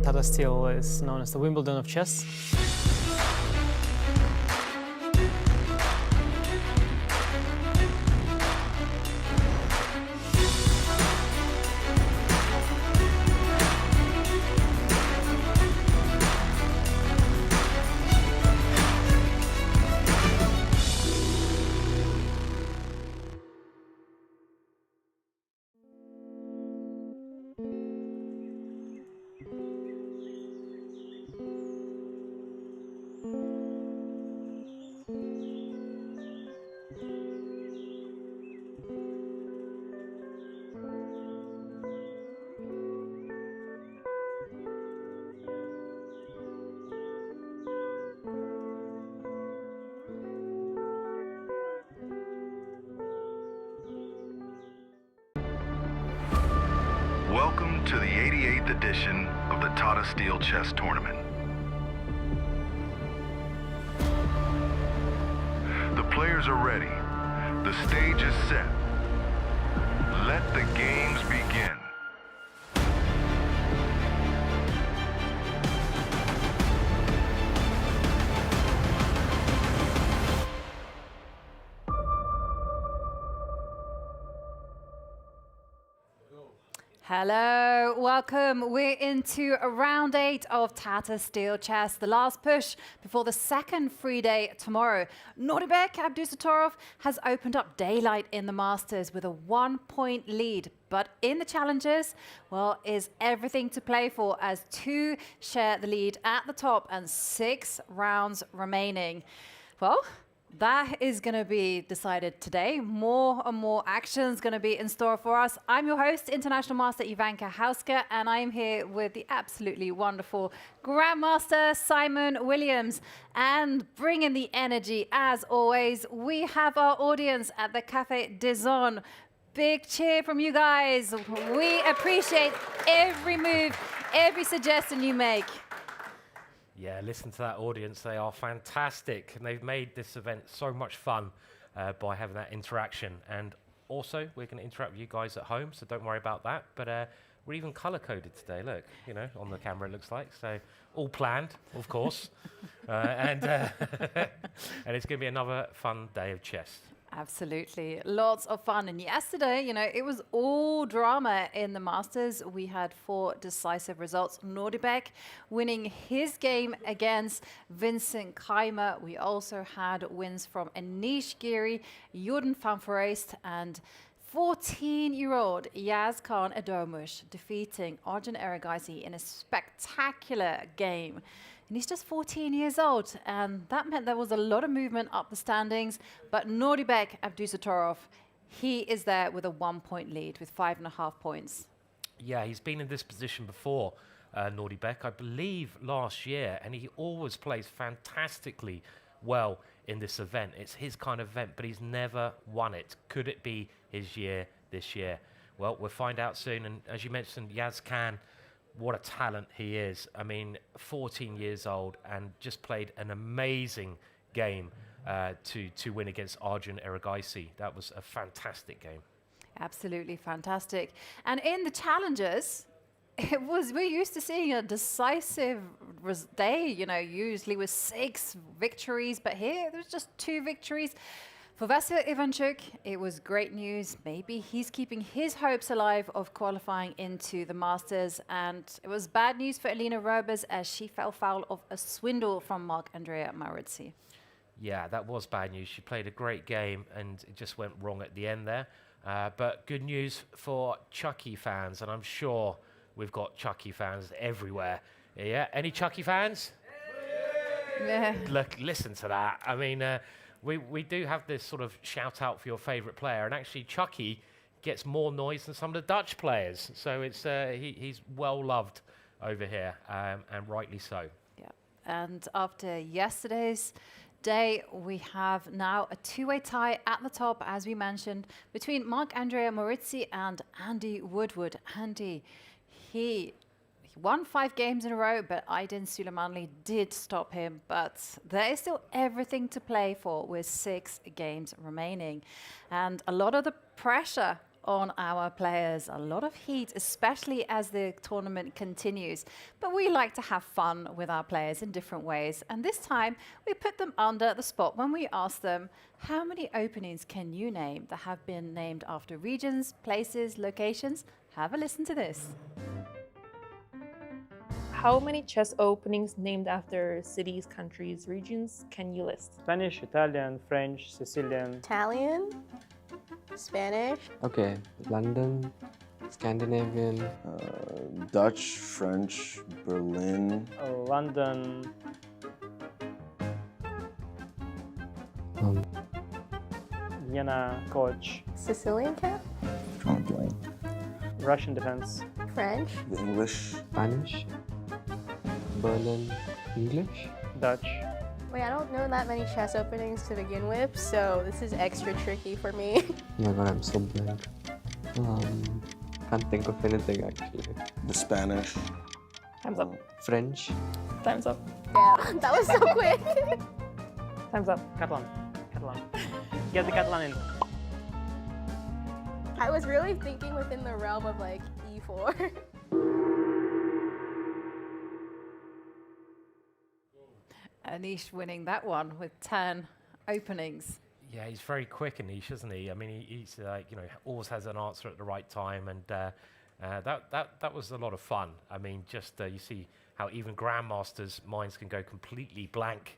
Tata Steel is known as the Wimbledon of Chess. Welcome to the 88th edition of the Tata Steel Chess Tournament. The players are ready. The stage is set. Let the games begin. Hello, welcome. We're into round 8 of Tata Steel Chess, the last push before the second free day tomorrow. Nodirbek Abdusattorov has opened up daylight in the Masters with a 1-point lead. But in the challenges, well, is everything to play for as two share the lead at the top and 6 rounds remaining. Well, that is going to be decided today. More and more action is going to be in store for us. I'm your host, International Master Ivanka Hauska, and I'm here with the absolutely wonderful Grandmaster Simon Williams. And bringing the energy, as always, we have our audience at the Café des Zones. Big cheer from you guys. We appreciate every move, every suggestion you make. Yeah, listen to that audience. They are fantastic. And they've made this event so much fun by having that interaction. And also, we're going to interact with you guys at home, so don't worry about that. But we're even color-coded today, look, you know, on the camera it looks like. So all planned, of course. And it's going to be another fun day of chess. Absolutely. Lots of fun. And yesterday, you know, it was all drama in the Masters. We had 4 decisive results. Nodirbek winning his game against Vincent Keymer. We also had wins from Anish Giri, Jordan van Foreest, and 14-year-old Yazkan Adomush defeating Arjun Erigaisi in a spectacular game. And he's just 14 years old, and that meant there was a lot of movement up the standings. But Nodirbek Abdusattorov, he is there with a 1-point lead with 5.5 points. Yeah, he's been in this position before, Nodirbek, I believe last year, and he always plays fantastically well in this event. It's his kind of event, but he's never won it. Could it be his year this year? Well, we'll find out soon. And as you mentioned, Yazkan, what a talent he is. I mean, 14 years old and just played an amazing game to win against Arjun Erigaisi. That was a fantastic game. Absolutely fantastic. And in the challenges, we're used to seeing a decisive day, you know, usually with 6 victories, but here there's just 2 victories. For Vasil Ivanchuk, it was great news. Maybe he's keeping his hopes alive of qualifying into the Masters. And it was bad news for Elina Robers as she fell foul of a swindle from Marc-Andrea Maurizi. Yeah, that was bad news. She played a great game and it just went wrong at the end there. But good news for Chucky fans, and I'm sure we've got Chucky fans everywhere. Yeah, any Chucky fans? Yeah. Look, listen to that. I mean, we do have this sort of shout out for your favourite player, and actually Chucky gets more noise than some of the Dutch players. So it's he's well loved over here, and rightly so. Yeah. And after yesterday's day, we have now a 2-way tie at the top, as we mentioned, between Marc-Andrea Maurizi and Andy Woodward. Andy, he won 5 games in a row, but Aydin Süleymanli did stop him. But there is still everything to play for with 6 games remaining. And a lot of the pressure on our players. A lot of heat, especially as the tournament continues. But we like to have fun with our players in different ways. And this time, we put them under the spot when we asked them, how many openings can you name that have been named after regions, places, locations? Have a listen to this. How many chess openings named after cities, countries, regions can you list? Spanish, Italian, French, Sicilian. Italian, Spanish, Okay, London, Scandinavian, Dutch, French, Berlin, London, um, Vienna, Koch, Sicilian cat, drawing blank, Russian defense. French, the English, Spanish, Berlin, English. Dutch. Wait, I don't know that many chess openings to begin with, so this is extra tricky for me. Oh my god, I'm so blank. Can't think of anything actually. the Spanish, Time's up. French. Time's up. Yeah, that was so quick. Time's up. Catalan. Catalan. Get the Catalan in. I was really thinking within the realm of like E4. Anish winning that one with 10 openings. Yeah, he's very quick, Anish, isn't he? I mean, he's like, you know, always has an answer at the right time, and that was a lot of fun. I mean, just you see how even grandmasters' minds can go completely blank,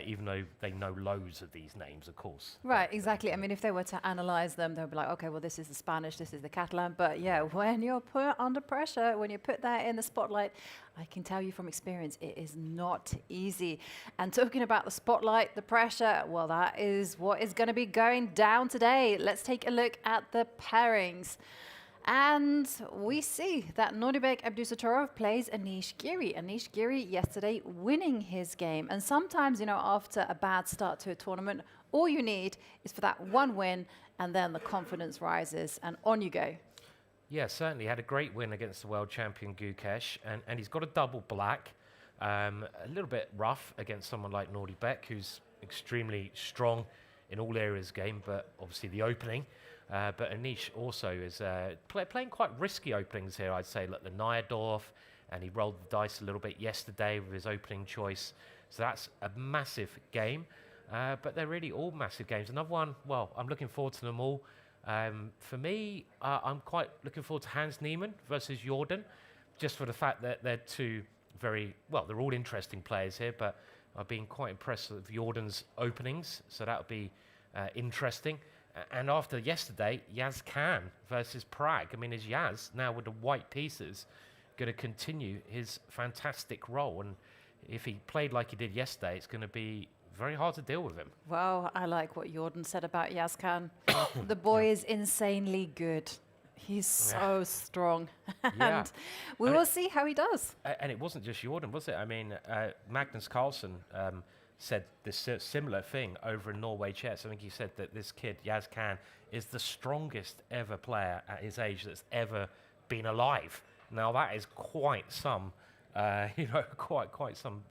even though they know loads of these names, of course. Right, exactly. I mean, if they were to analyze them, they'll be like, okay, well, this is the Spanish, this is the Catalan. But yeah, when you're put under pressure, when you put that in the spotlight, I can tell you from experience, it is not easy. And talking about the spotlight, the pressure, well, that is what is going to be going down today. Let's take a look at the pairings. And we see that Nodirbek Abdusattorov plays Anish Giri. Anish Giri yesterday winning his game. And sometimes, you know, after a bad start to a tournament, all you need is for that one win, and then the confidence rises, and on you go. Yeah, certainly had a great win against the world champion Gukesh, and he's got a double black. A little bit rough against someone like Nodirbek, who's extremely strong in all areas of the game, but obviously the opening. But Anish also is playing quite risky openings here, I'd say, like the Nodirbek, and he rolled the dice a little bit yesterday with his opening choice. So that's a massive game, but they're really all massive games. Another one, well, I'm looking forward to them all. For me, I'm quite looking forward to Hans Niemann versus Jordan, just for the fact that they're two very, well, they're all interesting players here, but I've been quite impressed with Jordan's openings, so that'll be interesting. And after yesterday, Yaz Khan versus Prague. I mean, is Yaz now with the white pieces going to continue his fantastic role? And if he played like he did yesterday, it's going to be very hard to deal with him. Well, I like what Jordan said about Yaz Khan. The boy is insanely good. He's so strong. And we will see how he does. And it wasn't just Jordan, was it? I mean, Magnus Carlsen said this similar thing over in Norway Chess. I think he said that this kid, Yaz Khan, is the strongest ever player at his age that's ever been alive. Now, that is quite some, quite some,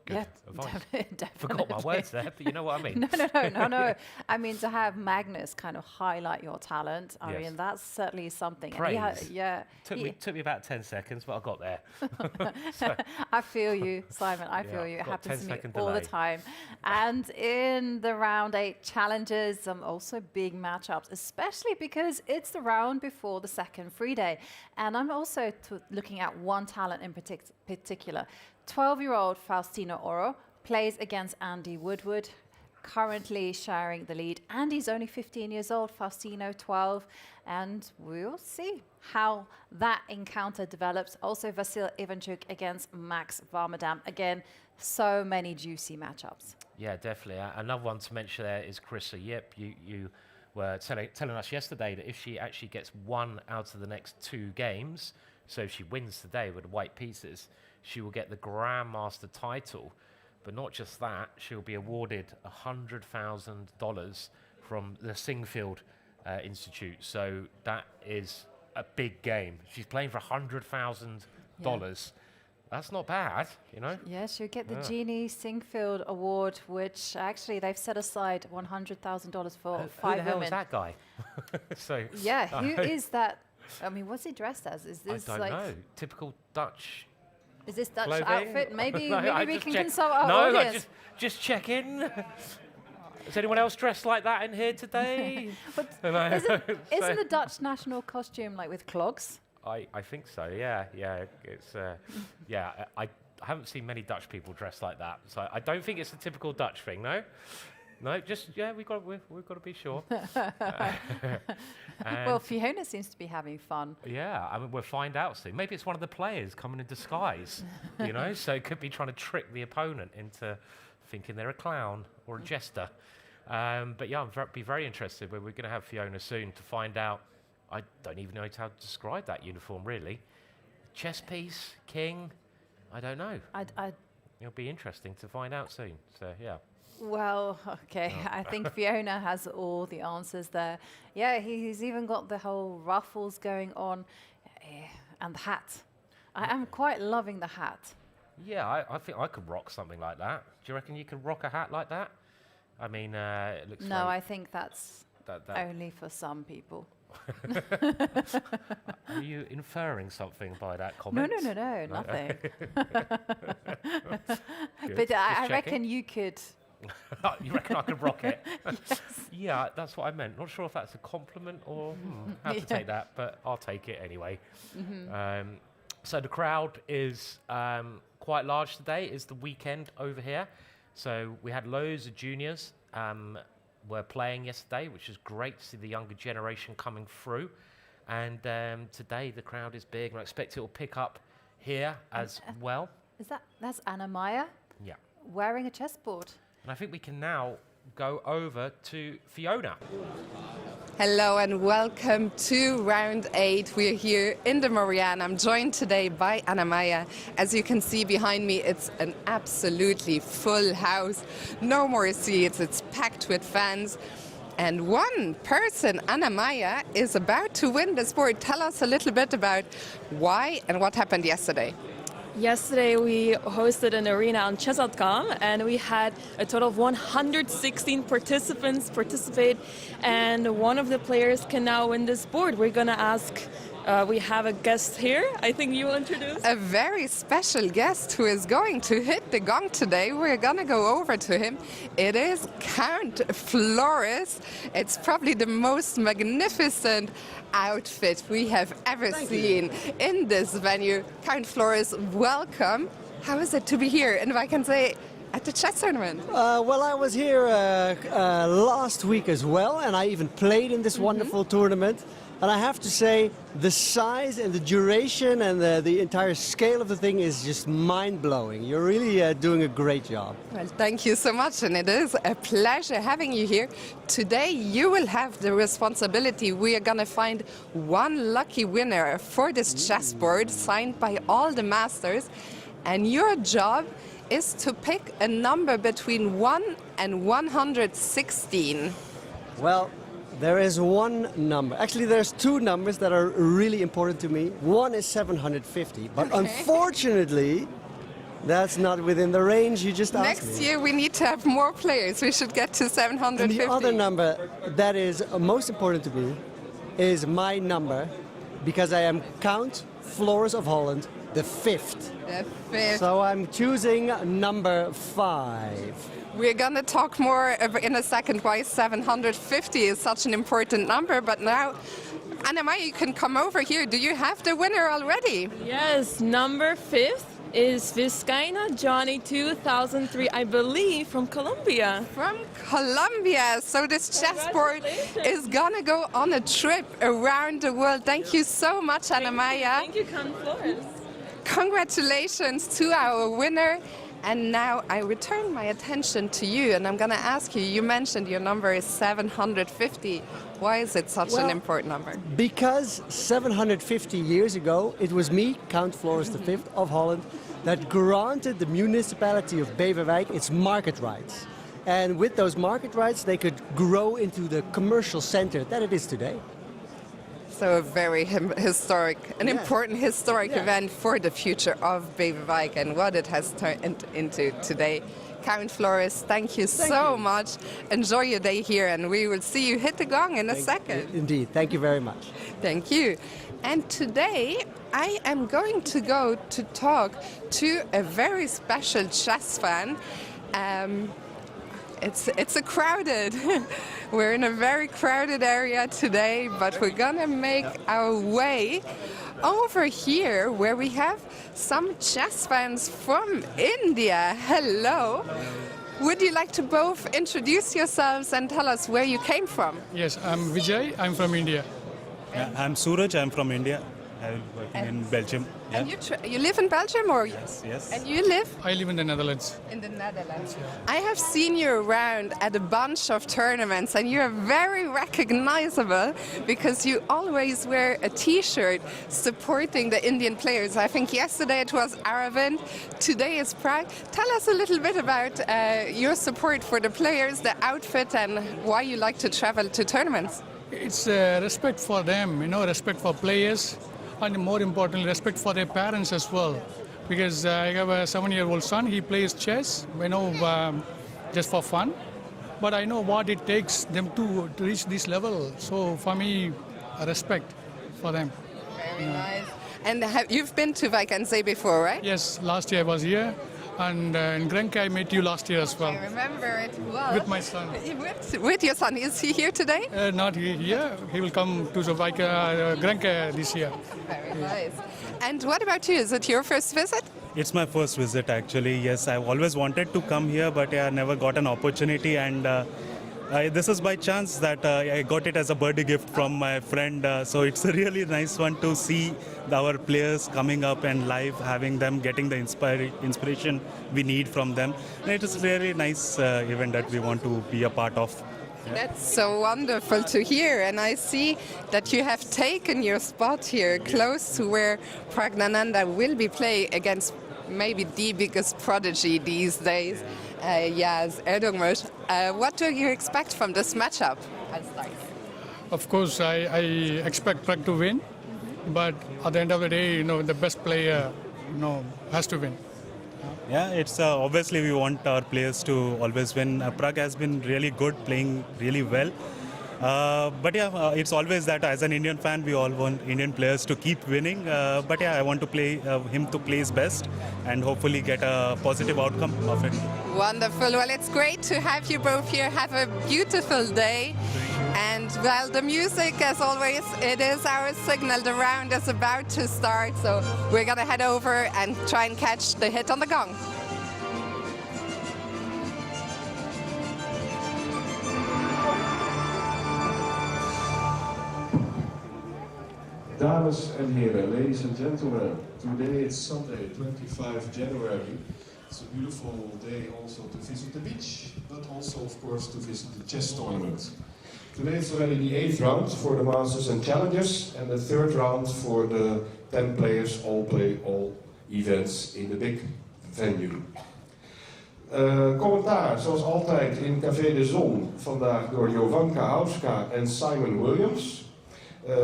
good advice. Definitely. Forgot my words there, but you know what I mean. No. I mean, to have Magnus kind of highlight your talent, I mean, that's certainly something. And Took me about 10 seconds, but I got there. I feel you, Simon. I feel you. It happens to me all the time. And in the round 8 challenges, some also big matchups, especially because it's the round before the second free day. And I'm also looking at one talent in particular. 12-year-old Faustino Oro plays against Andy Woodward, currently sharing the lead. Andy's only 15 years old, Faustino 12, and we'll see how that encounter develops. Also, Vasil Ivanchuk against Max Varmadam. Again, so many juicy matchups. Yeah, definitely. Another one to mention there is Carissa Yip. You were telling us yesterday that if she actually gets 1 out of the next 2 games, so if she wins today with the white pieces, she will get the Grandmaster title. But not just that, she'll be awarded $100,000 from the Singfield Institute. So that is a big game. She's playing for $100,000. That's not bad, you know. Yes, you get the Jeannie Singfield Award, which actually they've set aside $100,000 for Who 5 the hell women. is that guy? So Yeah, who is that? I mean, what's he dressed as? Is I this don't like? know. Typical Dutch Is this Dutch clothing? outfit? Maybe, No, I maybe we just can check- consult our no, audience. just check in. Is anyone else dressed like that in here today? But No. isn't the Dutch national costume like with clogs? I think so. Yeah. It's yeah. I haven't seen many Dutch people dressed like that, so I don't think it's a typical Dutch thing. No. Just we've got to be sure. Well, Fiona seems to be having fun. Yeah, I mean, we'll find out soon. Maybe it's one of the players coming in disguise, you know. So it could be trying to trick the opponent into thinking they're a clown or a jester. But yeah, be very interested. We're going to have Fiona soon to find out. I don't even know how to describe that uniform, really. Chess piece, king, I don't know. It'll be interesting to find out soon. So yeah. Well, okay. I think Fiona has all the answers there. Yeah, he's even got the whole ruffles going on, and the hat. I am quite loving the hat. Yeah, I think I could rock something like that. Do you reckon you could rock a hat like that? I mean, it looks No, like I think that's that. only for some people. Are you inferring something by that comment? No, nothing. Good, But I just reckon you could. You reckon I could rock it? Yeah, that's what I meant. Not sure if that's a compliment or how to take that, but I'll take it anyway. So the crowd is quite large today. It's the weekend over here. So we had loads of juniors were playing yesterday, which is great to see the younger generation coming through. And today the crowd is big, and I expect it will pick up here as well. That's Anna Maya Yeah. wearing a chessboard. And I think we can now go over to Fiona. Hello and welcome to round 8. We're here in the Marianne. I'm joined today by Anna Maya. As you can see behind me, it's an absolutely full house. No more seats, it's packed with fans. And one person, Anna Maya, is about to win this board. Tell us a little bit about why and what happened yesterday. Yesterday we hosted an arena on chess.com and we had a total of 116 participants participate, and one of the players can now win this board. We're going to ask, we have a guest here. I think you will introduce. A very special guest who is going to hit the gong today. We're going to go over to him. It is Count Flores. It's probably the most magnificent outfit we have ever seen in this venue. Count Flores, welcome. How is it to be here? And if I can say, at the chess tournament? Well, I was here last week as well, and I even played in this wonderful tournament. And I have to say, the size and the duration and the entire scale of the thing is just mind-blowing. You're really doing a great job. Well, thank you so much, and it is a pleasure having you here. Today you will have the responsibility. We are going to find one lucky winner for this chessboard signed by all the masters. And your job is to pick a number between 1 and 116. Well, there is one number. Actually, there's two numbers that are really important to me. One is 750, but unfortunately, that's not within the range you just asked me. Next year we need to have more players. We should get to 750. And the other number that is most important to me is my number, because I am Count Flores of Holland, the 5th. The 5th. So I'm choosing number 5. We're going to talk more in a second why 750 is such an important number, but now, Anna Maya, you can come over here. Do you have the winner already? Yes, number 5th is Vizcaína Johnny 2003, I believe, from Colombia. From Colombia. So this chessboard is going to go on a trip around the world. Thank you so much, Anna Maya. Thank you, Count Flores. Congratulations to our winner. And now I return my attention to you, and I'm going to ask you, you mentioned your number is 750. Why is it such an important number? Because 750 years ago, it was me, Count Flores V of Holland, that granted the municipality of Beverwijk its market rights. And with those market rights, they could grow into the commercial center that it is today. So a very historic, an important historic event for the future of Wijk and what it has turned into today. Count Foreest, thank you so much. Enjoy your day here, and we will see you hit the gong in a second. Indeed, thank you very much. Thank you. And today I am going to go to talk to a very special chess fan. It's a crowded, we're in a very crowded area today, but we're gonna make our way over here where we have some chess fans from India. Hello. Would you like to both introduce yourselves and tell us where you came from? Yes, I'm Vijay, I'm from India. I'm Suraj, I'm from India. I'm working in Belgium. Yeah. And you live in Belgium, or? Yes. And you live? I live in the Netherlands. In the Netherlands. I have seen you around at a bunch of tournaments, and you're very recognizable because you always wear a T-shirt supporting the Indian players. I think yesterday it was Aravind, today is Pride. Tell us a little bit about your support for the players, the outfit, and why you like to travel to tournaments. It's respect for them, respect for players, and more importantly, respect for their parents as well. Because I have a 7-year-old son, he plays chess, just for fun. But I know what it takes them to reach this level. So for me, respect for them. Very nice. And you've been to Wijk and Zee before, right? Yes, last year I was here. And in Grenke, I met you last year as well. I remember it well. With my son. With your son. Is he here today? Not here. He will come to the Wijk, Grenke this year. Very nice. And what about you? Is it your first visit? It's my first visit actually. Yes, I've always wanted to come here, but I never got an opportunity. And this is by chance that I got it as a birthday gift from my friend. So it's a really nice one to see our players coming up and live, having them getting the inspiration we need from them. And it is a really nice event that we want to be a part of. Yeah. That's so wonderful to hear, and I see that you have taken your spot here close to where Pragnananda will be playing against maybe the biggest prodigy these days, Yagiz. What do you expect from this matchup? Of course, I expect Prag to win, but at the end of the day, the best player, has to win. Yeah, it's obviously we want our players to always win. Prag has been really good, playing really well. But yeah, it's always that as an Indian fan, we all want Indian players to keep winning. But yeah, I want to play him to play his best and hopefully get a positive outcome of it. Wonderful. Well, it's great to have you both here. Have a beautiful day. And well, the music, as always, it is our signal. The round is about to start, so we're gonna head over and try and catch the hit on the gong. Dames en heren, ladies and gentlemen, today is Sunday, 25 January. It's a beautiful day also to visit the beach, but also, of course, to visit the chess tournament. Today it's already the 8th round for the Masters and Challengers, and the 3rd round for the 10 players all play all events in the big venue. Commentaar, zoals altijd, in Café de Zon, vandaag door Jovanka Hauska en Simon Williams.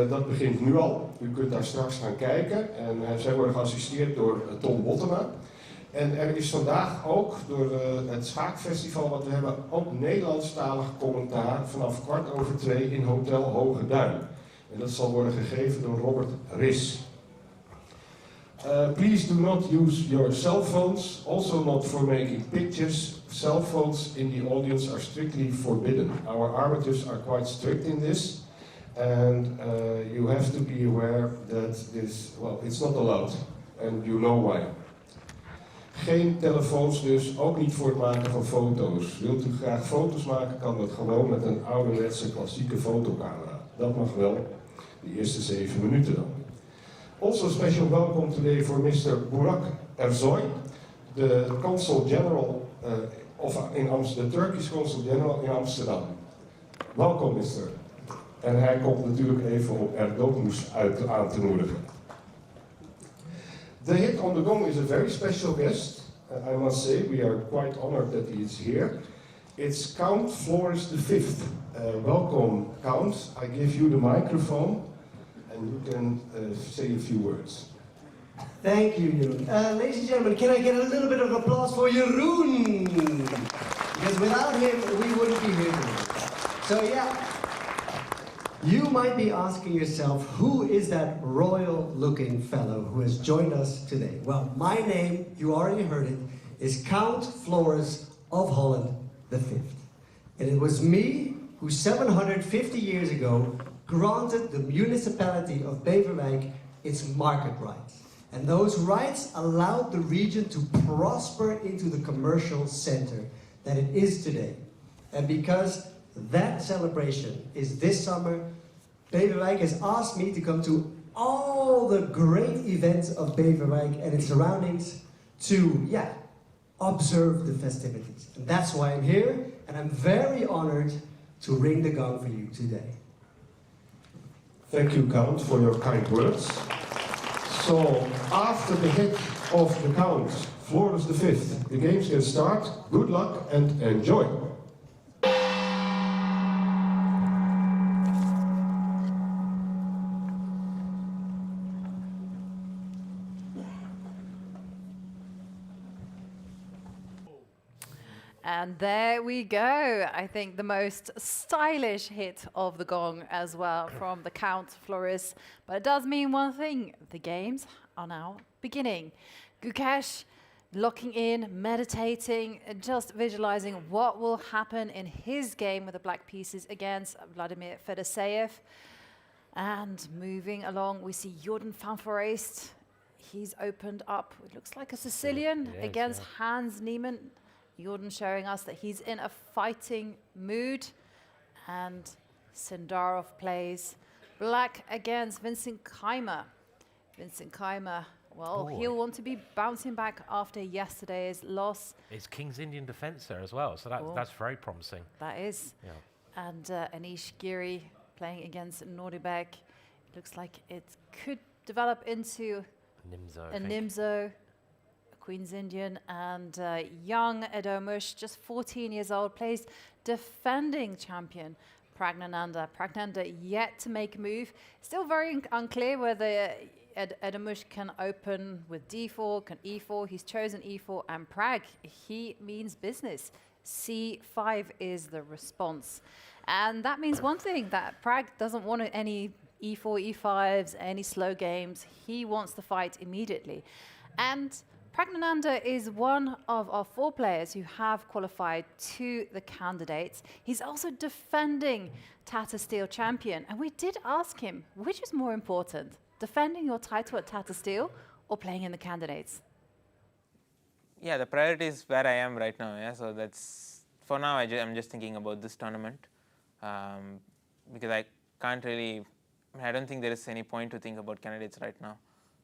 Dat begint nu al. U kunt daar straks gaan kijken. En zij worden geassisteerd door Tom Bottema. En er is vandaag ook door het schaakfestival wat we hebben ook Nederlandstalig commentaar vanaf 2:15 in Hotel Hoge Duin. En dat zal worden gegeven door Robert Ris. Please do not use your cell phones, also not for making pictures. Cell phones in the audience are strictly forbidden. Our arbiters are quite strict in this. And you have to be aware that this, well, it's not allowed. And you know why. Geen telefoons dus, ook niet voor het maken van foto's. Wilt u graag foto's maken, kan dat gewoon met een ouderwetse klassieke fotocamera. Dat mag wel, de eerste 7 minuten dan. Also special welcome today for Mr. Burak Ersoy, the Consul General the Turkish Consul General in Amsterdam. Welkom, Mr. En hij komt natuurlijk even om Erdoğan'us aan te moedigen. The hit on the gong is a very special guest. I must say, we are quite honored that he is here. It's Count Foreest V. Welcome, Count. I give you the microphone. And and you can say a few words. Thank you, Jeroen. Ladies and gentlemen, can I get a little bit of applause for Jeroen? Because without him, we wouldn't be here today. So yeah, you might be asking yourself, who is that royal-looking fellow who has joined us today? Well, my name, you already heard it, is Count Floris of Holland V. And it was me who 750 years ago granted the municipality of Beverwijk its market rights. And those rights allowed the region to prosper into the commercial center that it is today. And because that celebration is this summer, Beverwijk has asked me to come to all the great events of Beverwijk and its surroundings to, observe the festivities. And that's why I'm here, and I'm very honored to ring the gong for you today. Thank you, Count, for your kind words. So, after the hit of the Count, Floris V, the games can start. Good luck and enjoy. And there we go. I think the most stylish hit of the gong as well from the Count Floris. But it does mean one thing. The games are now beginning. Gukesh locking in, meditating, and just visualizing what will happen in his game with the black pieces against Vladimir Fedoseev. And moving along, we see Jordan van Foreest. He's opened up, it looks like a Sicilian against Hans Niemann. Jordan showing us that he's in a fighting mood. And Sindarov plays black against Vincent Keymer. Vincent Keymer, well, he'll want to be bouncing back after yesterday's loss. It's King's Indian defence there as well, so that's very promising. That is. Yeah. And Anish Giri playing against Nodirbek. Looks like it could develop into Nimzo, a Nimzo. Queen's Indian, and young Edomush, just 14 years old, plays defending champion Pragnananda. Pragnananda yet to make a move. Still very unclear whether Edomush can open with d4, can e4. He's chosen e4, and Prag, he means business. c5 is the response. And that means one thing, that Prag doesn't want any e4, e5s, any slow games. He wants to fight immediately. And Pragnananda is one of our 4 players who have qualified to the candidates. He's also defending Tata Steel champion. And we did ask him, which is more important, defending your title at Tata Steel or playing in the candidates? Yeah, the priority is where I am right now. Yeah, so that's, for now, I'm just thinking about this tournament because I can't really, I don't think there is any point to think about candidates right now.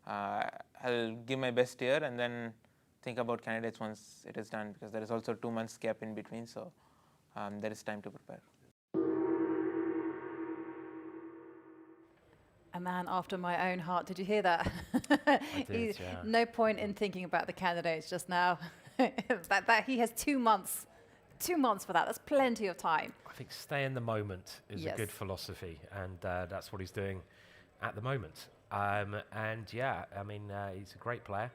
I'll give my best here and then think about candidates once it is done, because there is also 2 months gap in between, so there is time to prepare. A man after my own heart. Did you hear that? I did, yeah. No point in thinking about the candidates just now. that he has 2 months. 2 months for that. That's plenty of time. I think stay in the moment is a good philosophy, and that's what he's doing at the moment. And yeah, I mean, he's a great player.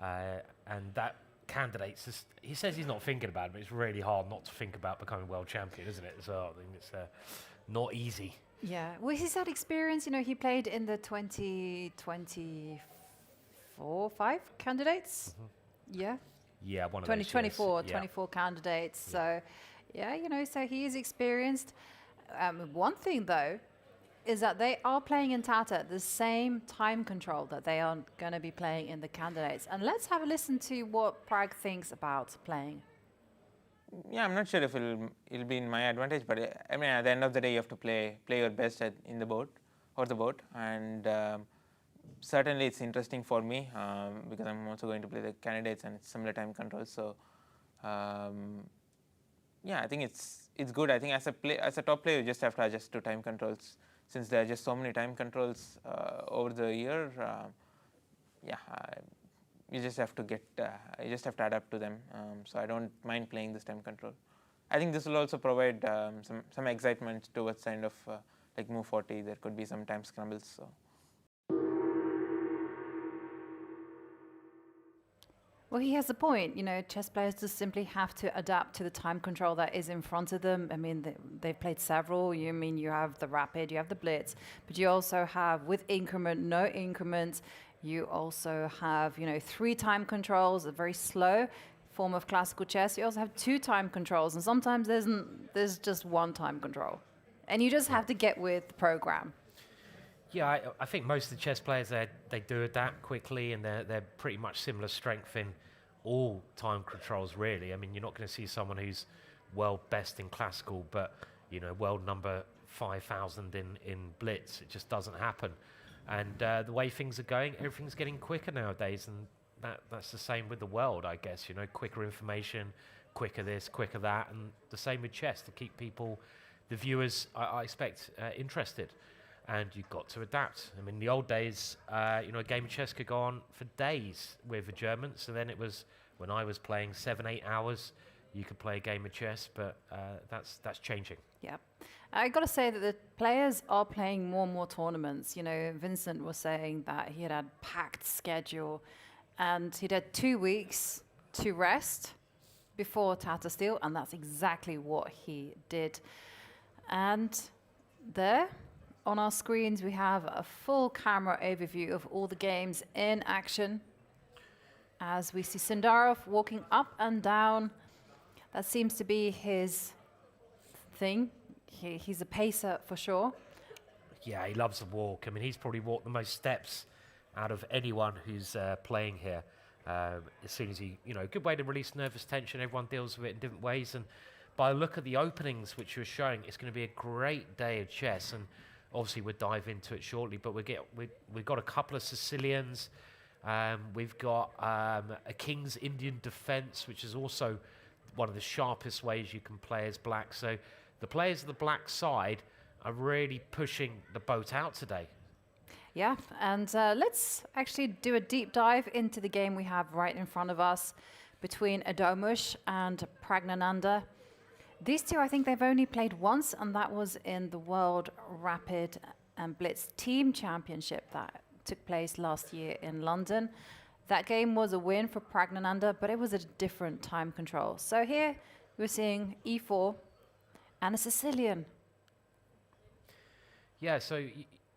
And that candidates, he says he's not thinking about it, but it's really hard not to think about becoming world champion, isn't it? So I think it's not easy. Yeah, well, he's had experience. You know, he played in the 2024-5 candidates. Yeah. Yeah, one of 2024, those years. 24 candidates. Yeah. So, yeah, you know, so he is experienced. One thing, though, is that they are playing in Tata the same time control that they are going to be playing in the candidates. And let's have a listen to what Prag thinks about playing. Yeah, I'm not sure if it'll be in my advantage, but I mean, at the end of the day, you have to play your best in the board or the board, and certainly it's interesting for me because I'm also going to play the candidates and it's similar time controls. So yeah, I think it's good. I think as a top player, you just have to adjust to time controls. Since there are just so many time controls over the year, yeah, you just have to adapt to them. So I don't mind playing this time control. I think this will also provide some excitement towards the end of like move 40. There could be some time scrambles. So Well, he has a point. You know, chess players just simply have to adapt to the time control that is in front of them. I mean, they've played several. You have the rapid, you have the blitz, but you also have with increment, no increment. You also have, 3 time controls, a very slow form of classical chess. You also have 2 time controls, and sometimes there's just 1 time control. And you just have to get with the program. Yeah, I think most of the chess players, they do adapt quickly, and they're pretty much similar strength in all time controls, really. I mean, you're not going to see someone who's world best in classical, but, world number 5,000 in blitz. It just doesn't happen. And the way things are going, everything's getting quicker nowadays, and that's the same with the world, I guess. Quicker information, quicker this, quicker that, and the same with chess to keep people, the viewers, I expect, interested. And you've got to adapt. I mean, in the old days, a game of chess could go on for days with adjournments, and then it was, when I was playing 7-8 hours, you could play a game of chess, but that's changing. Yeah. I got to say that the players are playing more and more tournaments. Vincent was saying that he had a packed schedule, and he'd had 2 weeks to rest before Tata Steel, and that's exactly what he did. And there, on our screens, we have a full camera overview of all the games in action. As we see Sindarov walking up and down. That seems to be his thing. He's a pacer for sure. Yeah, he loves to walk. I mean, he's probably walked the most steps out of anyone who's playing here. As soon as he, good way to release nervous tension. Everyone deals with it in different ways. And by the look at the openings which you're showing, it's going to be a great day of chess. And obviously, we'll dive into it shortly, but we've got a couple of Sicilians. We've got a King's Indian defense, which is also one of the sharpest ways you can play as black. So the players of the black side are really pushing the boat out today. Yeah, and let's actually do a deep dive into the game we have right in front of us between Adomush and Pragnananda. These two, I think they've only played once, and that was in the World Rapid and Blitz Team Championship that took place last year in London. That game was a win for Pragnananda, but it was a different time control. So here we're seeing E4 and a Sicilian. Yeah, so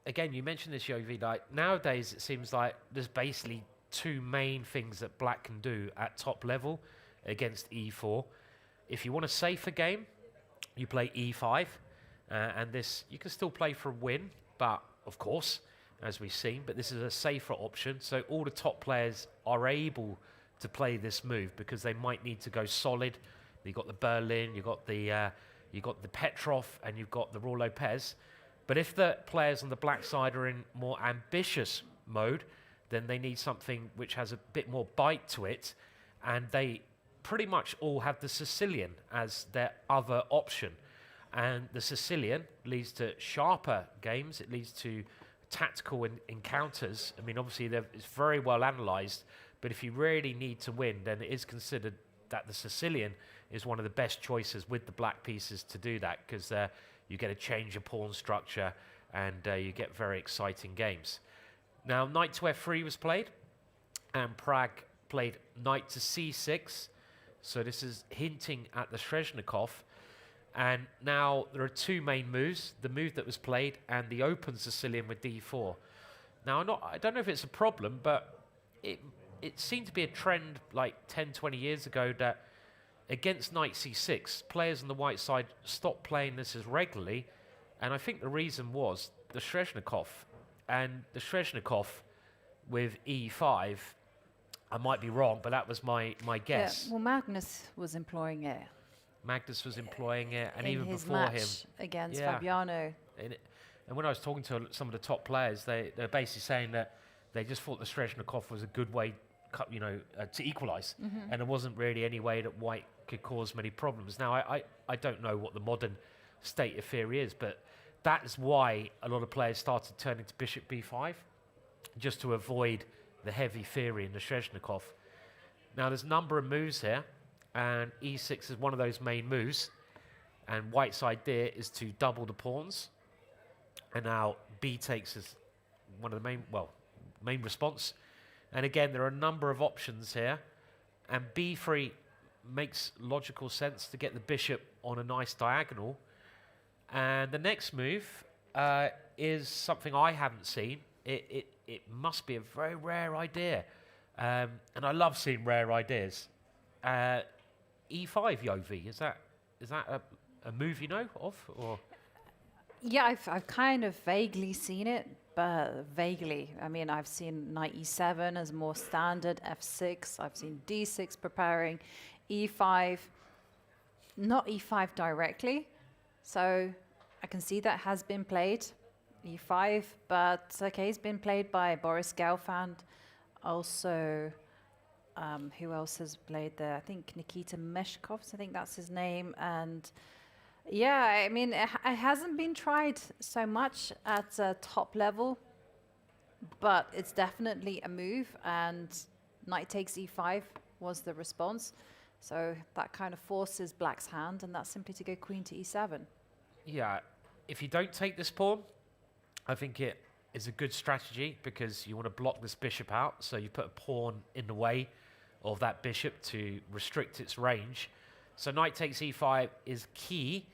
again, you mentioned this, Yovi, like nowadays it seems like there's basically 2 main things that black can do at top level against E4. If you want a safer game, you play E5, and this you can still play for a win, but of course, as we've seen, but this is a safer option. So all the top players are able to play this move because they might need to go solid. You've got the Berlin, you've got the Petrov, and you've got the Raw Lopez. But if the players on the black side are in more ambitious mode, then they need something which has a bit more bite to it, and they pretty much all have the Sicilian as their other option. And the Sicilian leads to sharper games. It leads to tactical encounters. I mean, obviously, it's very well analysed, but if you really need to win, then it is considered that the Sicilian is one of the best choices with the black pieces to do that, because you get a change of pawn structure, and you get very exciting games. Now, knight to f3 was played, and Prag played knight to c6, so this is hinting at the Shrezhnikov. And now there are 2 main moves, the move that was played and the open Sicilian with d4. Now, I don't know if it's a problem, but it seemed to be a trend like 10, 20 years ago that against knight c6, players on the white side stopped playing this as regularly. And I think the reason was the Shrezhnikov. And the Shrezhnikov with e5, I might be wrong, but that was my guess. Yeah, well, Magnus was employing it. Magnus was employing it, and in even his before match him against Fabiano. And when I was talking to some of the top players, they're basically saying that they just thought the Shrezhnikov was a good way, to equalise, and there wasn't really any way that white could cause many problems. Now, I don't know what the modern state of theory is, but that is why a lot of players started turning to bishop b5, just to avoid the heavy theory in the Shrezhnikov. Now, there's a number of moves here, and e6 is one of those main moves, and white's idea is to double the pawns, and now b takes as one of the main response. And again, there are a number of options here. and b3 makes logical sense to get the bishop on a nice diagonal. And the next move is something I haven't seen. It must be a very rare idea. And I love seeing rare ideas. E5 Yovi, is that a move you know of? Or? Yeah, I've kind of vaguely seen it, but vaguely. I mean, I've seen knight e7 as more standard, f6. I've seen d6 preparing, e5, not e5 directly. So I can see that has been played, e5, but okay, it's been played by Boris Gelfand. Also, who else has played there? I think Nikita Meshkovs, I think that's his name. And yeah, I mean, it hasn't been tried so much at top level, but it's definitely a move, and knight takes e5 was the response. So that kind of forces black's hand, and that's simply to go queen to e7. Yeah, if you don't take this pawn, I think it is a good strategy because you want to block this bishop out. So you put a pawn in the way of that bishop to restrict its range. So knight takes e5 is key.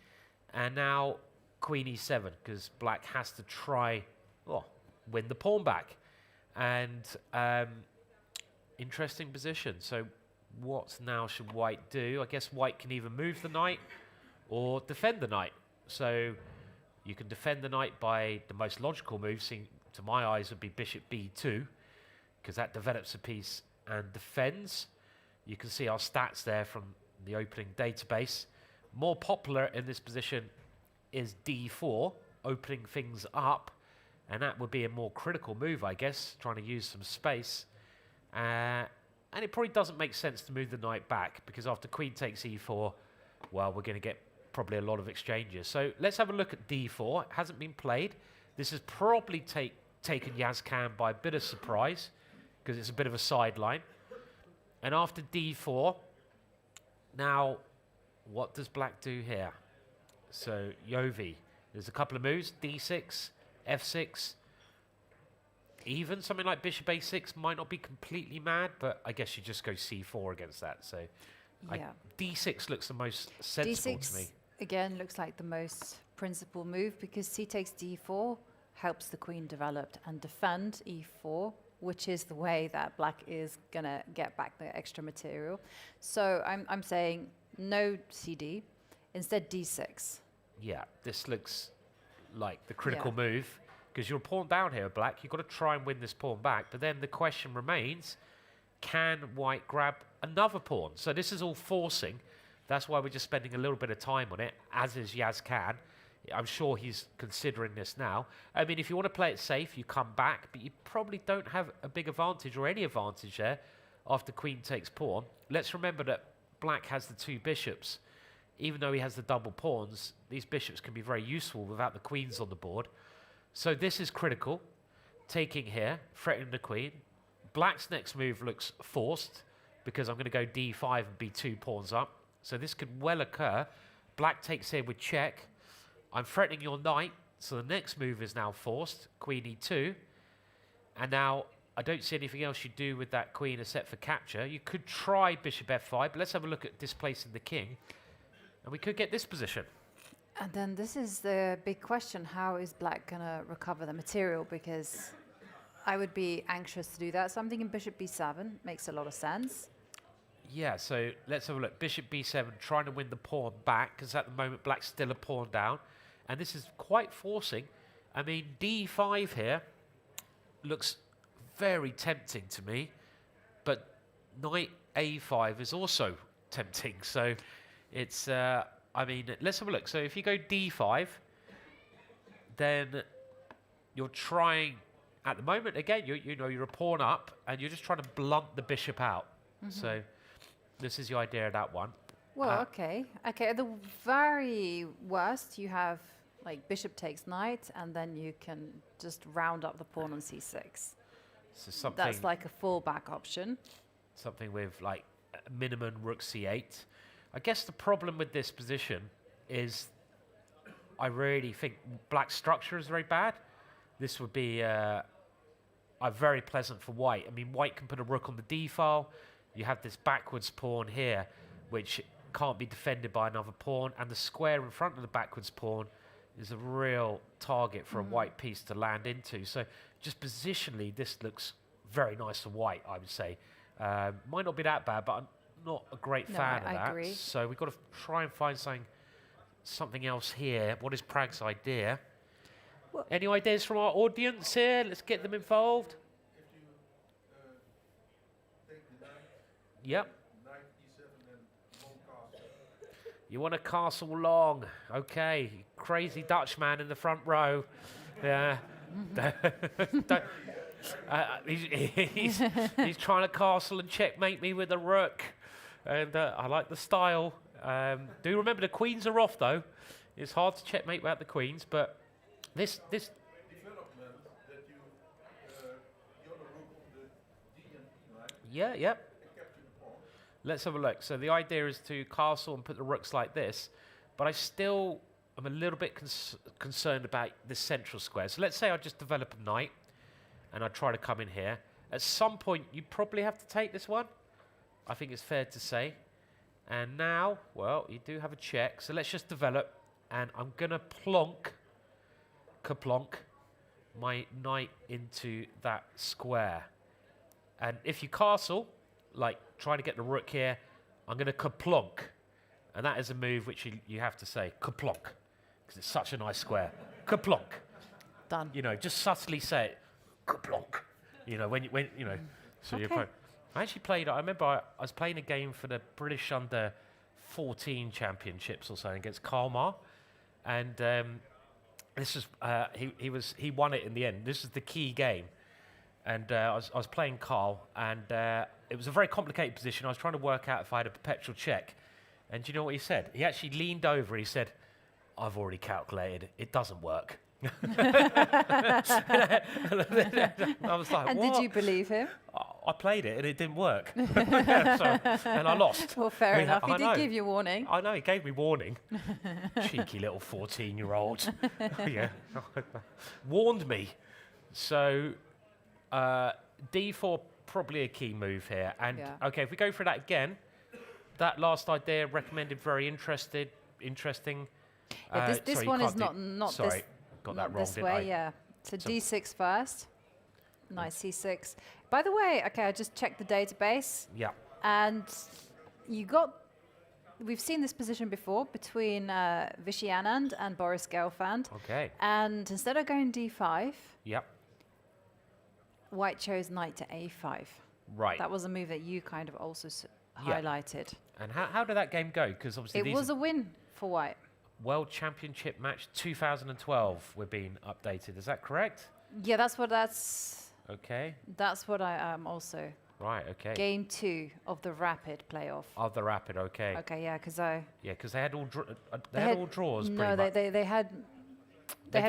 And now queen e7 because black has to try, win the pawn back. And interesting position. So what now should white do? I guess white can either move the knight or defend the knight. So you can defend the knight by the most logical move, seeing to my eyes would be bishop b2, because that develops a piece and defends. You can see our stats there from the opening database. More popular in this position is d4, opening things up, and that would be a more critical move, I guess, trying to use some space. And it probably doesn't make sense to move the knight back, because after queen takes e4, well, we're going to get probably a lot of exchanges. So let's have a look at d4. It hasn't been played. This has probably taken Yazkan by a bit of surprise, because it's a bit of a sideline. And after d4, now, what does black do here? So, Yovi, there's a couple of moves, d6, f6. Even something like bishop a6 might not be completely mad, but I guess you just go c4 against that. So, yeah. d6 looks the most sensible d6 to me. Again looks like the most principal move, because c takes d4 helps the queen develop and defend e4, which is the way that black is going to get back the extra material. So I'm saying no cd, instead d6. Yeah, this looks like the critical move, because you're a pawn down here, black. You've got to try and win this pawn back. But then the question remains, can white grab another pawn? So this is all forcing. That's why we're just spending a little bit of time on it, as is Yazkan. I'm sure he's considering this now. I mean, if you want to play it safe, you come back, but you probably don't have a big advantage or any advantage there after queen takes pawn. Let's remember that black has the two bishops. Even though he has the double pawns, these bishops can be very useful without the queens on the board. So this is critical. Taking here, threatening the queen. Black's next move looks forced, because I'm going to go d5 and be 2 pawns up. So this could well occur. Black takes here with check. I'm threatening your knight, so the next move is now forced, queen e2. And now I don't see anything else you do with that queen except for capture. You could try bishop f5, but let's have a look at displacing the king. And we could get this position. And then this is the big question, how is black going to recover the material? Because I would be anxious to do that. So I'm thinking bishop b7 makes a lot of sense. Yeah, so let's have a look. Bishop b7, trying to win the pawn back, because at the moment black's still a pawn down. And this is quite forcing. I mean, d5 here looks very tempting to me, but knight a5 is also tempting. So it's, I mean, let's have a look. So if you go d5, then you're trying, at the moment, again, you know, you're a pawn up, and you're just trying to blunt the bishop out. So this is the idea of that one. Well, okay. Okay, at the very worst, you have like bishop takes knight, and then you can just round up the pawn on c6. So something that's like a fallback option. Something with like a minimum rook c8. I guess the problem with this position is I really think black's structure is very bad. This would be very pleasant for white. I mean, white can put a rook on the d file. you have this backwards pawn here, which can't be defended by another pawn, and the square in front of the backwards pawn is a real target for a white piece to land into. So just positionally, this looks very nice for white, I would say. Might not be that bad, but I'm not a great fan of that. I agree. So we've got to try and find something else here. What is Prag's idea? Well, any ideas from our audience here? Let's get them involved. Yep. You want a castle long. Okay. Crazy Dutchman in the front row. Yeah. He's trying to castle and checkmate me with a rook. And I like the style. Do remember the queens are off, though. It's hard to checkmate without the queens, but this... Yeah, yep. Let's have a look. So the idea is to castle and put the rooks like this, but I still am a little bit concerned about the central square. So let's say I just develop a knight, and I try to come in here. At some point, you probably have to take this one. I think it's fair to say. And now, well, you do have a check. So let's just develop, and I'm going to kaplonk my knight into that square. And if you castle, like trying to get the rook here, I'm going to kaplonk. And that is a move which you have to say, kaplonk, because it's such a nice square. Kaplonk. Done. You know, just subtly say it, kaplonk. You know, when you know, so you're quite... I actually played, I remember I was playing a game for the British under 14 championships or so against Keymer. And this is, he won it in the end. This is the key game. And I was playing Carl, and it was a very complicated position. I was trying to work out if I had a perpetual check. And do you know what he said? He actually leaned over, he said, I've already calculated, it doesn't work. I was like, and what? did you believe him? I played it and it didn't work. And I lost. Well, fair enough. He did give you warning. I know, he gave me warning. Cheeky little 14-year-old. Yeah. Warned me. So D4, probably a key move here. And okay, if we go for that again, that last idea recommended very interesting. Yeah, this sorry, one is not sorry, this, got not that wrong, this way, yeah. So D6 first. Knight C6. By the way, okay, I just checked the database. Yeah. And we've seen this position before between Vishy Anand and Boris Gelfand. Okay. And instead of going D5, yep, White chose knight to A5. Right. That was a move that you kind of also highlighted. And how did that game go? Because obviously it was a win for White. World Championship match 2012. We're being updated. Is that correct? Yeah, that's. Okay. That's what I am also. Right. Okay. Game 2 of the rapid playoff. Of the rapid. Okay. Okay. Yeah, because they had all they had all draws. No, they had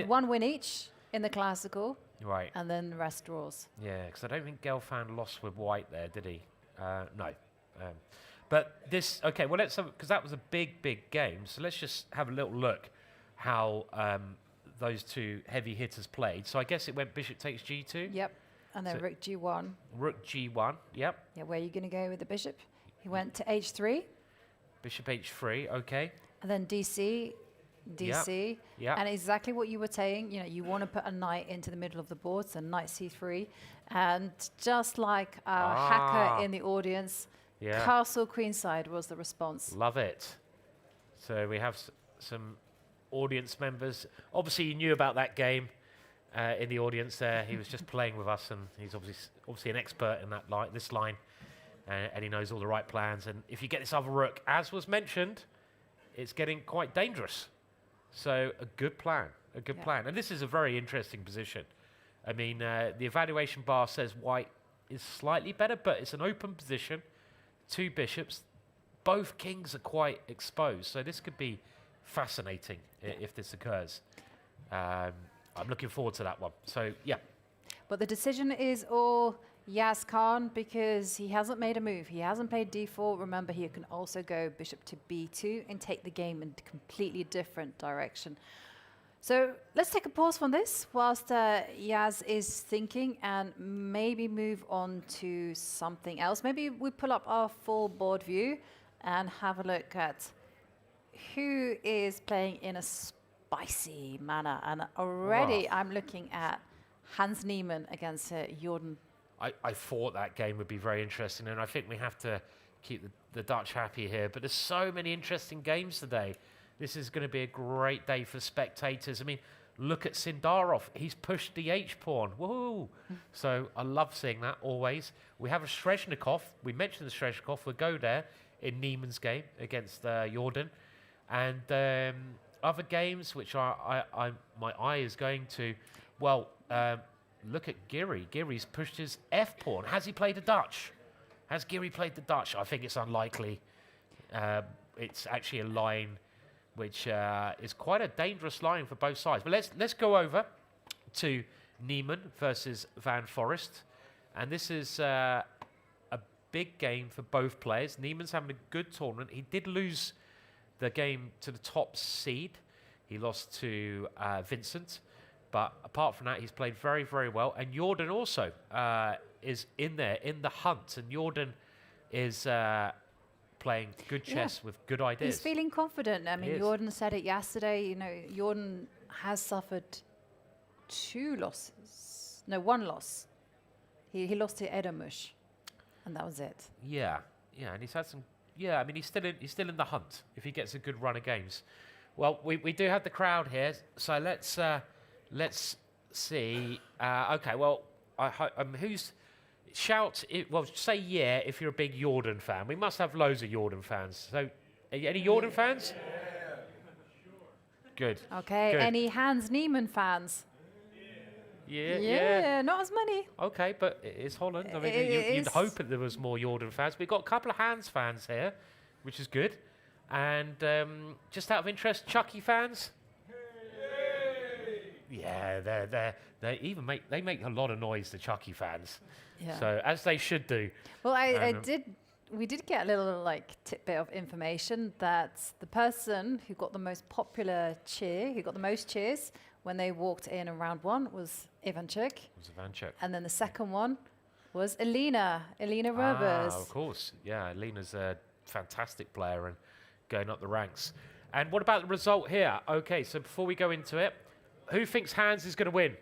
one win each in the classical. Right. And then the rest draws. Yeah, because I don't think Gelfand lost with White there, did he? No. But this, okay, well, let's have, because that was a big game. So let's just have a little look how those two heavy hitters played. So I guess it went bishop takes G2. Yep. And then rook G1. Rook G1, yep. Yeah, where are you going to go with the bishop? He went to H3. Bishop H3, okay. And then DC. Yep. And exactly what you were saying, you know, you want to put a knight into the middle of the board, so knight C3. And just like our hacker in the audience, castle queenside was the response. Love it. So we have some audience members. Obviously, you knew about that game in the audience there. He was just playing with us, and he's obviously an expert in that this line, and he knows all the right plans. And if you get this other rook, as was mentioned, it's getting quite dangerous. So a good plan, plan. And this is a very interesting position. I mean, the evaluation bar says White is slightly better, but it's an open position. 2 bishops. Both kings are quite exposed. So this could be fascinating if this occurs. I'm looking forward to that one. So, yeah. But the decision is all Yaz Khan because he hasn't made a move. He hasn't played D4. Remember, he can also go bishop to B2 and take the game in a completely different direction. So let's take a pause from this whilst Yaz is thinking and maybe move on to something else. Maybe we pull up our full board view and have a look at who is playing in a spicy manner. And already I'm looking at Hans Niemann against Jordan. I thought that game would be very interesting, and I think we have to keep the Dutch happy here. But there's so many interesting games today. This is going to be a great day for spectators. I mean, look at Sindarov. He's pushed the H-pawn. Woohoo! So I love seeing that always. We have a Shrezhnikov. We mentioned the Shrezhnikov. We'll go there in Niemann's game against Jordan. And other games which my eye is going to, well, look at Giri. Giri's pushed his F-pawn. Has he played the Dutch? Has Giri played the Dutch? I think it's unlikely. It's actually a line which is quite a dangerous line for both sides. But let's go over to Niemann versus Van Foreest. And this is a big game for both players. Niemann's having a good tournament. He did lose the game to the top seed. He lost to Vincent. But apart from that, he's played very, very well. And Jordan also is in there, in the hunt. And Jordan is playing good chess with good ideas. He's feeling confident. I mean, Jordan said it yesterday. You know, Jordan has suffered 2 losses. No, 1 loss. He lost to Edamush, and that was it. Yeah, and he's had some. Yeah, I mean, he's still in the hunt if he gets a good run of games. Well, we do have the crowd here, so let's see. Okay, well, who's shout? Well, say yeah if you're a big Jordan fan. We must have loads of Jordan fans. So, any Jordan fans? Good. Okay. Good. Any Hans Niemann fans? Yeah. Not as many. Okay, but it's Holland. I mean, you'd hope that there was more Jordan fans. We've got a couple of Hans fans here, which is good. And just out of interest, Chucky fans? Yeah, they even make a lot of noise, the Chucky fans. Yeah. So as they should do. Well, we did get a little tidbit of information that the person who got the most popular cheer, who got the most cheers when they walked in round 1 was Ivanchuk. And then the second one was Elina Roberts. Of course. Yeah, Elina's a fantastic player and going up the ranks. And what about the result here? Okay, so before we go into it, who thinks Hans is going to win?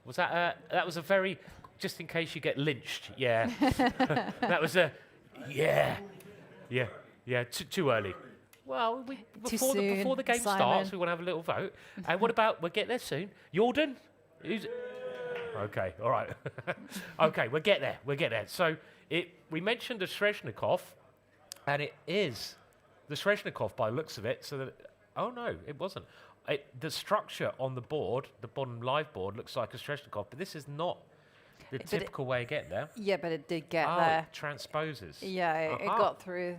Was that was a very, just in case you get lynched, yeah. That was a, yeah. Too early. Well, before the game starts, we want to have a little vote. And what about, we'll get there soon. Jordan? Okay, all right. Okay, we'll get there. So we mentioned the Shrezhnikov, and it is the Shrezhnikov by the looks of it. So that, oh no, it wasn't. The structure on the board, the bottom live board, looks like a Shrezhnikov, but this is not the typical way of getting there. Yeah, but it did get there. It transposes. Yeah, it got through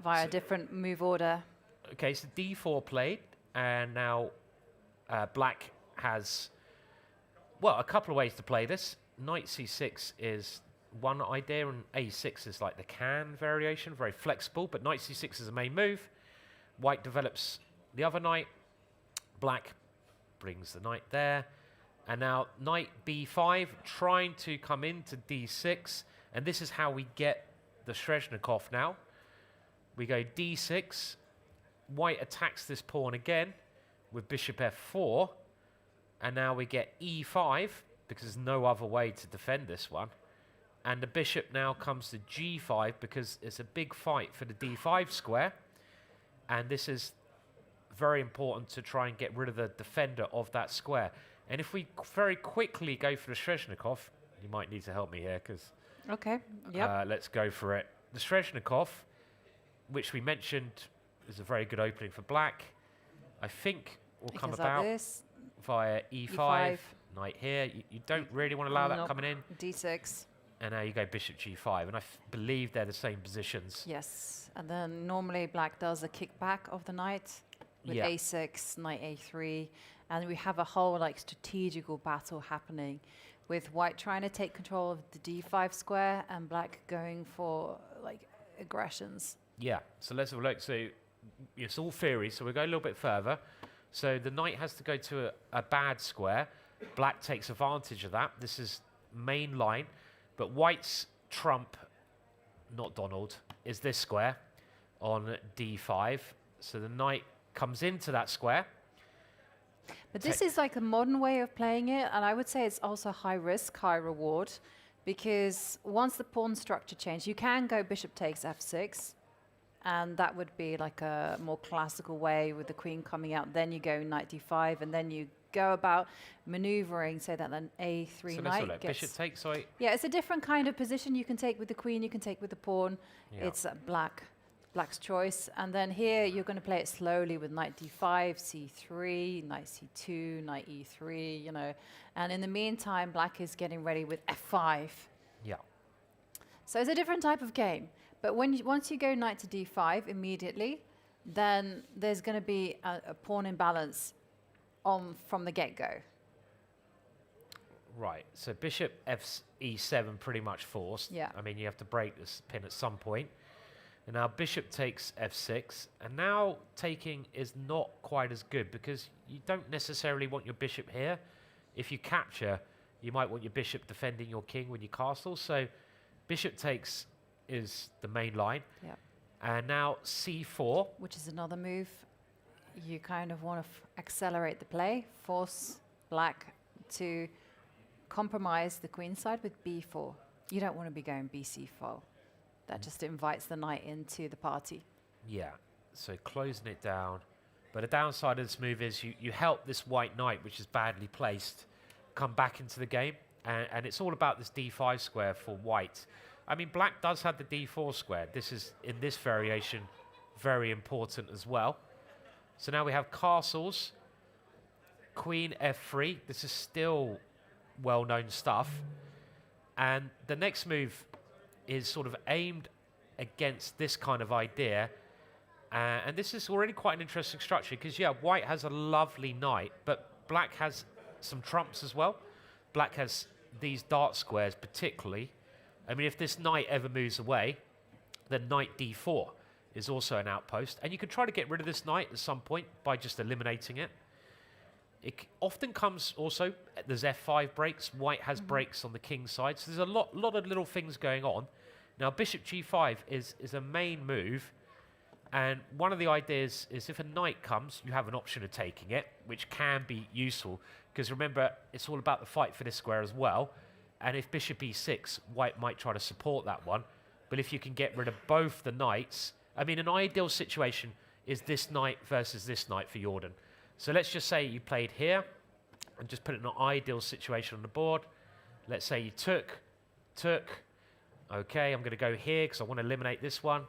via a different move order. Okay, so D4 played, and now Black has, well, a couple of ways to play this. Knight C6 is one idea, and A6 is like the can variation, very flexible, but Knight C6 is the main move. White develops the other knight. Black brings the knight there. And now knight B5, trying to come into D6. And this is how we get the Shrezhnikov now. We go D6. White attacks this pawn again with bishop F4. And now we get E5, because there's no other way to defend this one. And the bishop now comes to G5, because it's a big fight for the D5 square. And this is very important to try and get rid of the defender of that square. And if we very quickly go for the Shrezhnikov, you might need to help me here, because let's go for it. The Shrezhnikov, which we mentioned is a very good opening for Black, I think will come about via E5, knight here. You don't really want to allow that coming in. D6. And now you go bishop G5, and I believe they're the same positions. Yes, and then normally Black does a kickback of the knight with A6, knight A3, and we have a whole strategical battle happening with White trying to take control of the D5 square and Black going for aggressions. Yeah, so let's have a look. So it's all theory, so we'll go a little bit further. So the knight has to go to a bad square. Black takes advantage of that. This is main line. But white's trump, not Donald, is this square on d5. So the knight comes into that square. But this is like a modern way of playing it, and I would say it's also high risk, high reward, because once the pawn structure changes, you can go bishop takes f6, and that would be like a more classical way with the queen coming out. Then you go knight d5, and then you go about maneuvering so that then a3 So knight let's gets... bishop takes, sorry. Yeah, it's a different kind of position you can take with the queen, you can take with the pawn. Yeah. It's black's choice. And then here you're going to play it slowly with knight d5, c3, knight c2, knight e3, you know. And in the meantime, black is getting ready with f5. Yeah. So it's a different type of game. But once you go knight to d5 immediately, then there's going to be a pawn imbalance from the get-go. Right, so bishop e7 pretty much forced. Yeah. I mean, you have to break this pin at some point. And now bishop takes f6. And now taking is not quite as good because you don't necessarily want your bishop here. If you capture, you might want your bishop defending your king with your castle. So bishop takes is the main line. Yeah. And now c4. Which is another move. You kind of want to accelerate the play, force black to compromise the queen side with b4. You don't want to be going bc4. That just invites the knight into the party. Yeah, so closing it down. But the downside of this move is you help this white knight, which is badly placed, come back into the game. And it's all about this d5 square for white. I mean, black does have the d4 square. This is, in this variation, very important as well. So now we have castles, queen f3. This is still well-known stuff. And the next move is sort of aimed against this kind of idea. And this is already quite an interesting structure because, yeah, white has a lovely knight, but black has some trumps as well. Black has these dart squares particularly. I mean, if this knight ever moves away, then knight d4 is also an outpost. And you can try to get rid of this knight at some point by just eliminating it. It often comes also, there's f5 breaks. White has breaks on the king side. So there's a lot of little things going on. Now, bishop g5 is a main move. And one of the ideas is if a knight comes, you have an option of taking it, which can be useful. Because remember, it's all about the fight for this square as well. And if bishop e6, white might try to support that one. But if you can get rid of both the knights, I mean, an ideal situation is this knight versus this knight for Jordan. So let's just say you played here and just put it in an ideal situation on the board. Let's say you took. Okay, I'm going to go here because I want to eliminate this one.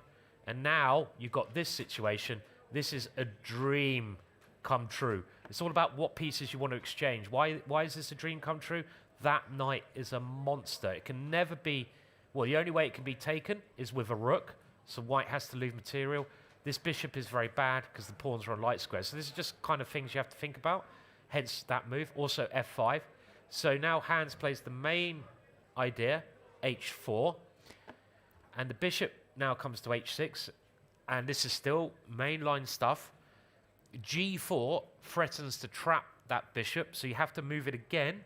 And now you've got this situation. This is a dream come true. It's all about what pieces you want to exchange. Why is this a dream come true? That knight is a monster. It can never be... Well, the only way it can be taken is with a rook. So white has to lose material. This bishop is very bad because the pawns are on light squares. So this is just kind of things you have to think about. Hence that move. Also f5. So now Hans plays the main idea, h4. And the bishop now comes to h6. And this is still mainline stuff. g4 threatens to trap that bishop. So you have to move it again.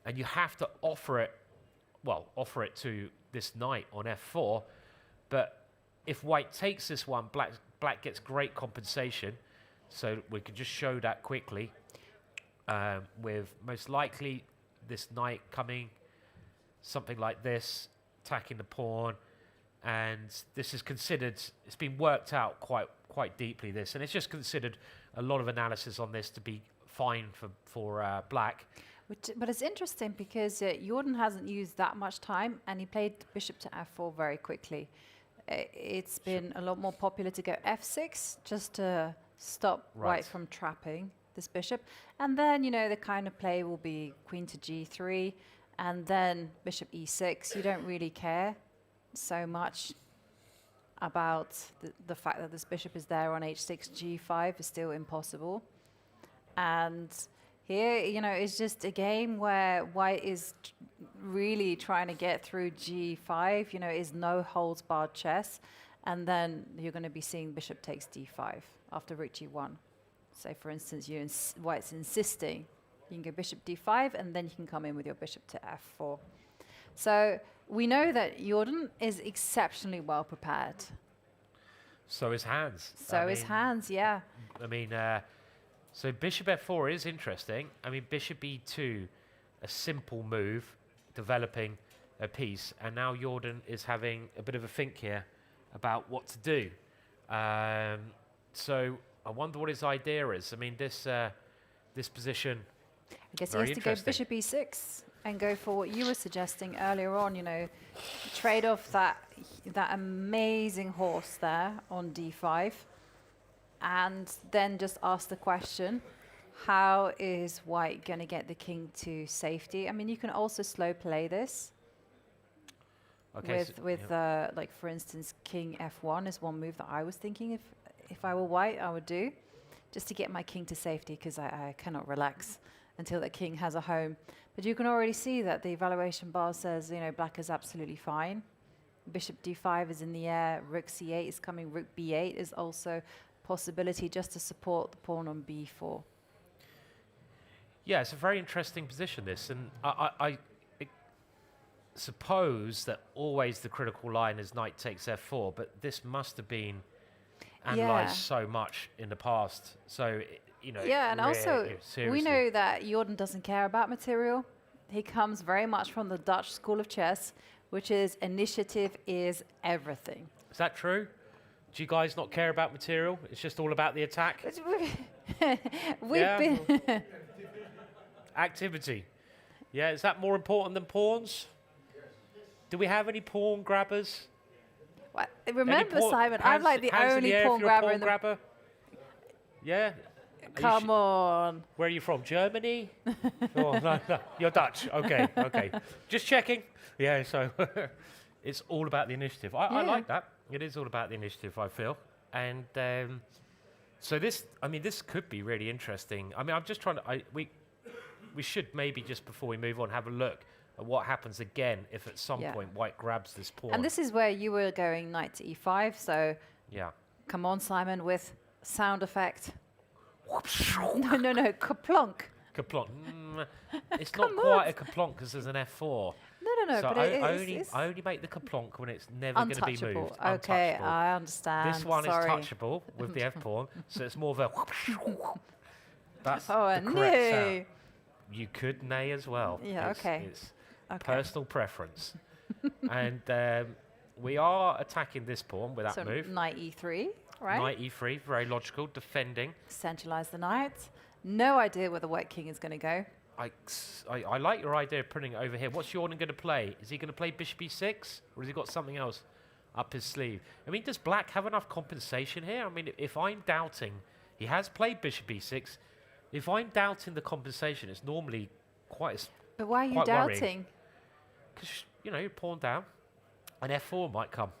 And you have to offer it, well, offer it to this knight on f4. But if white takes this one, black gets great compensation. So we can just show that quickly. With most likely this knight coming, something like this, attacking the pawn. And this is considered, it's been worked out quite deeply, this. And it's just considered a lot of analysis on this to be fine for black. But it's interesting because Jordan hasn't used that much time and he played bishop to f4 very quickly. It's been a lot more popular to go f6 just to stop white from trapping this bishop. And then, you know, the kind of play will be queen to g3 and then bishop e6. You don't really care so much about the fact that this bishop is there on h6. g5 is still impossible. And here, you know, it's just a game where white is really trying to get through g5, you know, is no holds barred chess. And then you're going to be seeing bishop takes d5 after rook g1. say for instance, White's insisting, you can go bishop d5, and then you can come in with your bishop to f4. So we know that Jordan is exceptionally well prepared. So is Hans. So is Hans, yeah. I mean, so bishop f4 is interesting. I mean, bishop e2, a simple move, developing a piece, and now Jordan is having a bit of a think here about what to do. So I wonder what his idea is. I mean, this position. I guess he has to go bishop e6 and go for what you were suggesting earlier on. You know, trade off that amazing horse there on d5, and then just ask the question: how is White going to get the king to safety? I mean, you can also slow play this. Okay, with like for instance, king f1 is one move that I was thinking if I were White, I would do, just to get my king to safety, because I cannot relax until the king has a home. But you can already see that the evaluation bar says, you know, black is absolutely fine. Bishop d5 is in the air, rook c8 is coming, rook b8 is also a possibility, just to support the pawn on b4. Yeah, it's a very interesting position, this, and I suppose that always the critical line is knight takes f4, but this must have been analysed so much in the past. So, you know, yeah, and also we know that Jordan doesn't care about material. He comes very much from the Dutch school of chess, which is initiative is everything. Is that true? Do you guys not care about material? It's just all about the attack? We've been activity. Yeah, is that more important than pawns? Do we have any pawn grabbers? Well, remember, Simon, I'm like the only pawn grabber in the... Yeah? Come on. Where are you from? Germany? Oh, no, you're Dutch. Okay, okay. Just checking. Yeah, so it's all about the initiative. I like that. It is all about the initiative, I feel. And so this, I mean, this could be really interesting. I mean, I'm just trying to... We should maybe, just before we move on, have a look at what happens again if at some point White grabs this pawn. And this is where you were going knight to e5, so come on, Simon, with sound effect. No, kaplonk. Kaplonk. It's not quite a kaplonk because there's an f4. No, so but I only make the kaplonk when it's never going to be moved. Okay, I understand. This one is touchable with the f-pawn, so it's more of a... That's the correct sound. You could nay as well. Yeah, it's personal preference. And we are attacking this pawn with that move. Knight e3, right? Knight e3, very logical, defending. Centralize the knight. No idea where the White king is going to go. I like your idea of putting it over here. What's Jordan going to play? Is he going to play bishop e6, or has he got something else up his sleeve? I mean, does black have enough compensation here? I mean, if I'm doubting, he has played bishop e6. If I'm doubting the compensation, it's normally quite But why are you doubting? Because, you know, you're pawn down, and f4 might come.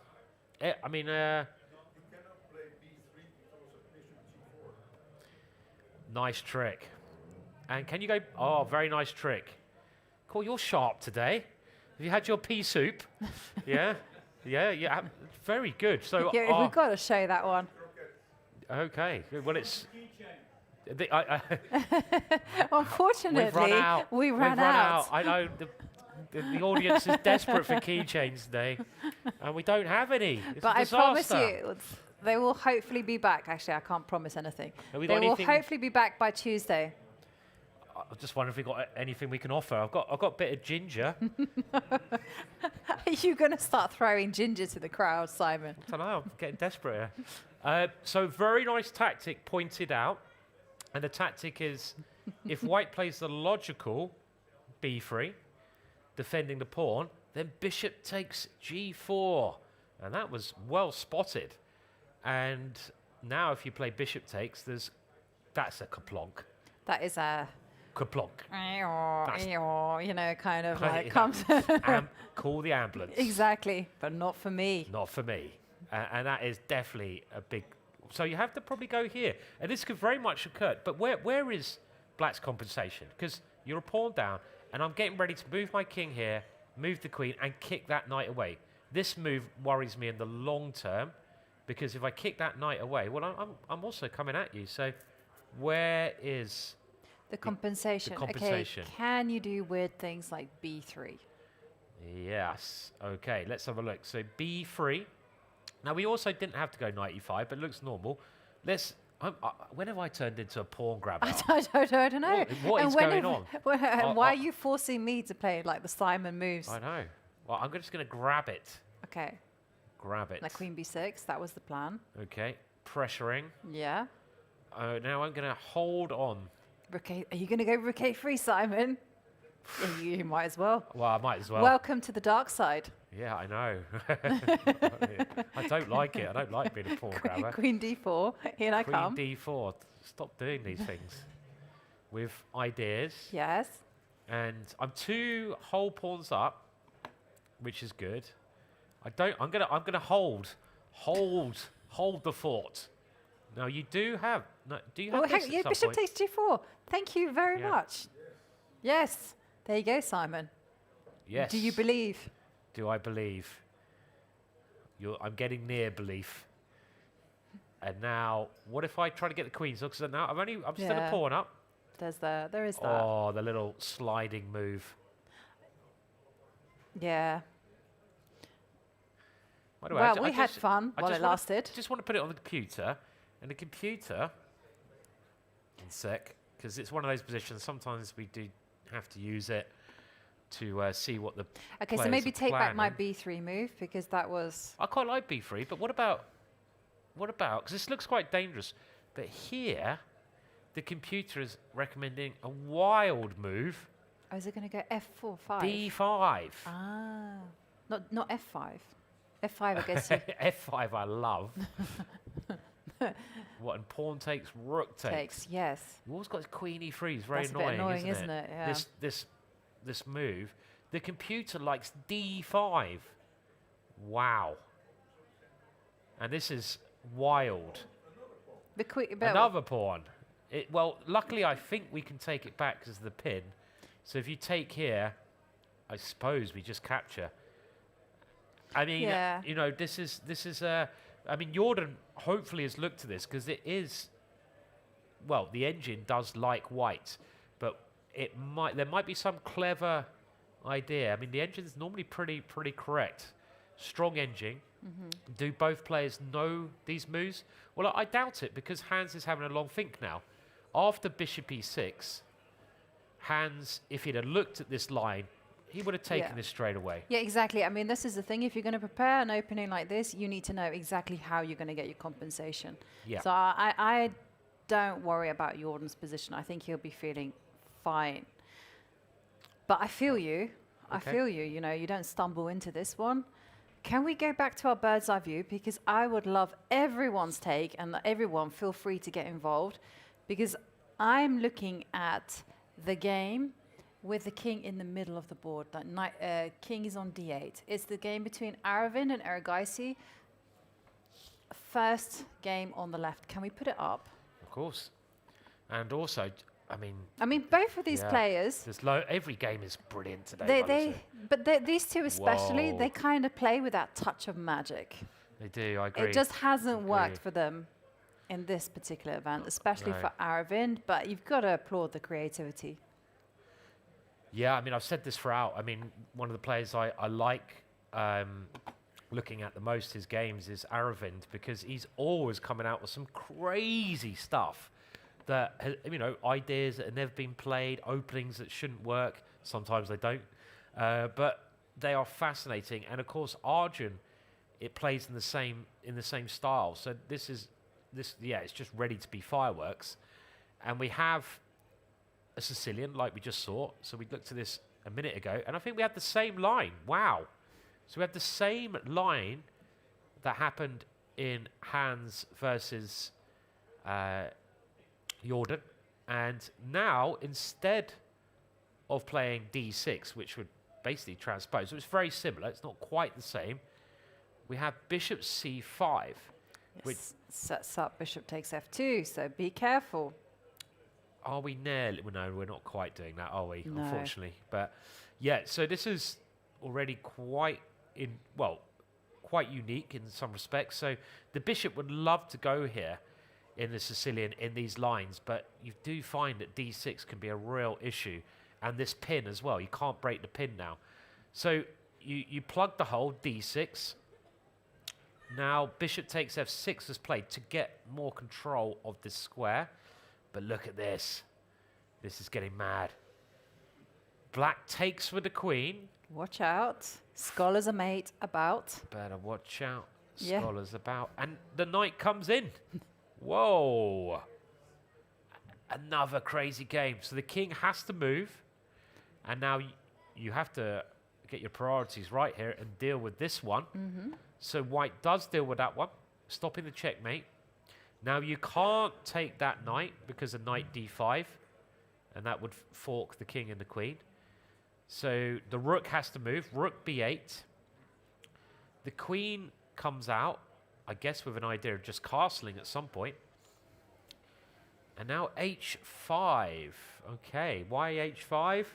I mean, nice trick. And can you go... Oh, very nice trick. Cool, you're sharp today. Have you had your pea soup? Yeah? Yeah, very good. So yeah, we've got to show that one. Okay, well, it's... Unfortunately, we ran out. I know the audience is desperate for keychains today, and we don't have any. It's but I promise you, they will hopefully be back. Actually, I can't promise anything. They will hopefully be back by Tuesday. I just wonder if we got anything we can offer. I've got a bit of ginger. Are you going to start throwing ginger to the crowd, Simon? I don't know. I'm getting desperate here. So very nice tactic pointed out. And the tactic is, if White plays the logical b3, defending the pawn, then bishop takes g4. And that was well spotted. And now if you play bishop takes, that's a kaplonk. That is a... Kaplonk. You know, kind of like comes... Call the ambulance. Exactly, but not for me. Not for me. And that is definitely a big... So you have to probably go here. And this could very much occur. But where is black's compensation? Because you're a pawn down, and I'm getting ready to move my king here, move the queen, and kick that knight away. This move worries me in the long term, because if I kick that knight away, well, I'm also coming at you. So Where is The compensation. compensation. Okay, can you do weird things like B3? Yes. Okay, let's have a look. So B3. Now, we also didn't have to go knight e5, but it looks normal. Let's... when have I turned into a pawn grabber? I don't know. What is going on? Why are you forcing me to play like the Simon moves? I know. Well, I'm just going to grab it. Okay. Grab it. Like Queen B6, that was the plan. Okay. Pressuring. Yeah. Now I'm going to hold on. Rook A, are you going to go Rook A3, Simon? Yeah, you might as well. Well, I might as well. Welcome to the dark side. Yeah, I know. I don't like it. I don't like being a pawn grabber. Queen D4, here I come. Queen D4. Stop doing these things with ideas. Yes. And I'm 2 whole pawns up, which is good. I'm gonna hold the fort. Now you do have. No, do you have? This at yeah, some Bishop point? takes G4. Thank you very Yeah. much. Yes. There you go, Simon. Yes. Do you believe? Do I believe? I'm getting near belief. And now, what if I try to get the queens? Because now I'm still a pawn up. There is that. Oh, the little sliding move. Yeah. By the way, Well, we had fun while it lasted. Just want to put it on the computer, and the computer. In sec, because it's one of those positions. Sometimes we do have to use it to see what the. Okay, so players maybe are take back my planning. B3 move because that was. I quite like B3, but what about? Because this looks quite dangerous. But here, the computer is recommending a wild move. Oh, is it going to go F4, 5? D5. Ah, not F5. F5, I guess. F5, I love. What, and pawn takes, rook takes. Yes. You've always got queen e3. It's very That's a bit annoying, isn't it? Yeah. This move. The computer likes d5. Wow. And this is wild. Another pawn. Well, luckily, I think we can take it back because of the pin. So if you take here, I suppose we just capture. I mean, you know, this is. I mean, Jordan hopefully has looked at this because it is. Well, the engine does like white, but there might be some clever idea. I mean, the engine's normally pretty correct. Strong engine. Do both players know these moves? Well, I doubt it because Hans is having a long think now. After bishop e6, Hans, if he'd have looked at this line, he would have taken this straight away. Yeah, exactly. I mean, this is the thing. If you're going to prepare an opening like this, you need to know exactly how you're going to get your compensation. Yeah. So I don't worry about Jordan's position. I think he'll be feeling fine. But I feel you. I feel you. You know, you don't stumble into this one. Can we go back to our bird's eye view? Because I would love everyone's take, and everyone feel free to get involved, because I'm looking at the game with the king in the middle of the board. That king is on d8. It's the game between Aravind and Ergaisi. First game on the left. Can we put it up? Of course. And also, I mean, both of these players. Every game is brilliant today. These two especially, Whoa. they kind of play with that touch of magic. They do, I agree. It just hasn't worked for them in this particular event, especially for Aravind, but you've got to applaud the creativity. Yeah, I mean, I've said this throughout. I mean, one of the players I like looking at the most his games is Aravind, because he's always coming out with some crazy stuff that, you know, ideas that have never been played, openings that shouldn't work. Sometimes they don't. But they are fascinating. And of course, Arjun, it plays in the same style. So it's just ready to be fireworks. And we have a Sicilian, like we just saw. So we looked at this a minute ago, and I think we had the same line. Wow. So we had the same line that happened in Hans versus Jordan. And now, instead of playing d6, which would basically transpose, it was very similar. It's not quite the same. We have bishop c5. Which sets up bishop takes f2, so be careful. Are we nearly? Well, no, we're not quite doing that, are we? No. Unfortunately. But yeah, so this is already quite unique in some respects. So the bishop would love to go here. in the Sicilian in these lines, but you do find that d6 can be a real issue, and this pin as well. You can't break the pin now. So you plug the hole, d6. Now bishop takes f6 is played to get more control of this square, but look at this. This is getting mad. Black takes with the queen. Watch out. Scholars are mate about. Better watch out. Yeah. Scholars about. And the knight comes in. Whoa. Another crazy game. So the king has to move. And now you have to get your priorities right here and deal with this one. So white does deal with that one, stopping the checkmate. Now you can't take that knight because of knight d5. And that would fork the king and the queen. So the rook has to move. Rook b8. The queen comes out, I guess with an idea of just castling at some point. And now h5. Okay, why h5?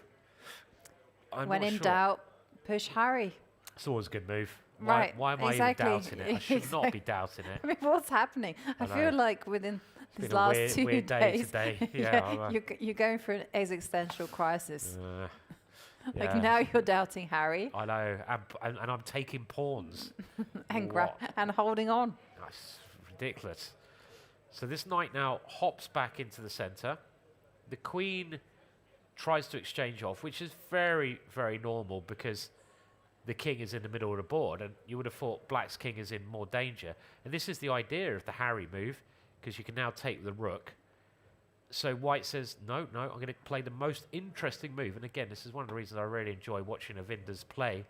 When in doubt, push Harry. It's always a good move. Right, Why am I even doubting it? I should not be doubting it. I mean, what's happening? I feel like within these last 2 weird days, day today. Yeah, you're going through an existential crisis. Like yeah. now you're doubting Harry. I know, and I'm taking pawns. and holding on. That's ridiculous. So this knight now hops back into the center. The queen tries to exchange off, which is very, very normal because the king is in the middle of the board, and you would have thought black's king is in more danger. And this is the idea of the Harry move, because you can now take the rook. So white says, no, I'm going to play the most interesting move. And again, this is one of the reasons I really enjoy watching Avinders play.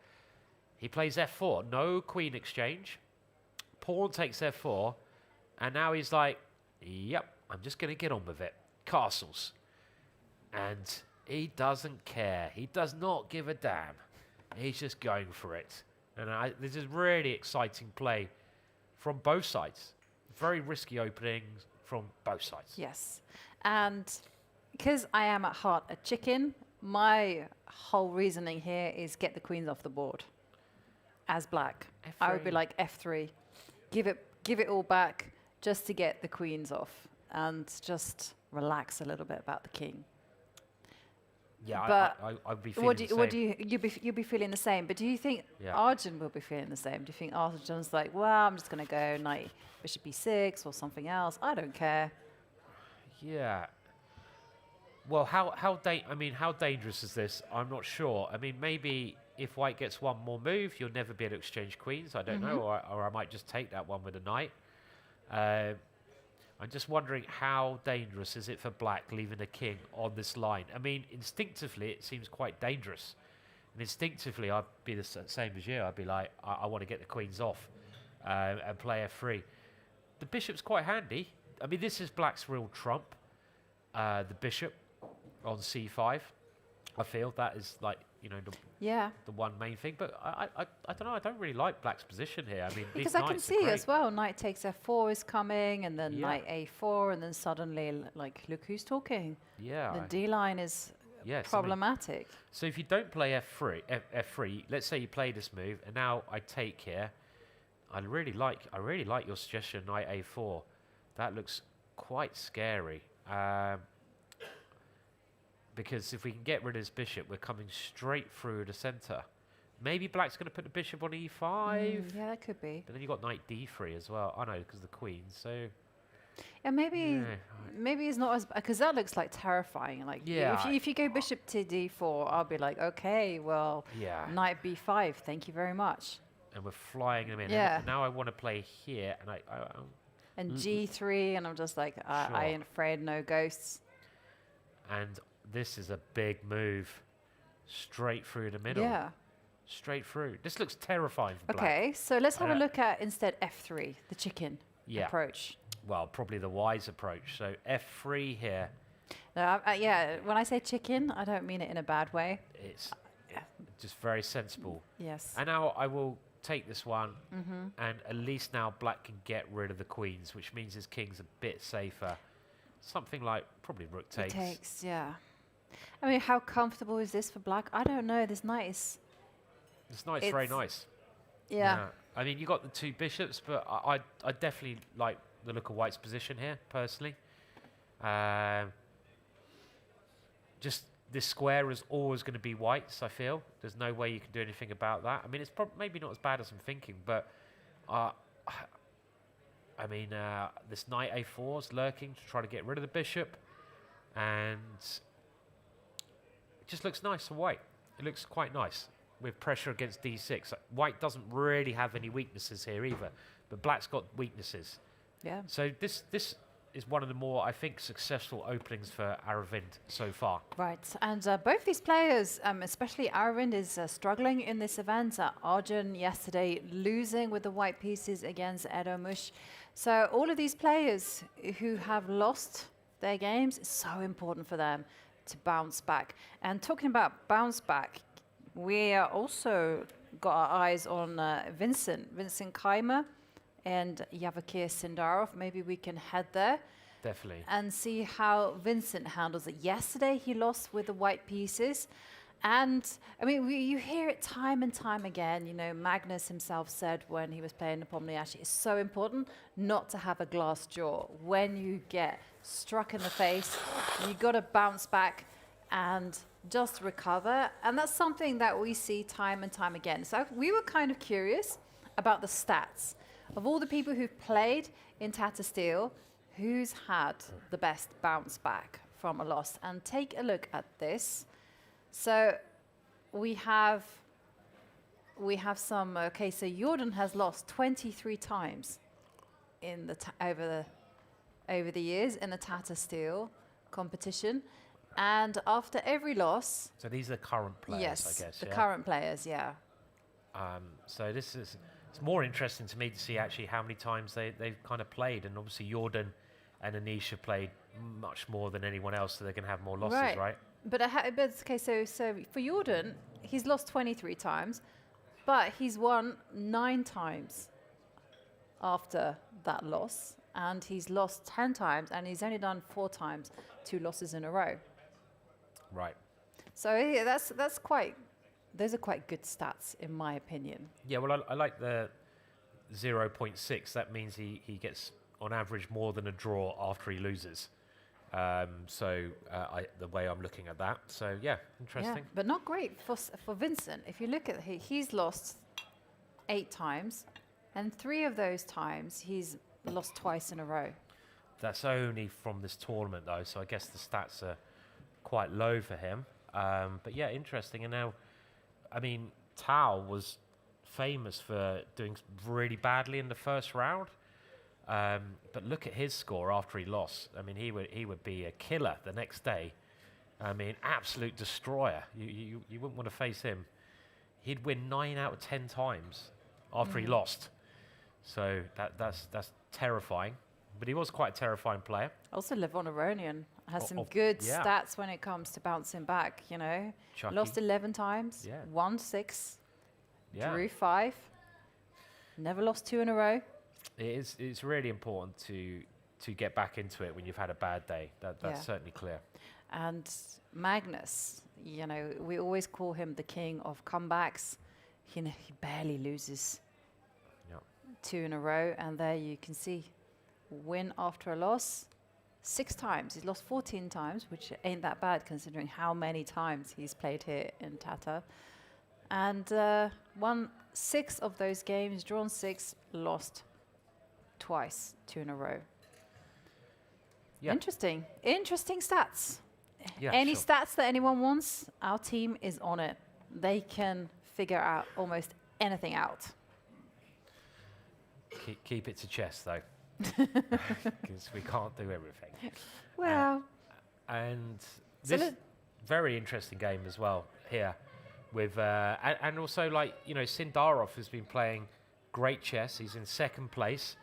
He plays f4, no queen exchange. Pawn takes f4, and now he's like, yep, I'm just going to get on with it. Castles. And he doesn't care. He does not give a damn. He's just going for it. And this is really exciting play from both sides. Very risky openings from both sides. Yes. And because I am at heart a chicken, my whole reasoning here is get the queens off the board as black. F3. I would be like f3. Give it all back just to get the queens off and just relax a little bit about the king. Yeah, but I'd be feeling the same. You'll be feeling the same. But do you think Arjun will be feeling the same? Do you think Arjun's like, well, I'm just going to go knight bishop b6 or something else? I don't care. Yeah. Well, how dangerous is this? I'm not sure. I mean, maybe if white gets one more move, you'll never be able to exchange queens. I don't know, or I might just take that one with a knight. I'm just wondering how dangerous is it for black leaving the king on this line? I mean, instinctively, it seems quite dangerous. And instinctively, I'd be the same as you. I'd be like, I want to get the queens off and play f3. The bishop's quite handy. I mean, this is black's real trump, the bishop on c5. I feel that is like, you know, the one main thing. But I don't know. I don't really like black's position here. I mean, because I can see as well, knight takes f4 is coming, and then knight a4, and then suddenly, like, look who's talking. Yeah. The D line is problematic. I mean, so if you don't play f3, let's say you play this move, and now I take here. I really like your suggestion, knight a4. That looks quite scary. Because if we can get rid of this bishop, we're coming straight through the center. Maybe black's going to put the bishop on e5. Yeah, that could be. But then you've got knight d3 as well. I know, because the queen, so... Yeah, maybe it's not as... Because that looks like terrifying. Like, if you go bishop to d4, I'll be like, okay, well, knight b5, thank you very much. And we're flying them in. Yeah. And now I want to play here, and and g3, and I'm just like, I ain't afraid, no ghosts. And this is a big move. Straight through the middle. Yeah. Straight through. This looks terrifying for black. Okay, so let's have a look at instead f3, the chicken approach. Well, probably the wise approach. So f3 here. No, when I say chicken, I don't mean it in a bad way. It's just very sensible. Yes. And now I will take this one, and at least now black can get rid of the queens, which means his king's a bit safer. Something like probably rook takes. Takes, yeah. I mean, how comfortable is this for black? I don't know. This knight is... This knight's very nice. Yeah. I mean, you got the two bishops, but I definitely like the look of White's position here, personally. Just this square is always going to be White's, I feel. There's no way you can do anything about that. I mean, it's maybe not as bad as I'm thinking, but I mean, this knight a4 is lurking to try to get rid of the bishop, and it just looks nice for White. It looks quite nice with pressure against d6. White doesn't really have any weaknesses here either, but Black's got weaknesses. Yeah. So this is one of the more, I think, successful openings for Aravind so far. Right, and both these players, especially Aravind, is struggling in this event. Arjun yesterday losing with the white pieces against Edo Mush. So all of these players who have lost their games, it's so important for them to bounce back. And talking about bounce back, we also got our eyes on Vincent Keymer and Vachier Sindarov. Maybe we can head there. Definitely. And see how Vincent handles it. Yesterday he lost with the white pieces. And I mean, you hear it time and time again. You know, Magnus himself said when he was playing Nepomniachtchi, it's so important not to have a glass jaw. When you get struck in the face, you got to bounce back and just recover. And that's something that we see time and time again. So we were kind of curious about the stats. Of all the people who've played in Tata Steel, who's had the best bounce back from a loss? And take a look at this. So we have some, okay, so Jordan has lost 23 times in the over the years in the Tata Steel competition. And after every loss... So these are current players, yes, I guess, the current players, yeah. So this is... It's more interesting to me to see actually how many times they've kind of played. And obviously Jordan and Anish have played much more than anyone else, so they're going to have more losses, right? But okay, so for Jordan, he's lost 23 times, but he's won 9 times after that loss, and he's lost 10 times, and he's only done 4 times, 2 losses in a row. Right. So yeah, that's quite. Those are quite good stats, in my opinion. Yeah, well, I like the 0.6. That means he gets, on average, more than a draw after he loses. The way I'm looking at that. So, yeah, interesting. Yeah, but not great for Vincent. If you look at he's lost 8 times, and 3 of those times he's lost twice in a row. That's only from this tournament, though, so I guess the stats are quite low for him. But, yeah, interesting. And now... I mean, Tao was famous for doing really badly in the first round, but look at his score after he lost. I mean, he would be a killer the next day. I mean, absolute destroyer. You wouldn't want to face him. He'd win 9 out of 10 times after he lost. So that's terrifying. But he was quite a terrifying player. Also, Levon Aronian has some good stats when it comes to bouncing back, you know. Chucky. Lost 11 times, won 6, drew 5, never lost 2 in a row. It's really important to get back into it when you've had a bad day. That's certainly clear. And Magnus, you know, we always call him the king of comebacks. You know, he barely loses 2 in a row, and there you can see win after a loss 6 times. He's lost 14 times, which ain't that bad considering how many times he's played here in Tata. And won 6 of those games, drawn 6, lost twice, 2 in a row. Yeah. Interesting stats. Yeah, Any stats that anyone wants, our team is on it. They can figure out almost anything out. Keep it to chess, though. Because we can't do everything. Well, and this very interesting game as well here, with and also, like, you know, Sindarov has been playing great chess. He's in 2nd place,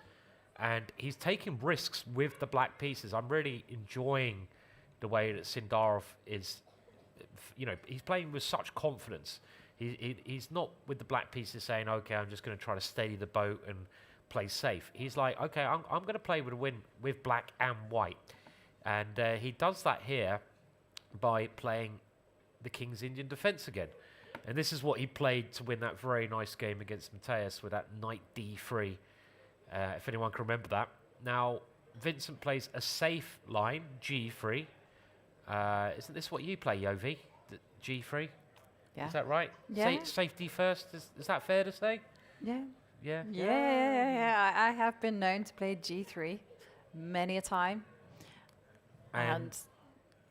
and he's taking risks with the black pieces. I'm really enjoying the way that Sindarov is. You know, he's playing with such confidence. He's not with the black pieces saying, "Okay, I'm just going to try to steady the boat and play safe." He's like, okay, I'm going to play with a win with black and white. And he does that here by playing the King's Indian defense again. And this is what he played to win that very nice game against Mateus with that knight d3. If anyone can remember that. Now, Vincent plays a safe line, G3. Isn't this what you play, Yovi? G3? Yeah. Is that right? Yeah. Safety first, is that fair to say? Yeah. Yeah? Yeah. I have been known to play G3 many a time. And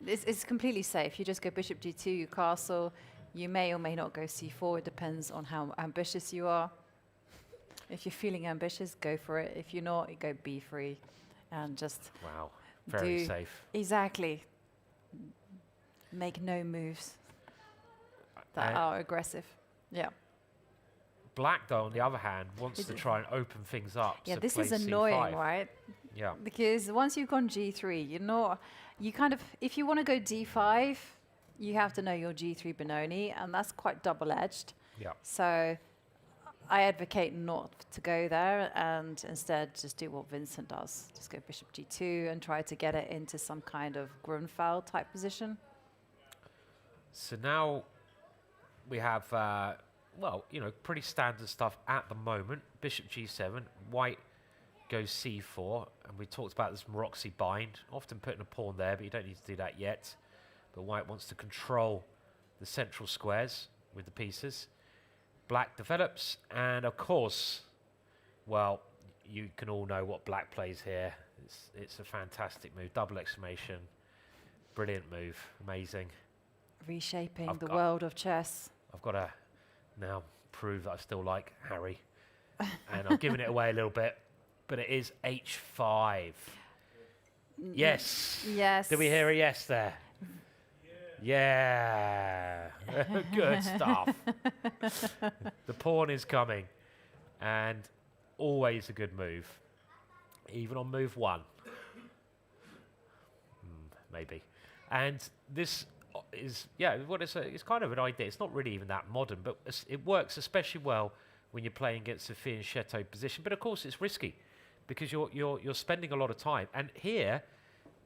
it's completely safe. You just go bishop G2, you castle. You may or may not go C4. It depends on how ambitious you are. If you're feeling ambitious, go for it. If you're not, you go B3 and just wow, very safe. Exactly. Make no moves that are aggressive. Yeah. Black, though, on the other hand, wants to try and open things up. Yeah, to this play is annoying, C5. right? Yeah. Because once you've gone G3, you kind of, if you want to go D5, you have to know your G3 Benoni, and that's quite double-edged. Yeah. So I advocate not to go there and instead just do what Vincent does. Just go bishop G2 and try to get it into some kind of Grunfeld type position. So now we have, well, pretty standard stuff at the moment. Bishop G7, White goes C4, and we talked about this Maroczy bind, often putting a pawn there, but you don't need to do that yet. But White wants to control the central squares with the pieces. Black develops, and of course, well, you can all know what Black plays here. It's a fantastic move, double exclamation, brilliant move, amazing. Reshaping the world of chess. I've got to now prove that I still like Harry, and I'm giving it away a little bit, but it is H5. Yes. Yes. Did we hear a yes there? Yeah. Good stuff. The pawn is coming, and always a good move, even on move 1. Maybe. And this is, it's kind of an idea. It's not really even that modern, but it works especially well when you're playing against Sophie and Chateau position. But of course, it's risky because you're spending a lot of time. And here,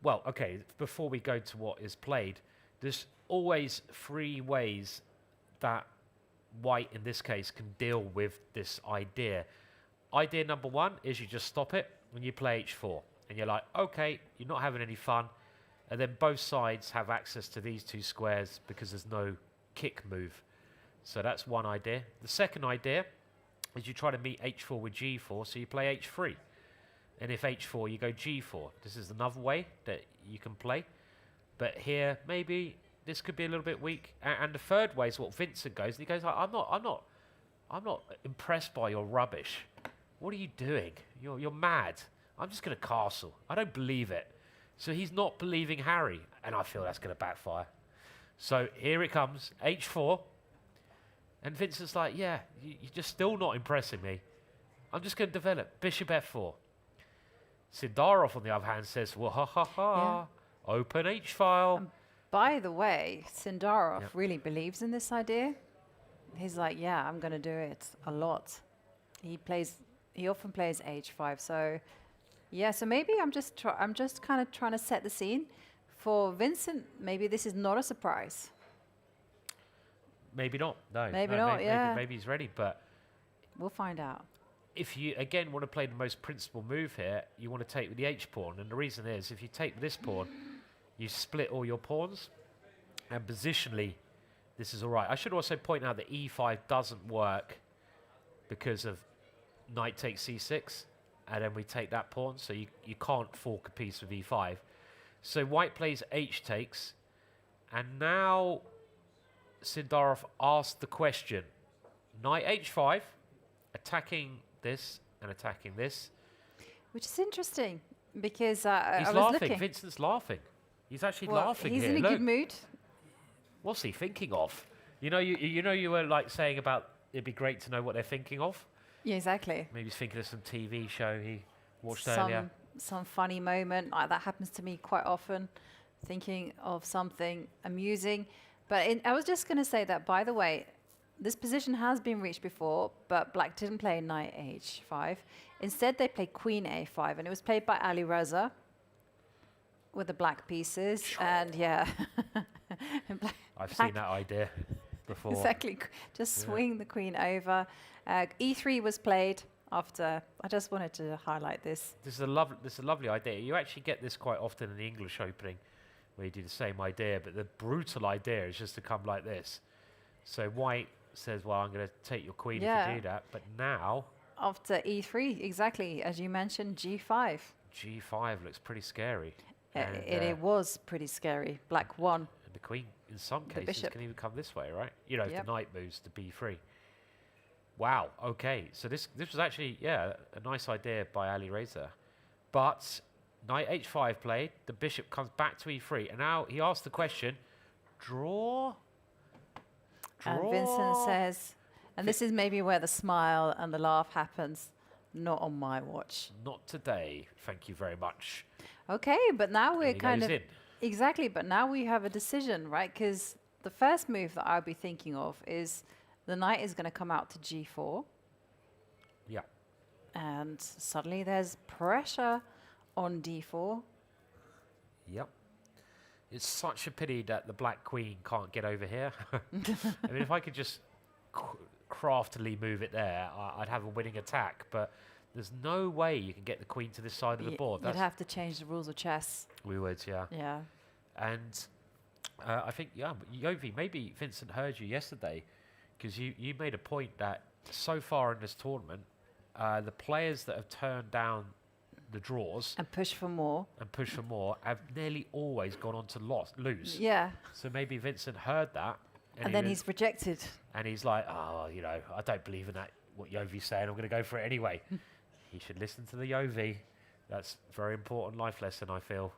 well, okay, before we go to what is played, there's always 3 ways that White, in this case, can deal with this idea. Idea number 1 is you just stop it when you play H4. And you're like, okay, you're not having any fun. And then both sides have access to these 2 squares because there's no kick move. So that's one idea. The second idea is you try to meet H4 with G4, so you play H3. And if H4, you go G4. This is another way that you can play. But here, maybe this could be a little bit weak. And the third way is what Vincent goes. And he goes, I'm not impressed by your rubbish. What are you doing? You're mad. I'm just going to castle. I don't believe it. So he's not believing Harry. And I feel that's going to backfire. So here it comes, H4. And Vincent's like, yeah, you're just still not impressing me. I'm just going to develop Bishop F4. Sindarov, on the other hand, says, well, ha. Open H-file. By the way, Sindarov really believes in this idea. He's like, yeah, I'm going to do it a lot. He often plays H5. So, yeah, so maybe I'm just kind of trying to set the scene. For Vincent, maybe this is not a surprise. Maybe not, no. Maybe not, yeah. Maybe he's ready, but... We'll find out. If you, again, want to play the most principal move here, you want to take with the H-pawn. And the reason is, if you take this pawn, you split all your pawns. And positionally, this is all right. I should also point out that E5 doesn't work because of knight takes C6. And then we take that pawn, so you can't fork a piece with E5. So White plays H takes. And now Sindarov asked the question. Knight H5, attacking this and attacking this. Which is interesting, because he's I was laughing. looking. Vincent's laughing. He's actually laughing he's here. in a Look. good mood. What's he thinking of? You were like saying about it'd be great to know what they're thinking of. Yeah, exactly. Maybe he's thinking of some TV show he watched earlier. Some funny moment. That happens to me quite often, thinking of something amusing. But I was just going to say that, by the way, this position has been reached before, but Black didn't play knight H5. Instead, they played queen A5, and it was played by Ali Reza with the black pieces. And yeah, I've seen that idea before. Exactly. Just swing the queen over. E3 was played after. I just wanted to highlight this. This is a lovely idea. You actually get this quite often in the English opening, where you do the same idea, but the brutal idea is just to come like this. So White says, well, I'm going to take your queen if you do that, but now... After e3, exactly, as you mentioned, g5. G5 looks pretty scary. It was pretty scary. Black won. And the queen, in some cases, can even come this way, right? You know, if the knight moves to b3. Wow, okay. So this was actually, a nice idea by Ali Reza. But knight h5 played, the bishop comes back to e3, and now he asks the question, draw? And Vincent says, and this is maybe where the smile and the laugh happens, not on my watch. Not today, thank you very much. Okay, but now we're kind of... in. Exactly, but now we have a decision, right? Because the first move that I'll be thinking of is the knight is going to come out to g4. Yeah. And suddenly there's pressure on d4. Yep. It's such a pity that the black queen can't get over here. I mean, if I could just craftily move it there, I'd have a winning attack, but there's no way you can get the queen to this side of the board. You'd have to change the rules of chess. We would, yeah. Yeah. And I think, Yovi, maybe Vincent heard you yesterday, because you made a point that so far in this tournament, the players that have turned down the draws and push for more have nearly always gone on to lose. Yeah. So maybe Vincent heard that. And then he's rejected. And he's like, oh, you know, I don't believe in that, what Yovi's saying. I'm going to go for it anyway. He should listen to the Yovi. That's a very important life lesson, I feel.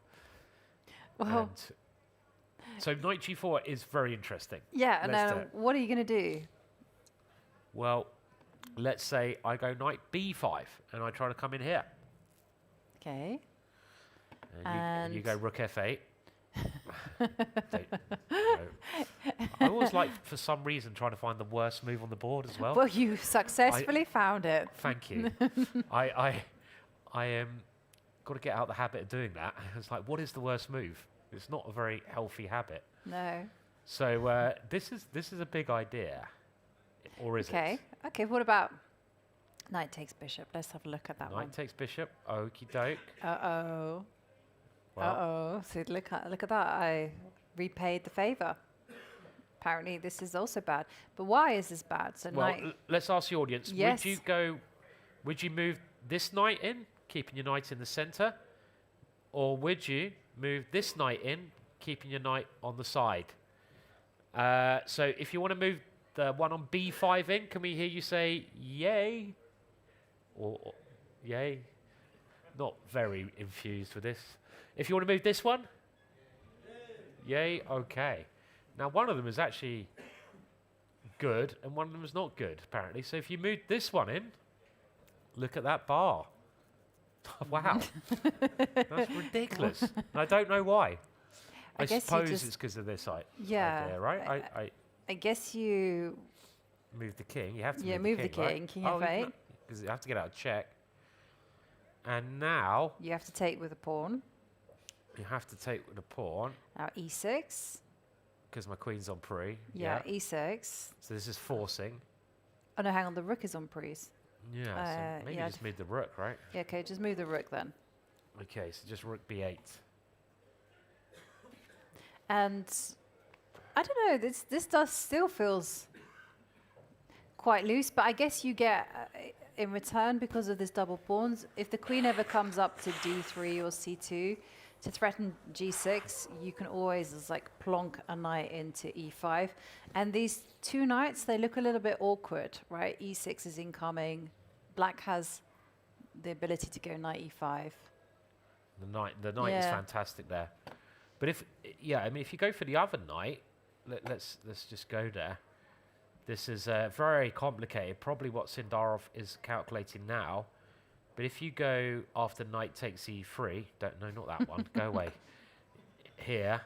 Well, and so knight g4 is very interesting. Yeah, now what are you going to do? Well, let's say I go knight b5 and I try to come in here. Okay. And you go rook f8. I always like, for some reason, trying to find the worst move on the board as well. Well, you successfully found it. Thank you. I got to get out the habit of doing that. It's like, what is the worst move? It's not a very healthy habit. No. So this is a big idea, or is it? Okay. What about knight takes bishop? Let's have a look at that one. Knight takes bishop. Okie doke. Uh-oh. Well. So look at that. I repaid the favor. Apparently, this is also bad. But why is this bad? So let's ask the audience. Yes. Would you move this knight in, keeping your knight in the center, or would you move this knight in, keeping your knight on the side? So if you want to move the one on b5 in, can we hear you say yay? Or yay? Not very infused with this. If you want to move this one? Yay, okay. Now one of them is actually good and one of them is not good, apparently. So if you move this one in, look at that bar. Wow. That's ridiculous. And I don't know why. I suppose it's because of this idea, right? I guess you... Move the king. You have to move the king. Right? King f8. Because you have to get out of check. And now... You have to take with a pawn. You have to take with a pawn. Now e6. Because my queen's on pre. Yeah, e6. So this is forcing. Oh no, hang on, the rook is on pre's. Yeah, so maybe just move the rook, right? Yeah, okay, just move the rook then. Okay, so just rook b8. And I don't know, this does still feels quite loose, but I guess you get in return, because of this double pawns, if the queen ever comes up to d3 or c2 to threaten g6, you can always just like plonk a knight into e5. And these two knights, they look a little bit awkward, right? e6 is incoming. Black has the ability to go knight e5. The knight is fantastic there. But if you go for the other knight, let's just go there. This is very complicated, probably what Sindarov is calculating now. But if you go after knight takes e3, not that one, go away. Here,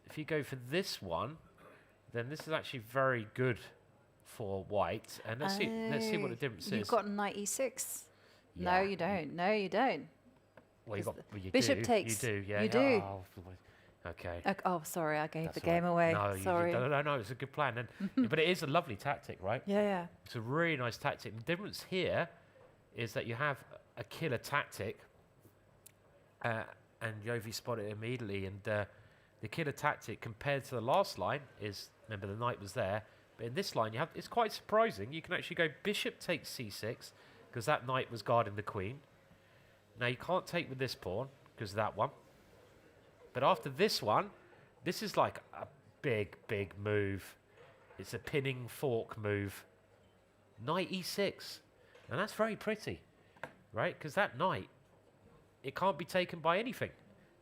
if you go for this one, then this is actually very good for white. And let's see what the difference is. You've got knight e6. Yeah. No, you don't. No, you don't. Well, you bishop do. takes. You do, yeah. You do. Okay. Oh, sorry, I gave the game away. No, sorry. No, it's a good plan. But it is a lovely tactic, right? Yeah. It's a really nice tactic. The difference here is that you have a killer tactic, and Yovi spotted it immediately, and the killer tactic compared to the last line is, remember the knight was there, but in this line it's quite surprising. You can actually go bishop takes c6, because that knight was guarding the queen. Now you can't take with this pawn, because of that one. But after this one, this is like a big, big move. It's a pinning fork move. Knight e6. And that's very pretty, right? Because that knight, it can't be taken by anything.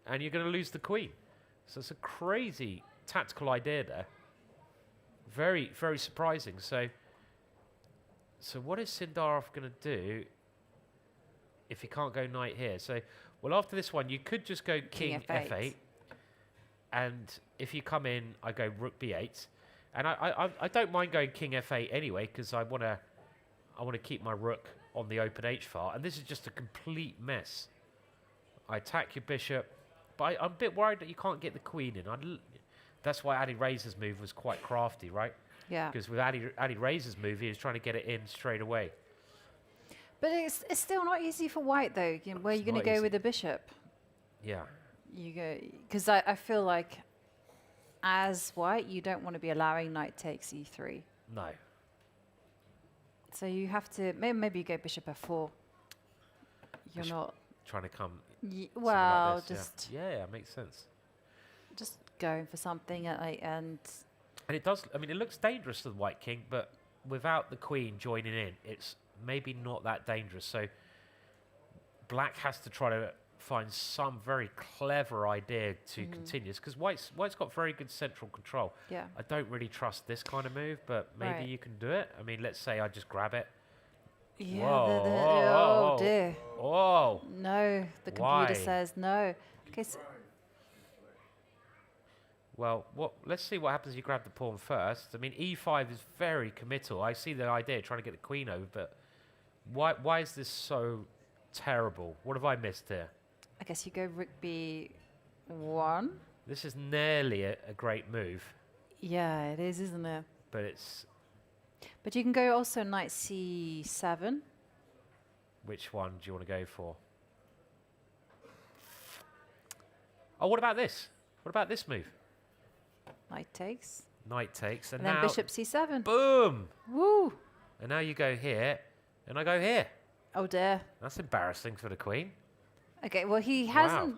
And you're going to lose the queen. So it's a crazy tactical idea there. Very, very surprising. So what is Sindarov going to do if he can't go knight here? So, well, after this one, you could just go king f8. And if you come in, I go rook b8. And I don't mind going king f8 anyway, because I want to keep my rook on the open h file. And this is just a complete mess. I attack your bishop, but I'm a bit worried that you can't get the queen in. That's why Adi Razor's move was quite crafty, right? Yeah. Because with Adi Razor's move, he was trying to get it in straight away. But it's still not easy for white, though. Where you're going to go with the bishop. Yeah. You go, because I feel like as white, you don't want to be allowing knight takes e3. No. So you have to, maybe you go bishop f4. You're not trying to come. Well, like this, just yeah, makes sense. Just going for something and it does. I mean, it looks dangerous to the white king, but without the queen joining in, it's maybe not that dangerous. So black has to try to find some very clever idea to continue, because white's got very good central control. Yeah. I don't really trust this kind of move, but maybe you can do it. I mean, let's say I just grab it. yeah. Whoa, oh dear. Whoa. No, the computer Why? says no. Okay. Well, let's see what happens if you grab the pawn first. I mean, e5 is very committal. I see the idea trying to get the queen over, but why is this so terrible? What have I missed here? I guess you go rook b1. This is nearly a great move. Yeah, it is, isn't it? But it's... But you can go also knight c7. Which one do you want to go for? Oh, what about this? What about this move? Knight takes. Knight takes. And then now bishop c7. Boom! Woo! And now you go here, and I go here. Oh dear. That's embarrassing for the queen. Okay, well he hasn't... Wow.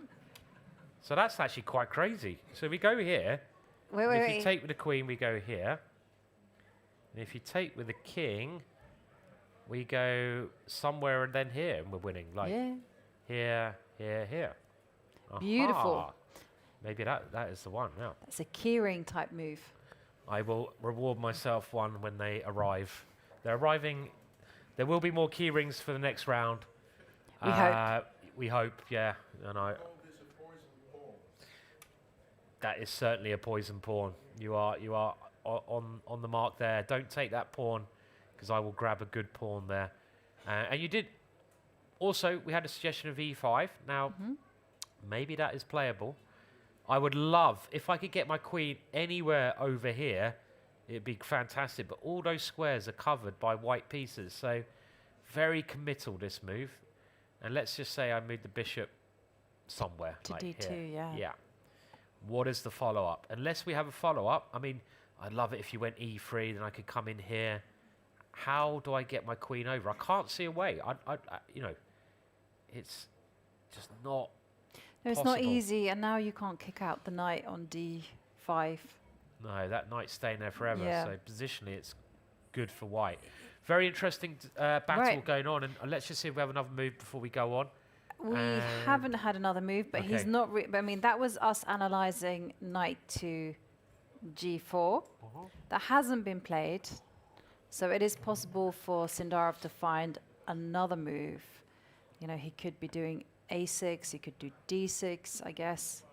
So that's actually quite crazy. So we go here. If you take with the queen, we go here. And if you take with the king, we go somewhere and then here, and we're winning. Like here, here, here. Beautiful. Aha. Maybe that is the one now. That's a keyring type move. I will reward myself one when they arrive. They're arriving. There will be more key rings for the next round. We hope. We hope, yeah. And that is certainly a poison pawn. You are on the mark there. Don't take that pawn, because I will grab a good pawn there. And you did. Also, we had a suggestion of e5. Now, maybe that is playable. I would love, if I could get my queen anywhere over here, it'd be fantastic. But all those squares are covered by white pieces. So very committal, this move. And let's just say I move the bishop somewhere. To like d2, here. yeah. Yeah. What is the follow-up? Unless we have a follow-up, I mean, I'd love it if you went e3, then I could come in here. How do I get my queen over? I can't see a way. I you know, it's just not No, it's possible. not easy, and now you can't kick out the knight on d5. No, that knight's staying there forever. Yeah. So positionally, it's good for white. Very interesting battle going on, and let's just see if we have another move before we go on. We haven't had another move, but he's not. I mean, that was us analysing knight to g4. That hasn't been played, so it is possible for Sindarov to find another move. You know, he could be doing a6. He could do d6, I guess.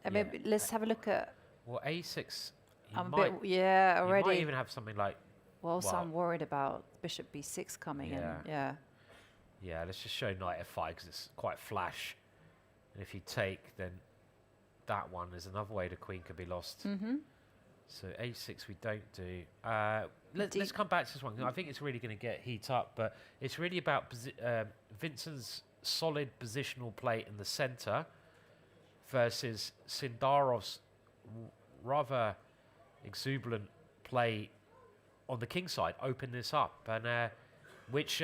And maybe let's have a look at. Well, a6. already. You might even have something like. Well, also I'm worried about bishop b6 coming in. Yeah. Yeah, let's just show knight f5 because it's quite flash. And if you take, then that one is another way the queen could be lost. So a6 we don't do. let's come back to this one. I think it's really going to get heat up, but it's really about Vincent's solid positional play in the centre versus Sindarov's rather exuberant play on the king side. Open this up, and which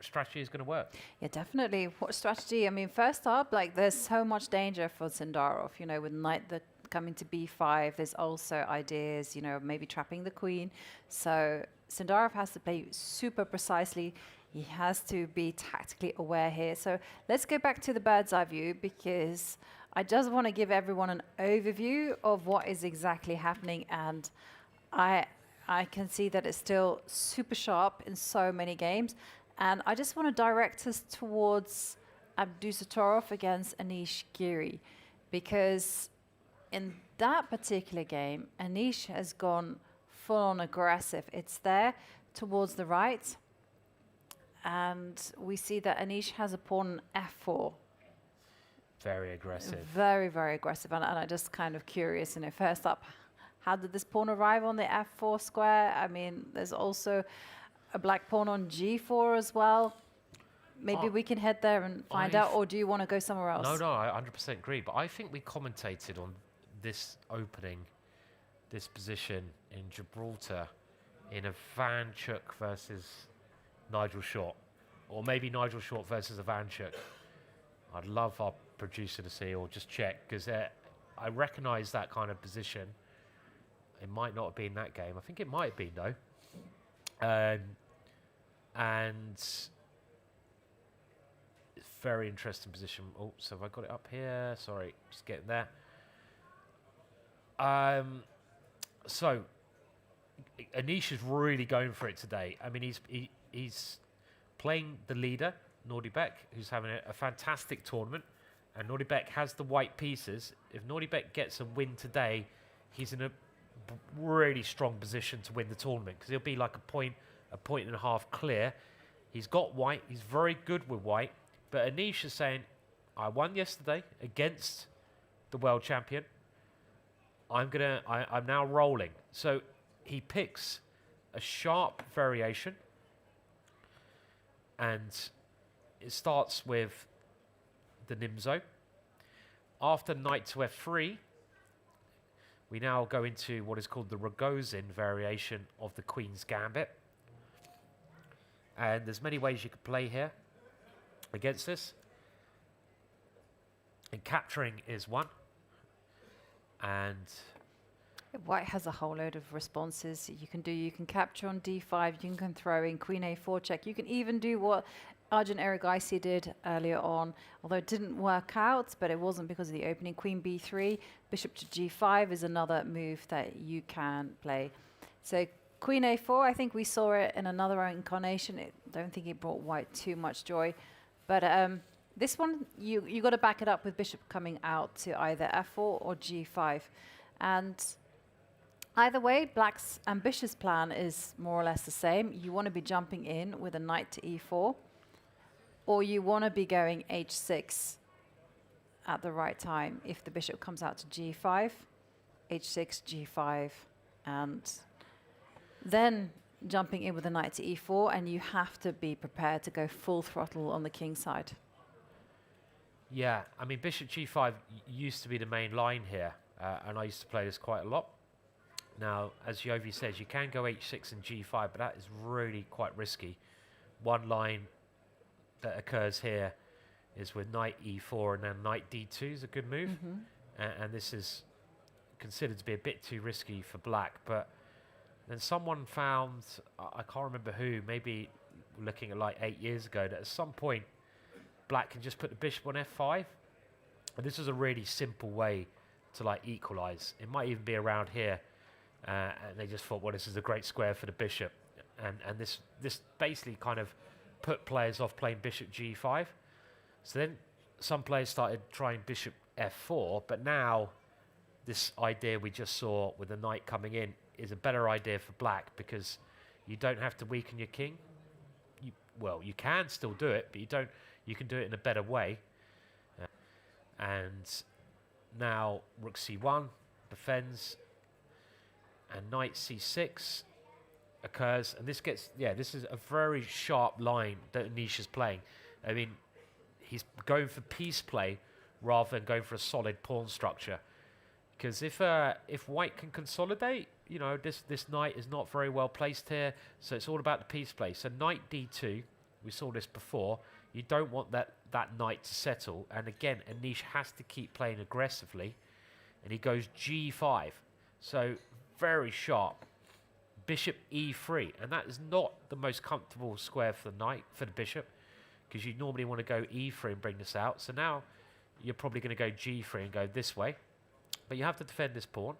strategy is going to work? Yeah, definitely. What strategy? I mean, first up, like there's so much danger for Sindarov. You know, with knight coming to b5, there's also ideas. You know, maybe trapping the queen. So Sindarov has to play super precisely. He has to be tactically aware here. So let's go back to the bird's eye view, because I just want to give everyone an overview of what is exactly happening, and I can see that it's still super sharp in so many games. And I just want to direct us towards Abdusattorov against Anish Giri, because in that particular game, Anish has gone full-on aggressive. It's there towards the right, and we see that Anish has a pawn on f4. Very aggressive. Very, very aggressive. And I'm just kind of curious, you know, first up, how did this pawn arrive on the f4 square? I mean, there's also a black pawn on g4 as well. Maybe we can head there and find out, or do you want to go somewhere else? No, I 100% agree. But I think we commentated on this opening, this position in Gibraltar, in a Vachier versus Nigel Short, or maybe Nigel Short versus a Vachier. I'd love our producer to see, or just check, because I recognise that kind of position. It might not have been that game. I think it might have been, though. And it's very interesting position. Oh, so have I got it up here? Sorry, just getting there. So Anish is really going for it today. I mean, he's playing the leader, Nodirbek, who's having a fantastic tournament. And Nodirbek has the white pieces. If Nodirbek gets a win today, he's in a really strong position to win the tournament, because he'll be like a point and a half clear. He's got white. He's very good with white. But Anish is saying, I won yesterday against the world champion. I'm now rolling. So he picks a sharp variation, and it starts with the Nimzo. After knight to f3, we now go into what is called the Rogozin variation of the Queen's Gambit. And there's many ways you could play here against this. And capturing is one. And White has a whole load of responses you can do. You can capture on d5, you can throw in queen a4 check. You can even do what Arjun Erigaisi did earlier on, although it didn't work out, but it wasn't because of the opening. Queen b3, bishop to g5 is another move that you can play. So queen a4, I think we saw it in another incarnation. I don't think it brought white too much joy. But this one, you got to back it up with bishop coming out to either f4 or g5. And either way, Black's ambitious plan is more or less the same. You want to be jumping in with a knight to e4, or you want to be going h6 at the right time if the bishop comes out to g5, h6, g5, and then jumping in with a knight to e4, and you have to be prepared to go full throttle on the king side. yeah, I mean, bishop g5 used to be the main line here, and I used to play this quite a lot. Now, as Yovi says, you can go h6 and g5, but that is really quite risky. One line that occurs here is with knight e4, and then knight d2 is a good move. And this is considered to be a bit too risky for Black. But then someone found, I can't remember who, maybe looking at like 8 years ago, that at some point Black can just put the bishop on f5. And this is a really simple way to like equalize. It might even be around here. And they just thought, well, this is a great square for the bishop. And this basically kind of put players off playing bishop g5. So then some players started trying bishop f4, but now this idea we just saw with the knight coming in is a better idea for Black, because you don't have to weaken your king. Well, you can still do it, but you can do it in a better way. And now rook c1 defends, and knight c6. occurs, and this gets, this is a very sharp line that Anish is playing. I mean, he's going for piece play rather than going for a solid pawn structure. Because if White can consolidate, you know, this knight is not very well placed here, so it's all about the piece play. So knight d2, we saw this before. You don't want that knight to settle, and again, Anish has to keep playing aggressively, and he goes g5. So very sharp. Bishop e3, and that is not the most comfortable square for the knight, for the bishop, because you normally want to go e3 and bring this out. So now you're probably going to go g3 and go this way, but you have to defend this pawn.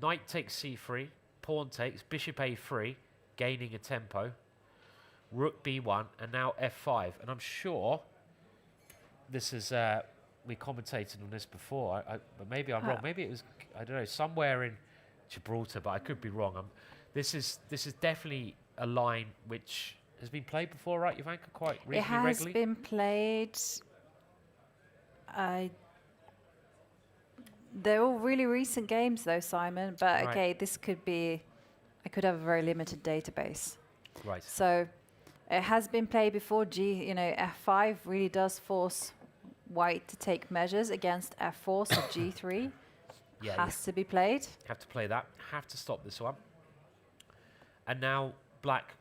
Knight takes c3, pawn takes, bishop a3, gaining a tempo, rook b1, and now f5. And I'm sure this is, we commentated on this before, but maybe I'm wrong. Maybe it was, I don't know, somewhere in Gibraltar, but I could be wrong. This is definitely a line which has been played before, right, Ivanka? Quite reasonably regularly? It has been played. They're all really recent games, though, Simon. But okay, this could be. I could have a very limited database. Right. So it has been played before. F5 really does force White to take measures against F4, so G3 has to be played. Have to play that. Have to stop this one. And now Black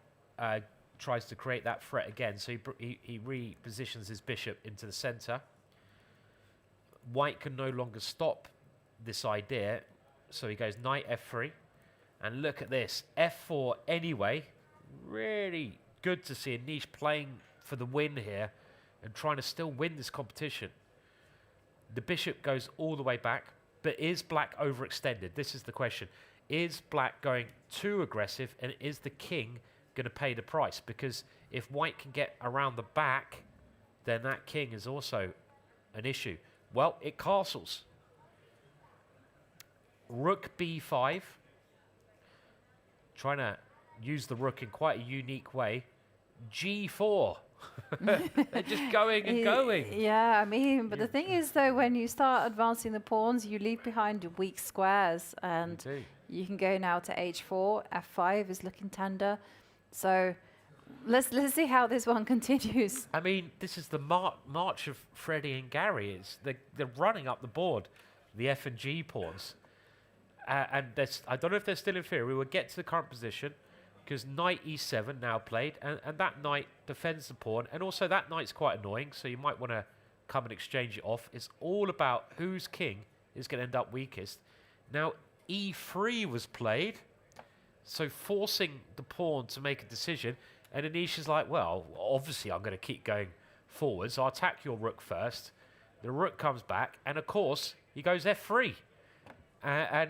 tries to create that threat again, so he repositions his bishop into the center. White can no longer stop this idea, so he goes knight f3, and look at this, f4 anyway. Really good to see Anish playing for the win here and trying to still win this competition. The bishop goes all the way back, but is Black overextended? This is the question. Is Black going too aggressive, and is the king going to pay the price? Because if White can get around the back, then that king is also an issue. Well, it castles. Rook b5. Trying to use the rook in quite a unique way. g4. They're just going and going. Yeah, I mean, but the thing is, though, when you start advancing the pawns, you leave behind your weak squares, and you can go now to h4. f5 is looking tender. So let's see how this one continues. I mean, this is the march of Freddie and Gary. They're running up the board, the f and g pawns. And I don't know if they're still in theory. We will get to the current position, because knight e7 now played, and that knight defends the pawn, and also that knight's quite annoying, so you might want to come and exchange it off. It's all about whose king is going to end up weakest. Now e3 was played, so forcing the pawn to make a decision, and Anish is like, well, obviously I'm going to keep going forward, so I'll attack your rook first. The rook comes back, and of course he goes f3, and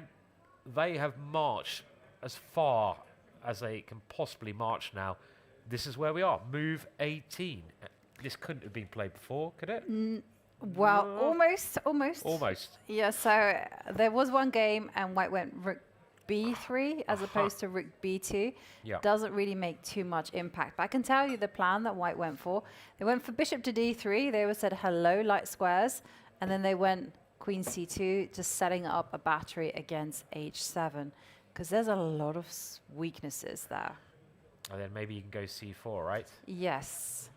they have marched as far as they can possibly march now. This is where we are. Move 18. This couldn't have been played before, could it? Well, almost. Almost. Yeah, so there was one game and White went rook b3 as opposed to rook b2. Yeah. Doesn't really make too much impact. But I can tell you the plan that White went for. They went for bishop to d3. They said hello, light squares. And then they went queen c2, just setting up a battery against h7. Because there's a lot of weaknesses there. And then maybe you can go c4, right? Yes.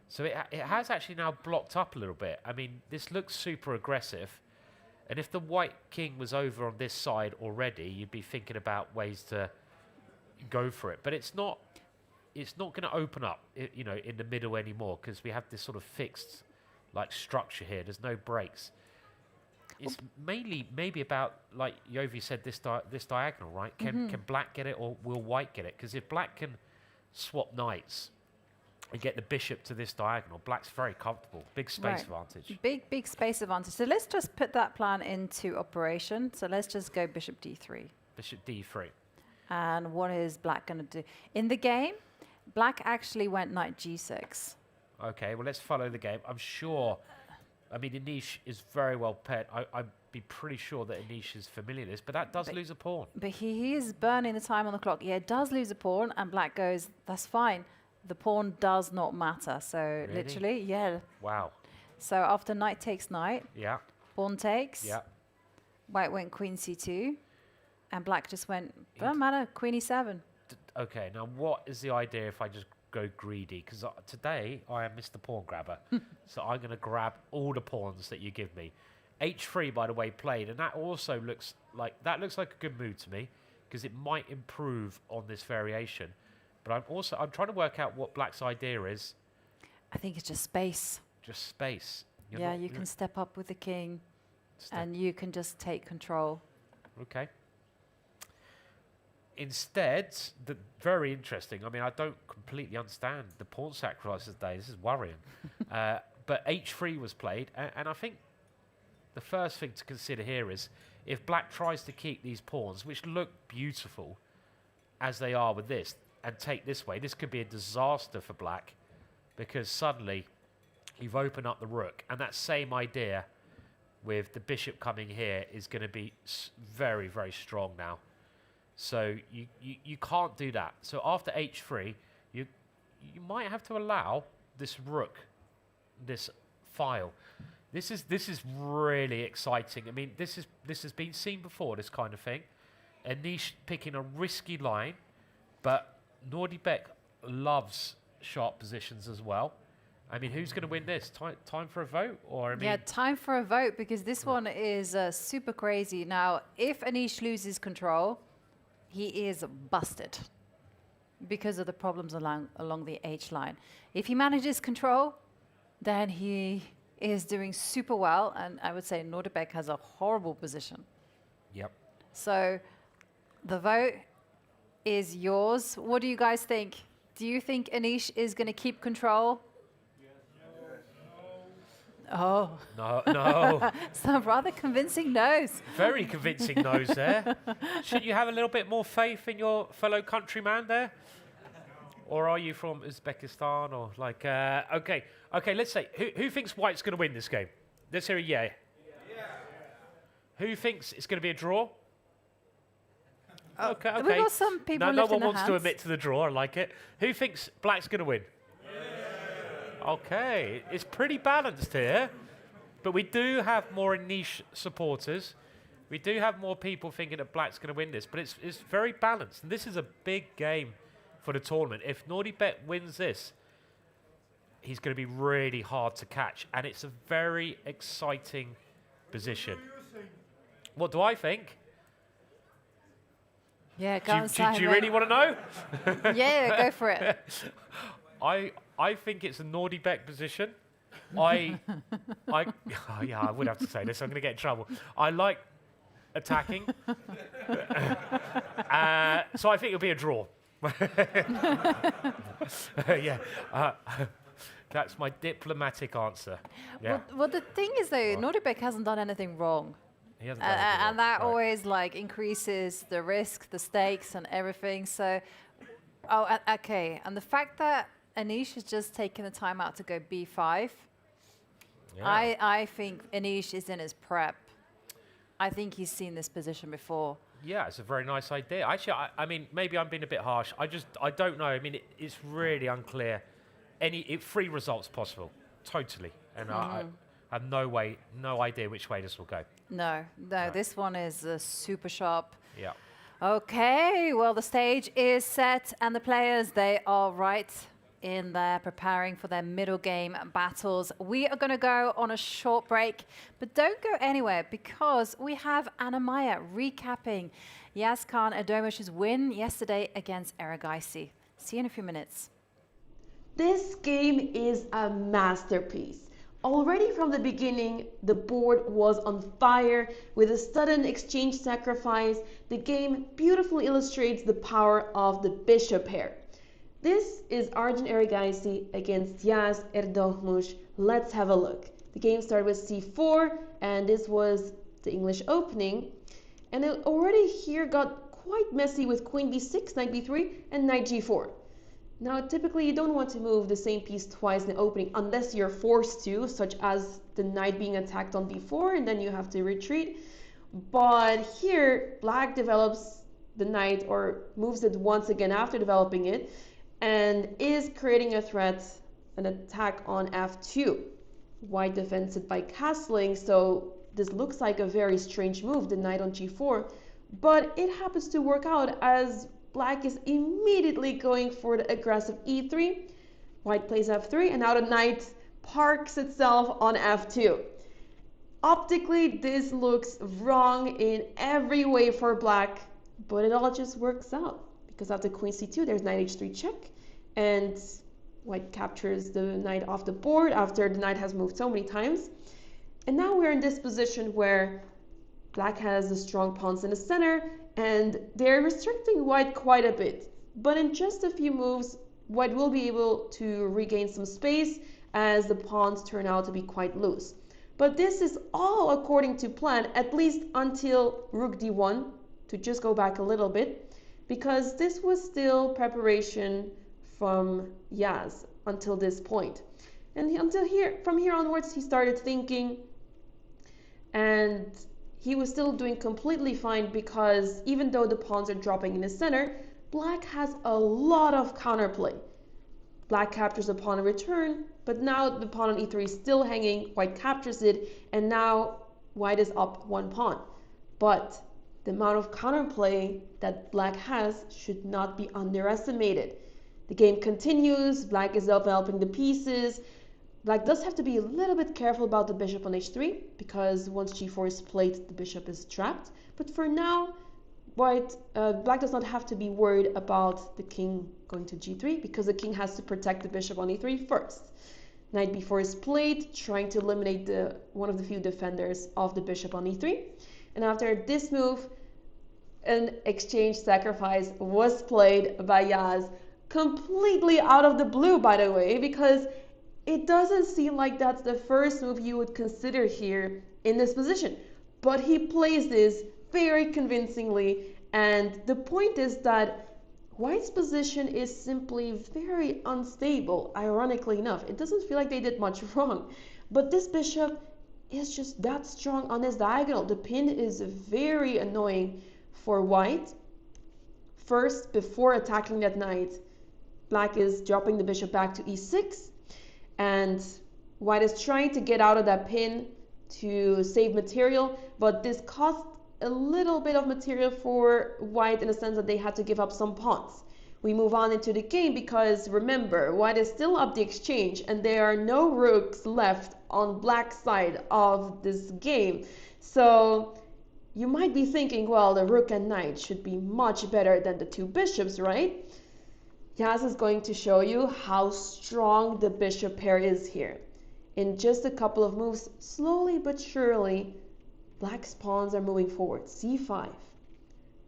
So it has actually now blocked up a little bit. I mean, this looks super aggressive. And if the white king was over on this side already, you'd be thinking about ways to go for it. But it's not going to open up, you know, in the middle anymore, because we have this sort of fixed like structure here. There's no breaks. It's mainly maybe about, like Yovi said, this diagonal, right? Can black get it, or will white get it? Because if black can swap knights and get the bishop to this diagonal, black's very comfortable. Big space advantage. Big space advantage. So let's just put that plan into operation. So let's just go bishop d3. Bishop d3. And what is black going to do? In the game, black actually went knight g6. Okay, well, let's follow the game. I'm sure, I mean, Anish is very well paired. I'd be pretty sure that Anish is familiar with this, but that does lose a pawn. But he is burning the time on the clock. Yeah, it does lose a pawn, and black goes, that's fine. The pawn does not matter. So literally, yeah. Wow. So after knight takes knight, pawn takes, white went queen c2, and black just went, doesn't matter, queen e7. Okay, now what is the idea if I just go greedy? Because today I am Mr. Pawn Grabber. So I'm going to grab all the pawns that you give me. H3, by the way, played, and that also looks like a good move to me, because it might improve on this variation. But I'm trying to work out what black's idea is. I think it's just space. Just space. You can step up with the king, and you can just take control. Okay. Instead, very interesting. I mean, I don't completely understand the pawn sacrifices today. This is worrying. But H3 was played, and I think the first thing to consider here is if black tries to keep these pawns, which look beautiful as they are with this, and take this way, this could be a disaster for black, because suddenly you've opened up the rook, and that same idea with the bishop coming here is going to be very, very strong now. So you can't do that. So after H3, you might have to allow this rook, this file. This is really exciting. I mean, this has been seen before, this kind of thing. Anish picking a risky line, but Nodirbek loves sharp positions as well. I mean, who's going to win this? Time for a vote? Or I mean, yeah, time for a vote, because this one is super crazy. Now, if Anish loses control, he is busted because of the problems along the H line. If he manages control, then he is doing super well, and I would say Nodirbek has a horrible position. Yep. So the vote is yours. What do you guys think? Do you think Anish is going to keep control? Oh. No. Some rather convincing no's. Very convincing no's there. Should you have a little bit more faith in your fellow countryman there? Or are you from Uzbekistan or like, okay, let's say, who thinks White's going to win this game? Let's hear a yeah. Who thinks it's going to be a draw? Okay. We've got some people no one their wants hands. to admit to the draw, I like it. Who thinks Black's going to win? Okay, it's pretty balanced here, but we do have more niche supporters. We do have more people thinking that Black's going to win this, but it's very balanced, and this is a big game for the tournament. If Nodirbek wins this, he's going to be really hard to catch, and it's a very exciting position. What do I think? Yeah, go on, Simon. Do you really want to know? Yeah, go for it. I think it's a Nodirbek position. I would have to say this. I'm going to get in trouble. I like attacking. So I think it'll be a draw. Yeah. That's my diplomatic answer. Yeah. Well, the thing is, though, Nodirbek hasn't done anything wrong. He hasn't done anything wrong. And that always like increases the risk, the stakes, and everything. So, okay. And the fact that Anish has just taken the time out to go b5, yeah. I think Anish is in his prep. I think he's seen this position before. Yeah, it's a very nice idea. Actually, I mean, maybe I'm being a bit harsh. I don't know. I mean, it's really unclear. Three results possible, totally. And I have no idea which way this will go. No, this one is super sharp. Yeah. Okay, well, the stage is set, and the players, they are right in there preparing for their middle game battles. We are going to go on a short break, but don't go anywhere, because we have Anamaya recapping Yazkan Erdomish's win yesterday against Eragaisi. See you in a few minutes. This game is a masterpiece. Already from the beginning, the board was on fire with a sudden exchange sacrifice. The game beautifully illustrates the power of the bishop pair. This is Arjun Eragaisi against Yaz Erdoğmuş. Let's have a look. The game started with c4, and this was the English opening. And it already here got quite messy with queen b6, knight b3, and knight g4. Now, typically you don't want to move the same piece twice in the opening unless you're forced to, such as the knight being attacked on b4, and then you have to retreat. But here, black develops the knight, or moves it once again after developing it, and is creating a threat, an attack on f2. White defends it by castling, so this looks like a very strange move, the knight on g4, but it happens to work out as Black is immediately going for the aggressive e3. White plays f3, and now the knight parks itself on f2. Optically, this looks wrong in every way for Black, but it all just works out. Because after queen c2, there's knight h3 check, and White captures the knight off the board after the knight has moved so many times. And now we're in this position where Black has the strong pawns in the center, and they're restricting White quite a bit. But in just a few moves, White will be able to regain some space as the pawns turn out to be quite loose. But this is all according to plan, at least until rook d1, to just go back a little bit, because this was still preparation from Yaz until this point. And from here onwards, he started thinking, and he was still doing completely fine, because even though the pawns are dropping in the center, Black has a lot of counterplay. Black captures the pawn in return, but now the pawn on e3 is still hanging, White captures it, and now White is up one pawn. But the amount of counterplay that Black has should not be underestimated. The game continues, Black is developing the pieces. Black does have to be a little bit careful about the bishop on h3, because once g4 is played, the bishop is trapped. But for now, Black does not have to be worried about the king going to g3, because the king has to protect the bishop on e3 first. Knight b4 is played, trying to eliminate one of the few defenders of the bishop on e3. And after this move, an exchange sacrifice was played by Yaz, completely out of the blue, by the way, because it doesn't seem like that's the first move you would consider here in this position. But he plays this very convincingly, and the point is that White's position is simply very unstable, ironically enough. It doesn't feel like they did much wrong, but this bishop is just that strong on this diagonal. The pin is very annoying for White. First, before attacking that knight, Black is dropping the bishop back to e6, and White is trying to get out of that pin to save material, but this cost a little bit of material for White in the sense that they had to give up some pawns. We move on into the game because remember, White is still up the exchange and there are no rooks left on Black's side of this game. So you might be thinking, well, the rook and knight should be much better than the two bishops, right? Yaz is going to show you how strong the bishop pair is here. In just a couple of moves, slowly but surely, Black's pawns are moving forward, c5.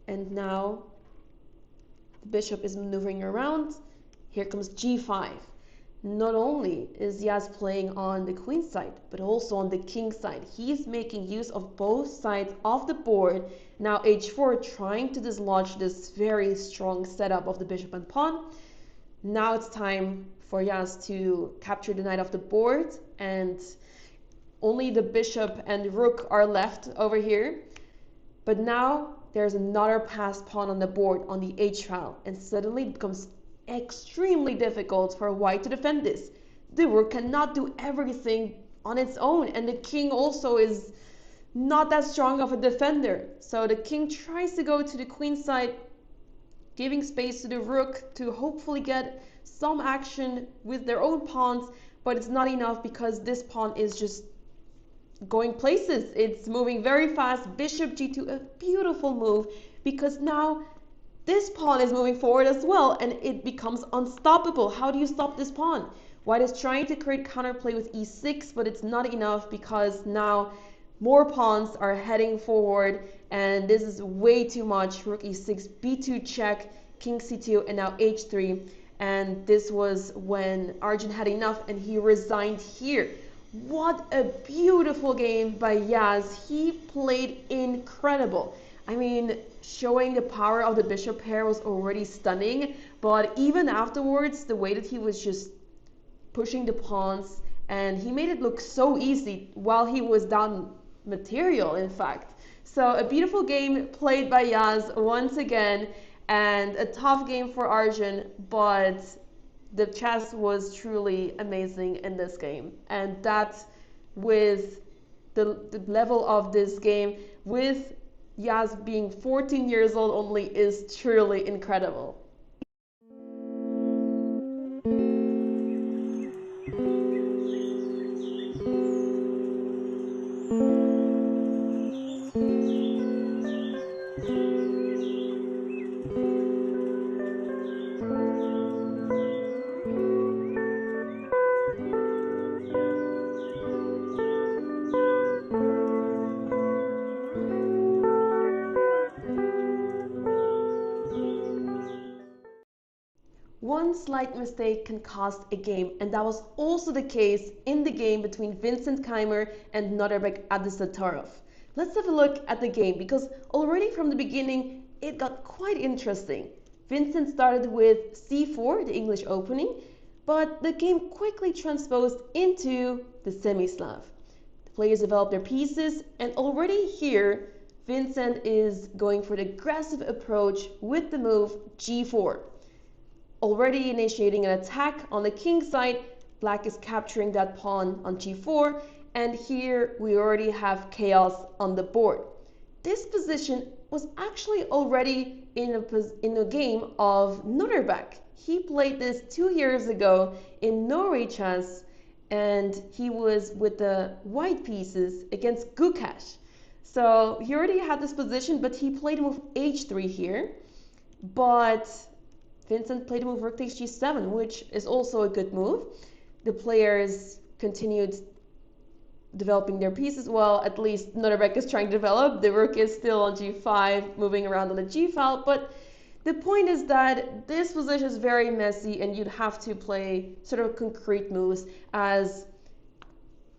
And now the bishop is maneuvering around. Here comes g5. Not only is Yaz playing on the queen side, but also on the king side. He's making use of both sides of the board. Now h4, trying to dislodge this very strong setup of the bishop and pawn. Now it's time for Yaz to capture the knight off the board, and only the bishop and rook are left over here. But now there's another passed pawn on the board on the h file, and suddenly it becomes extremely difficult for White to defend this. The rook cannot do everything on its own, and the king also is not that strong of a defender. So the king tries to go to the queen side, giving space to the rook to hopefully get some action with their own pawns, but it's not enough because this pawn is just going places. It's moving very fast. Bishop g2, a beautiful move, because now this pawn is moving forward as well, and it becomes unstoppable. How do you stop this pawn? White is trying to create counterplay with e6, but it's not enough because now more pawns are heading forward, and this is way too much. Rook e6, b2 check, king c2, and now h3. And this was when Arjun had enough and he resigned here. What a beautiful game by Yaz. He played incredible. I mean, showing the power of the bishop pair was already stunning, but even afterwards, the way that he was just pushing the pawns, and he made it look so easy while he was down material, in fact. So a beautiful game played by Yaz once again, and a tough game for Arjun, but the chess was truly amazing in this game. And that, with the level of this game, with Yaz being 14 years old only is truly incredible. One slight mistake can cost a game, and that was also the case in the game between Vincent Keymer and Nodirbek Abdusattorov. Let's have a look at the game, because already from the beginning it got quite interesting. Vincent started with c4, the English opening, but the game quickly transposed into the semi-Slav. The players developed their pieces, and already here Vincent is going for the aggressive approach with the move g4. Already initiating an attack on the king side, Black is capturing that pawn on g4, and here we already have chaos on the board. This position was actually already in a game of Nodirbek. He played this 2 years ago in Norway chess, and he was with the white pieces against Gukesh. So he already had this position, but he played move h3 here. But Vincent played a move rook takes g7, which is also a good move. The players continued developing their pieces. Well, at least Nodirbek is trying to develop. The rook is still on g5, moving around on the g file. But the point is that this position is very messy, and you'd have to play sort of concrete moves, as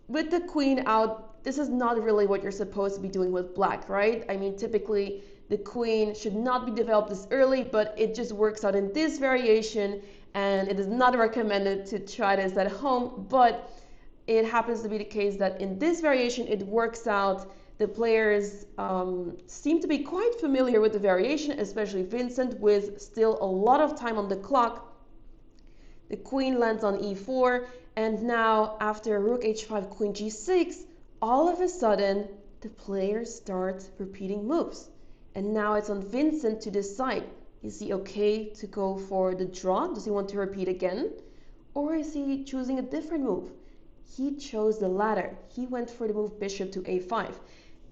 with the queen out, this is not really what you're supposed to be doing with Black, right? I mean, typically the queen should not be developed this early, but it just works out in this variation, and it is not recommended to try this at home, but it happens to be the case that in this variation it works out. The players seem to be quite familiar with the variation, especially Vincent, with still a lot of time on the clock. The queen lands on e4, and now after rook h5, queen g6, all of a sudden the players start repeating moves. And now it's on Vincent to decide, is he okay to go for the draw? Does he want to repeat again? Or is he choosing a different move? He chose the latter. He went for the move bishop to a5.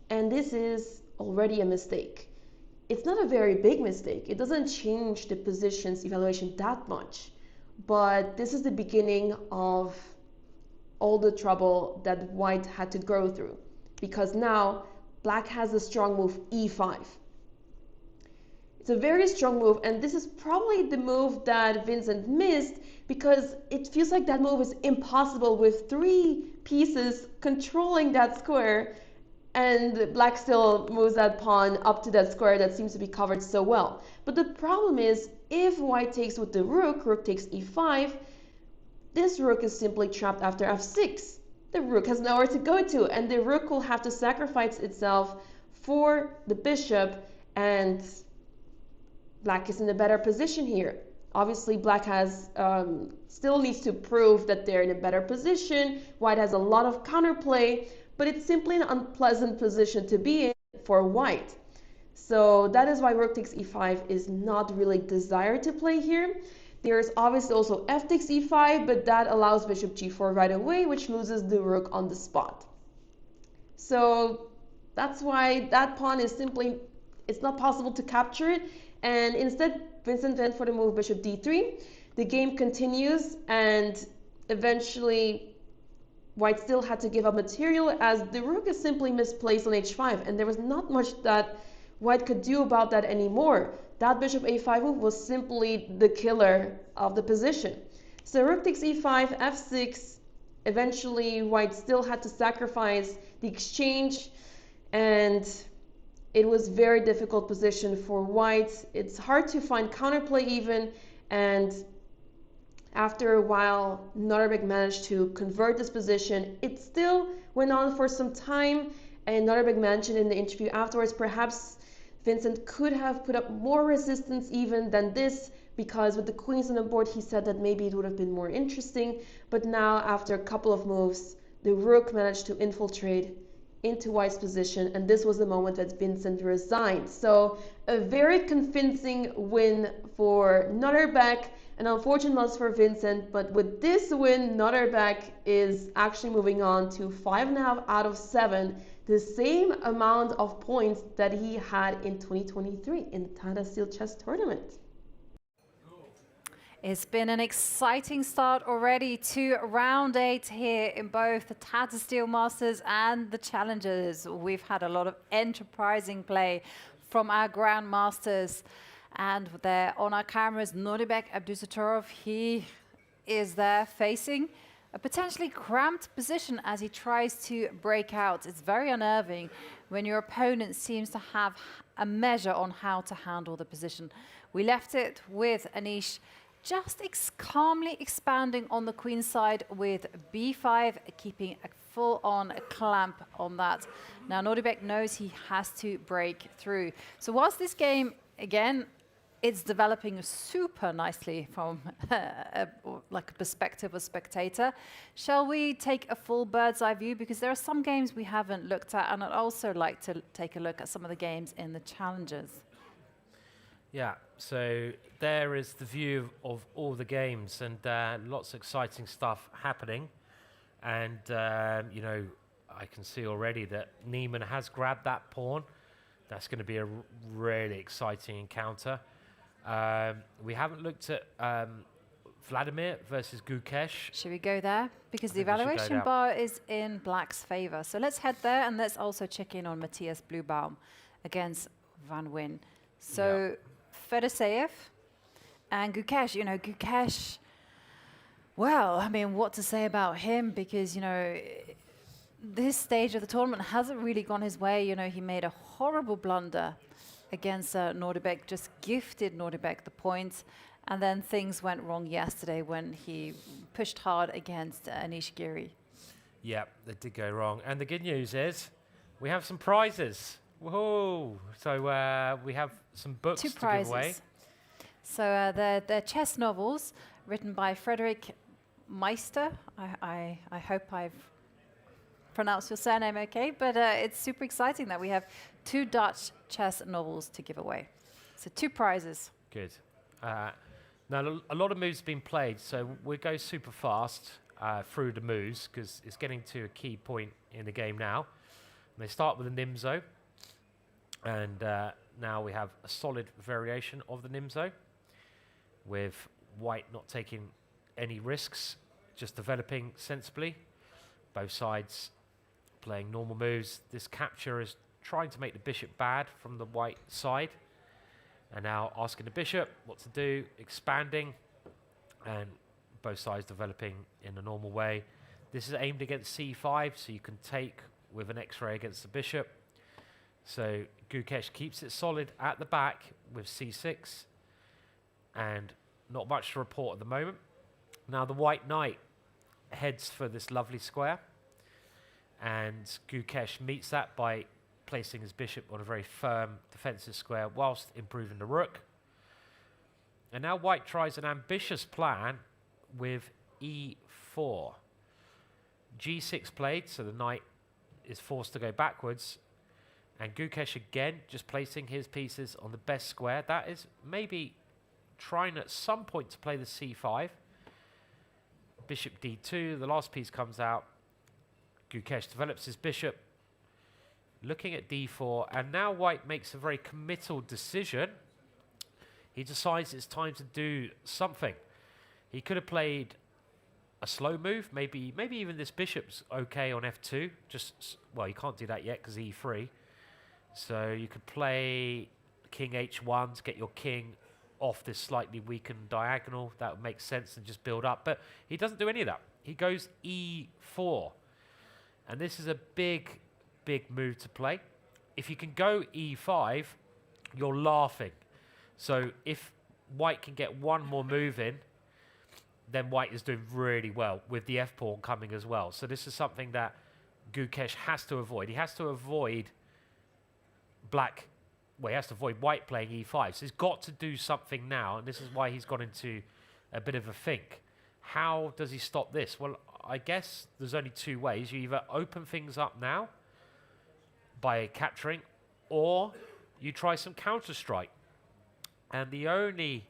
And this is already a mistake. It's not a very big mistake. It doesn't change the position's evaluation that much. But this is the beginning of all the trouble that White had to go through. Because now Black has a strong move e5. It's a very strong move, and this is probably the move that Vincent missed, because it feels like that move is impossible with 3 pieces controlling that square, and Black still moves that pawn up to that square that seems to be covered so well. But the problem is, if White takes with the rook, rook takes e5, this rook is simply trapped after f6. The rook has nowhere to go to, and the rook will have to sacrifice itself for the bishop, and Black is in a better position here. Obviously, Black has still needs to prove that they're in a better position. White has a lot of counterplay, but it's simply an unpleasant position to be in for White. So that is why rook takes e5 is not really desired to play here. There's obviously also f takes e5, but that allows bishop g4 right away, which loses the rook on the spot. So that's why that pawn is simply, it's not possible to capture it. And instead, Vincent went for the move bishop d3. The game continues, and eventually White still had to give up material, as the rook is simply misplaced on h5, and there was not much that White could do about that anymore. That bishop a5 move was simply the killer of the position. So rook takes e5, f6. Eventually, White still had to sacrifice the exchange, and it was a very difficult position for White. It's hard to find counterplay even, and after a while, Nodirbek managed to convert this position. It still went on for some time, and Nodirbek mentioned in the interview afterwards, perhaps Vincent could have put up more resistance even than this, because with the queens on the board, he said that maybe it would have been more interesting. But now, after a couple of moves, the rook managed to infiltrate into White's position, and this was the moment that Vincent resigned. So a very convincing win for Nodirbek, an unfortunate loss for Vincent, but with this win, Nodirbek is actually moving on to 5.5 out of 7, the same amount of points that he had in 2023 in the Tata Steel Chess Tournament. It's been an exciting start already to round 8 here in both the Tata Steel Masters and the Challengers. We've had a lot of enterprising play from our grandmasters, and there on our cameras, Nodirbek Abdusattorov. He is there facing a potentially cramped position as he tries to break out. It's very unnerving when your opponent seems to have a measure on how to handle the position. We left it with Anish just calmly expanding on the queen side with b5, keeping a full-on clamp on that. Now Nodirbek knows he has to break through. So whilst this game, again, it's developing super nicely from like a perspective of spectator, shall we take a full bird's eye view? Because there are some games we haven't looked at, and I'd also like to take a look at some of the games in the Challengers. Yeah, so there is the view of all the games, and lots of exciting stuff happening. And, you know, I can see already that Neiman has grabbed that pawn. That's going to be a really exciting encounter. We haven't looked at Vladimir versus Gukesh. Should we go there? Because the evaluation bar is in Black's favor. So let's head there, and let's also check in on Matthias Bluebaum against Van Wyn. So Fedoseev and Gukesh, you know, Gukesh, well, I mean, what to say about him? Because, you know, this stage of the tournament hasn't really gone his way. You know, he made a horrible blunder against Nodirbek, just gifted Nodirbek the points, and then things went wrong yesterday when he pushed hard against Anish Giri. Yeah, they did go wrong. And the good news is we have some prizes. Whoa! So we have some books to give away. So they're chess novels written by Frederick Meister. I hope I've pronounced your surname okay, but it's super exciting that we have 2 Dutch chess novels to give away. So 2 prizes. Good. Now a lot of moves have been played, so we'll go super fast through the moves because it's getting to a key point in the game now. And they start with a Nimzo. And now we have a solid variation of the Nimzo, with White not taking any risks, just developing sensibly. Both sides playing normal moves. This capture is trying to make the bishop bad from the White side. And now asking the bishop what to do, expanding, and both sides developing in a normal way. This is aimed against c5, so you can take with an X-ray against the bishop. So Gukesh keeps it solid at the back with c6, and not much to report at the moment. Now the White Knight heads for this lovely square, and Gukesh meets that by placing his bishop on a very firm defensive square whilst improving the rook. And now White tries an ambitious plan with e4. g6 played, so the knight is forced to go backwards. And Gukesh again, just placing his pieces on the best square. That is maybe trying at some point to play the c5. Bishop d2, the last piece comes out. Gukesh develops his bishop, looking at d4, and now White makes a very committal decision. He decides it's time to do something. He could have played a slow move, maybe even this bishop's okay on f2. Just, well, you can't do that yet because e3. So you could play king h1 to get your king off this slightly weakened diagonal. That would make sense and just build up. But he doesn't do any of that. He goes e4. And this is a big, big move to play. If you can go e5, you're laughing. So if White can get one more move in, then White is doing really well with the f-pawn coming as well. So this is something that Gukesh has to avoid. He has to avoid he has to avoid White playing e5. So he's got to do something now, and this is why he's gone into a bit of a think. How does he stop this? Well, I guess there's only 2 ways. You either open things up now, by capturing, or you try some counter-strike. And the only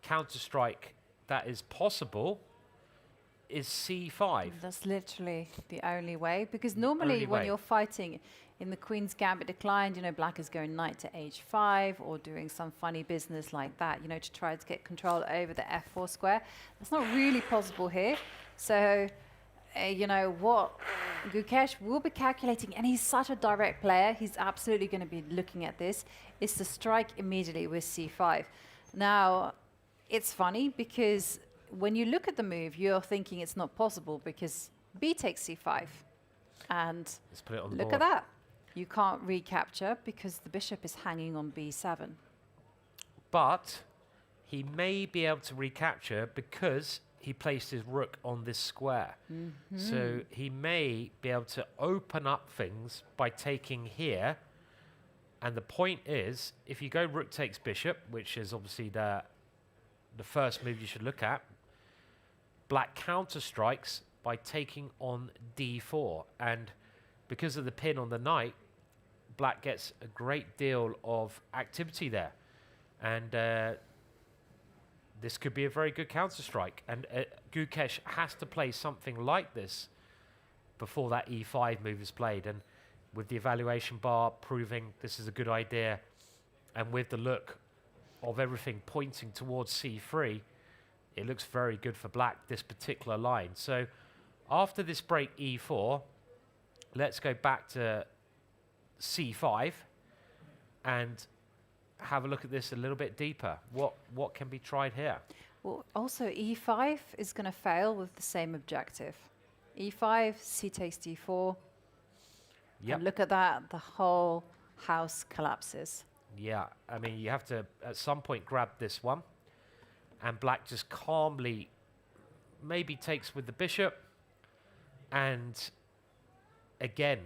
counter-strike that is possible is c5. That's literally the only way, because normally Only when way. you're fighting in the Queen's Gambit declined, you know, black is going knight to h5 or doing some funny business like that, you know, to try to get control over the f4 square. That's not really possible here. So, you know, what Gukesh will be calculating, and he's such a direct player, he's absolutely going to be looking at this, is to strike immediately with c5. Now, it's funny because when you look at the move, you're thinking it's not possible because b takes c5. And Let's put it on the look board. at that. You can't recapture because the bishop is hanging on b7. But he may be able to recapture because he placed his rook on this square. So he may be able to open up things by taking here. And the point is, if you go rook takes bishop, which is obviously the first move you should look at, black counter strikes by taking on d4. And because of the pin on the knight, black gets a great deal of activity there. And this could be a very good counter strike. And Gukesh has to play something like this before that e5 move is played. And with the evaluation bar proving this is a good idea, and with the look of everything pointing towards c3, it looks very good for black, this particular line. So after this break e4, let's go back to c5 and have a look at this a little bit deeper. What can be tried here? Well, also e5 is going to fail with the same objective. e5, c takes d4. Yep. And look at that, the whole house collapses. Yeah, I mean, you have to, at some point, grab this one. And black just calmly maybe takes with the bishop. And again,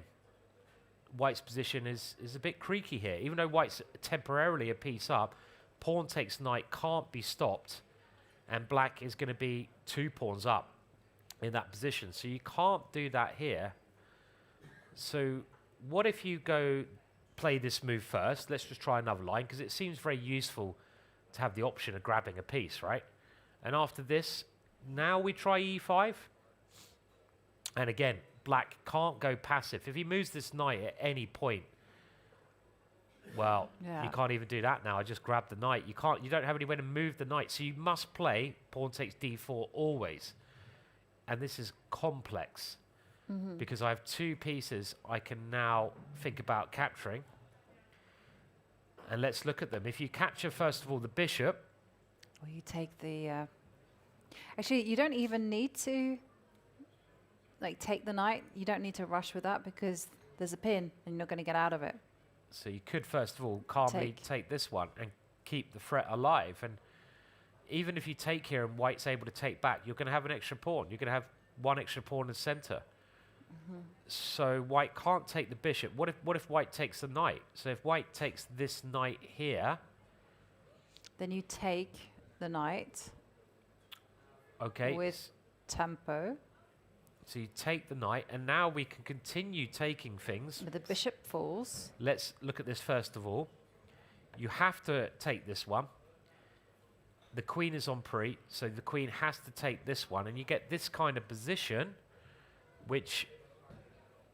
white's position is a bit creaky here. Even though white's temporarily a piece up, pawn takes knight can't be stopped. And black is going to be 2 pawns up in that position. So you can't do that here. So what if you go play this move first? Let's just try another line, because it seems very useful to have the option of grabbing a piece, right? And after this, now we try e5. And again, black can't go passive. If he moves this knight at any point, well, you can't even do that now. I just grabbed the knight. You don't have anywhere to move the knight. So you must play pawn takes d4 always. And this is complex. Because I have 2 pieces I can now think about capturing. And let's look at them. If you capture, first of all, the bishop. Or you take the... Actually, you don't even need to take the knight. You don't need to rush with that because there's a pin and you're not going to get out of it. So you could, first of all, calmly take this one and keep the threat alive. And even if you take here and white's able to take back, you're going to have an extra pawn. You're going to have 1 extra pawn in the center. So white can't take the bishop. What if white takes the knight? So if white takes this knight here, then you take the knight. Okay. With tempo. So you take the knight, and now we can continue taking things. But the bishop falls. Let's look at this first of all. You have to take this one. The queen is on pre, so the queen has to take this one, and you get this kind of position, which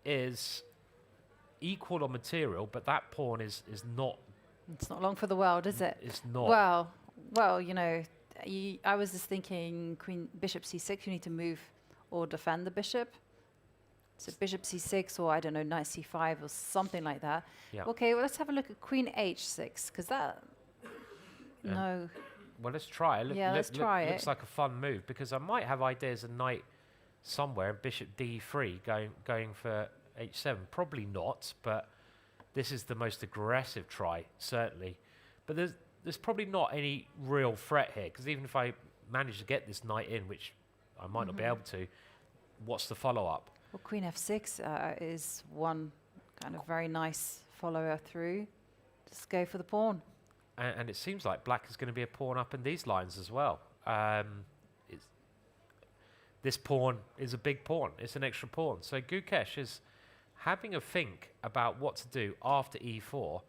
is equal on material, but that pawn is not. It's not long for the world, is it? It's not. Well, you know, I was just thinking bishop c6, you need to move or defend the bishop. So bishop c6, or I don't know, knight c5 or something like that. Yeah. Okay, well, let's have a look at queen h6, because that, no. Well, let's try. Let's try it. Looks like a fun move, because I might have ideas of knight somewhere and bishop d3 going for h7. Probably not, but this is the most aggressive try, certainly. But there's probably not any real threat here, because even if I manage to get this knight in, which I might not be able to, what's the follow-up? Well, queen f6 is one kind of very nice follower through. Just go for the pawn. And it seems like black is going to be a pawn up in these lines as well. This pawn is a big pawn. It's an extra pawn. So Gukesh having a think about what to do after e4.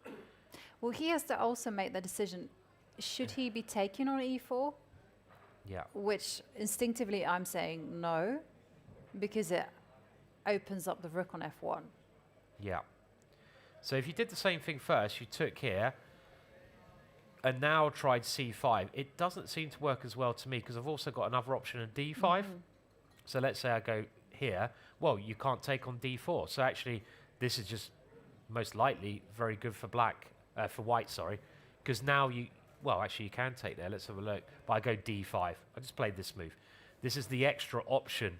Well, he has to also make the decision, should he be taking on e4? Yeah. Which instinctively I'm saying no, because it opens up the rook on f1. Yeah. So if you did the same thing first, you took here, and now tried c5, it doesn't seem to work as well to me, because I've also got another option in d5. So let's say I go here. Well, you can't take on d4. So actually, this is just most likely very good for for white, sorry. Because now well, actually you can take there. Let's have a look. But I go d5. I just played this move. This is the extra option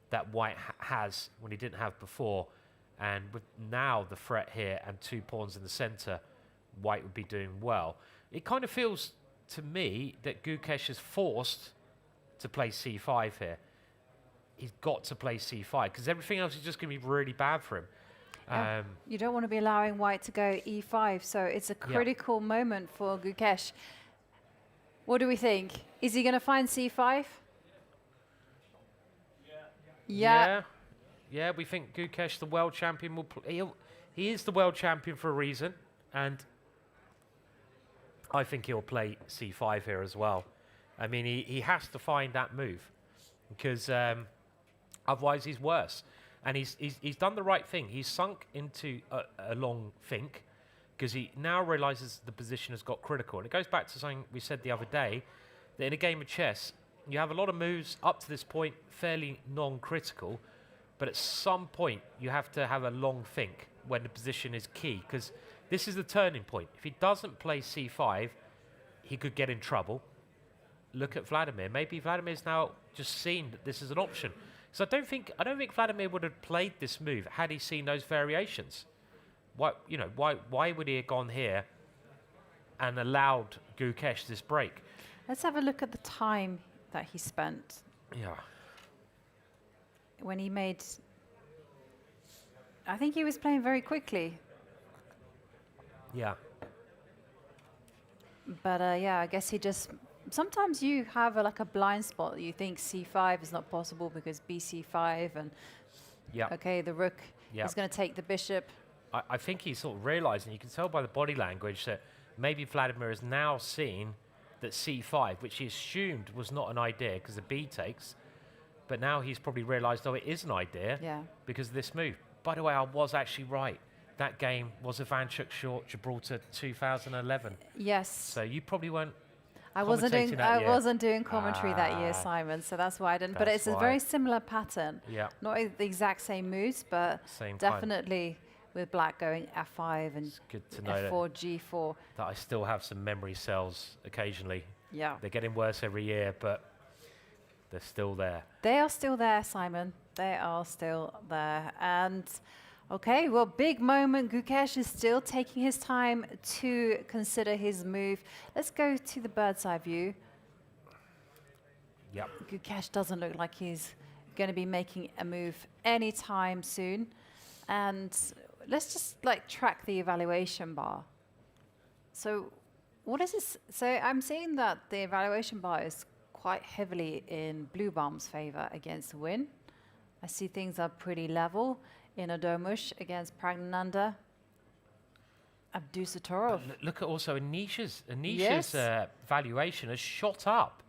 that white has when he didn't have before. And with now the threat here and 2 pawns in the center, white would be doing well. It kind of feels to me that Gukesh is forced to play c5 here. He's got to play c5 because everything else is just going to be really bad for him. Yeah. You don't want to be allowing white to go e5, so it's a critical moment for Gukesh. What do we think? Is he going to find c5? Yeah. Yeah, we think Gukesh, the world champion, will he is the world champion for a reason, and I think he'll play c5 here as well. I mean, he has to find that move, because otherwise he's worse. And he's done the right thing. He's sunk into a long think, because he now realizes the position has got critical. And it goes back to something we said the other day, that in a game of chess, you have a lot of moves up to this point fairly non-critical, but at some point you have to have a long think when the position is key, because this is the turning point. If he doesn't play c5, he could get in trouble. Look at Vladimir. Maybe Vladimir's now just seen that this is an option. So I don't think Vladimir would have played this move had he seen those variations. Why would he have gone here and allowed Gukesh this break? Let's have a look at the time that he spent. Yeah. When he made, I think he was playing very quickly. Yeah. But yeah, I guess he just, sometimes you have like a blind spot. You think c5 is not possible because bc5 and okay, the rook is going to take the bishop. I think he's sort of realizing, you can tell by the body language, that maybe Vladimir has now seen that c5, which he assumed was not an idea because the b takes, but now he's probably realized, oh, it is an idea because of this move. By the way, I was actually right. That game was Ivanchuk Short, Gibraltar 2011. Yes. So you probably weren't. I wasn't doing commentary that year, Simon. So that's why I didn't. But it's a very similar pattern. Yeah. Not the exact same moves, but definitely with black going f5 and good to know f4, g4. That I still have some memory cells occasionally. Yeah. They're getting worse every year, but they're still there. They are still there, Simon. They are still there. And okay, well, big moment. Gukesh is still taking his time to consider his move. Let's go to the bird's eye view. Yep. Gukesh doesn't look like he's going to be making a move anytime soon. And let's just track the evaluation bar. So what is this? So I'm seeing that the evaluation bar is quite heavily in Blue Bomb's favor against Win. I see things are pretty level in Adomush against Pragnananda. Abdusattorov. Look at also Anish's valuation has shot up.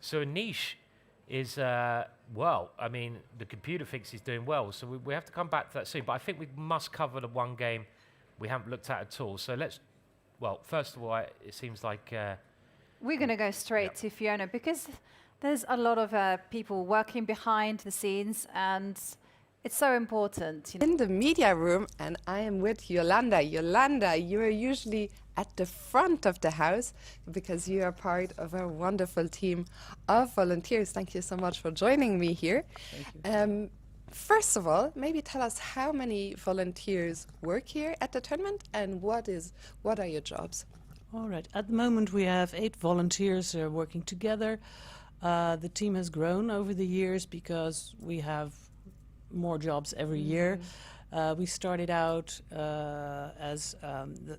So Anish is, well, I mean, the computer thinks he's doing well, so we have to come back to that soon. But I think we must cover the one game we haven't looked at at all. So let's, well, first of all, it seems like... we're going to go straight to Fiona, because there's a lot of people working behind the scenes, and it's so important. In the media room, and I am with Yolanda. Yolanda, you are usually at the front of the house because you are part of a wonderful team of volunteers. Thank you so much for joining me here. Thank you. First of all, maybe tell us how many volunteers work here at the tournament, and what are your jobs? All right. At the moment, we have 8 volunteers working together. The team has grown over the years because we have more jobs every year. We started out as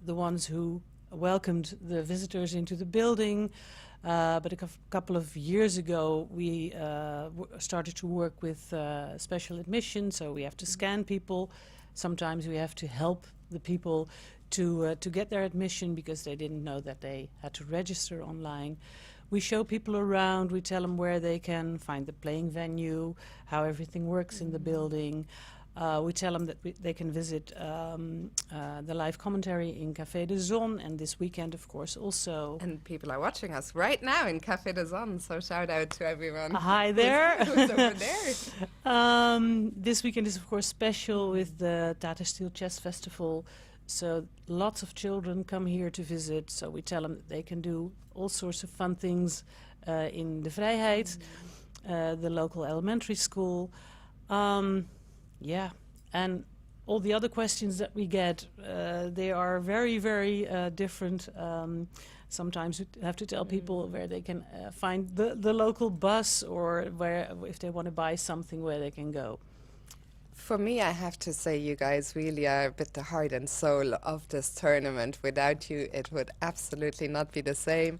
the ones who welcomed the visitors into the building, but a couple of years ago we started to work with special admission, so we have to scan people. sometimes we have to help the people to get their admission because they didn't know that they had to register online. We show people around, we tell them where they can find the playing venue, how everything works in the building. We tell them that they can visit the live commentary in Café de Zon, and this weekend, of course, also. And people are watching us right now in Café de Zon, so shout out to everyone. Hi there. Who's over there. This weekend is, of course, special with the Tata Steel Chess Festival. So lots of children come here to visit. So we tell them that they can do all sorts of fun things in de Vrijheid, the local elementary school. Yeah, and all the other questions that we get, they are very, very different. Sometimes we have to tell people where they can find the local bus, or where, if they want to buy something, where they can go. For me, I have to say you guys really are a bit the heart and soul of this tournament. Without you, it would absolutely not be the same.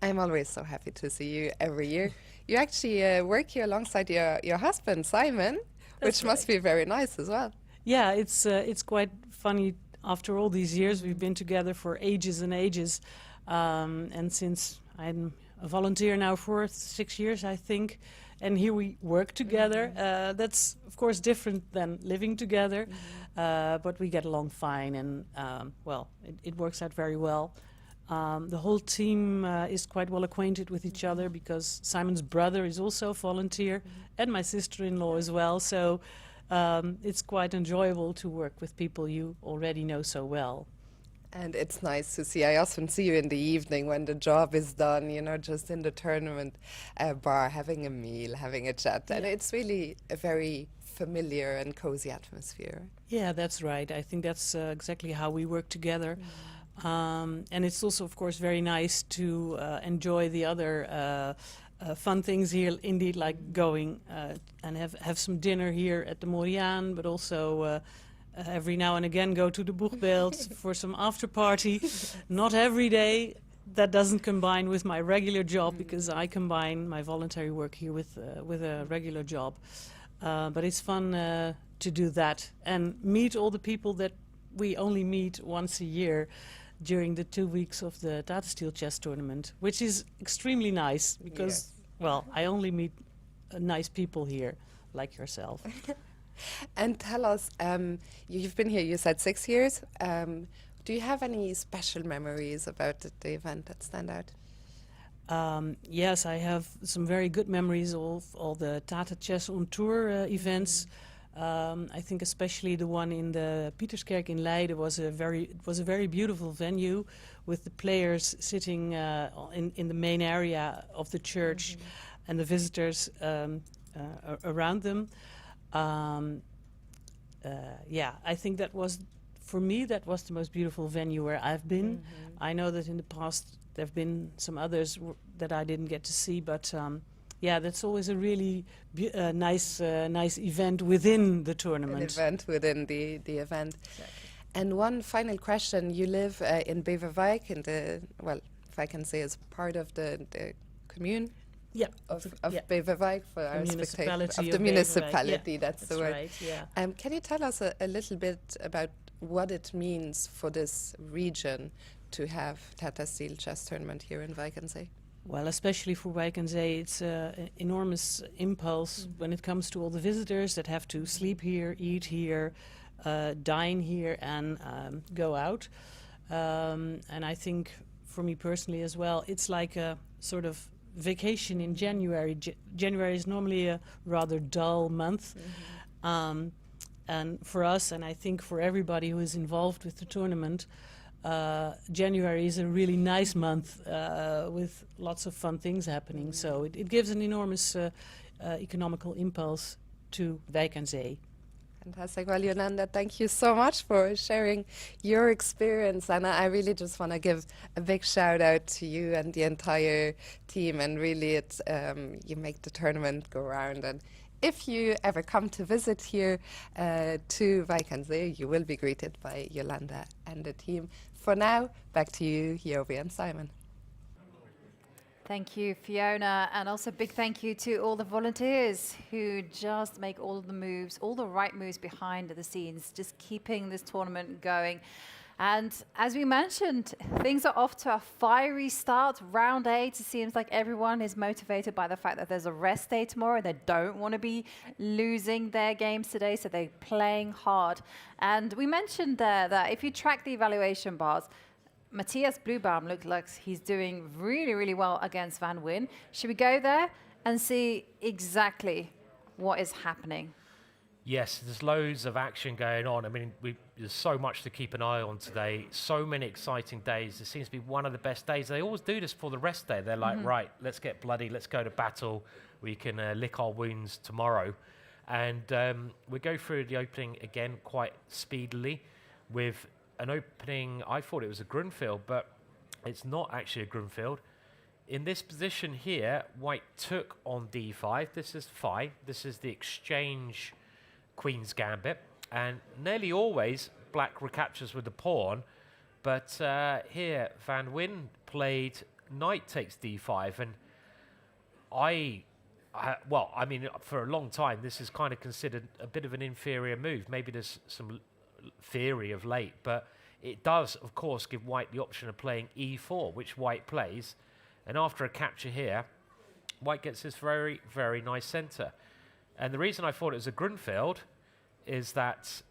I'm always so happy to see you every year. You actually work here alongside your husband, Simon, which must be very nice as well. Yeah, it's quite funny. After all these years, we've been together for ages and ages. And since I'm a volunteer now for 6 years, I think, and here we work together. That's, of course, different than living together, but we get along fine, and, well, it works out very well. The whole team is quite well acquainted with each other because Simon's brother is also a volunteer, and my sister-in-law as well, so it's quite enjoyable to work with people you already know so well. And it's nice to see. I often see you in the evening when the job is done, you know, just in the tournament bar, having a meal, having a chat. And it's really a very familiar and cozy atmosphere. Yeah, that's right. I think that's exactly how we work together. And it's also, of course, very nice to enjoy the other fun things here, indeed, like going and have some dinner here at the Moriaan, but also every now and again go to the Boegbeeld for some after party. Not every day. That doesn't combine with my regular job because I combine my voluntary work here with a regular job. But it's fun to do that and meet all the people that we only meet once a year during the 2 weeks of the Tata Steel Chess Tournament, which is extremely nice because, well, I only meet nice people here, like yourself. And tell us, you've been here, you said 6 years. Do you have any special memories about the event that stand out? Yes, I have some very good memories of all the Tata Chess on Tour events. I think especially the one in the Pieterskerk in Leiden was a very beautiful venue with the players sitting in the main area of the church and the visitors around them. Yeah, I think that was, for me, that was the most beautiful venue where I've been. I know that in the past there have been some others that I didn't get to see, but yeah, that's always a really nice event within the tournament. An event within the event. Exactly. And one final question: you live in Beverwijk, in the, well, if I can say, as part of the commune. Yeah, of Beverwijk for our municipality of the municipality. Yeah, that's the word. Right, yeah. Can you tell us a little bit about what it means for this region to have Tata Steel Chess Tournament here in Wijk aan Zee? Well, especially for Wijk aan Zee, it's an enormous impulse when it comes to all the visitors that have to sleep here, eat here, dine here, and go out. And I think, for me personally as well, it's like a sort of vacation in January. January is normally a rather dull month. And for us, and I think for everybody who is involved with the tournament, January is a really nice month with lots of fun things happening. So it gives an enormous economical impulse to Wijk aan Zee. Fantastic. Well, Yolanda, thank you so much for sharing your experience. And I really just want to give a big shout out to you and the entire team. And really, it's you make the tournament go round. And if you ever come to visit here to Wijk aan Zee, you will be greeted by Yolanda and the team. For now, back to you, Jovi and Simon. Thank you, Fiona, and also big thank you to all the volunteers who just make all of the moves, all the right moves behind the scenes, just keeping this tournament going. And as we mentioned, things are off to a fiery start. Round 8, it seems like everyone is motivated by the fact that there's a rest day tomorrow. They don't want to be losing their games today, so they're playing hard. And we mentioned there that if you track the evaluation bars, Matthias Bluebaum looks like he's doing really, really well against Van Wyn. Should we go there and see exactly what is happening? Yes, there's loads of action going on. I mean, there's so much to keep an eye on today. So many exciting days. It seems to be one of the best days. They always do this for the rest day. They're like, right, let's get bloody, let's go to battle. We can lick our wounds tomorrow. And we go through the opening again quite speedily with an opening. I thought it was a Grunfeld, but it's not actually a Grunfeld. In this position here, White took on d5. This is 5. This is the exchange Queen's Gambit, and nearly always Black recaptures with the pawn, but here Van Wyn played knight takes d5, and well, I mean, for a long time this is kind of considered a bit of an inferior move. Maybe there's some theory of late, but it does of course give White the option of playing e4, which White plays, and after a capture here White gets this very, very nice center. And the reason I thought it was a Grunfeld is that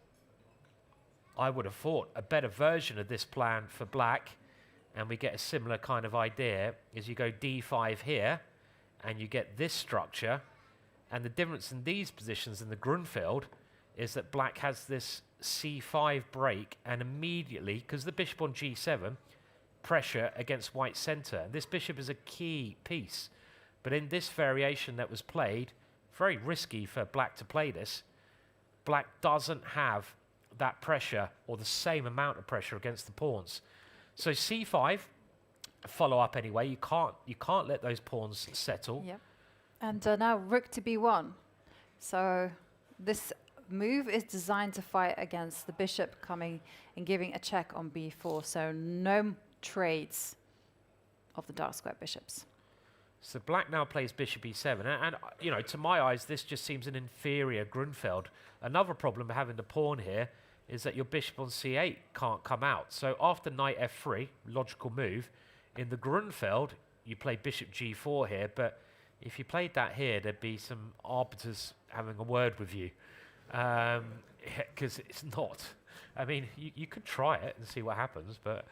I would have thought a better version of this plan for Black, and we get a similar kind of idea, is you go d5 here, and you get this structure, and the difference in these positions in the Grunfeld is that Black has this c5 break, and immediately, because the bishop on g7, pressure against White's center. This bishop is a key piece, but in this variation that was played, very risky for Black to play this. Black doesn't have that pressure or the same amount of pressure against the pawns. So c5, follow up anyway. You can't let those pawns settle. Yep. And now rook to b1. So this move is designed to fight against the bishop coming and giving a check on b4. So no trades of the dark square bishops. So Black now plays bishop e7, and you know, to my eyes, this just seems an inferior Grunfeld. Another problem having the pawn here is that your bishop on c8 can't come out. So after knight f3, logical move, in the Grunfeld, you play bishop g4 here, but if you played that here, there'd be some arbiters having a word with you, because it's not. I mean, you could try it and see what happens, but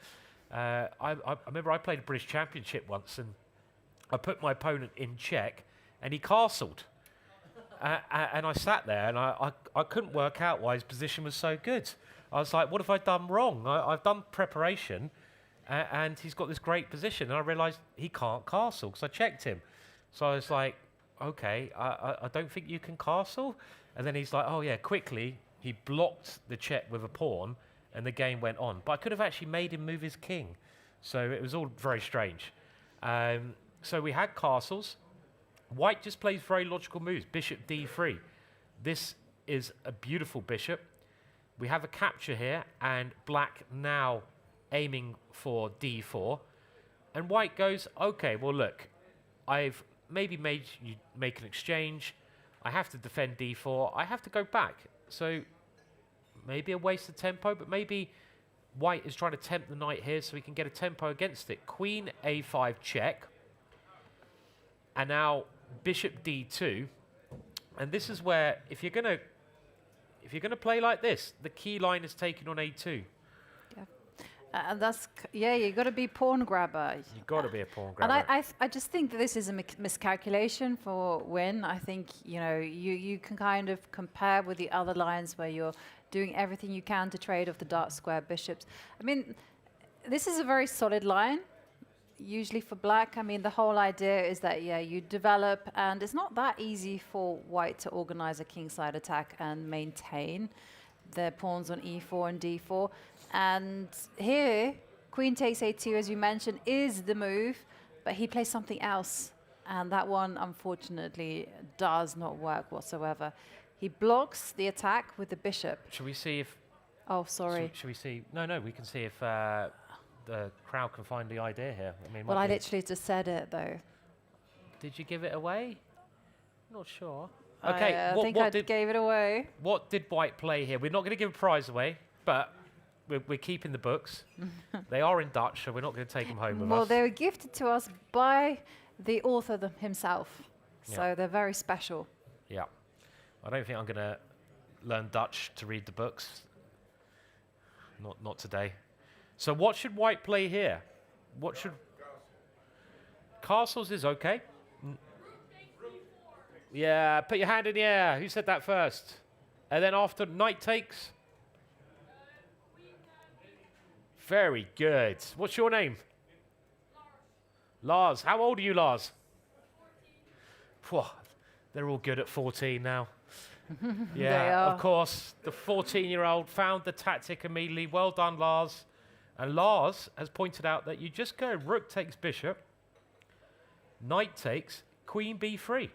I remember I played a British Championship once, and I put my opponent in check, and he castled. And I sat there, and I couldn't work out why his position was so good. I was like, what have I done wrong? I've done preparation, and he's got this great position. And I realised he can't castle, because I checked him. So I was like, okay, I don't think you can castle. And then he's like, oh yeah, quickly, he blocked the check with a pawn, and the game went on. But I could have actually made him move his king. So it was all very strange. So we had castles. White just plays very logical moves. Bishop d3. This is a beautiful bishop. We have a capture here, and Black now aiming for d4. And White goes, okay, well look, I've maybe made you make an exchange. I have to defend d4. I have to go back. So maybe a waste of tempo, but maybe White is trying to tempt the knight here so he can get a tempo against it. Queen a5 check. And now bishop d2, and this is where if you're gonna play like this, the key line is taken on a2. Yeah, and that's you got to be pawn grabber. You got to be a pawn grabber. And I just think that this is a miscalculation for Wyn. I think you can kind of compare with the other lines where you're doing everything you can to trade off the dark square bishops. I mean, this is a very solid line. Usually for Black, I mean, the whole idea is that, you develop, and it's not that easy for White to organize a kingside attack and maintain their pawns on e4 and d4. And here, queen takes a2, as you mentioned, is the move, but he plays something else. And that one, unfortunately, does not work whatsoever. He blocks the attack with the bishop. Should we see if... Oh, sorry. Should we see... No, we can see if... the crowd can find the idea here. I mean, well, I literally just said it, though. Did you give it away? Not sure. I think I gave it away. What did White play here? We're not going to give a prize away, but we're keeping the books. They are in Dutch, so we're not going to take them home with us. Well, they were gifted to us by the author himself, so they're very special. Yeah. I don't think I'm going to learn Dutch to read the books. Not today. So what should White play here? What should... Castles is okay. Yeah, put your hand in the air. Who said that first? And then after knight takes. Very good. What's your name? Lars. How old are you, Lars? They're all good at 14 now. Yeah, of course. The 14-year-old found the tactic immediately. Well done, Lars. And Lars has pointed out that you just go rook takes bishop, knight takes, queen b3,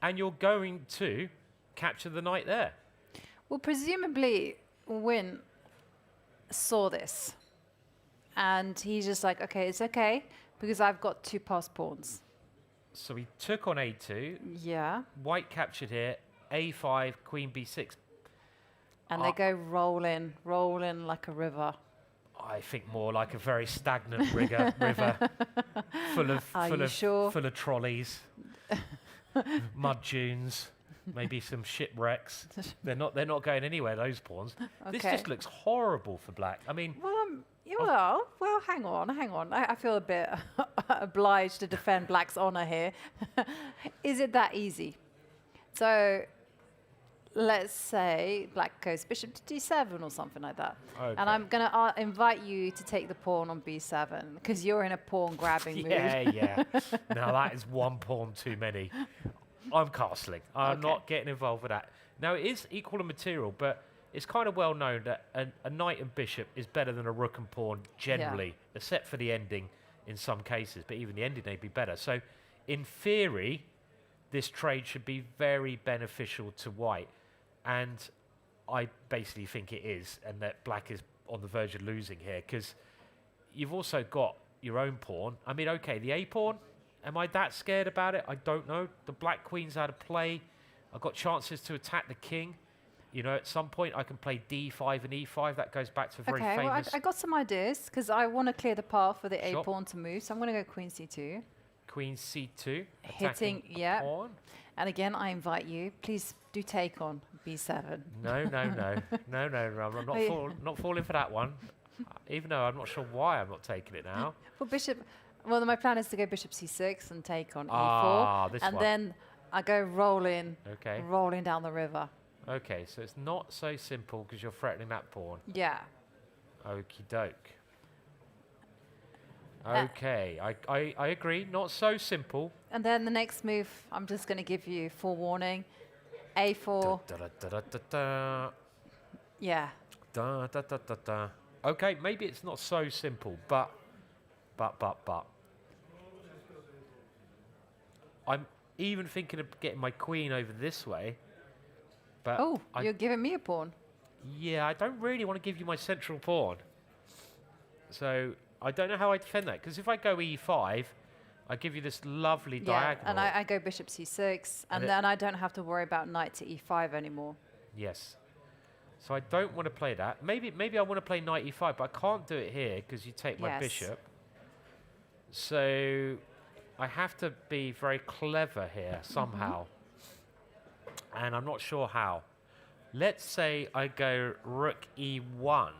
and you're going to capture the knight there. Well, presumably Win saw this, and he's just like, okay, it's okay, because I've got 2 passed pawns. So he took on a2. Yeah. White captured here, a5, queen b6. And they go rolling like a river. I think more like a very stagnant river full of trolleys, mud dunes, maybe some shipwrecks. They're not going anywhere, those pawns. Okay. This just looks horrible for black. I mean, well, hang on. I feel a bit obliged to defend black's honor here. Is it that easy? So let's say black goes bishop to d7 or something like that. Okay. And I'm going to invite you to take the pawn on b7 because you're in a pawn grabbing mood. Yeah. Now that is 1 pawn too many. I'm castling. I'm not getting involved with that. Now it is equal in material, but it's kind of well known that a knight and bishop is better than a rook and pawn generally, except for the ending in some cases, but even the ending may be better. So in theory, this trade should be very beneficial to White. And I basically think it is, and that black is on the verge of losing here, because you've also got your own pawn. I mean, okay, the a-pawn, am I that scared about it? I don't know. The black queen's out of play. I've got chances to attack the king. You know, at some point I can play d5 and e5. That goes back to a very famous... Well, I got some ideas, because I want to clear the path for the a-pawn to move, so I'm going to go queen c2. Queen c2, hitting, pawn. And again, I invite you, please do take on b7. No. I'm not falling for that one. Even though I'm not sure why I'm not taking it now. Well, well, my plan is to go bishop c6 and take on e4. And then I go rolling down the river. Okay, so it's not so simple because you're threatening that pawn. Yeah. Okie doke. Okay, I agree. Not so simple. And then the next move, I'm just going to give you forewarning. A4. Yeah. Okay, maybe it's not so simple, but. I'm even thinking of getting my queen over this way. But you're giving me a pawn. Yeah, I don't really want to give you my central pawn. So I don't know how I defend that, because if I go e5, I give you this lovely diagonal. And I go bishop c6, and then I don't have to worry about knight to e5 anymore. Yes. So I don't want to play that. Maybe I want to play knight e5, but I can't do it here because you take my bishop. So I have to be very clever here somehow. And I'm not sure how. Let's say I go rook e1,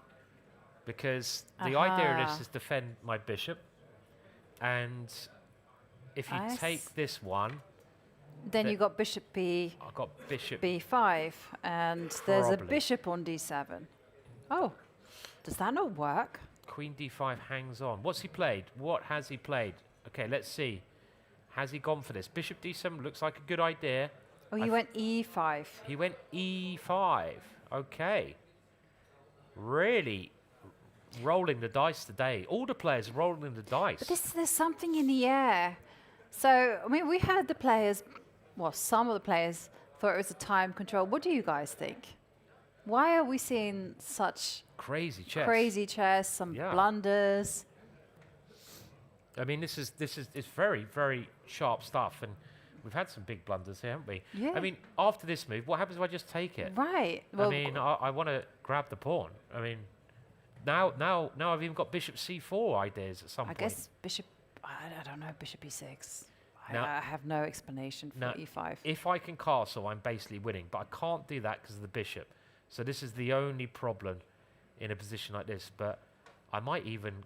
because the idea of this is defend my bishop. And if you take this one, then you got bishop b. I got bishop b5, and there's a bishop on d7. Oh, does that not work? Queen d5 hangs on. What's he played? What has he played? Okay, let's see. Has he gone for this? Bishop d7 looks like a good idea. Oh, he went e5. He went e5. Okay. Really rolling the dice today. All the players rolling the dice. But there's something in the air. So, I mean, we heard the players, well, some of the players thought it was a time control. What do you guys think? Why are we seeing such crazy chess, some blunders? I mean, this is it's very, very sharp stuff, and we've had some big blunders here, haven't we? Yeah. I mean, after this move, what happens if I just take it? Right. Well, I mean, I want to grab the pawn. I mean, now I've even got bishop c4 ideas at some point. I guess bishop. I don't know. Bishop e6. Now- I have no explanation for Now, e5. if I can castle, I'm basically winning, but I can't do that because of the bishop. So this is the only problem in a position like this. But I might even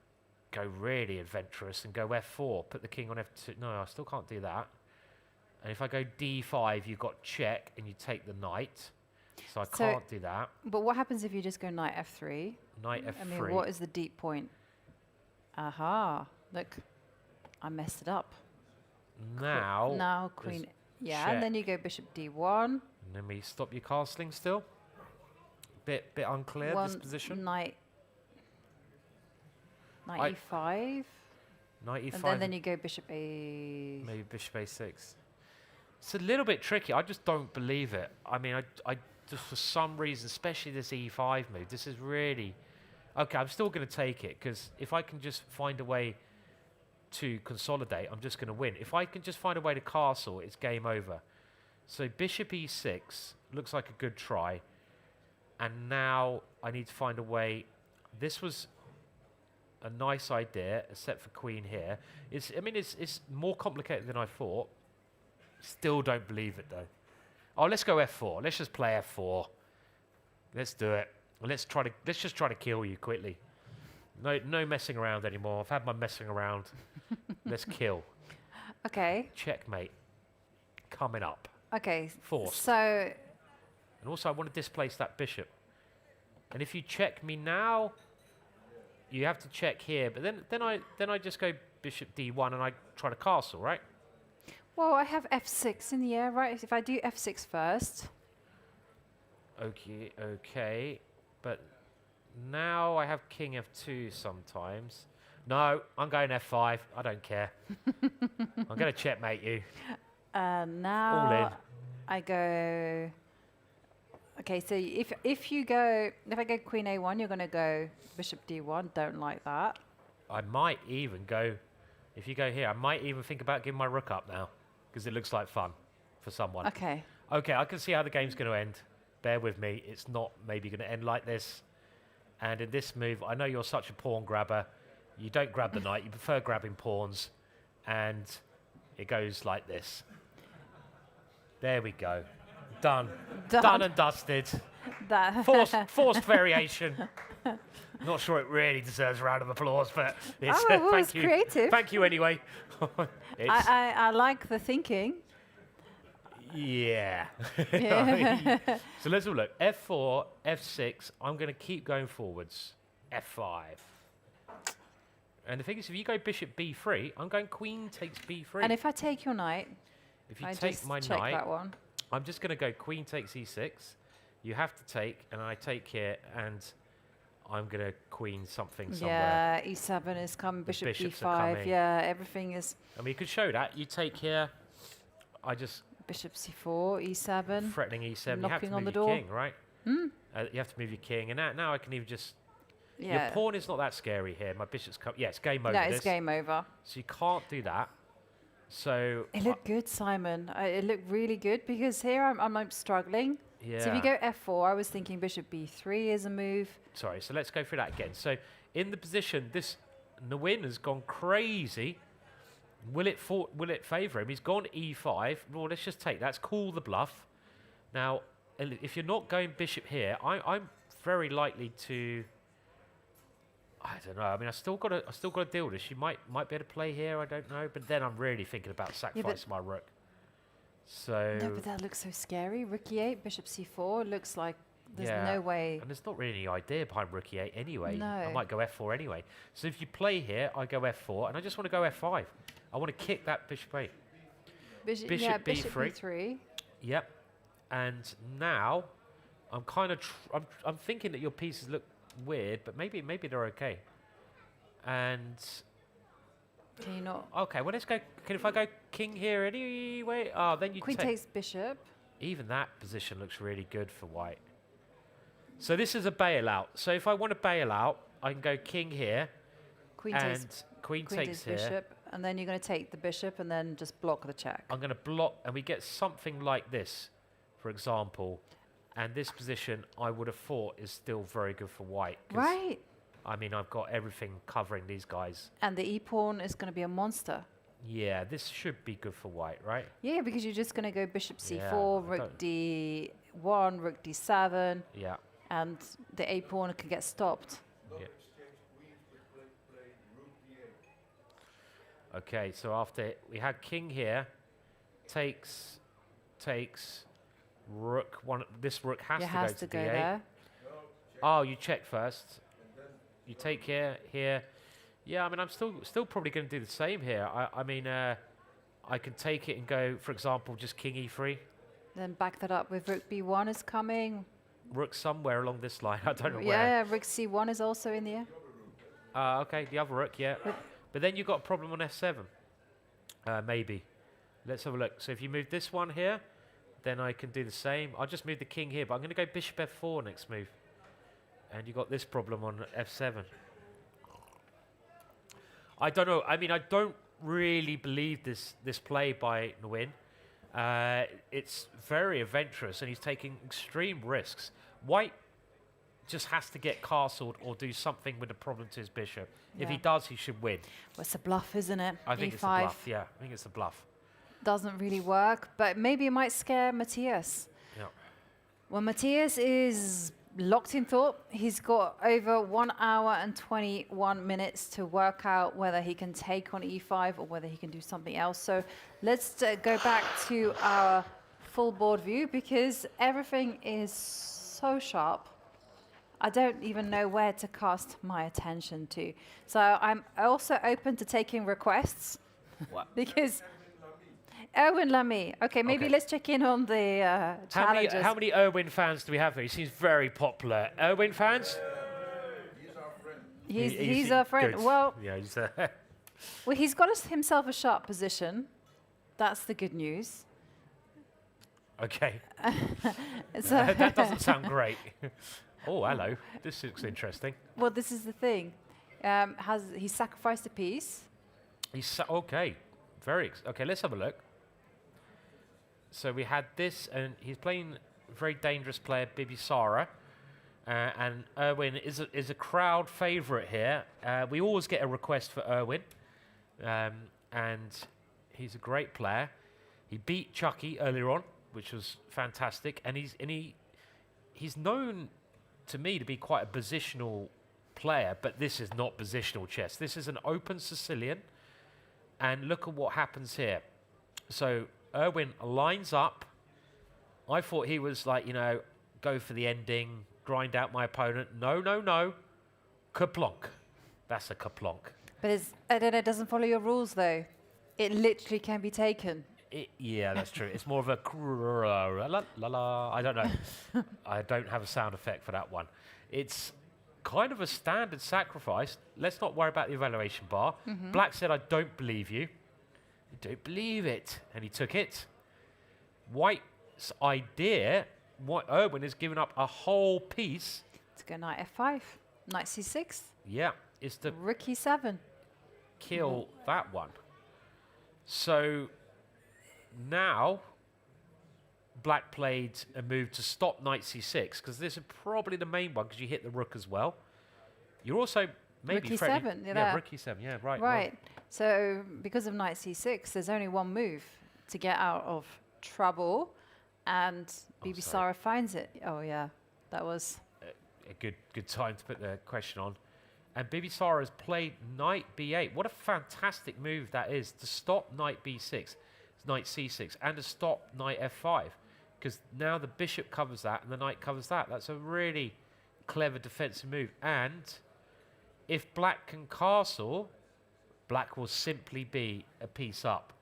go really adventurous and go f4, put the king on f2. No, I still can't do that. And if I go d5, you've got check, and you take the knight. So I can't do that. But what happens if you just go knight f3? Knight f3. I mean, what is the deep point? Aha! Look, I messed it up. Now queen. there's Yeah, check. and then you go bishop d1. And then we stop your castling still. Bit unclear, this position. Knight e5. Knight e5. And then you go bishop a. Maybe bishop a6. It's a little bit tricky. I just don't believe it. I mean, I just for some reason, especially this e5 move, this is really... Okay, I'm still going to take it, because if I can just find a way to consolidate, I'm just going to win. If I can just find a way to castle, it's game over. So bishop e6 looks like a good try. And now I need to find a way... This was a nice idea, except for queen here. I mean, it's more complicated than I thought. Still don't believe it, though. Oh, let's go f4. Let's just play f4. Let's do it. Let's just try to kill you quickly. No messing around anymore. I've had my messing around. Let's kill. Okay. Checkmate. Coming up. Okay. Forced. So. And also, I want to displace that bishop. And if you check me now, you have to check here. But then I just go bishop d1 and I try to castle, right? Well, I have f6 in the air, right? If I do f6 first. Okay. But now I have king f2 sometimes. No, I'm going f5. I don't care. I'm going to checkmate you. Now All in. I go... Okay, so if I go queen a1, you're going to go bishop d1. Don't like that. I might even go... If you go here, I might even think about giving my rook up now, because it looks like fun for someone. Okay. Okay, I can see how the game's going to end. Bear with me. It's not maybe going to end like this. And in this move, I know you're such a pawn grabber. You don't grab the knight. You prefer grabbing pawns. And it goes like this. There we go. Done. Done and dusted. Forced variation. Not sure it really deserves a round of applause, but it's, it's creative. Thank you anyway. I like the thinking. Yeah. So let's have a look. F4, F6. I'm going to keep going forwards. F5. And the thing is, if you go bishop b3, I'm going queen takes b3. And if I take your knight, if you take my check knight, that one. I'm just going to go queen takes e6. You have to take, and I take here, and I'm going to queen something somewhere. Yeah, e7 is coming, bishop bishops are e5. coming. Yeah, everything is... I mean, you could show that. You take here. I just... Bishop c4, e7. Threatening e7. Knocking you have to on move the your door. king, right? Hmm? You have to move your king. And now I can even just... Yeah. Your pawn is not that scary here. My bishop's come... Yeah, it's game over. No, it's game over. So you can't do that. So... It looked good, Simon. It looked really good, because here I'm struggling. Yeah. So if you go f4, I was thinking bishop b3 is a move. Sorry, so let's go through that again. So in the position, this Nguyen has gone crazy. Will it favour him? He's gone e5. Well, let's just take that. Let's call the bluff. Now, if you're not going bishop here, I'm very likely to... I don't know. I mean, I still got to deal with this. You might be able to play here. I don't know. But then I'm really thinking about sacrificing my rook. So... No, but that looks so scary. Rook e8, bishop c4. Looks like there's no way. And there's not really any idea behind rook e8 anyway. No. I might go f4 anyway. So if you play here, I go f4, and I just want to go f5. I want to kick that bishop 8. Bishop b3. Yep. And now I'm kind of I'm thinking that your pieces look weird, but maybe they're okay. And can you not? Okay, well let's go. If I go king here anyway? Oh, then you queen takes bishop. Even that position looks really good for white. So this is a bailout. So if I want to bail out, I can go king here. Queen takes takes here. bishop. and then you're going to take the bishop and then just block the check. I'm going to block, and we get something like this, for example. And this position, I would have thought, is still very good for white. Right. I mean, I've got everything covering these guys. And the e-pawn is going to be a monster. Yeah, this should be good for white, right? Yeah, because you're just going to go bishop c4, Yeah, rook d1, rook d7. Yeah. And the a-pawn can get stopped. Yeah. Okay, so after we had king here, takes, rook. This rook has to go to d8. There. Oh, you check first. You take here. Yeah, I mean, I'm still probably going to do the same here. I mean, I can take it and go, for example, just king e3. Then back that up with rook b1 is coming. Rook somewhere along this line. I don't know where. Yeah, rook c1 is also in the air. Okay, the other rook, yeah. But then you've got a problem on f7. Maybe. Let's have a look. So if you move this one here, then I can do the same. I'll just move the king here, but I'm going to go bishop f4 next move. And you got this problem on f7. I don't know. I mean, I don't really believe this play by Nguyen. It's very adventurous, and he's taking extreme risks. White just has to get castled or do something with the problem to his bishop. Yeah. If he does, he should win. Well, it's a bluff, isn't it? I think E5 it's a bluff. Yeah, I think it's a bluff. doesn't really work, but maybe it might scare Matthias. Yeah. Well, Matthias is locked in thought. He's got over 1 hour and 21 minutes to work out whether he can take on e5 or whether he can do something else. So let's go back to our full board view, because everything is so sharp. I don't even know where to cast my attention to. So I'm also open to taking requests. What? Because Erwin Lamy. Okay, maybe let's check in on the challenges. How many Erwin fans do we have here? He seems very popular. Erwin fans? He's our friend. Good. Well, yeah, he's well, he's got himself a sharp position. That's the good news. Okay. So that doesn't sound great. Oh, hello. This looks interesting. Well, this is the thing. He sacrificed a piece? Okay. Okay, let's have a look. So we had this, and he's playing a very dangerous player, Bibisara. And Erwin is a crowd favourite here. We always get a request for Erwin. And he's a great player. He beat Chucky earlier on, which was fantastic. And he's known to me to be quite a positional player, but this is not positional chess. This is an open Sicilian. And look at what happens here. So Erwin lines up. I thought he was like, go for the ending, grind out my opponent. No. Kaplonk. That's a kaplonk. But it doesn't follow your rules, though. It literally can be taken. Yeah, that's true. It's more of a la la la. I don't know. I don't have a sound effect for that one. It's kind of a standard sacrifice. Let's not worry about the evaluation bar. Mm-hmm. Black said, I don't believe you. I don't believe it. And he took it. White's idea, Erwin has given up a whole piece. To go knight f5, knight c6. Yeah, it's to rook e7. Kill that one. So now Black played a move to stop knight c6, because this is probably the main one, because you hit the rook as well. You're also maybe rook e7. Yeah, rook e7. Yeah, right. Right. So because of knight c6, there's only one move to get out of trouble, and Bibisara finds it. Oh yeah, that was a good time to put the question on. And Bibisara has played knight b8. What a fantastic move that is, to stop knight b6, knight c6, and to stop knight f5. Because now the bishop covers that and the knight covers that. That's a really clever defensive move. And if Black can castle, Black will simply be a piece up.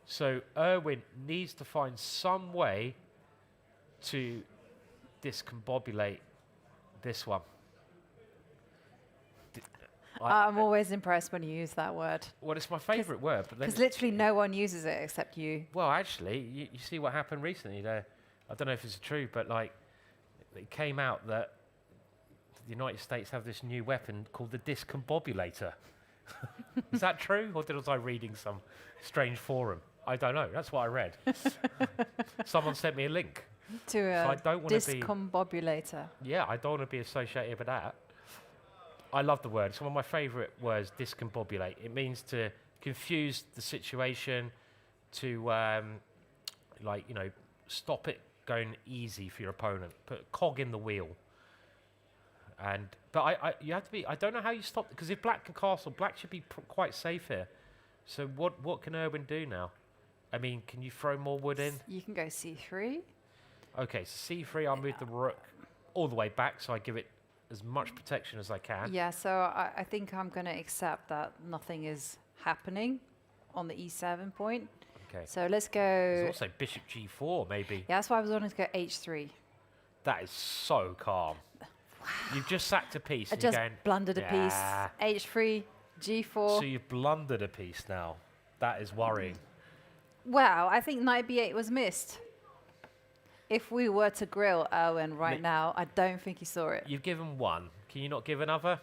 So Erwin needs to find some way to discombobulate this one. I'm always impressed when you use that word. Well, it's my favourite word. Because literally no one uses it except you. Well, actually, you see what happened recently there. I don't know if it's true, but it came out that the United States have this new weapon called the discombobulator. Is that true, or was I reading some strange forum? I don't know. That's what I read. Someone sent me a link. To a I don't wanna be- discombobulator. Yeah, I don't want to be associated with that. I love the word. It's one of my favourite words, discombobulate. It means to confuse the situation, to like, you know, stop it going easy for your opponent. Put a cog in the wheel. But you have to be. I don't know how you stop, because if black can castle, black should be quite safe here. So what can Erwin do now? I mean, can you throw more wood in? You can go c3. Okay, so c3. I'll move the rook all the way back, so I give it as much protection as I can. Yeah, so I think I'm going to accept that nothing is happening on the e7 point. Okay. So let's go. There's also bishop g4, maybe. Yeah, that's why I was wanting to go h3. That is so calm. You've just sacked a piece. I and you're just going, blundered a piece. h3, g4. So you've blundered a piece now. That is worrying. Wow, I think knight b8 was missed. If we were to grill Erwin right now, I don't think he saw it. You've given one. Can you not give another?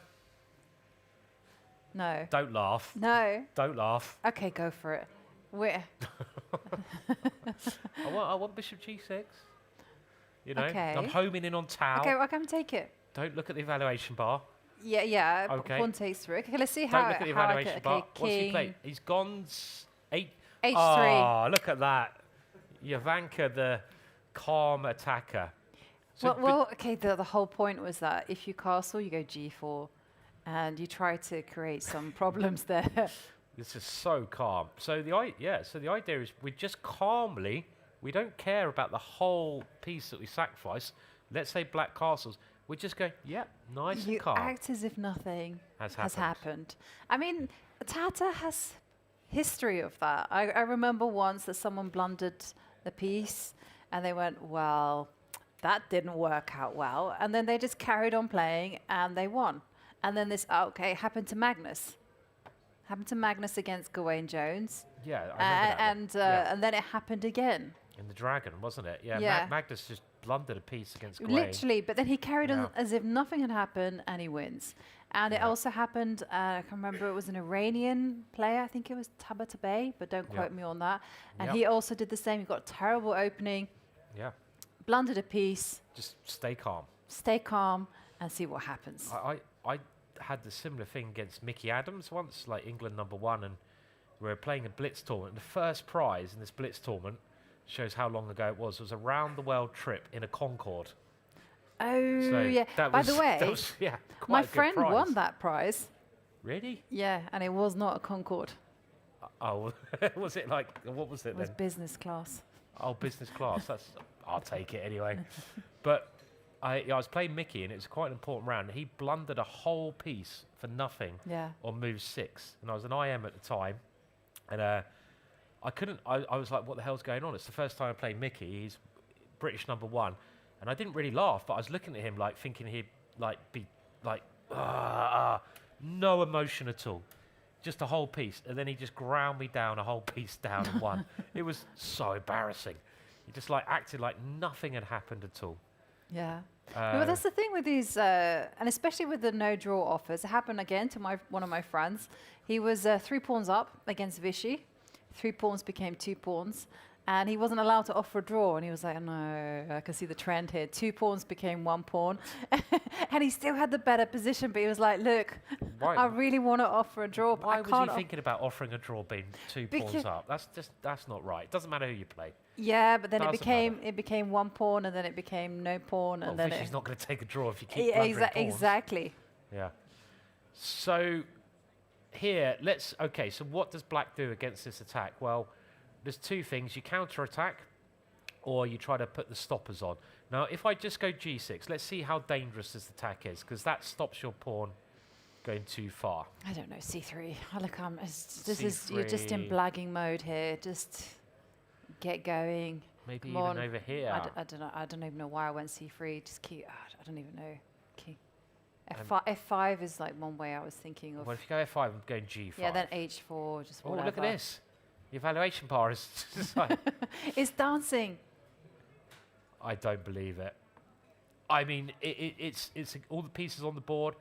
No. Don't laugh. No. Don't laugh. Okay, go for it. Where? I want bishop g6. You know, Okay. I'm homing in on Tau. Okay, well, I can take it. Don't look at the evaluation bar. Yeah, yeah. Okay. Pawn takes through. Okay, let's see Don't how look at the how I evaluation can, bar. okay, What's he king. played? He's gone h3. H3. Oh, look at that. Yavanka, the calm attacker. So Well, okay, the whole point was that if you castle, you go g4, and you try to create some problems there. This is so calm. So the idea is we just calmly, we don't care about the whole piece that we sacrifice. Let's say black castles. We just go, yeah, nice You and calm. act as if nothing Has has happened. happened. I mean, Tata has history of that. I remember once that someone blundered a piece, and they went, well, that didn't work out well. And then they just carried on playing, and they won. And then this, happened to Magnus. Happened to Magnus against Gawain Jones. Yeah, I remember that one. And then it happened again. In the Dragon, wasn't it? Yeah, Yeah. Magnus just blundered a piece against Gawain. Literally, but then he carried Yeah. on as if nothing had happened, and he wins. And it also happened, I can remember, it was an Iranian player, I think it was Tabatabai, but don't quote me on that. And he also did the same. He got a terrible opening, Yeah, blundered a piece, just stay calm. stay calm, and see what happens. I had the similar thing against Mickey Adams once, like England #1, and we were playing a blitz tournament. The first prize in this blitz tournament, shows how long ago it was a round the world trip in a Concorde. Oh, So yeah. that By was- the way, that was, yeah, quite my a good friend prize. won that prize. Really? Yeah, and it was not a Concorde. Oh, was it like, what was it It was then? business class. Oh, business class. I'll take it anyway. But I was playing Mickey, and it was quite an important round. He blundered a whole piece for nothing Yeah. on move 6, and I was an IM at the time, and I couldn't. I was like, "What the hell's going on?" It's the first time I played Mickey. He's British #1, and I didn't really laugh, but I was looking at him like thinking he'd like be like, no emotion at all. Just a whole piece, and then he just ground me down a whole piece down and won. It was so embarrassing. He just like acted like nothing had happened at all. Yeah. Well, that's the thing with these, and especially with the no draw offers. It happened again to one of my friends. He was 3 pawns up against Vichy. 3 pawns became 2 pawns, and he wasn't allowed to offer a draw. And he was like, "No, I can see the trend here. 2 pawns became 1 pawn," and he still had the better position. But he was like, "Look, Why- I really want to offer a draw, but Why I was can't." he thinking about offering a draw being 2 pawns up? That's not right. It doesn't matter who you play. Yeah, but then it Doesn't became 1 pawn, and then it became no pawn, Well, and then Vichy's it, not going to take a draw if you keep Yeah, blundering pawns. exactly. Yeah. So here, okay, so what does black do against this attack? Well, there's 2 things. You counter-attack, or you try to put the stoppers on. Now, if I just go g6, let's see how dangerous this attack is, because that stops your pawn going too far. I don't know, c3. Oh, look, you're just in C3. blagging mode here. Just get going. Maybe Come even on. over here. I don't know. I don't even know why I went c3. Just keep. I don't even know. Key. F5 is like one way I was thinking of. Well, if you go f5, I'm going g5. Yeah, then h4. Just Oh, whatever. look at this. The evaluation bar is just like... It's dancing. I don't believe it. I mean, it's all the pieces on the board.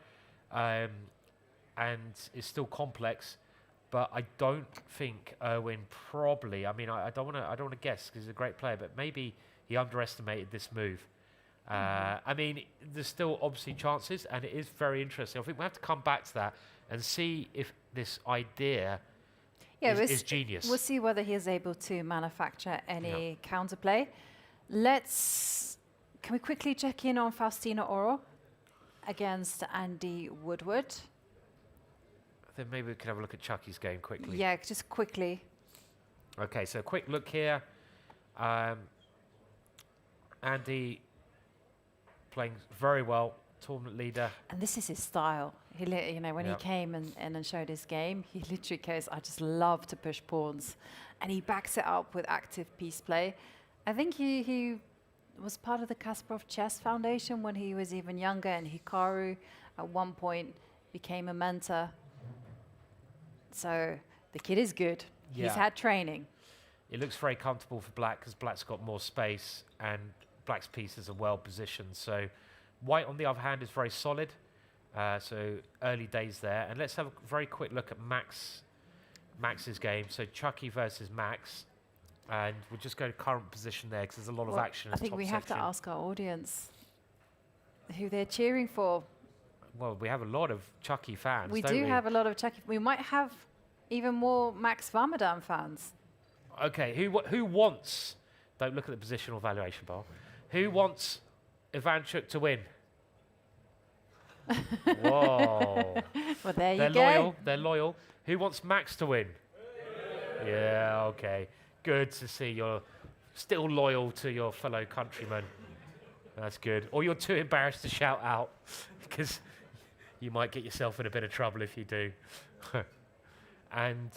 and is still complex. But I don't think Erwin probably. I mean, I don't want to guess because he's a great player, but maybe he underestimated this move. I mean, there's still obviously chances, and it is very interesting. I think we have to come back to that and see if this idea is genius. We'll see whether he is able to manufacture any counterplay. Can we quickly check in on Faustino Oro against Andy Woodward? Then maybe we could have a look at Chucky's game quickly. Yeah, just quickly. Okay, so quick look here. Andy playing very well, tournament leader. And this is his style. He, you know, when he came and showed his game, he literally goes, I just love to push pawns. And he backs it up with active piece play. I think he was part of the Kasparov Chess Foundation when he was even younger, and Hikaru at one point became a mentor. So the kid is good. Yeah. He's had training. It looks very comfortable for Black because Black's got more space and Black's pieces are well positioned. So White, on the other hand, is very solid. So early days there. And let's have a very quick look at Max's game. So Chucky versus Max. And we'll just go to current position there because there's a lot of action. I think we have to ask our audience who they're cheering for. Well, we have a lot of Chucky fans. We do have a lot of Chucky. We might have even more Max Varmadan fans. Okay, who wants? Don't look at the positional valuation bar. Who wants Ivanchuk to win? Whoa! Well, there you go. They're loyal. They're loyal. Who wants Max to win? Yeah. Okay. Good to see you're still loyal to your fellow countrymen. That's good. Or you're too embarrassed to shout out because you might get yourself in a bit of trouble if you do. And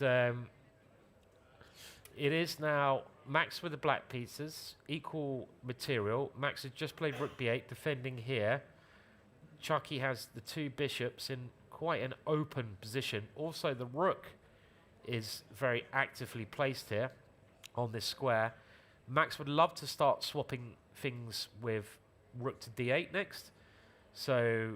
it is now Max with the black pieces, equal material. Max has just played rook b8, defending here. Chucky has the two bishops in quite an open position. Also, the rook is very actively placed here on this square. Max would love to start swapping things with rook to d8 next. So,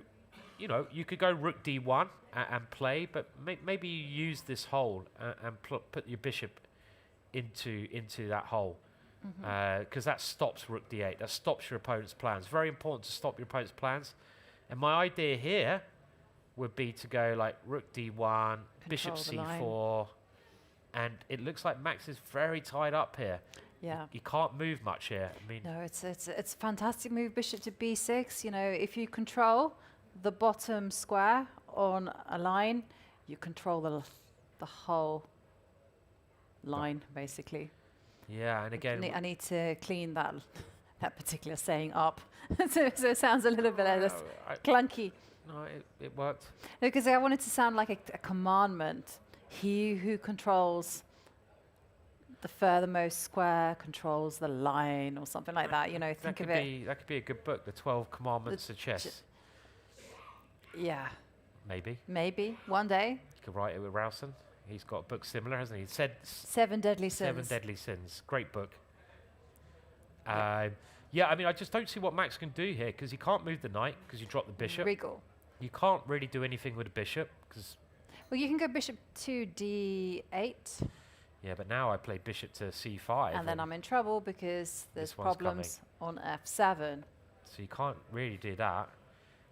you know, you could go rook d1 and play, but maybe you use this hole and put your bishop into that hole, because that stops rook d8. That stops your opponent's plans. Very important to stop your opponent's plans. And my idea here would be to go like rook d1, bishop c4, and it looks like Max is very tied up here. Yeah, you can't move much here. I mean, no, it's a fantastic move, bishop to b6. You know, if you control the bottom square on a line, you control the whole line basically. Yeah, and again, I need to clean that particular saying up, so it sounds a little bit less clunky. No, it worked. Because I want it to sound like a commandment. He who controls the furthermost square controls the line, or something like that. You know, think of it. That could be a good book, The 12 Commandments of Chess. Yeah. Maybe. Maybe one day. You could write it with Rowson. He's got a book similar, hasn't he? Said 7 Deadly Sins. 7 Deadly Sins. Great book. Yeah, I mean, I just don't see what Max can do here because he can't move the knight because you drop the bishop. Wriggle. You can't really do anything with the bishop because. Well, you can go bishop to d8. Yeah, but now I play bishop to c5. And then I'm in trouble because there's problems on f7. So you can't really do that.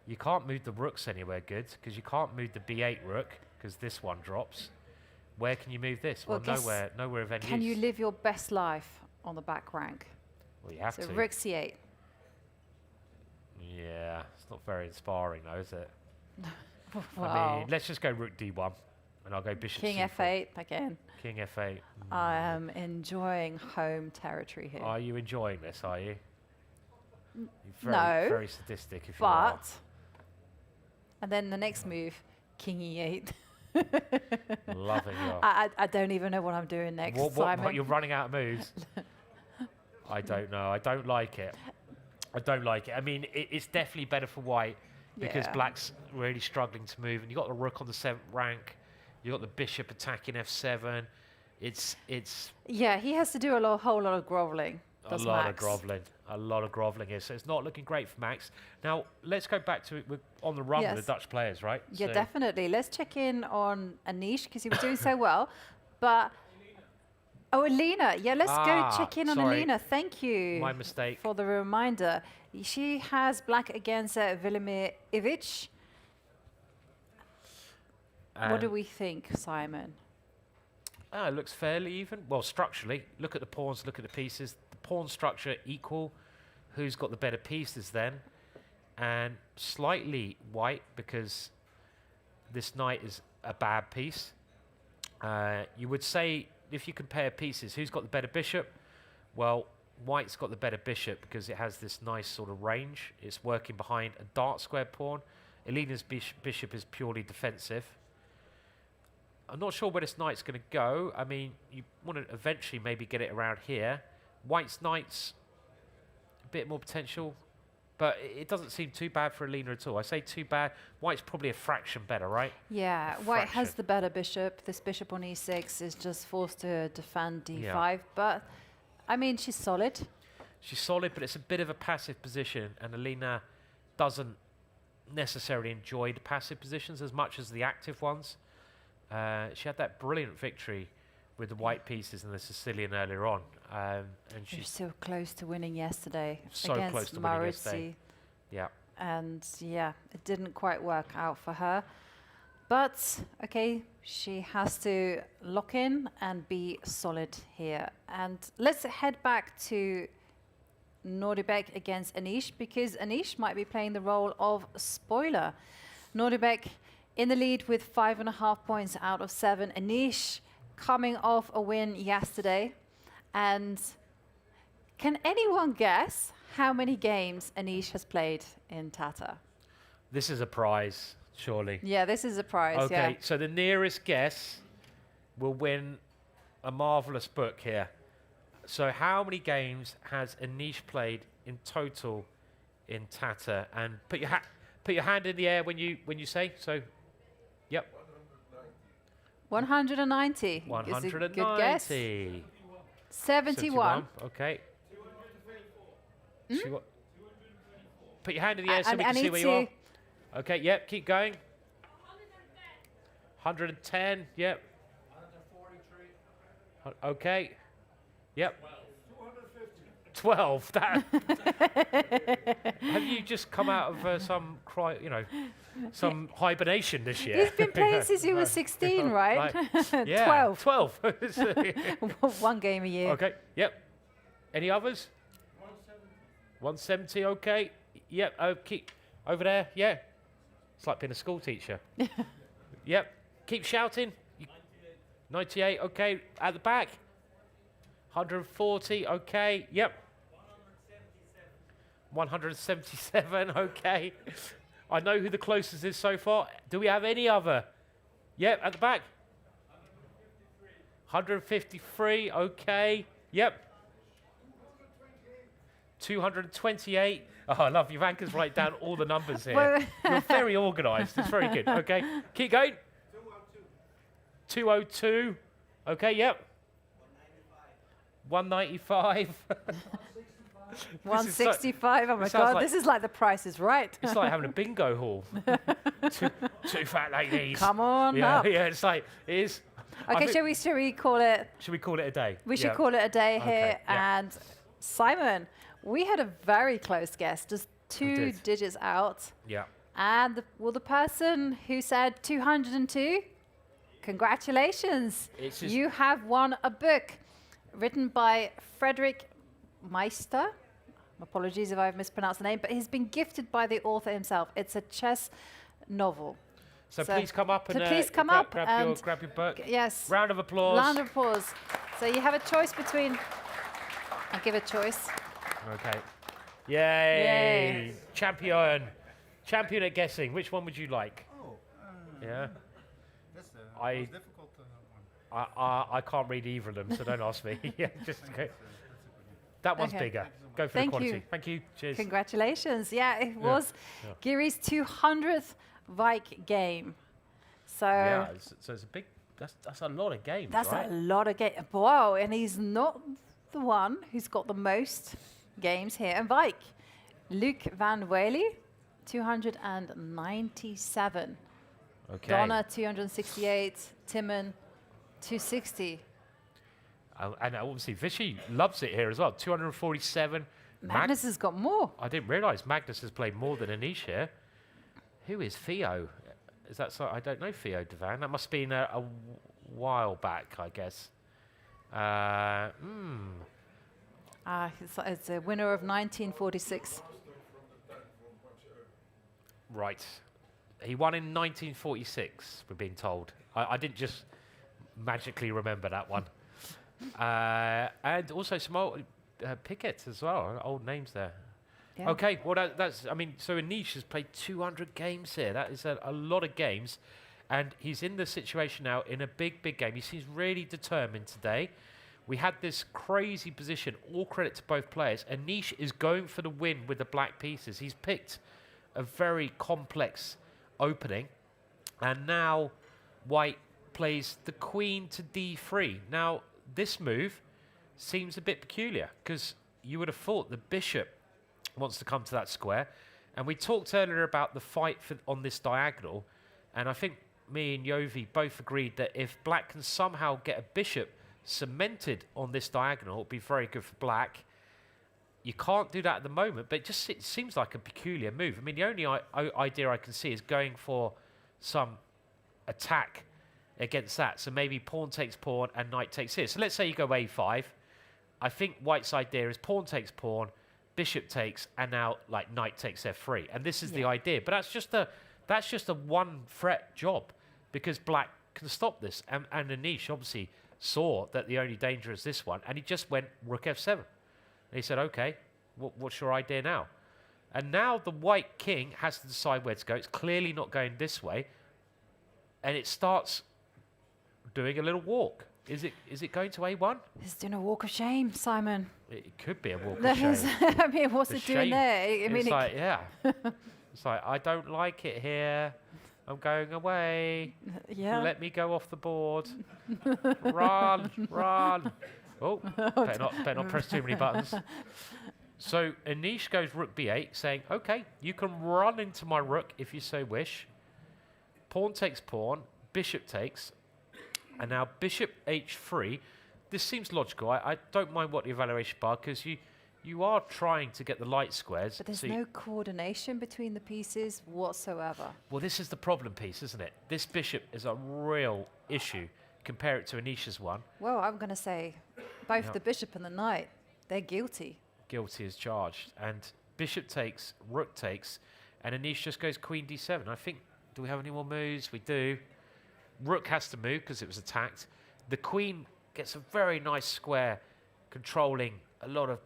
You can't move the rooks anywhere good because you can't move the b8 rook because this one drops. Where can you move this? Well, nowhere of any use. Can you live your best life on the back rank? Well, you have to. So rook c8. Yeah, it's not very inspiring though, is it? Well, I mean, let's just go rook d1 and I'll go bishop King c4. f8 again. King f8. I am enjoying home territory here. Are you enjoying this, are you? You're very sadistic if you are. And then the next move, King e8. Loving your... I don't even know what I'm doing next, Simon. What, you're running out of moves? I don't know. I don't like it. I don't like it. I mean, it's definitely better for white because black's really struggling to move. And you've got the rook on the 7th rank. You've got the bishop attacking f7. It's... Yeah, he has to do a whole lot of groveling. A lot of groveling. A lot of grovelling here, so it's not looking great for Max. Now, let's go back to it. We're on the run with the Dutch players, right? Yeah, So definitely. Let's check in on Anish because he was doing so well. But, oh, Alina. Yeah, let's go check in on Alina. Thank you. My mistake. For the reminder. She has black against Velimir Ivic. What do we think, Simon? It looks fairly even. Well, structurally, look at the pawns, look at the pieces. The pawn structure equal. Who's got the better pieces then? And slightly white because this knight is a bad piece. You would say, if you compare pieces, who's got the better bishop? Well, white's got the better bishop because it has this nice sort of range. It's working behind a dark square pawn. Alina's bishop is purely defensive. I'm not sure where this knight's going to go. I mean, you want to eventually maybe get it around here. White's knight's a bit more potential, but it doesn't seem too bad for Alina at all. I say too bad. White's probably a fraction better, right? Yeah, White has the better bishop. This bishop on e6 is just forced to defend d5, but I mean, she's solid. She's solid, but it's a bit of a passive position, and Alina doesn't necessarily enjoy the passive positions as much as the active ones. She had that brilliant victory with the white pieces in the Sicilian earlier on. And she's so close to winning yesterday so against close to winning yesterday. Yeah. And yeah, it didn't quite work out for her. But, okay, she has to lock in and be solid here. And let's head back to Nodirbek against Anish, because Anish might be playing the role of spoiler. Nodirbek in the lead with 5.5 points out of 7. Anish coming off a win yesterday. And can anyone guess how many games Anish has played in Tata? This is a prize, surely. Yeah, this is a prize, Okay, so the nearest guess will win a marvellous book here. So how many games has Anish played in total in Tata? And put your hand in the air when you say. So, yep. 190. 190. Is a good guess. 71. Okay. Put your hand in the air so we can see where you are. Okay, yep, keep going. 110, yep. 143. Okay. Yep. 12. That have you just come out of some some hibernation this year? He's been playing since he was 16, right? Yeah, 12. 1 game a year. Okay. Yep. Any others? 170. Okay. Yep. Oh, keep over there. Yeah. It's like being a school teacher. Yep. Keep shouting. 98. Okay. At the back. 140. Okay. Yep. 177. Okay. I know who the closest is so far. Do we have any other? Yep. At the back. 153. Okay. Yep. 228. Oh, I love Ivanka's write down all the numbers here. You're very organised. It's very good. Okay. Keep going. 202. Okay. Yep. 195. 165. Oh my God, this is like The Price is Right. It's like having a bingo hall. two fat ladies. Come on up. Yeah, it's like, it is. Okay, shall we call it? Should we call it a day? We should call it a day here. And Simon, we had a very close guess, just 2 digits out. Yeah. And the person who said 202, congratulations. You have won a book written by Frederick Meister. Apologies if I've mispronounced the name, but he's been gifted by the author himself. It's a chess novel. So please come up and grab your book. Yes. Round of applause. Round of applause. So you have a choice between. I'll give a choice. Okay. Yay! Champion at guessing. Which one would you like? Yeah. That's the most difficult one. I can't read either of them, so don't ask me. Yeah, just go. That one's bigger. Go for the quality. Thank you. Cheers. Congratulations. Yeah, it was Giri's 200th Wijk game. So yeah, so it's a big. That's a lot of games. That's right? a lot of games. Wow, and he's not the one who's got the most games here in Wijk. Luc van Wely, 297. Okay. Donna, 268. Timon, 260. And obviously, Vichy loves it here as well. 247. Magnus has got more. I didn't realise Magnus has played more than Anish here. Who is Theo? Is that so? I don't know Theo Devan. That must have been a while back, I guess. It's a winner of 1946. Right. He won in 1946, we're being told. I didn't just magically remember that one. And also some old Pickett as well, old names there. Yeah. Okay, well, that's, I mean, so Anish has played 200 games here. That is a lot of games. And he's in the situation now in a big, big game. He seems really determined today. We had this crazy position, all credit to both players. Anish is going for the win with the black pieces. He's picked a very complex opening. And now White plays the queen to d3. Now, this move seems a bit peculiar because you would have thought the bishop wants to come to that square. And we talked earlier about the fight on this diagonal. And I think me and Yovi both agreed that if black can somehow get a bishop cemented on this diagonal, it'll be very good for black. You can't do that at the moment, but it seems like a peculiar move. I mean, the only idea I can see is going for some attack against that. So maybe pawn takes pawn and knight takes here. So let's say you go a5. I think White's idea is pawn takes pawn, bishop takes, and now like knight takes f3. And this is the idea. But that's just a one threat job because black can stop this. And Anish obviously saw that the only danger is this one, and he just went rook f7. And he said, okay, what's your idea now? And now the white king has to decide where to go. It's clearly not going this way. And it starts doing a little walk. Is it going to a1? It's doing a walk of shame, Simon. It could be a walk of shame. I mean, what's it doing there? I mean, it's like, yeah. It's like, I don't like it here. I'm going away. Yeah. Let me go off the board. Run, run. Oh, better not press too many buttons. So Anish goes rook b8, saying, okay, you can run into my rook if you so wish. Pawn takes pawn, bishop takes, and now bishop h3. This seems logical. I don't mind what the evaluation bar, because you are trying to get the light squares. But there's no coordination between the pieces whatsoever. Well, this is the problem piece, isn't it? This bishop is a real issue. Compare it to Anish's one. Well, I'm going to say both the bishop and the knight, they're guilty. Guilty as charged. And bishop takes, rook takes, and Anish just goes queen d7. I think, do we have any more moves? We do. Rook has to move because it was attacked. The queen gets a very nice square controlling a lot of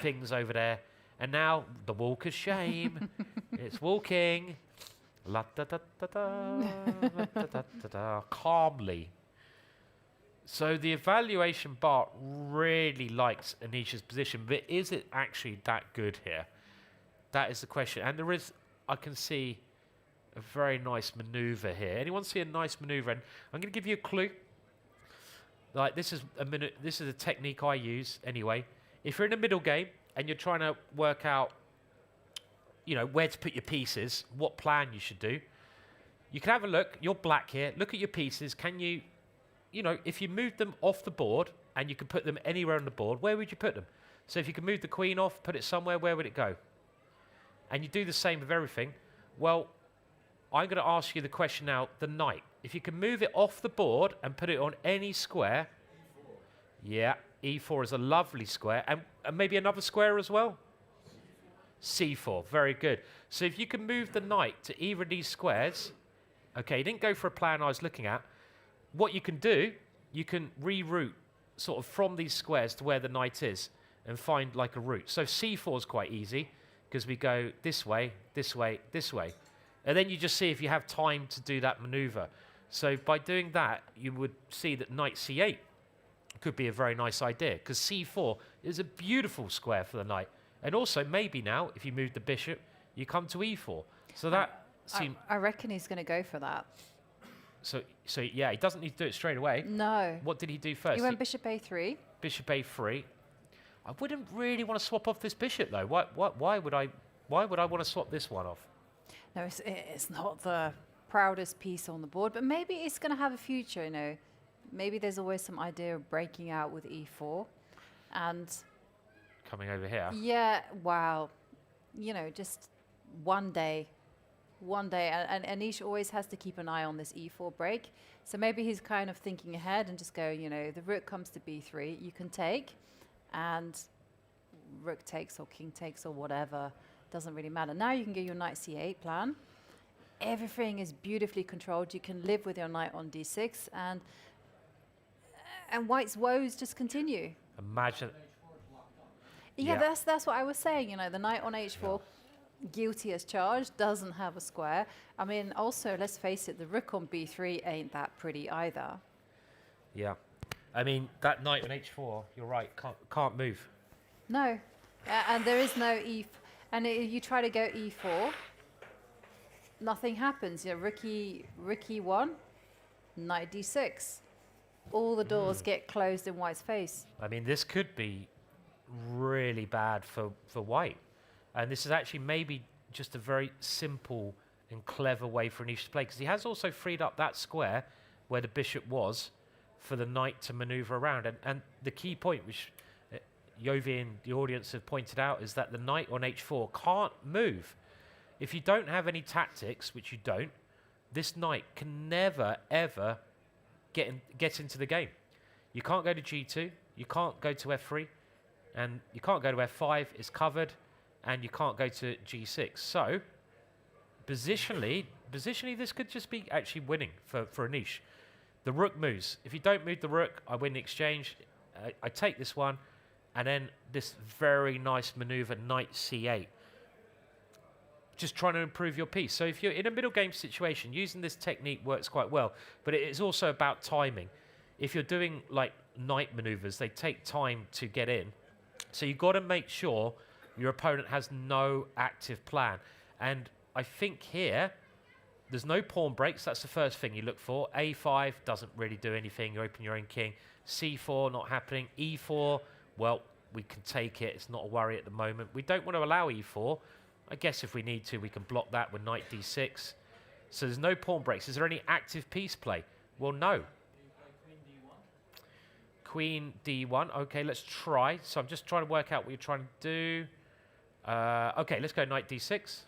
things over there. And now the walk of shame. It's walking. La da da da da, la da da da da, calmly. So the evaluation bar really likes Anish's position, but is it actually that good here? That is the question. And there is, I can see a very nice maneuver here. Anyone see a nice maneuver? And I'm going to give you a clue. Like this is a technique I use anyway. If you're in a middle game and you're trying to work out, you know, where to put your pieces, what plan you should do, you can have a look. You're black here. Look at your pieces. Can you, you know, if you move them off the board and you can put them anywhere on the board, where would you put them? So if you can move the queen off, put it somewhere, where would it go? And you do the same with everything. Well, I'm going to ask you the question now, the knight. If you can move it off the board and put it on any square, yeah, e4 is a lovely square. And maybe another square as well? c4, very good. So if you can move the knight to either of these squares, okay, you didn't go for a plan I was looking at. What you can do, you can reroute sort of from these squares to where the knight is and find like a route. So c4 is quite easy because we go this way, this way, this way. And then you just see if you have time to do that maneuver. So by doing that, you would see that knight c8 could be a very nice idea because c4 is a beautiful square for the knight. And also, maybe now, if you move the bishop, you come to e4. So that seems... I reckon he's going to go for that. So yeah, he doesn't need to do it straight away. No. What did he do first? He went bishop a3. Bishop a3. I wouldn't really want to swap off this bishop though. Why would I want to swap this one off? No, it's not the proudest piece on the board, but maybe it's going to have a future, you know. Maybe there's always some idea of breaking out with e4 and coming over here. Yeah, wow. You know, just one day, and Anish always has to keep an eye on this e4 break. So maybe he's kind of thinking ahead and just going, you know, the rook comes to b3, you can take, and rook takes or king takes or whatever, doesn't really matter. Now you can get your knight c8 plan. Everything is beautifully controlled. You can live with your knight on d6, and White's woes just continue. Imagine. Yeah, that's what I was saying. You know, the knight on h4, guilty as charged, doesn't have a square. I mean, also, let's face it, the rook on b3 ain't that pretty either. Yeah. I mean, that knight on h4, you're right, can't move. No. And there is no and you try to go e4, nothing happens. You know, rook e1, knight d6. All the doors get closed in White's face. I mean, this could be really bad for White. And this is actually maybe just a very simple and clever way for Anish to play, because he has also freed up that square where the bishop was for the knight to maneuver around. And the key point, which Yovi and the audience have pointed out, is that the knight on h4 can't move. If you don't have any tactics, which you don't, this knight can never, ever get into the game. You can't go to g2, you can't go to f3, and you can't go to f5, it's covered, and you can't go to g6. So, positionally, this could just be actually winning for Anish. The rook moves. If you don't move the rook, I win the exchange. I take this one, and then this very nice maneuver, knight c8. Just trying to improve your piece. So if you're in a middle game situation, using this technique works quite well, but it is also about timing. If you're doing like knight maneuvers, they take time to get in. So you've got to make sure your opponent has no active plan. And I think here, there's no pawn breaks. That's the first thing you look for. A5 doesn't really do anything. You open your own king. C4, not happening. E4, well, we can take it. It's not a worry at the moment. We don't want to allow E4. I guess if we need to, we can block that with knight d6. So there's no pawn breaks. Is there any active piece play? Well, no. Queen d1. Okay, let's try. So I'm just trying to work out what you're trying to do. Okay, let's go knight d6.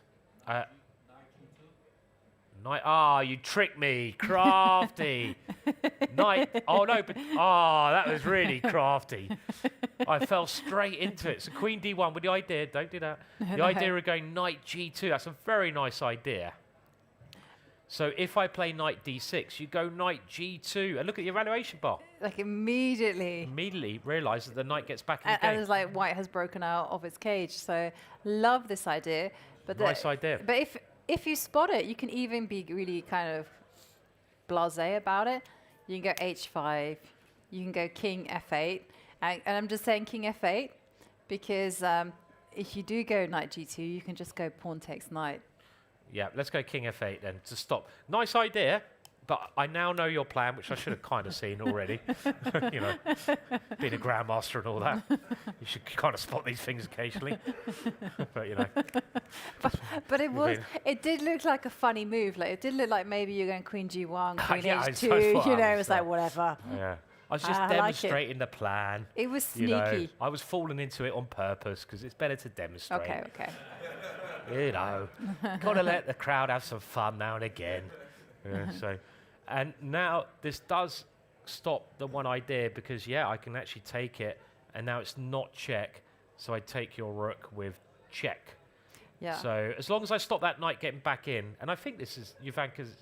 Knight. You tricked me. Crafty. Knight. Oh, no, but... that was really crafty. I fell straight into it. So queen d1 with the idea... Don't do that. The idea of going knight g2. That's a very nice idea. So if I play knight d6, you go knight g2. And look at your evaluation bar. Like immediately. Immediately realise that the knight gets back in the game. And it's like White has broken out of its cage. So love this idea. But nice idea. But if you spot it, you can even be really kind of blasé about it. You can go h5. You can go king f8. And I'm just saying king f8 because if you do go knight g2, you can just go pawn takes knight. Yeah, let's go king f8 then to stop. Nice idea, but I now know your plan, which I should have kind of seen already. You know, being a grandmaster and all that. You should kind of spot these things occasionally. But, you know. But it did look like a funny move. Like it did look like maybe you're going queen g1, queen h2, you know, it was like whatever. Yeah. I was just demonstrating the plan. It was sneaky. You know, I was falling into it on purpose because it's better to demonstrate. Okay. You know, got to let the crowd have some fun now and again. And now this does stop the one idea because, I can actually take it, and now it's not check, so I take your rook with check. Yeah. So as long as I stop that knight getting back in, and I think this is Jovanka's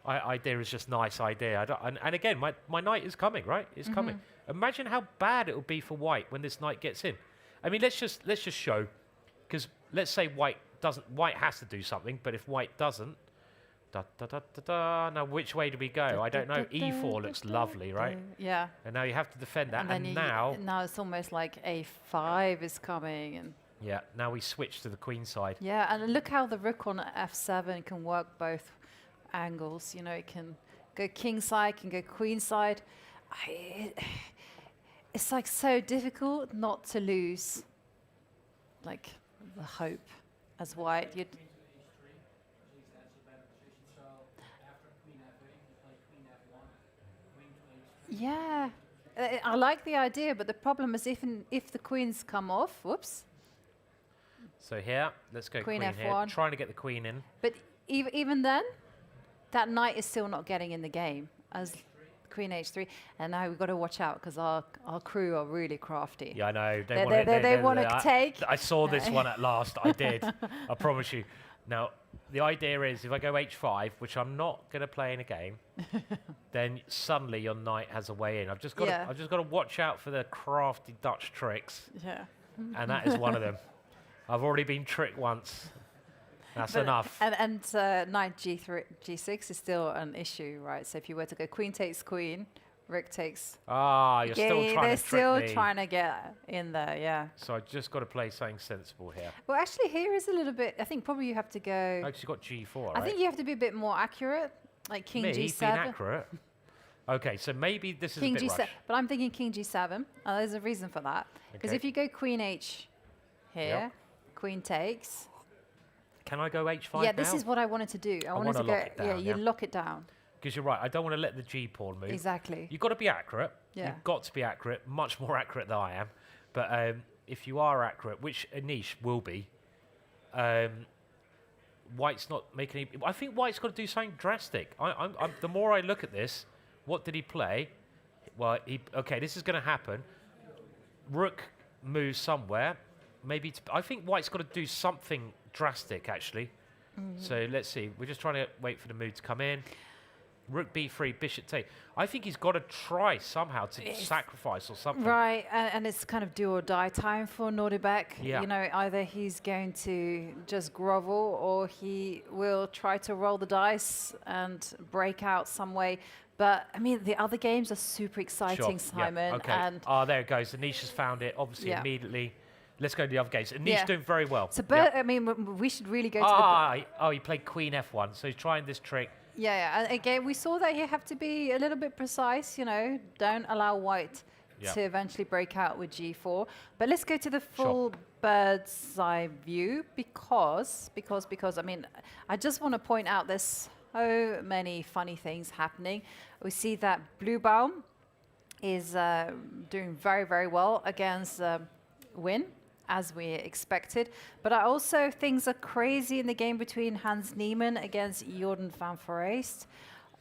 idea is just nice idea. And again, my knight is coming, right? It's coming. Imagine how bad it will be for White when this knight gets in. I mean, let's just show, because let's say White has to do something, but if White doesn't, now which way do we go? I don't know. E4 looks lovely, right? Yeah. And now you have to defend that, and now it's almost like a5 is coming, and now we switch to the queen side. Yeah, and look how the rook on f7 can work both angles. You know, it can go king side, can go queen side. it's like so difficult not to lose, like the hope as white. Yeah, I like the idea, but the problem is if the queens come off, whoops. So here, let's go Queen queen here, F1. trying to get the queen in. But even then, that knight is still not getting in the game as Queen H3. And now we've got to watch out because our crew are really crafty. Yeah, I know. They want to take. I saw this one at last. I did. I promise you. Now, the idea is if I go H5, which I'm not going to play in a game, then suddenly your knight has a way in. I've just got to watch out for the crafty Dutch tricks. Yeah. And that is one of them. I've already been tricked once. That's enough. And knight G3, G6 is still an issue, right? So if you were to go queen takes queen, rook takes. Ah, you're still trying to trick me. They're still trying to get in there, yeah. So I just got to play something sensible here. Well, actually, here is a little bit. I think probably you have to go. Oh, 'cause you got G4. I right? think you have to be a bit more accurate, like king Me G7. being accurate. Okay, so maybe this is King a bit G7, rushed. but I'm thinking king G7. There's a reason for that. Because Okay. if you go queen H here, queen takes. Can I go H5 Yeah, now? this is what I wanted to do. I wanted to wanna go. lock it down, you lock it down. Because you're right, I don't want to let the G pawn move. Exactly. You've got to be accurate. Yeah. You've got to be accurate, much more accurate than I am. But if you are accurate, which Anish will be, White's not making any... I think White's got to do something drastic. The more I look at this, what did he play? Well, okay, this is going to happen. Rook moves somewhere. Maybe I think White's got to do something drastic, actually. So let's see. We're just trying to wait for the move to come in. Rook b3, bishop take. I think he's got to try somehow to sacrifice or something. Right, and it's kind of do or die time for Nodirbek. Yeah. You know, either he's going to just grovel or he will try to roll the dice and break out some way. But, I mean, the other games are super exciting, Simon. Yeah. Okay. And There it goes. Anish has found it, obviously, immediately. Let's go to the other games. Anish doing very well. So, I mean, we should really go to the... he played queen f1, so he's trying this trick. Yeah, and again, we saw that you have to be a little bit precise, you know, don't allow white to eventually break out with G4. But let's go to the full bird's eye view because, I mean, I just want to point out there's so many funny things happening. We see that Bluebaum is doing very, very well against Win, as we expected. But I also, things are crazy in the game between Hans Niemann against Jordan van Foreest.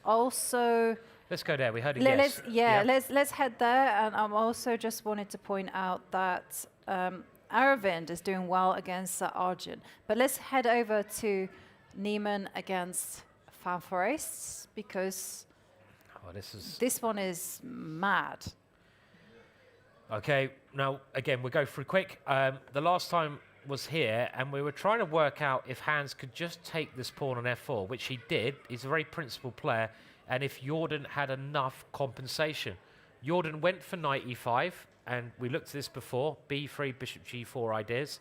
Also... Let's go there. We heard a yes. Let's head there. And I'm also just wanted to point out that Aravind is doing well against Arjun. But let's head over to Niemann against van Foreest because this one is mad. Okay, now, again, we'll go through quick. The last time was here, and we were trying to work out if Hans could just take this pawn on f4, which he did. He's a very principled player, and if Jordan had enough compensation. Jordan went for knight e5, and we looked at this before, b3, bishop g4 ideas.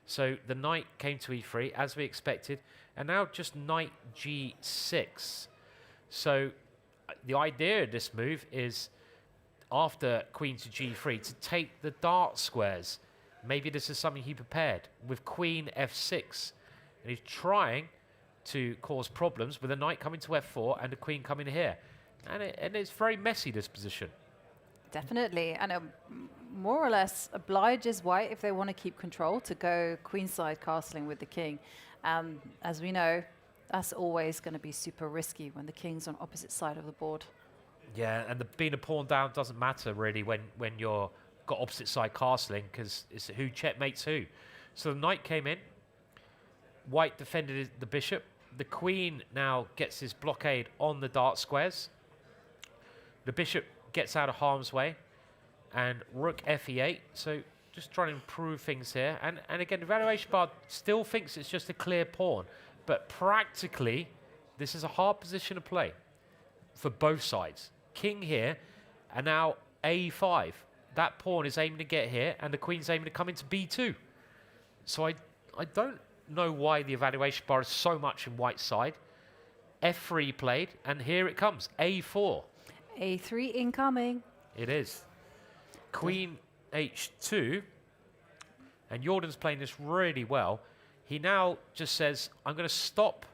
So the knight came to e3, as we expected, and now just knight g6. So the idea of this move is... after queen to g3, to take the dart squares. Maybe this is something he prepared with queen f6. And he's trying to cause problems with a knight coming to f4 and the queen coming here. And it's very messy, this position. Definitely. And it more or less obliges white, if they want to keep control, to go queenside castling with the king. As we know, that's always going to be super risky when the king's on opposite side of the board. Yeah, and being a pawn down doesn't matter really when you're got opposite side castling because it's who checkmates who. So the knight came in. White defended the bishop. The queen now gets his blockade on the dart squares. The bishop gets out of harm's way. And rook fe8. So just trying to improve things here. And again, the valuation bar still thinks it's just a clear pawn. But practically, this is a hard position to play for both sides. King here, and now a5. That pawn is aiming to get here, and the queen's aiming to come into b2. So I don't know why the evaluation bar is so much in white's side. f3 played, and here it comes, a4. a3 incoming. It is. Queen h2, and Jordan's playing this really well. He now just says, I'm going to stop,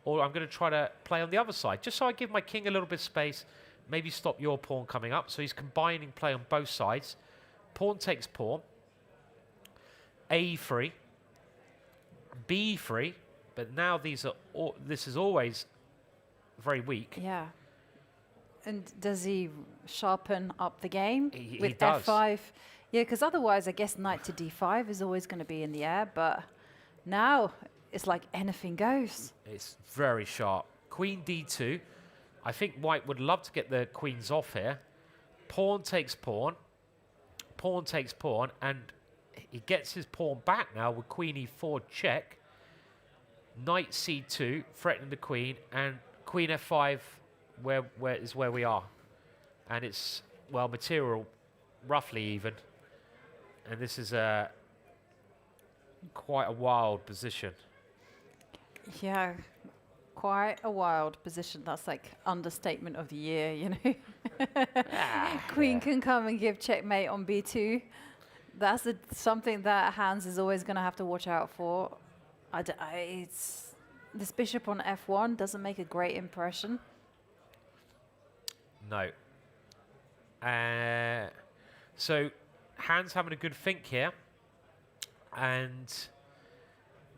or I'm going to try to play on the other side, just so I give my king a little bit of space, maybe stop your pawn coming up. So he's combining play on both sides. Pawn takes pawn, a3, b3, but now these are this is always very weak. Yeah. And does he sharpen up the game with he does. f5? Yeah, because otherwise I guess knight to d5 is always going to be in the air, but now it's like anything goes. It's very sharp. Queen d2. I think White would love to get the queens off here. Pawn takes pawn. Pawn takes pawn, and he gets his pawn back now with queen e4 check. Knight c2, threatening the queen, and queen f5 where we are. And it's, well, material roughly even. And this is quite a wild position. Yeah, quite a wild position. That's like understatement of the year, you know. Queen can come and give checkmate on b2. That's something that Hans is always going to have to watch out for. It's this bishop on f1 doesn't make a great impression. No. So Hans having a good think here. And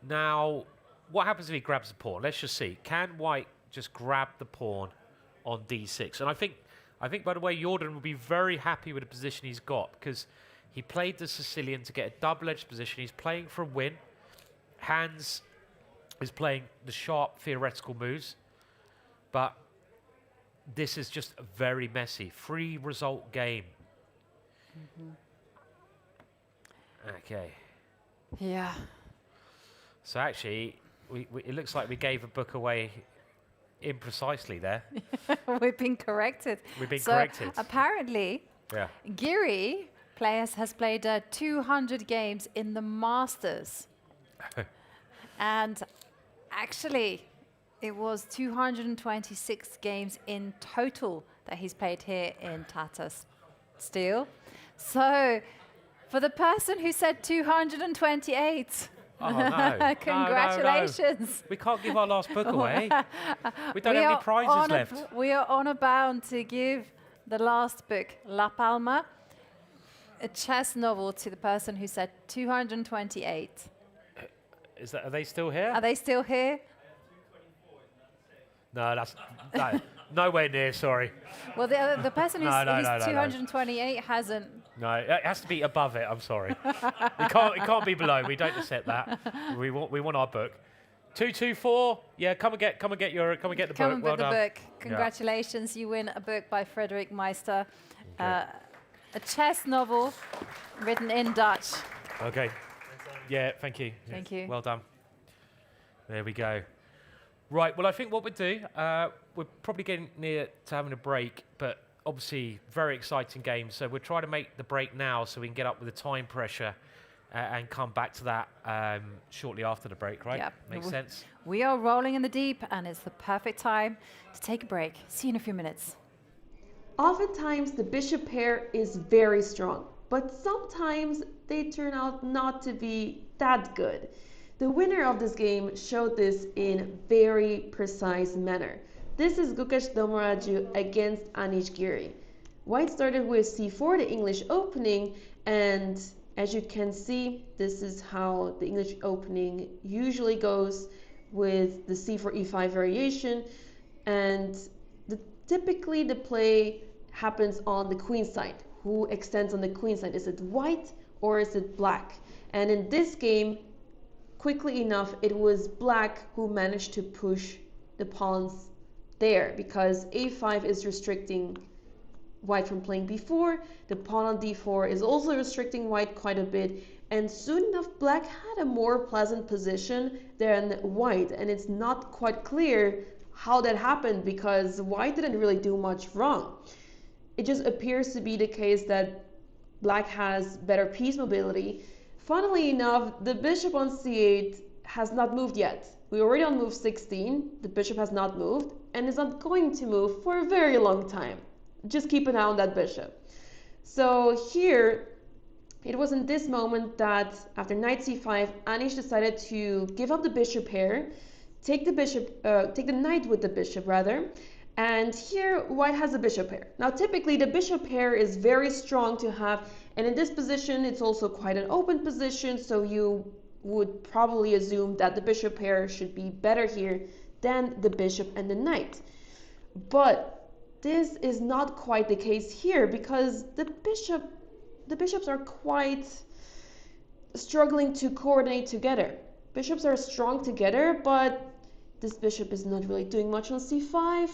now, what happens if he grabs the pawn? Let's just see. Can White just grab the pawn on d6? And I think, by the way, Jordan will be very happy with the position he's got, because he played the Sicilian to get a double-edged position. He's playing for a win. Hans is playing the sharp theoretical moves. But this is just a very messy, free-result game. Okay. Yeah. So actually, it looks like we gave a book away imprecisely there. We've been corrected. We've been corrected. Apparently, Yeah. Giri has played 200 games in the Masters. And actually, it was 226 games in total that he's played here in Tata Steel. So, for the person who said 228, Oh, no. congratulations. No. We can't give our last book away. We don't have any prizes left. We are on a bound to give the last book, La Palma, a chess novel, to the person who said 228. Are they still here? Are they still here? No, that's nowhere near, sorry. Well, the person who's 228 hasn't. No, it has to be above it, I'm sorry. It can't be below. We don't accept that. We want our book. 224. Yeah, come and get the book. Come and get well the done. book. Congratulations, you win a book by Frederick Meister. A chess novel written in Dutch. Okay. Yeah, thank you. Thank you. Well done. There we go. Right, well, I think what we'll do, we're probably getting near to having a break, but obviously very exciting game, so we'll try to make the break now so we can get up with the time pressure and come back to that shortly after the break, right? Yeah. Makes sense? We are rolling in the deep, and it's the perfect time to take a break. See you in a few minutes. Oftentimes, the bishop pair is very strong, but sometimes they turn out not to be that good. The winner of this game showed this in very precise manner. This is Gukesh Domoraju against Anish Giri. White started with c4, the English opening, and as you can see, this is how the English opening usually goes with the c4 e5 variation, and typically the play happens on the queen side. Who extends on the queen side? Is it white or is it black? And in this game, quickly enough, it was black who managed to push the pawns there, because a5 is restricting white from playing b4. The pawn on d4 is also restricting white quite a bit, and soon enough black had a more pleasant position than white, and it's not quite clear how that happened because white didn't really do much wrong. It just appears to be the case that black has better piece mobility. Funnily enough, the bishop on c8 has not moved yet. We're already on move 16, the bishop has not moved, and is not going to move for a very long time. Just keep an eye on that bishop. So here, it was in this moment that after knight c5, Anish decided to give up the bishop pair, take the knight with the bishop rather, and here white has a bishop pair. Now typically the bishop pair is very strong to have, and in this position it's also quite an open position, so you would probably assume that the bishop pair should be better here than the bishop and the knight. But this is not quite the case here, because the bishops are quite struggling to coordinate together. Bishops are strong together, but this bishop is not really doing much on c5.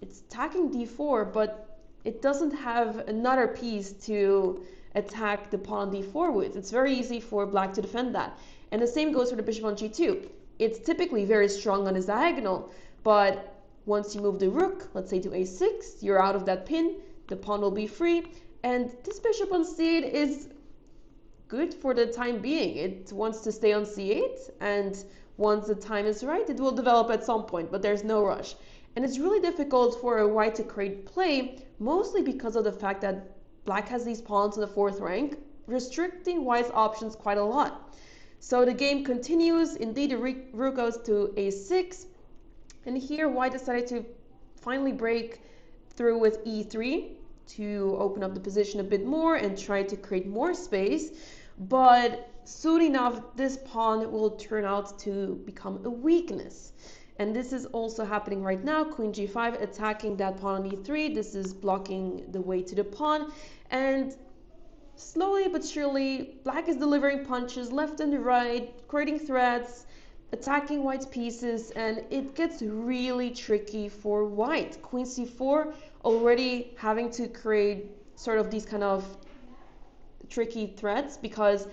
It's attacking d4, but it doesn't have another piece to attack the pawn on d4 with. It's very easy for black to defend that. And the same goes for the bishop on g2. It's typically very strong on his diagonal, but once you move the rook, let's say to a6, you're out of that pin, the pawn will be free, and this bishop on c8 is good for the time being. It wants to stay on c8, and once the time is right, it will develop at some point, but there's no rush. And it's really difficult for a white to create play, mostly because of the fact that black has these pawns in the 4th rank, restricting white's options quite a lot. So the game continues. Indeed, the rook goes to a6, and here white decided to finally break through with e3 to open up the position a bit more and try to create more space. But soon enough, this pawn will turn out to become a weakness. And this is also happening right now. Queen g5 attacking that pawn on e3. This is blocking the way to the pawn. And slowly but surely, black is delivering punches left and right, creating threats, attacking white's pieces, and it gets really tricky for white. Queen c4 already having to create sort of these kind of tricky threats, because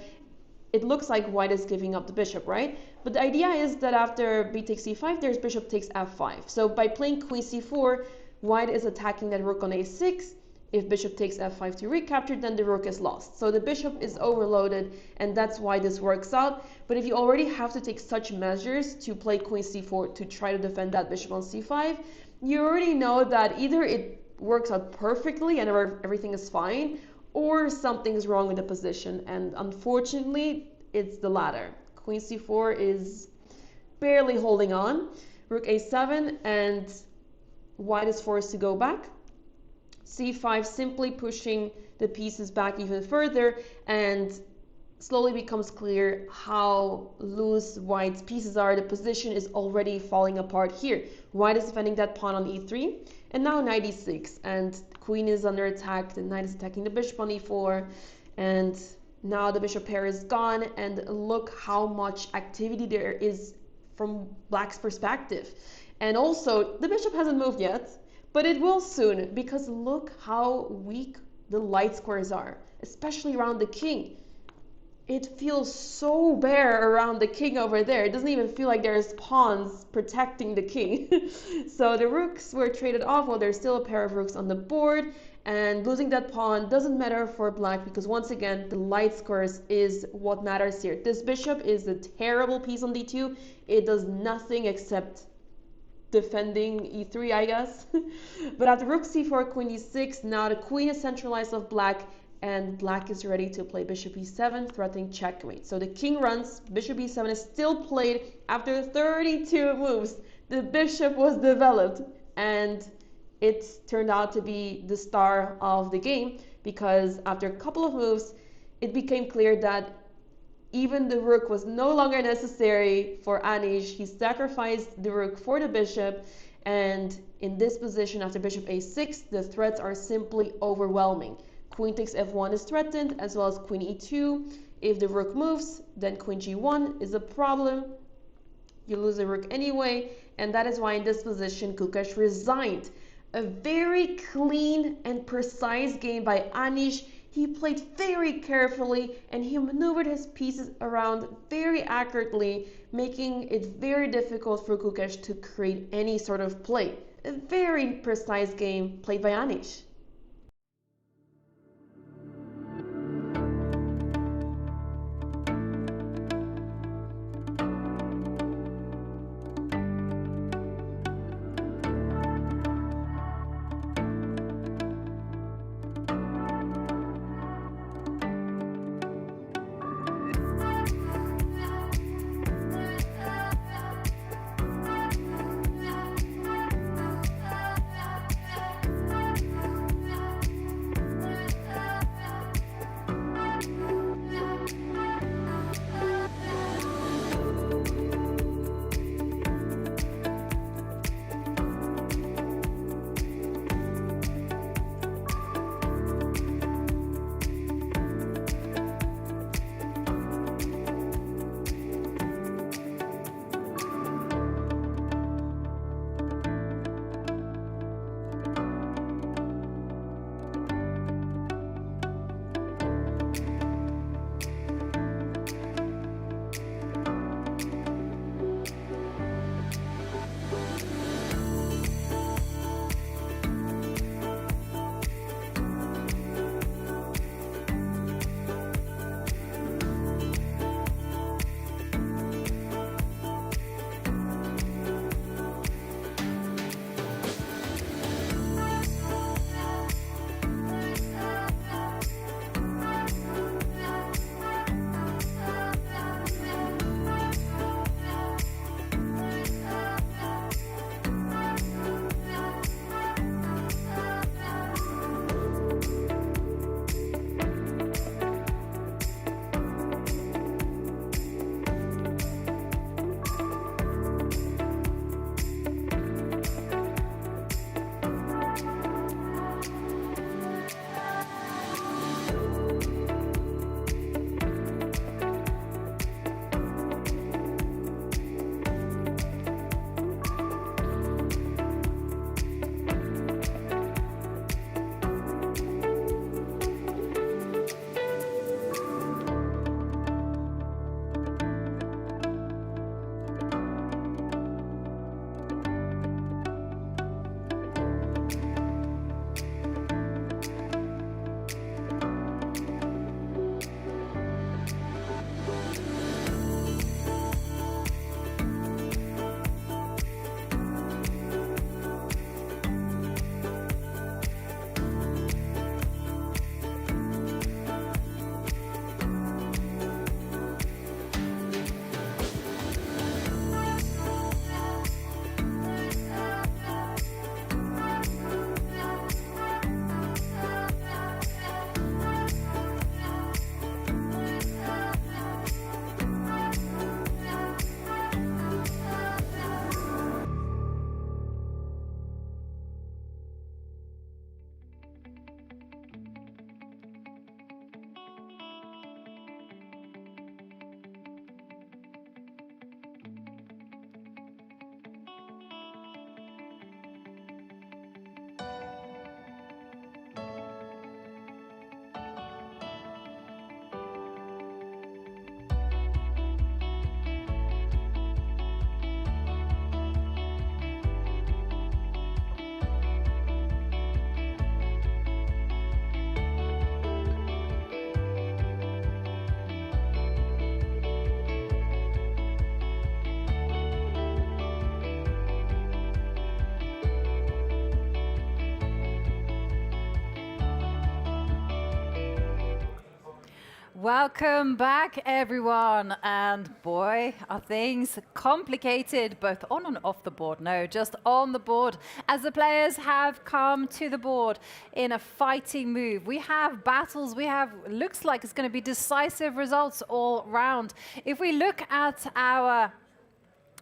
it looks like white is giving up the bishop, right? But the idea is that after b takes c5, there's bishop takes f5. So by playing queen c4, white is attacking that rook on a6. If bishop takes f5 to recapture, then the rook is lost. So the bishop is overloaded, and that's why this works out. But if you already have to take such measures to play queen c4 to try to defend that bishop on c5, you already know that either it works out perfectly and everything is fine, or something's wrong with the position. And unfortunately, it's the latter. Queen c4 is barely holding on. Rook a7, and white is forced to go back. c5 simply pushing the pieces back even further, and slowly becomes clear how loose white's pieces are. The position is already falling apart here. White is defending that pawn on e3, and now knight e6, and queen is under attack. The knight is attacking the bishop on e4, and now the bishop pair is gone, and look how much activity there is from black's perspective. And also, the bishop hasn't moved yet, but it will soon, because look how weak the light squares are, especially around the king. It feels so bare around the king over there. It doesn't even feel like there's pawns protecting the king. So the rooks were traded off while there's still a pair of rooks on the board, and losing that pawn doesn't matter for black, because once again, the light squares is what matters here. This bishop is a terrible piece on d2. It does nothing except defending e3, I guess. But after rook c4, queen e6, now the queen is centralized of black, and black is ready to play bishop e7, threatening checkmate. So the king runs, bishop e7 is still played after 32 moves. The bishop was developed, and it turned out to be the star of the game, because after a couple of moves, it became clear that even the rook was no longer necessary for Anish. He sacrificed the rook for the bishop, and in this position, after bishop a6, the threats are simply overwhelming. Queen takes f1 is threatened, as well as queen e2. If the rook moves, then queen g1 is a problem. You lose the rook anyway, and that is why in this position, Gukesh resigned. A very clean and precise game by Anish. He played very carefully, and he maneuvered his pieces around very accurately, making it very difficult for Gukesh to create any sort of play. A very precise game played by Anish. Welcome back, everyone. And boy, are things complicated, both on and off the board. No, just on the board, as the players have come to the board in a fighting move. We have battles. We have, looks like it's going to be decisive results all round. If we look at our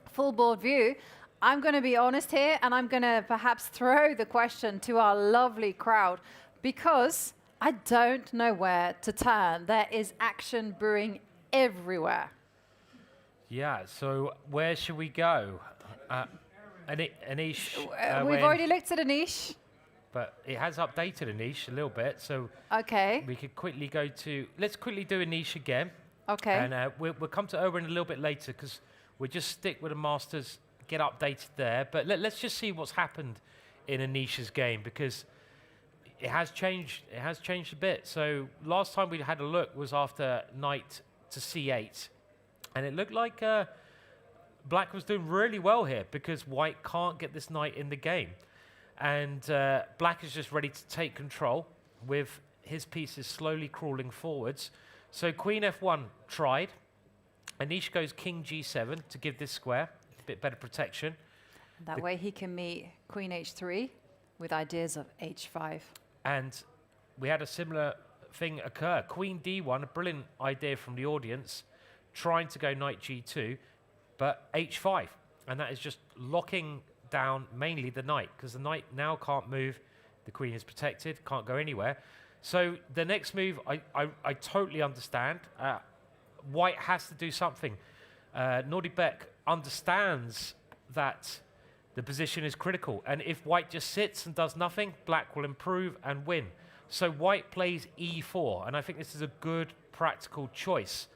full board view, I'm going to be honest here, and I'm going to perhaps throw the question to our lovely crowd, because I don't know where to turn. There is action brewing everywhere. Yeah, so where should we go? Anish? We've already looked at Anish. But it has updated Anish a little bit, so okay, we could quickly go to... Let's quickly do Anish again. Okay. And we'll come to Owen a little bit later, because we'll just stick with the Masters, get updated there. But let's just see what's happened in Anish's game, because it has changed. It has changed a bit. So last time we had a look was after knight to c8, and it looked like Black was doing really well here, because White can't get this knight in the game, and Black is just ready to take control with his pieces slowly crawling forwards. So Queen f1 tried. Anish goes King g7 to give this square a bit better protection. That way he can meet Queen h3 with ideas of h5. And we had a similar thing occur. Queen d1, a brilliant idea from the audience, trying to go knight g2, but h5. And that is just locking down mainly the knight, because the knight now can't move. The queen is protected, can't go anywhere. So the next move, I totally understand. White has to do something. Nodirbek understands that the position is critical, and if White just sits and does nothing, Black will improve and win. So White plays e4, and I think this is a good practical choice,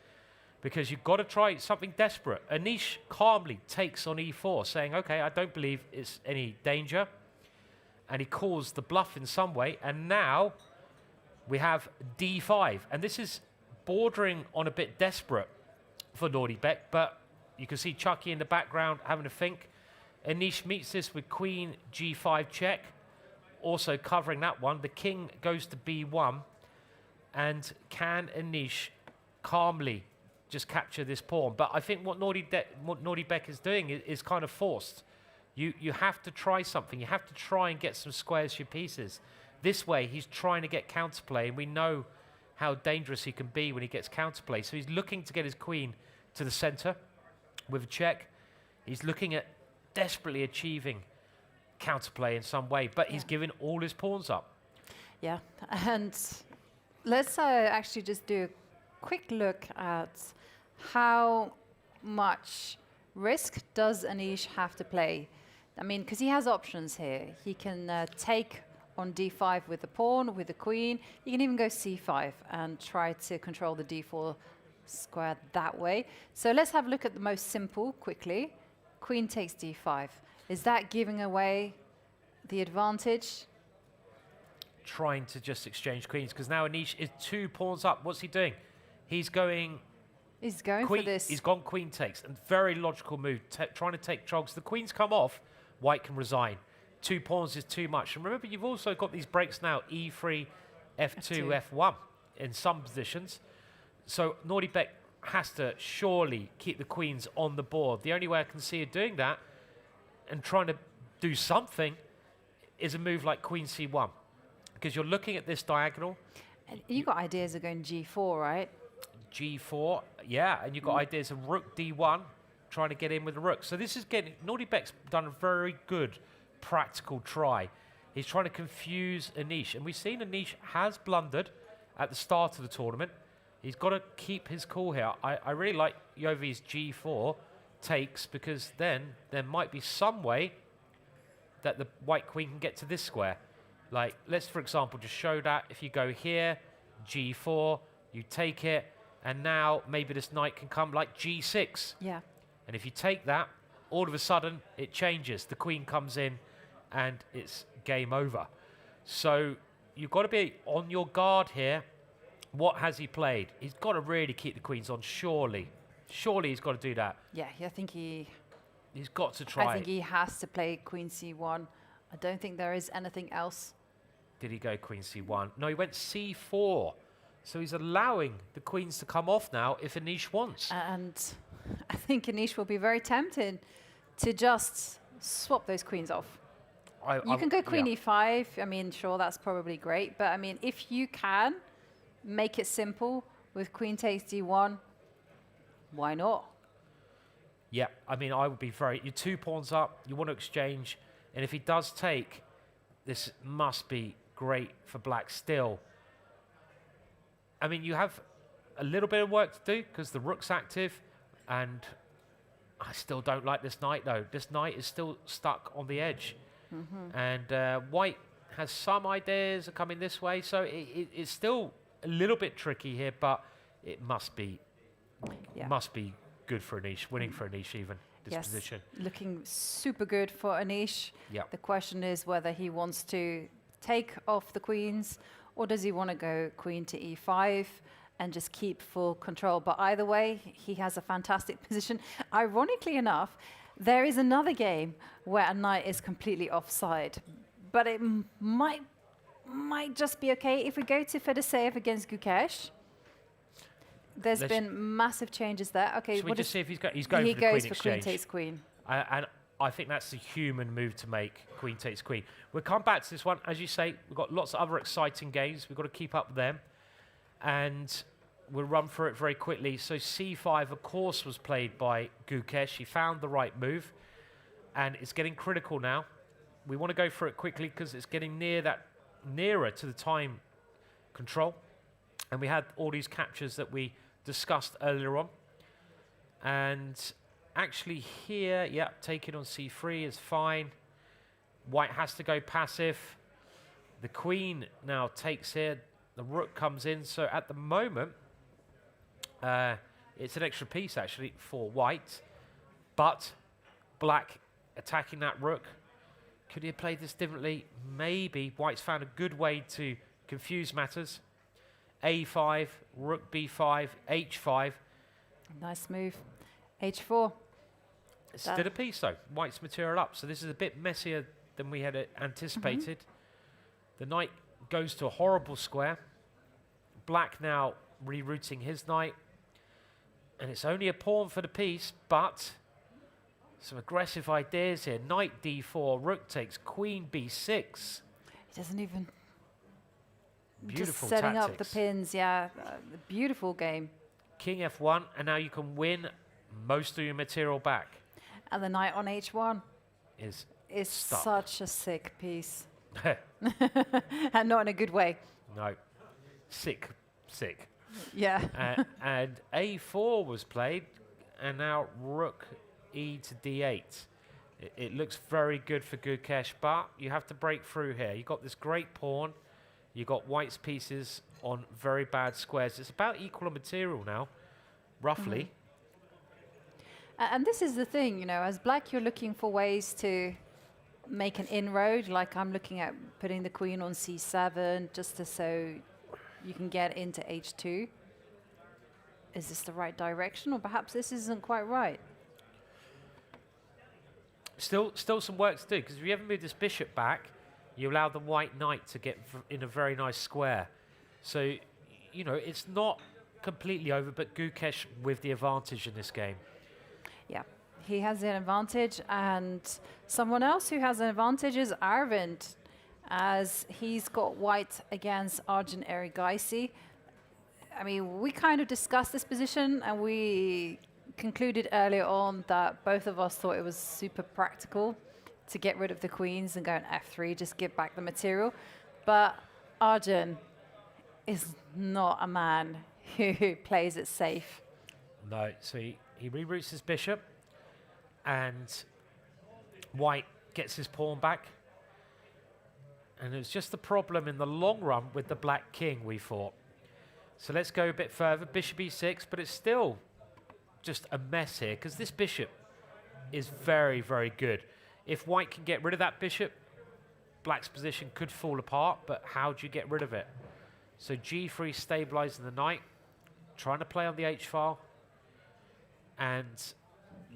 because you've got to try something desperate. Anish calmly takes on e4, saying, okay, I don't believe it's any danger, and he calls the bluff in some way, and now we have d5, and this is bordering on a bit desperate for Nodirbek, but you can see Chucky in the background having a think. Anish meets this with Queen g5 check, also covering that one. The king goes to b1, and can Anish calmly just capture this pawn? But I think what Nodirbek is doing is kind of forced. You have to try something. You have to try and get some squares to your pieces. This way, he's trying to get counterplay, and we know how dangerous he can be when he gets counterplay. So he's looking to get his queen to the center with a check. He's looking at desperately achieving counterplay in some way, but he's giving all his pawns up. Yeah, and let's actually just do a quick look at how much risk does Anish have to play. I mean, because he has options here. He can take on d5 with the pawn, with the queen. You can even go c5 and try to control the d4 square that way. So let's have a look at the most simple quickly. Queen takes d5. Is that giving away the advantage? Trying to just exchange queens, because now Anish is 2 pawns up. What's he doing? He's going... He's going queen, for this. He's gone queen takes, and very logical move, trying to take trogs. The queen's come off, White can resign. 2 pawns is too much. And remember, you've also got these breaks now, e3, f2, f1 in some positions. So Nodirbek has to surely keep the queens on the board. The only way I can see her doing that and trying to do something is a move like queen c1, because you're looking at this diagonal. And you've got ideas of going g4, right? G4, yeah, and you've got ideas of rook d1, trying to get in with the rook. So this is getting... Nodirbek's done a very good practical try. He's trying to confuse Anish, and we've seen Anish has blundered at the start of the tournament. He's got to keep his cool here. I really like Yovi's g4 takes, because then there might be some way that the white queen can get to this square. Like, let's, for example, just show that. If you go here, g4, you take it, and now maybe this knight can come like g6. Yeah. And if you take that, all of a sudden, it changes. The queen comes in, and it's game over. So you've got to be on your guard here. What has he played? He's got to really keep the queens on, surely. Surely he's got to do that. Yeah, I think he's got to try. I think he has to play queen c1. I don't think there is anything else. Did he go queen c1? No, he went c4. So he's allowing the queens to come off now if Anish wants. And I think Anish will be very tempted to just swap those queens off. You can go queen e5. I mean, sure, that's probably great. But I mean, if you can make it simple with queen takes d1, why not? Yeah, I mean, I would be very... You're 2 pawns up, you want to exchange. And if he does take, this must be great for black still. I mean, you have a little bit of work to do because the rook's active. And I still don't like this knight, though. This knight is still stuck on the edge. And white has some ideas of coming this way. So it's still a little bit tricky here, but it must be good for Anish, winning for Anish even, this position. Looking super good for Anish. Yep. The question is whether he wants to take off the queens or does he want to go queen to e5 and just keep full control. But either way, he has a fantastic position. Ironically enough, there is another game where a knight is completely offside, but it might just be okay. If we go to Fedoseev against Gukesh, there's been massive changes there. Okay, should we just see if he's going for the queen goes for exchange? queen takes queen. And I think that's the human move to make, queen takes queen. We'll come back to this one. As you say, we've got lots of other exciting games. We've got to keep up with them. And we'll run through it very quickly. So c5, of course, was played by Gukesh. He found the right move. And it's getting critical now. We want to go through it quickly because it's getting nearer to the time control. And we had all these captures that we discussed earlier on. And actually here, yeah, taking on c3 is fine. White has to go passive. The queen now takes here. The rook comes in. So at the moment, it's an extra piece actually for white. But black attacking that rook. Could he have played this differently? Maybe. White's found a good way to confuse matters. a5, rook b5, h5. Nice move. h4. It's still a piece though. White's material up. So this is a bit messier than we had anticipated. The knight goes to a horrible square. Black now rerouting his knight. And it's only a pawn for the piece, but some aggressive ideas here. Knight d4, rook takes, queen b6. He doesn't even... Beautiful just setting tactics. up the pins, yeah. Beautiful game. King f1, and now you can win most of your material back. And the knight on h1 is stuck. Such a sick piece. And not in a good way. No. Sick. Yeah. And a4 was played, and now rook e to d8. It looks very good for Gukesh, but you have to break through here. You've got this great pawn. You've got white's pieces on very bad squares. It's about equal material now, roughly. And this is the thing, you know, as black, you're looking for ways to make an inroad. Like I'm looking at putting the queen on c7 just so you can get into h2. Is this the right direction, or perhaps this isn't quite right? Still some work to do, because if you ever move this bishop back, you allow the white knight to get in a very nice square. So, you know, it's not completely over, but Gukesh with the advantage in this game. Yeah, he has an advantage, and someone else who has an advantage is Arvind, as he's got white against Arjun Erigaisi. I mean, we kind of discussed this position, and we concluded earlier on that both of us thought it was super practical to get rid of the queens and go on f3, just give back the material. But Arjun is not a man who plays it safe. No, so he reroutes his bishop, and white gets his pawn back. And it was just the problem in the long run with the black king, we thought. So let's go a bit further. Bishop e6, but it's still just a mess here, because this bishop is very, very good. If white can get rid of that bishop, black's position could fall apart, but how do you get rid of it? So g3 stabilizing the knight, trying to play on the h-file, and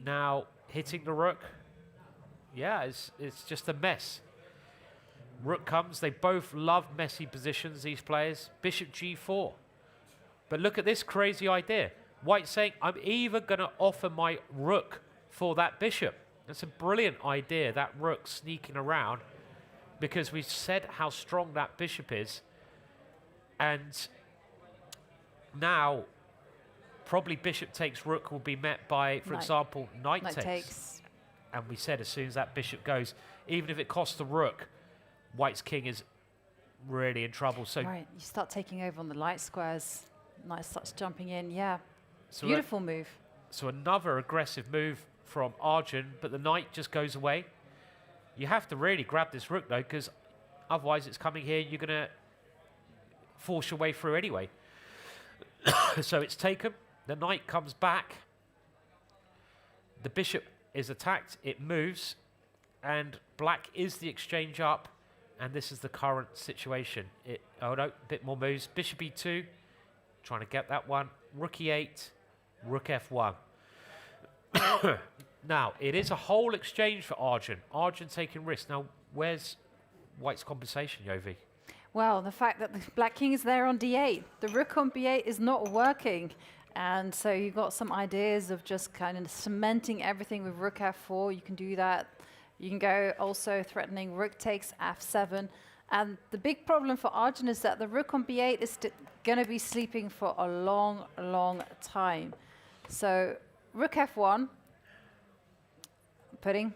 now hitting the rook. Yeah, it's just a mess. Rook comes. They both love messy positions, these players. Bishop g4. But look at this crazy idea. White saying, I'm even going to offer my rook for that bishop. That's a brilliant idea, that rook sneaking around, because we said how strong that bishop is. And now, probably bishop takes rook will be met by, for example, knight takes. And we said as soon as that bishop goes, even if it costs the rook, White's king is really in trouble. So right, you start taking over on the light squares. Knight starts jumping in, yeah. So beautiful move. So another aggressive move from Arjun, but the knight just goes away. You have to really grab this rook, though, because otherwise it's coming here, you're going to force your way through anyway. So it's taken. The knight comes back. The bishop is attacked. It moves. And black is the exchange up. And this is the current situation. Oh, no, a bit more moves. Bishop e2. Trying to get that one. Rook e8. Rook f1. Now, it is a whole exchange for Arjun. Arjun taking risks. Now, where's White's compensation, Yovi? Well, the fact that the black king is there on d8. The rook on b8 is not working. And so you've got some ideas of just kind of cementing everything with rook f4. You can do that. You can go also threatening rook takes f7. And the big problem for Arjun is that the rook on b8 is going to be sleeping for a long, long time. So rook f1, putting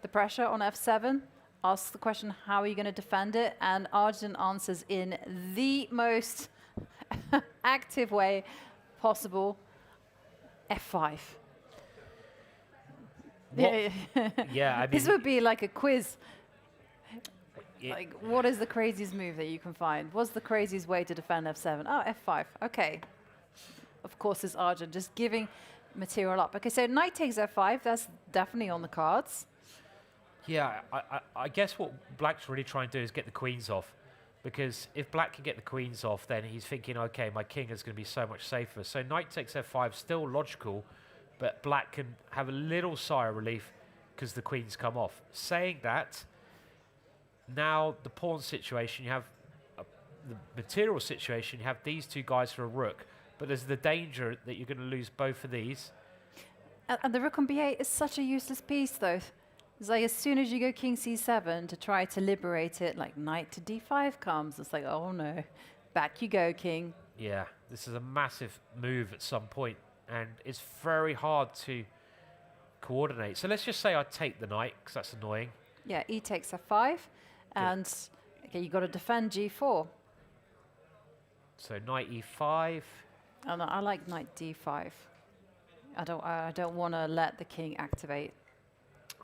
the pressure on f7. Asks the question, how are you going to defend it? And Arjun answers in the most active way possible, f5. Yeah, I mean, this would be like a quiz. Like, what is the craziest move that you can find? What's the craziest way to defend f7? Oh, f5. Okay. Of course, it's Arjun just giving material up. Okay, so knight takes f5. That's definitely on the cards. Yeah, I guess what black's really trying to do is get the queens off. Because if black can get the queens off, then he's thinking, okay, my king is going to be so much safer. So knight takes f5, still logical, but black can have a little sigh of relief because the queens come off. Saying that, now the pawn situation, you have the material situation, you have these two guys for a rook, but there's the danger that you're going to lose both of these. And the rook on b8 is such a useless piece, though. It's like as soon as you go king c7 to try to liberate it, like knight to d5 comes. It's like, oh no, back you go, king. Yeah, this is a massive move at some point, and it's very hard to coordinate. So let's just say I take the knight, because that's annoying. Yeah, e takes f5, and okay, you got to defend g4. So knight e5. Oh, no, I like knight d5. I don't want to let the king activate.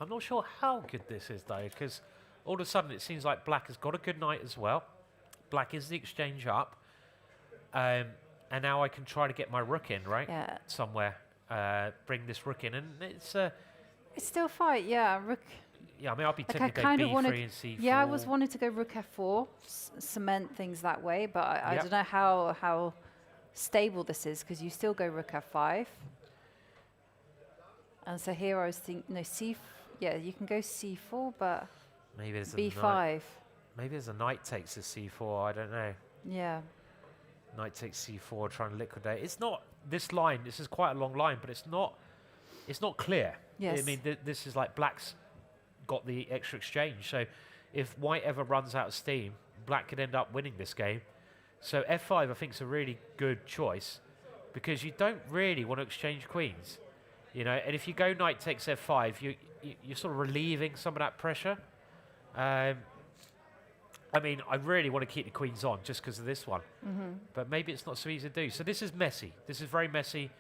I'm not sure how good this is, though, because all of a sudden it seems like black has got a good knight as well. Black is the exchange up. And now I can try to get my rook in, right? Yeah. Somewhere. Bring this rook in. And it's... it's still fight, yeah. Rook... Yeah, I mean, I'll be like tempted to go b3 and c4. Yeah, I was wanting to go rook f4, cement things that way, but I don't know how stable this is, because you still go rook f5. And so here I was thinking, no, yeah, you can go c4, but maybe there's b5. A knight. Maybe there's a knight takes a c4, I don't know. Yeah. Knight takes c4, trying to liquidate. It's not this line, this is quite a long line, but it's not clear. Yes. I mean, this is like black's got the extra exchange. So if white ever runs out of steam, black could end up winning this game. So f5, I think, is a really good choice, because you don't really want to exchange queens. You know, and if you go knight takes f5, you're sort of relieving some of that pressure. I mean, I really want to keep the queens on just because of this one. But maybe it's not so easy to do. So this is messy. This is very messy.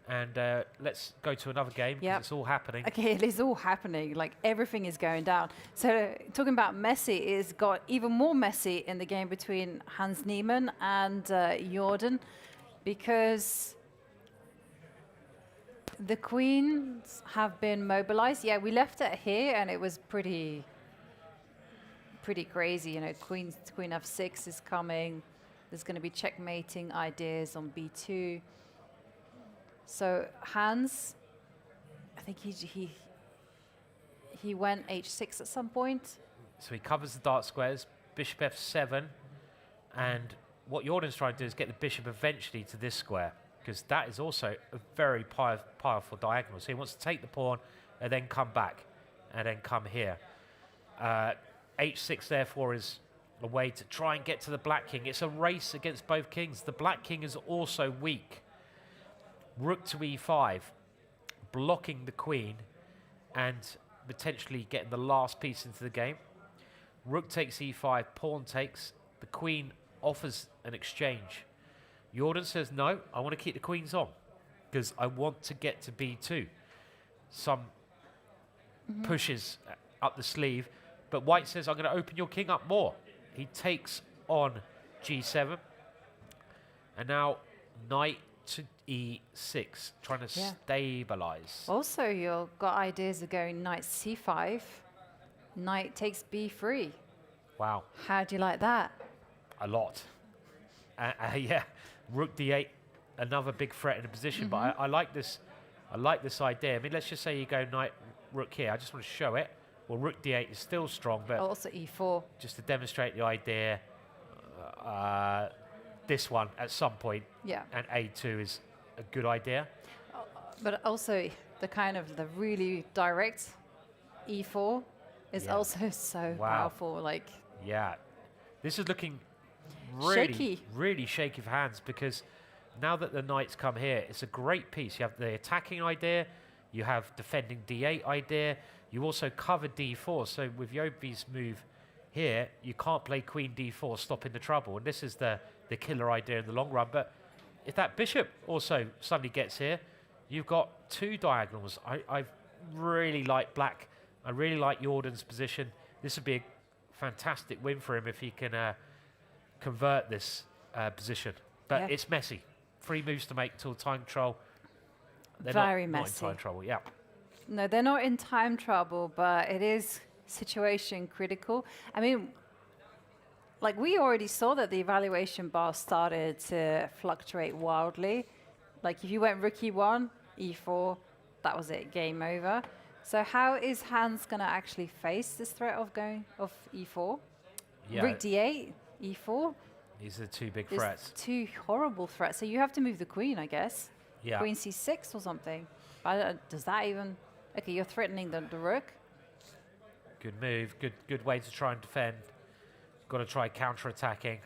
And let's go to another game, because it's all happening. Okay, it is all happening. Like, everything is going down. So talking about messy, it's got even more messy in the game between Hans Niemann and Jordan, because the queens have been mobilized. Yeah, we left it here, and it was pretty crazy. You know, queen f6 is coming. There's going to be checkmating ideas on b2. So Hans, I think he went h6 at some point. So he covers the dark squares, bishop f7, and what Jordan's trying to do is get the bishop eventually to this square, because that is also a very powerful diagonal. So he wants to take the pawn and then come back and then come here. H6 therefore is a way to try and get to the black king. It's a race against both kings. The black king is also weak. Rook to e5, blocking the queen and potentially getting the last piece into the game. Rook takes e5, pawn takes. The queen offers an exchange. Jordan says, no, I want to keep the queens on because I want to get to b2. Some pushes up the sleeve, but White says, I'm going to open your king up more. He takes on g7. And now knight to e6, trying to stabilize. Also, you've got ideas of going knight c5, knight takes b3. Wow. How do you like that? A lot. Yeah, rook d8, another big threat in the position. But I like this. I like this idea. I mean, let's just say you go knight rook here. I just want to show it. Well, rook d8 is still strong, but also e4. Just to demonstrate the idea. This one at some point. Yeah. And a2 is a good idea. But also the kind of the really direct e4 is also so powerful. Like. Yeah, this is looking really shaky for hands, because now that the knights come here, it's a great piece. You have the attacking idea, you have defending d8 idea, you also cover d4. So with Yobi's move here, you can't play queen d4, stopping the trouble. And this is the killer idea in the long run. But if that bishop also suddenly gets here, you've got two diagonals. I really like black. I really like Jordan's position. This would be a fantastic win for him if he can convert this position. But it's messy. 3 moves to make till time control. They're very not messy. in time trouble, yeah. No, they're not in time trouble, but it is situation critical. I mean, like we already saw that the evaluation bar started to fluctuate wildly. Like if you went rook e1, e4, that was it, game over. So how is Hans going to actually face this threat of going of e4? Yeah. Rook d8, e4. These are 2 big There's threats. 2 horrible threats. So you have to move the queen, I guess. Yeah. Queen c6 or something. Does that even... Okay, you're threatening the rook. Good move. Good way to try and defend. Got to try counter-attacking.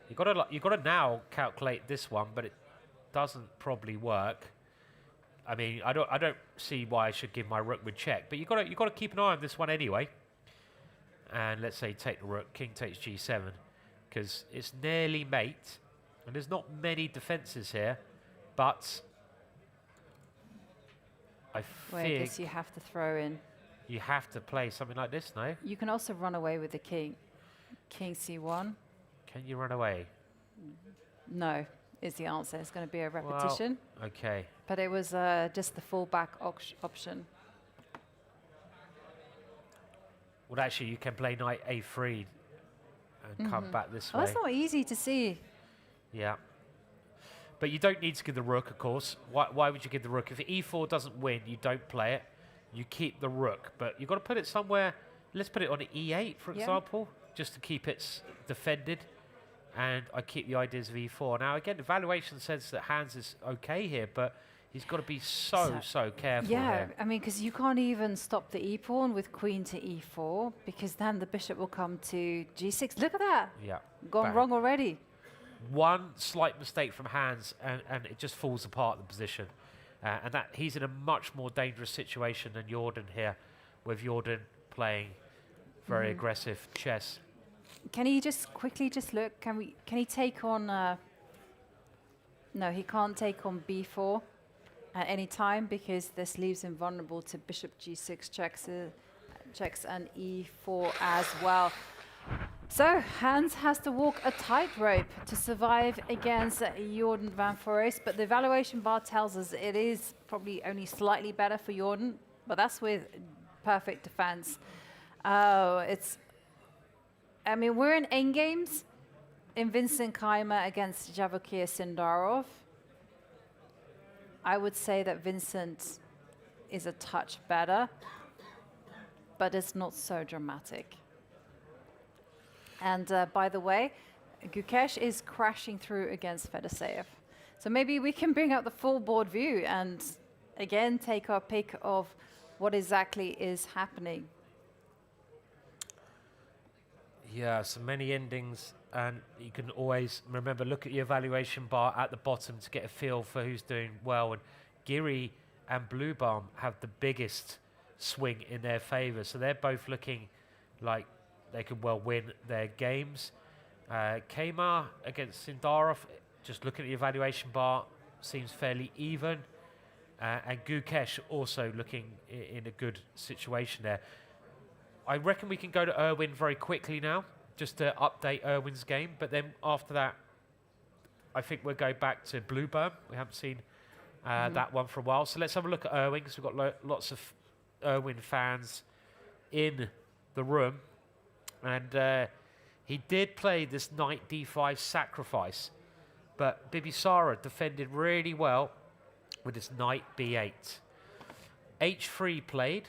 You got to now calculate this one, but it doesn't probably work. I mean, I don't see why I should give my rook with check, but you got to keep an eye on this one anyway. And let's say take the rook, king takes g7, because it's nearly mate, and there's not many defenses here, but I guess you have to throw in. You have to play something like this, no? You can also run away with the king. King c1. Can you run away? No, is the answer. It's going to be a repetition. Well, okay. But it was just the fallback option. Well, actually, you can play knight a3 and come back this way. That's not easy to see. Yeah. But you don't need to give the rook, of course. Why would you give the rook? If e4 doesn't win, you don't play it. You keep the rook. But you've got to put it somewhere. Let's put it on e8, for example, just to keep it defended. And I keep the ideas of e4. Now, again, evaluation says that Hans is okay here, but he's got to be so careful. Yeah, here. I mean, because you can't even stop the e-pawn with queen to e4, because then the bishop will come to g6. Look at that. Yeah. Gone wrong already. One slight mistake from Hans, and it just falls apart, the position. And that he's in a much more dangerous situation than Jordan here, with Jordan playing very aggressive chess. Can he just quickly look? Can he take on? No, he can't take on b4 at any time, because this leaves him vulnerable to bishop g6 checks and e4 as well. So Hans has to walk a tightrope to survive against Jordan van Foreest, but the evaluation bar tells us it is probably only slightly better for Jordan, but that's with perfect defense. I mean, we're in endgames in Vincent Keymer against Vachier-Sindarov. I would say that Vincent is a touch better, but it's not so dramatic. And by the way, Gukesh is crashing through against Fedoseev. So maybe we can bring up the full board view and again take our pick of what exactly is happening. Yeah, so many endings, and you can always remember, look at your evaluation bar at the bottom to get a feel for who's doing well. And Giri and Bluebaum have the biggest swing in their favour, so they're both looking like they could well win their games. Keymer against Sindarov, just looking at the evaluation bar, seems fairly even. And Gukesh also looking in a good situation there. I reckon we can go to Erwin very quickly now, just to update Erwin's game. But then after that, I think we'll go back to Blueburn. We haven't seen that one for a while. So let's have a look at Erwin, because we've got lots of Erwin fans in the room. And he did play this knight d5 sacrifice, but Bibisara defended really well with his knight b8. h3 played,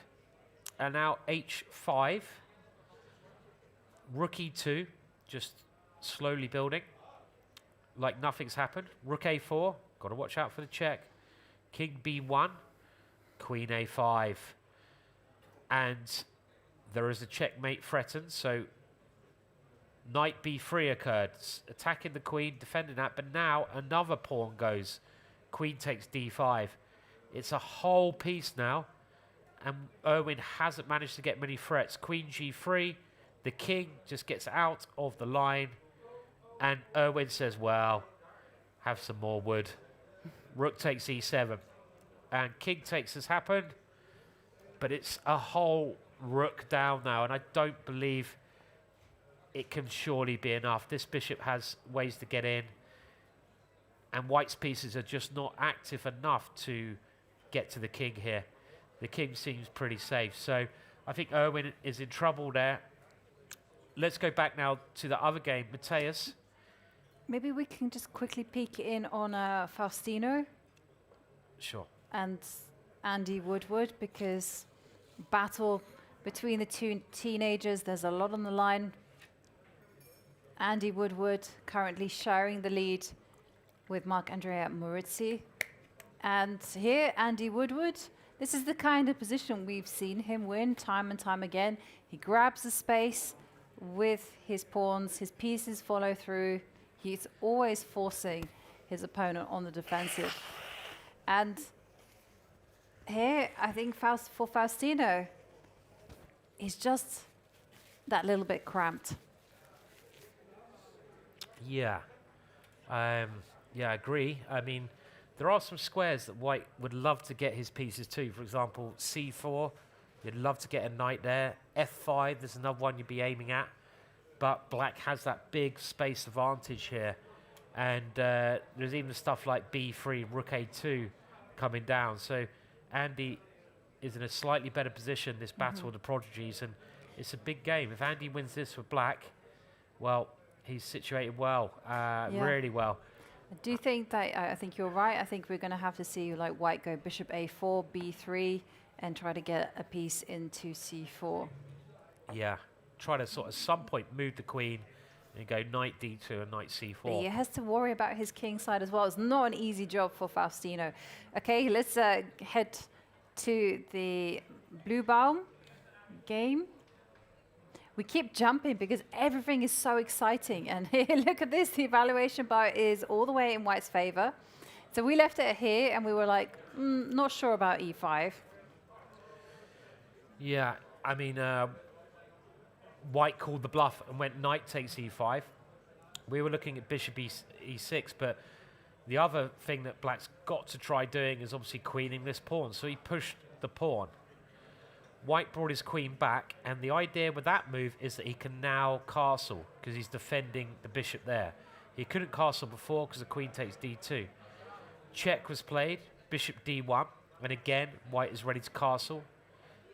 and now h5. Rook e2, just slowly building, like nothing's happened. Rook a4, got to watch out for the check. King b1, queen a5. And there is a checkmate threatened, so knight b3 occurred, attacking the queen, defending that, but now another pawn goes. Queen takes d5. It's a whole piece now, and Erwin hasn't managed to get many threats. Queen g3, the king just gets out of the line, and Erwin says, well, have some more wood. Rook takes e7, and king takes has happened, but it's a whole rook down now, and I don't believe it can surely be enough. This bishop has ways to get in, and White's pieces are just not active enough to get to the king here. The king seems pretty safe, so I think Erwin is in trouble there. Let's go back now to the other game, Mateus. Maybe we can just quickly peek in on Faustino. Sure. And Andy Woodward, because battle between the two teenagers, there's a lot on the line. Andy Woodward currently sharing the lead with Marc-Andrea Maurizzi. And here, Andy Woodward, this is the kind of position we've seen him win time and time again. He grabs the space with his pawns, his pieces follow through. He's always forcing his opponent on the defensive. And here, I think for Faustino, he's just that little bit cramped. Yeah. Yeah, I agree. I mean, there are some squares that White would love to get his pieces to. For example, c4, you'd love to get a knight there. f5, there's another one you'd be aiming at. But Black has that big space advantage here. And there's even stuff like b3, rook a2 coming down. So Andy is in a slightly better position, this battle of the prodigies, and it's a big game. If Andy wins this with Black, well, he's situated well, really well. I do think that, I think you're right. I think we're going to have to see like White go bishop a4, b3, and try to get a piece into c4. Yeah, try to sort of some point move the queen and go knight d2 and knight c4. But he has to worry about his king side as well. It's not an easy job for Faustino. Okay, let's head to the Bluebaum game. We keep jumping because everything is so exciting. And here, look at this. The evaluation bar is all the way in White's favor. So we left it here and we were like, not sure about e5. Yeah, I mean, White called the bluff and went knight takes e5. We were looking at bishop e6, but the other thing that Black's got to try doing is obviously queening this pawn. So he pushed the pawn. White brought his queen back, and the idea with that move is that he can now castle because he's defending the bishop there. He couldn't castle before because the queen takes d2. Check was played, bishop d1, and again, White is ready to castle.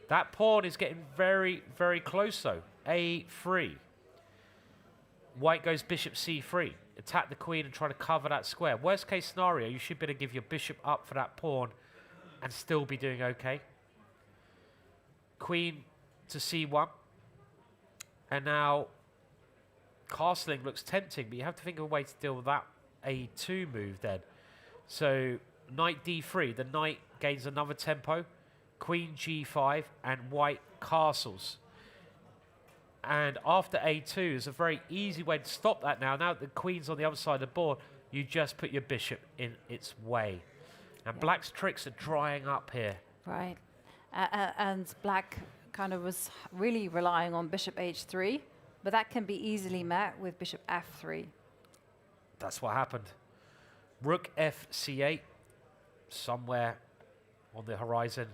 That pawn is getting very, very close though. a3. White goes bishop c3. Attack the queen and try to cover that square. Worst case scenario, you should be able to give your bishop up for that pawn and still be doing okay. Queen to c1. And now castling looks tempting, but you have to think of a way to deal with that a2 move then. So knight d3, the knight gains another tempo, queen g5, and white castles. And after a2 is a very easy way to stop that now. Now that the queen's on the other side of the board, you just put your bishop in its way. And black's tricks are drying up here. Right. And black kind of was really relying on bishop h3, but that can be easily met with bishop f3. That's what happened. Rook fc8, somewhere on the horizon.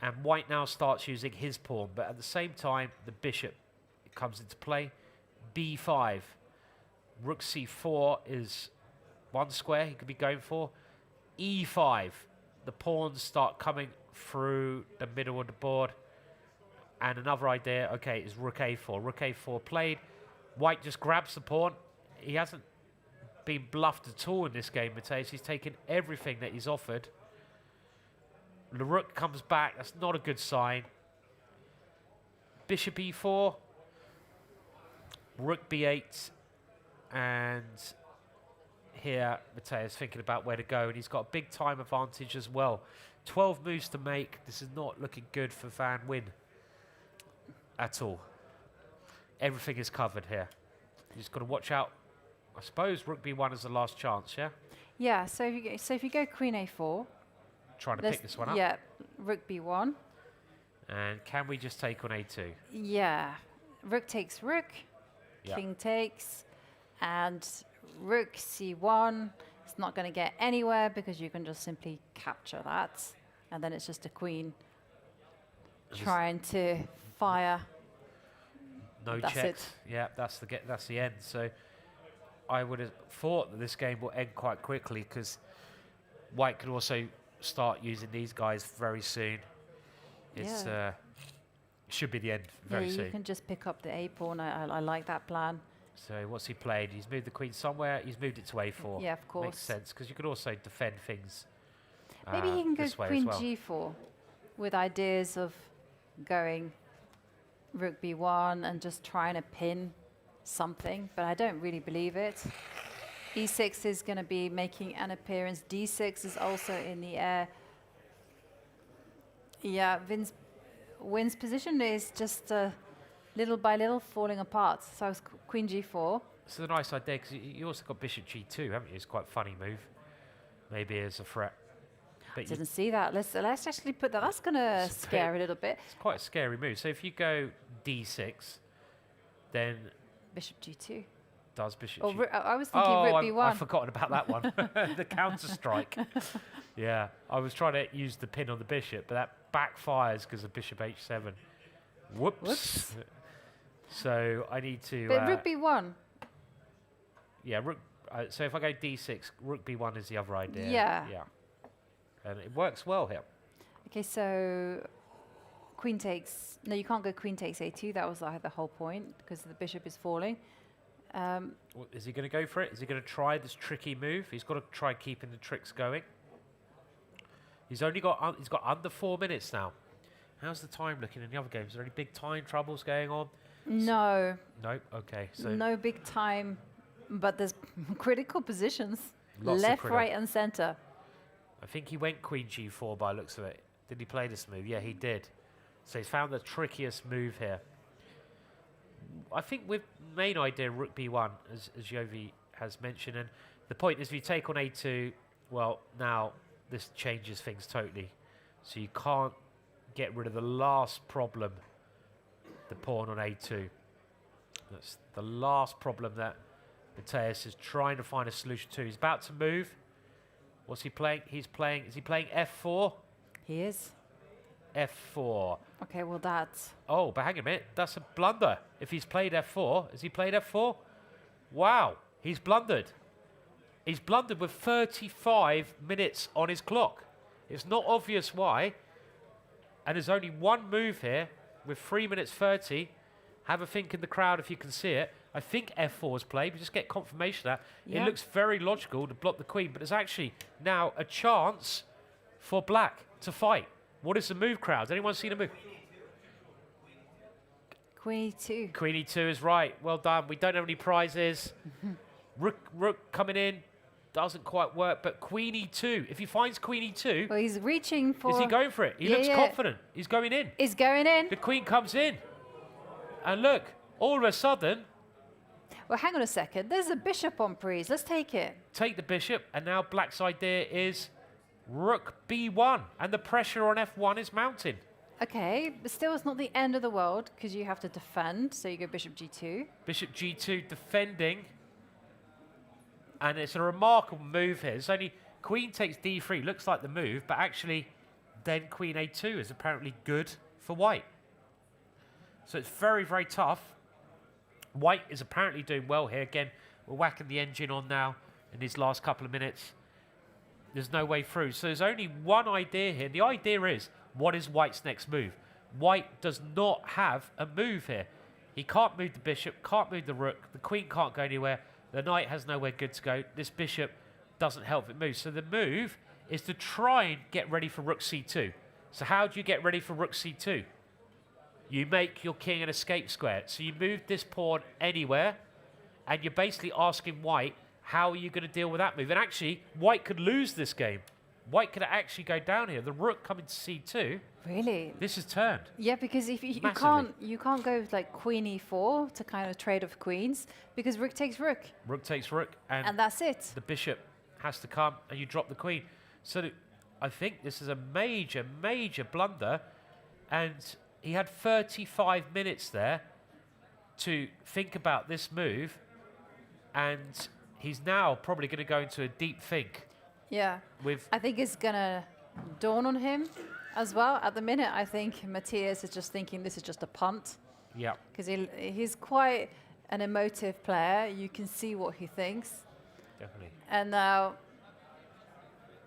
And white now starts using his pawn, but at the same time, the bishop comes into play. b5. Rook c4 is one square he could be going for. e5. The pawns start coming through the middle of the board. And another idea, okay, is rook a4. Rook a4 played. White just grabs the pawn. He hasn't been bluffed at all in this game, Mateus. He's taken everything that he's offered. The rook comes back. That's not a good sign. Bishop e4. Rook b8. And here, Mateus thinking about where to go. And he's got a big time advantage as well. 12 moves to make. This is not looking good for Van Wyn at all. Everything is covered here. You just got to watch out. I suppose rook b1 is the last chance, yeah? Yeah, so if you go queen a4. Trying to pick this one up. Yeah, rook b1. And can we just take on a2? Yeah, rook takes rook, king takes, and rook c1. It's not going to get anywhere because you can just simply capture that. And then it's just a queen trying to fire. No That's checks. it. Yeah, that's the end. So I would have thought that this game will end quite quickly because white can also start using these guys very soon. It's should be the end very soon. You can just pick up the a pawn. I like that plan. So what's he played? He's moved the queen somewhere. He's moved it to a4. Yeah, of course. Makes sense because you could also defend things. Maybe he can go this way queen as well. g4 with ideas of going rook b1 and just trying to pin something, but I don't really believe it. e6 is going to be making an appearance. d6 is also in the air. Yeah, Wyn's position is just little by little falling apart. So it's queen g4. It's a nice idea because you also got bishop g2, haven't you? It's quite a funny move. Maybe as a threat. But Didn't see that. Let's actually put that. That's going to scare a little bit. It's quite a scary move. So if you go d6, then bishop g2. Does bishop Oh, g2? I was thinking rook b1. I've forgotten about that one. The counter strike. Yeah, I was trying to use the pin on the bishop, but that backfires because of bishop h7. Whoops. So I need to. But rook b1. Yeah, rook. So if I go d6, rook b1 is the other idea. Yeah. Yeah. And it works well here. Okay, so queen takes. No, you can't go queen takes a2. That was the whole point because the bishop is falling. Is he going to go for it? Is he going to try this tricky move? He's got to try keeping the tricks going. He's only got he's got under 4 minutes now. How's the time looking in the other games? Are there any big time troubles going on? No. No. Okay. So no big time, but there's critical positions. Lots of Left, critical. right, and center. I think he went queen g4 by the looks of it. Did he play this move? Yeah, he did. So he's found the trickiest move here. I think with main idea rook b1, as Jovi has mentioned, and the point is if you take on a2, well, now this changes things totally. So you can't get rid of the last problem, the pawn on a2. That's the last problem that Mateus is trying to find a solution to. He's about to move. What's he playing? Is he playing f4? He is. f4. Okay, well that's... Oh, but hang a minute. That's a blunder. If he's played f4, has he played f4? Wow, he's blundered. He's blundered with 35 minutes on his clock. It's not obvious why. And there's only one move here with 3 minutes 30. Have a think in the crowd if you can see it. I think f4 is played. We just get confirmation of that. Yeah. It looks very logical to block the queen, but there's actually now a chance for black to fight. What is the move, crowd? Has anyone seen a move? Queen E2. Queen E2 is right. Well done. We don't have any prizes. Rook coming in. Doesn't quite work, but Queen E2. If he finds Queen E2... Well, he's reaching for... Is he going for it? He looks confident. He's going in. He's going in. The Queen comes in. And look, all of a sudden... Well, hang on a second. There's a bishop on Pairings. Let's take it. Take the bishop, and now Black's idea is Rook B1, and the pressure on F1 is mounting. Okay, but still it's not the end of the world, because you have to defend, so you go bishop G2. Bishop G2 defending. And it's a remarkable move here. It's only Queen takes D3, looks like the move, but actually then Queen A2 is apparently good for White. So it's very, very tough. White is apparently doing well here. Again, we're whacking the engine on now in these last couple of minutes. There's no way through. So there's only one idea here. The idea is, what is White's next move? White does not have a move here. He can't move the bishop, can't move the rook. The queen can't go anywhere. The knight has nowhere good to go. This bishop doesn't help it move. So the move is to try and get ready for rook c2. So how do you get ready for rook c2? You make your king an escape square. So you move this pawn anywhere, and you're basically asking White, how are you going to deal with that move? And actually, White could lose this game. White could actually go down here. The rook coming to c2. Really? This is turned. Yeah, because if you can't go with like queen e4 to kind of trade off queens, because rook takes rook. Rook takes rook, and that's it. The bishop has to come, and you drop the queen. So I think this is a major, major blunder, and he had 35 minutes there to think about this move, and he's now probably going to go into a deep think. Yeah, I think it's going to dawn on him as well. At the minute, I think Matthias is just thinking this is just a punt. Yeah. Because he's quite an emotive player. You can see what he thinks. Definitely. And now,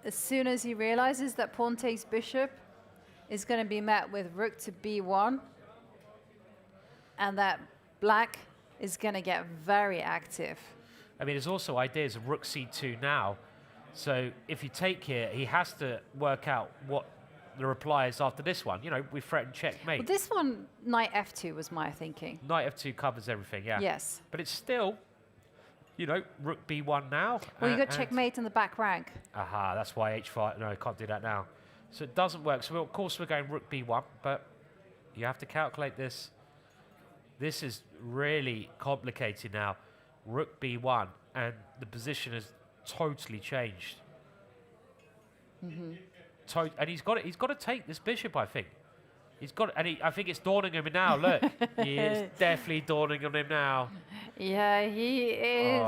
as soon as he realizes that pawn takes bishop is going to be met with rook to b1, and that black is going to get very active. I mean, there's also ideas of rook c2 now. So if you take here, he has to work out what the reply is after this one. You know, we threatened checkmate. Well, this one, knight f2 was my thinking. Knight f2 covers everything, yeah. Yes. But it's still, you know, rook b1 now. Well, you got checkmate in the back rank. Aha, that's why h5. No, I can't do that now. So it doesn't work. So of course we're going rook b1, but you have to calculate this. This is really complicated now. Rook b1, and the position has totally changed. Mm-hmm. And he's got to take this bishop, I think. He's got, and I think it's dawning on him now. Look, he is definitely dawning on him now. Yeah, he is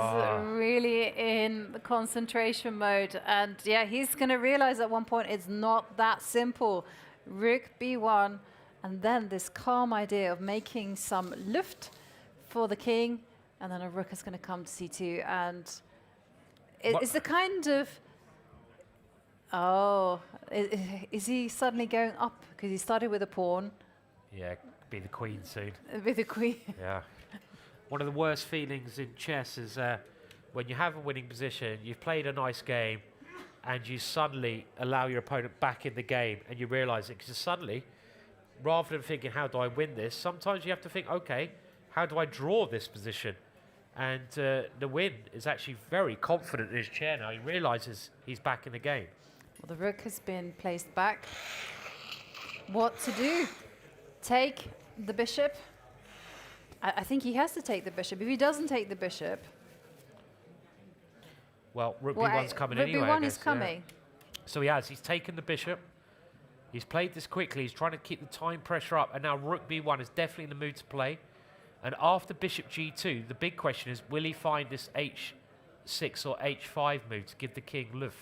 really in the concentration mode, and yeah, he's going to realize at one point it's not that simple. Rook b1, and then this calm idea of making some luft for the king, and then a rook is going to come to c2, and it's the kind of is he suddenly going up because he started with a pawn? Yeah, be the queen soon. With the queen. Yeah. One of the worst feelings in chess is when you have a winning position, you've played a nice game, and you suddenly allow your opponent back in the game, and you realize it, because suddenly, rather than thinking, how do I win this, sometimes you have to think, okay, how do I draw this position? And the win is actually very confident in his chair now. He realizes he's back in the game. Well, the rook has been placed back. What to do? Take the bishop? I think he has to take the bishop. If he doesn't take the bishop... Well, rook b1's coming anyway. Rook b1 is coming. Yeah. So he has. He's taken the bishop. He's played this quickly. He's trying to keep the time pressure up. And now rook b1 is definitely in the mood to play. And after bishop g2, the big question is, will he find this h6 or h5 move to give the king love?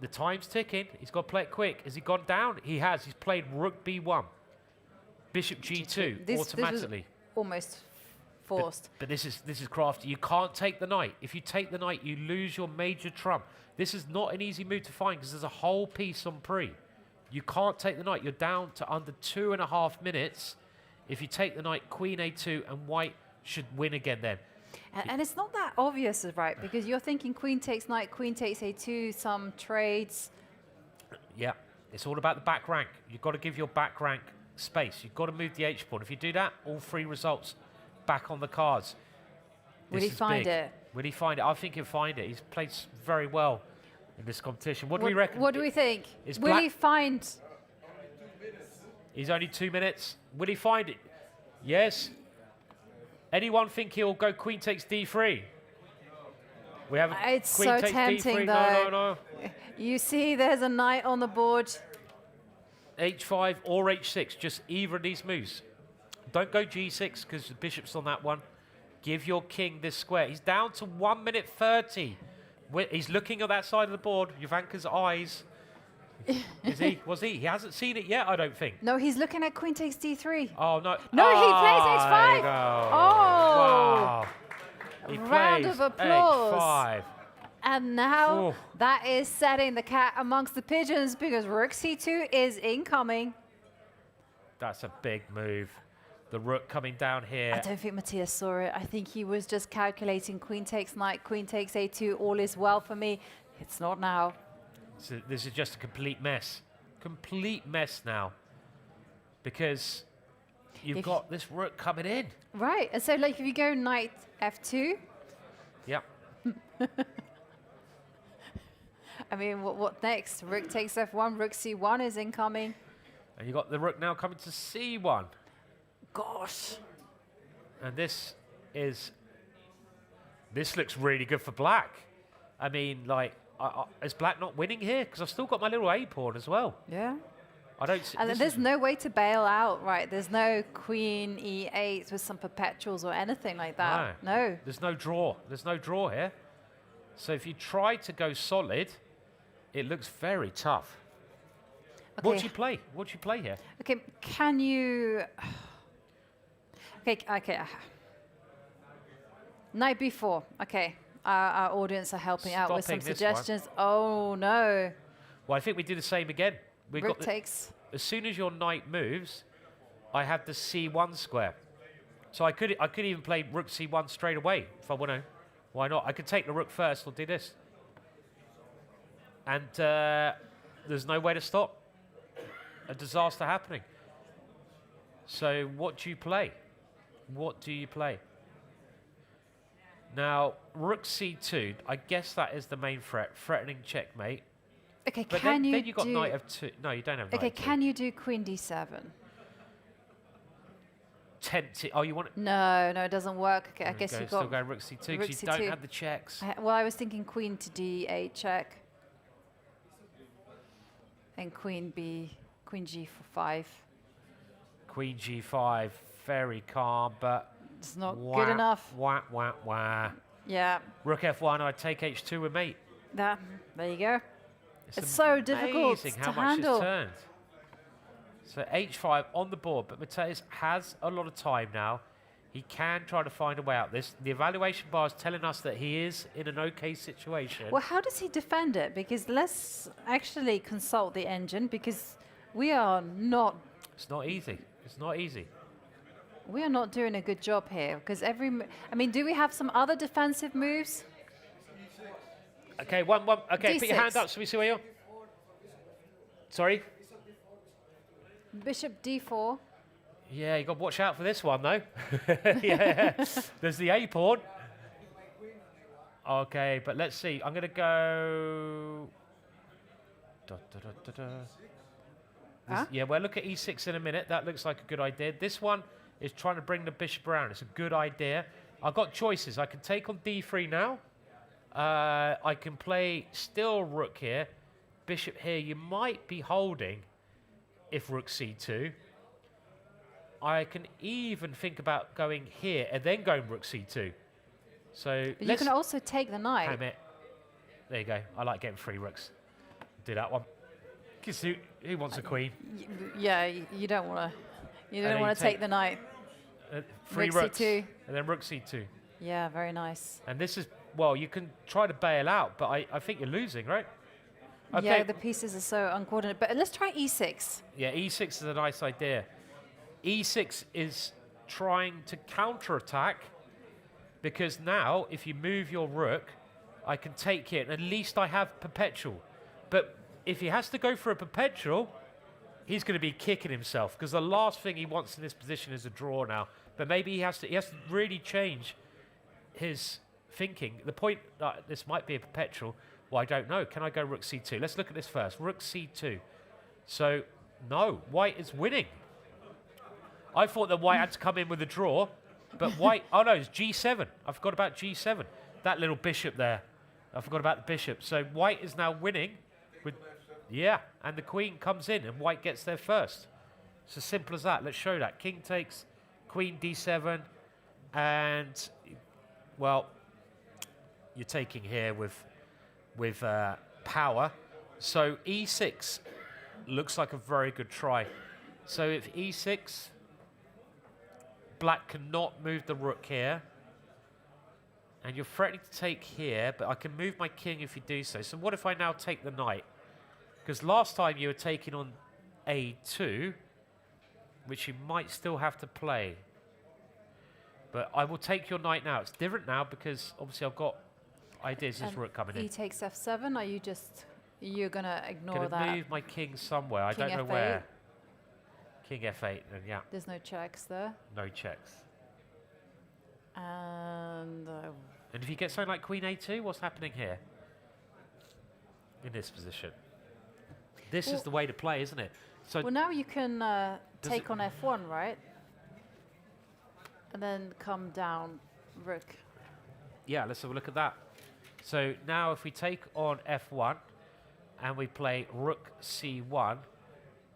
The time's ticking. He's got to play it quick. Has he gone down? He has. He's played rook b1. Bishop g2 automatically. This was almost forced. But this is crafty. You can't take the knight. If you take the knight, you lose your major trump. This is not an easy move to find because there's a whole piece on pre. You can't take the knight. You're down to under 2.5 minutes. If you take the knight, queen a2, and white should win again then. And it's not that obvious, right? Because you're thinking queen takes knight, queen takes a2, some trades. Yeah, it's all about the back rank. You've got to give your back rank space. You've got to move the h-pawn. If you do that, all 3 results back on the cards. Will he find it? Will he find it? I think he'll find it. He's played very well in this competition. What do we reckon? What do we think? Is Will he find... He's only 2 minutes. Will he find it? Yes. Anyone think he'll go queen takes d3? We have It's queen so takes tempting, d3. though. No. You see, there's a knight on the board. h5 or h6, just either of these moves. Don't go g6 because the bishop's on that one. Give your king this square. He's down to 1 minute 30. He's looking at that side of the board. Jovanka's eyes. Is he? Was he? He hasn't seen it yet, I don't think. No, he's looking at queen takes d3. Oh, no. No, he plays there you h5. go. Oh. Wow. He Round plays of applause. h5. And now Oof. that is setting the cat amongst the pigeons because rook c2 is incoming. That's a big move. The rook coming down here. I don't think Matthias saw it. I think he was just calculating queen takes knight, queen takes a2, all is well for me. It's not now. So this is just a complete mess. Complete mess now. Because you've got this rook coming in. Right, and so like if you go knight f2. Yep. I mean, what next? Rook takes f1, rook c1 is incoming. And you've got the rook now coming to c1. Gosh. And this looks really good for black. I mean, like, is black not winning here? Because I've still got my little a pawn as well. Yeah. I don't see. And there's no way to bail out, right? There's no queen e8 with some perpetuals or anything like that. No. There's no draw. There's no draw here. So if you try to go solid, it looks very tough. Okay. What do you play? What do you play here? Okay, can you... Okay. Knight b4. Okay, our audience are helping out with some Stopping this suggestions. Oh no. Well, I think we do the same again. We've Rook got takes. As soon as your knight moves, I have the c1 square. So I could even play rook c1 straight away if I want to. Why not? I could take the rook first or do this. And there's no way to stop a disaster happening. So what do you play? What do you play? Now, rook c2, I guess that is the main threat, threatening checkmate. Okay, but can you then you've got do... knight f2. No, you don't have knight Okay, f2. can you do queen d7? Oh, you want it? No, it doesn't work. Okay, I guess Still you've got... going rook c2 rook because you don't c2. have the checks. Well, I was thinking queen to d8 check. And queen g for 5. Queen g5, very calm, but... It's not good enough. Wah, wah, wah. Yeah. Rook f1, I take h2 with mate. There you go. It's so difficult Amazing to how much handle. it's turned. So h5 on the board, but Matthias has a lot of time now. He can try to find a way out this. The evaluation bar is telling us that he is in an okay situation. Well, how does he defend it? Because let's actually consult the engine because we are not... It's not easy. It's not easy. We are not doing a good job here because I mean, do we have some other defensive moves? Okay, one. Okay, put your hand D6. up so we see where you're. Sorry? Bishop d4. Yeah, you got to watch out for this one, though. Yeah, there's the A pawn. Okay, but let's see. I'm going to go... Yeah, we'll look at e6 in a minute. That looks like a good idea. This one is trying to bring the bishop around. It's a good idea. I've got choices. I can take on d3 now. I can play still rook here. Bishop here. You might be holding if rook c2. I can even think about going here and then going rook c2. So But you can also take the knight. Damn it. There you go. I like getting 3 rooks. Do that one. Because who wants a queen? Yeah, you don't want to. You don't want to take the knight. 3 Rook rooks. c2. And then rook c2. Yeah, very nice. And this is, well, you can try to bail out, but I think you're losing, right? Okay. Yeah, the pieces are so uncoordinated. But let's try e6. Yeah, e6 is a nice idea. e6 is trying to counterattack because now, if you move your rook, I can take it. At least I have perpetual. But if he has to go for a perpetual, he's going to be kicking himself because the last thing he wants in this position is a draw now. But maybe he has to really change his thinking. The point that this might be a perpetual, well, I don't know. Can I go rook c2? Let's look at this first. Rook c2. So, no, white is winning. I thought that white had to come in with a draw, but white, oh no, it's g7. I forgot about g7. That little bishop there. I forgot about the bishop. So white is now winning with, yeah, and the queen comes in and white gets there first. It's as simple as that. Let's show that. King takes, queen d7, and, well, you're taking here with power. So e6 looks like a very good try. So if e6, black cannot move the rook here. And you're threatening to take here, but I can move my king if you do so. So what if I now take the knight? Because last time you were taking on a2, which you might still have to play. But I will take your knight now. It's different now because obviously I've got ideas this rook coming in. E takes f7, are you just, you're going to ignore that? I'm going to move my king somewhere. I don't know where. King f8, and yeah. There's no checks there. No checks. And if you get something like queen a2, what's happening here? In this position. This is the way to play, isn't it? So well, now you can take on f1, right? And then come down rook. Yeah, let's have a look at that. So now if we take on f1 and we play rook c1,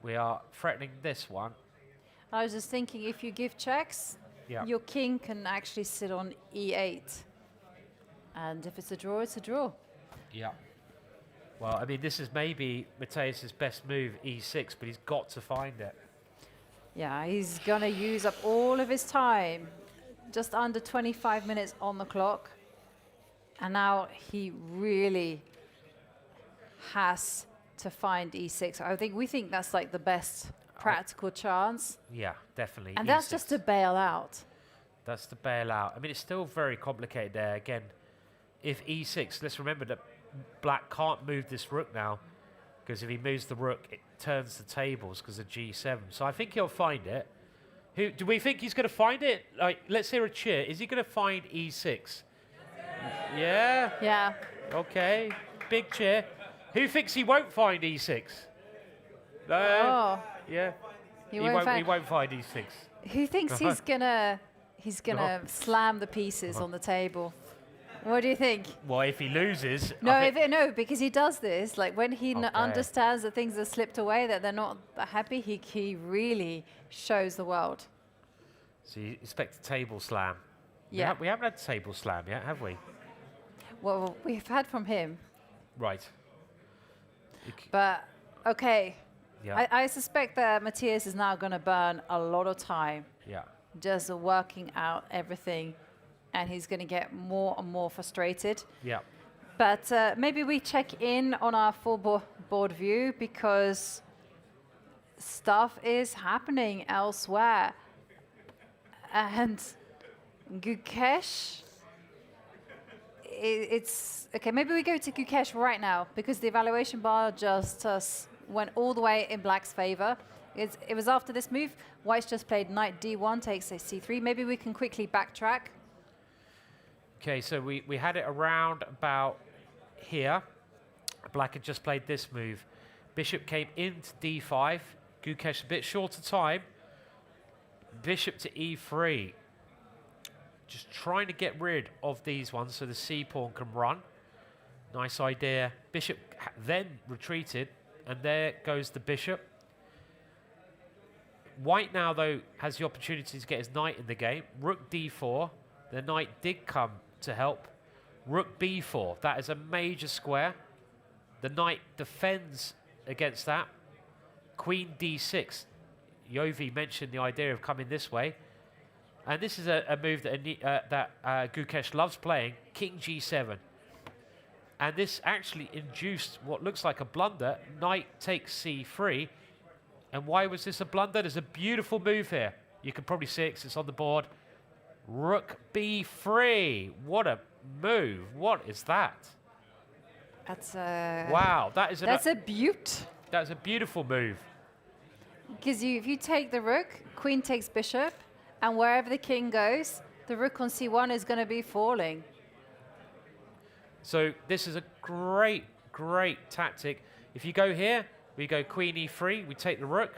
we are threatening this one. I was just thinking, if you give checks, your king can actually sit on e8. And if it's a draw, it's a draw. Yeah. Well, I mean, this is maybe Mateus's best move, e6, but he's got to find it. Yeah, he's going to use up all of his time. Just under 25 minutes on the clock. And now he really has to find e6. We think that's like the best practical chance. Yeah, definitely. And E6. that's just to bail out. That's to bail out. I mean, it's still very complicated there. Again, if e6, let's remember that black can't move this rook now, because if he moves the rook, it turns the tables because of g7. So I think he'll find it. Who do we think he's going to find it? Like, let's hear a cheer. Is he going to find e6? Yeah? Yeah. Okay. Big cheer. Who thinks he won't find e6? Oh. Yeah. He won't find e6. Who thinks he's gonna slam the pieces on the table? What do you think? Well, if he loses... No, because he does this. Like, when he understands that things are slipped away, that they're not happy, he really shows the world. So you expect a table slam. Yeah. We haven't had a table slam yet, have we? Well, we've had from him. Right. But, okay. Yeah. I suspect that Matthias is now going to burn a lot of time. Yeah. Just working out everything. And he's going to get more and more frustrated. Yeah. But maybe we check in on our full board view, because stuff is happening elsewhere. And Gukesh, it's okay. Maybe we go to Gukesh right now, because the evaluation bar just went all the way in black's favor. It was after this move. White's just played knight d1 takes a c3. Maybe we can quickly backtrack. Okay, so we had it around about here. Black had just played this move. Bishop came into d5. Gukesh a bit shorter time. Bishop to e3. Just trying to get rid of these ones so the c-pawn can run. Nice idea. Bishop then retreated, and there goes the bishop. White now, though, has the opportunity to get his knight in the game. Rook d4. The knight did come to help. Rook b4. That is a major square. The knight defends against that. Queen d6. Yovi mentioned the idea of coming this way. And this is a move that Gukesh loves playing. King g7. And this actually induced what looks like a blunder. Knight takes c3. And why was this a blunder? There's a beautiful move here. You can probably see it 'cause it's on the board. Rook b3. What a move. What is that? That's a... Wow, that is That's a beaut. That's a beautiful move. Because if you take the rook, queen takes bishop, and wherever the king goes, the rook on c1 is going to be falling. So this is a great, great tactic. If you go here, we go queen e3, we take the rook.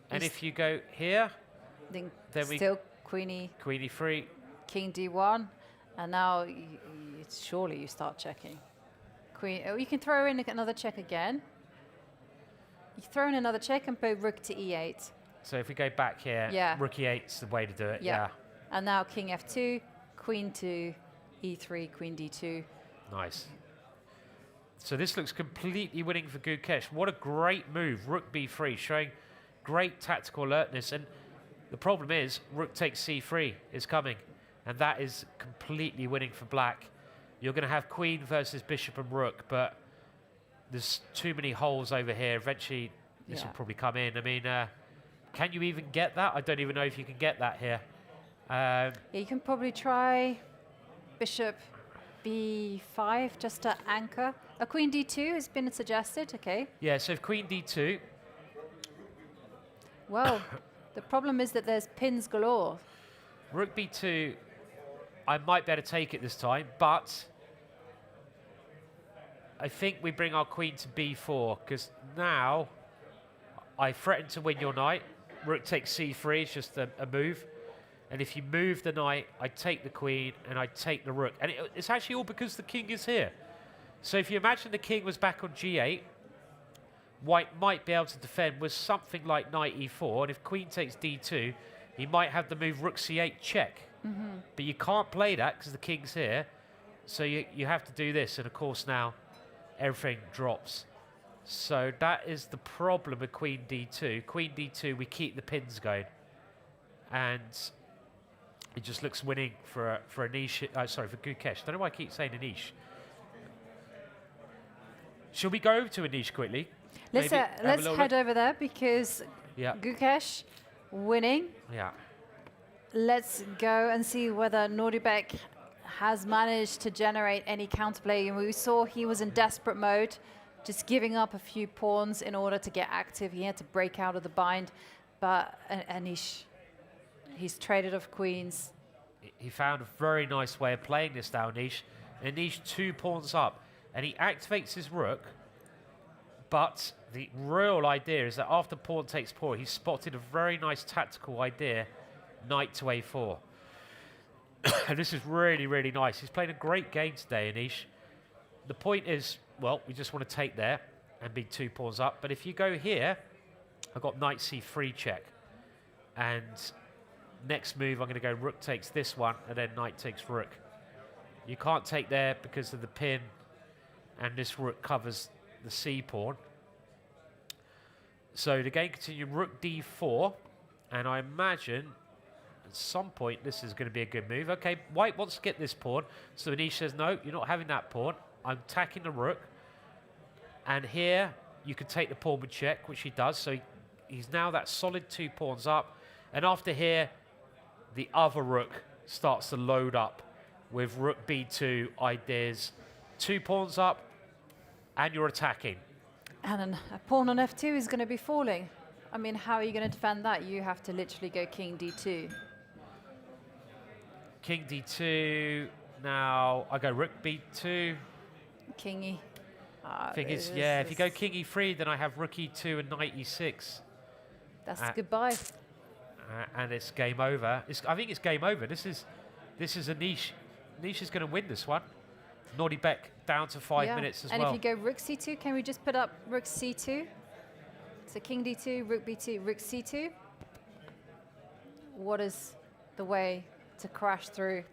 And if you go here, then we still queen e3, king d1, and now surely you start checking. Queen. Oh, you can throw in another check again. You throw in another check and put rook to e8. So if we go back here, rook e8 is the way to do it. Yeah. And now king f2, queen to e3, queen d2. Nice. So this looks completely winning for Gukesh. What a great move, rook b3, showing great tactical alertness. And the problem is, rook takes c3 is coming, and that is completely winning for black. You're going to have queen versus bishop and rook, but there's too many holes over here. Eventually, this will probably come in. I mean, can you even get that? I don't even know if you can get that here. Yeah, you can probably try bishop b5 just to anchor. A queen d2 has been suggested, okay. Yeah, so if queen d2. Well, the problem is that there's pins galore. Rook b2, I might be able to take it this time, but I think we bring our queen to b4, because now I threaten to win your knight. Rook takes c3, it's just a move. And if you move the knight, I take the queen and I take the rook. And it's actually all because the king is here. So if you imagine the king was back on g8, white might be able to defend with something like knight e4. And if queen takes d2, he might have the move rook c8 check. But you can't play that because the king's here. So you have to do this. And of course now everything drops. So that is the problem with queen d2. Queen d2, we keep the pins going. And it just looks winning for Anish. Sorry, for Gukesh. Don't know why I keep saying Anish. Shall we go over to Anish quickly? Let's head over there because Gukesh winning. Yeah. Let's go and see whether Nodirbek has managed to generate any counterplay. And we saw he was in desperate mode, just giving up a few pawns in order to get active. He had to break out of the bind, but Anish, he's traded off queens. He found a very nice way of playing this now, Anish. Anish 2 pawns up, and he activates his rook. But the real idea is that after pawn takes pawn, he spotted a very nice tactical idea, knight to a4. And this is really, really nice. He's playing a great game today, Anish. The point is, well, we just want to take there and be 2 pawns up. But if you go here, I've got knight c3 check. And next move, I'm going to go rook takes this one, and then knight takes rook. You can't take there because of the pin, and this rook covers the c pawn. So the game continues, rook d4, and I imagine at some point this is going to be a good move. Okay, white wants to get this pawn, so Anish says, no, you're not having that pawn. I'm attacking the rook, and here you can take the pawn with check, which he does, so he's now that solid 2 pawns up, and after here, the other rook starts to load up with rook b2 ideas. 2 pawns up, and you're attacking. And a pawn on f2 is going to be falling. I mean, how are you going to defend that? You have to literally go king d2. King d2. Now I go rook b2. Kingy. Thing is, yeah, if you go king e3, then I have rook e2 and knight e6. That's goodbye. And it's game over. I think it's game over. This is Anish. Anish is going to win this one. Nodirbek down to 5 minutes as well. And if you go rook c2, can we just put up rook c2? So king d2, rook b2, rook c2. What is the way to crash through?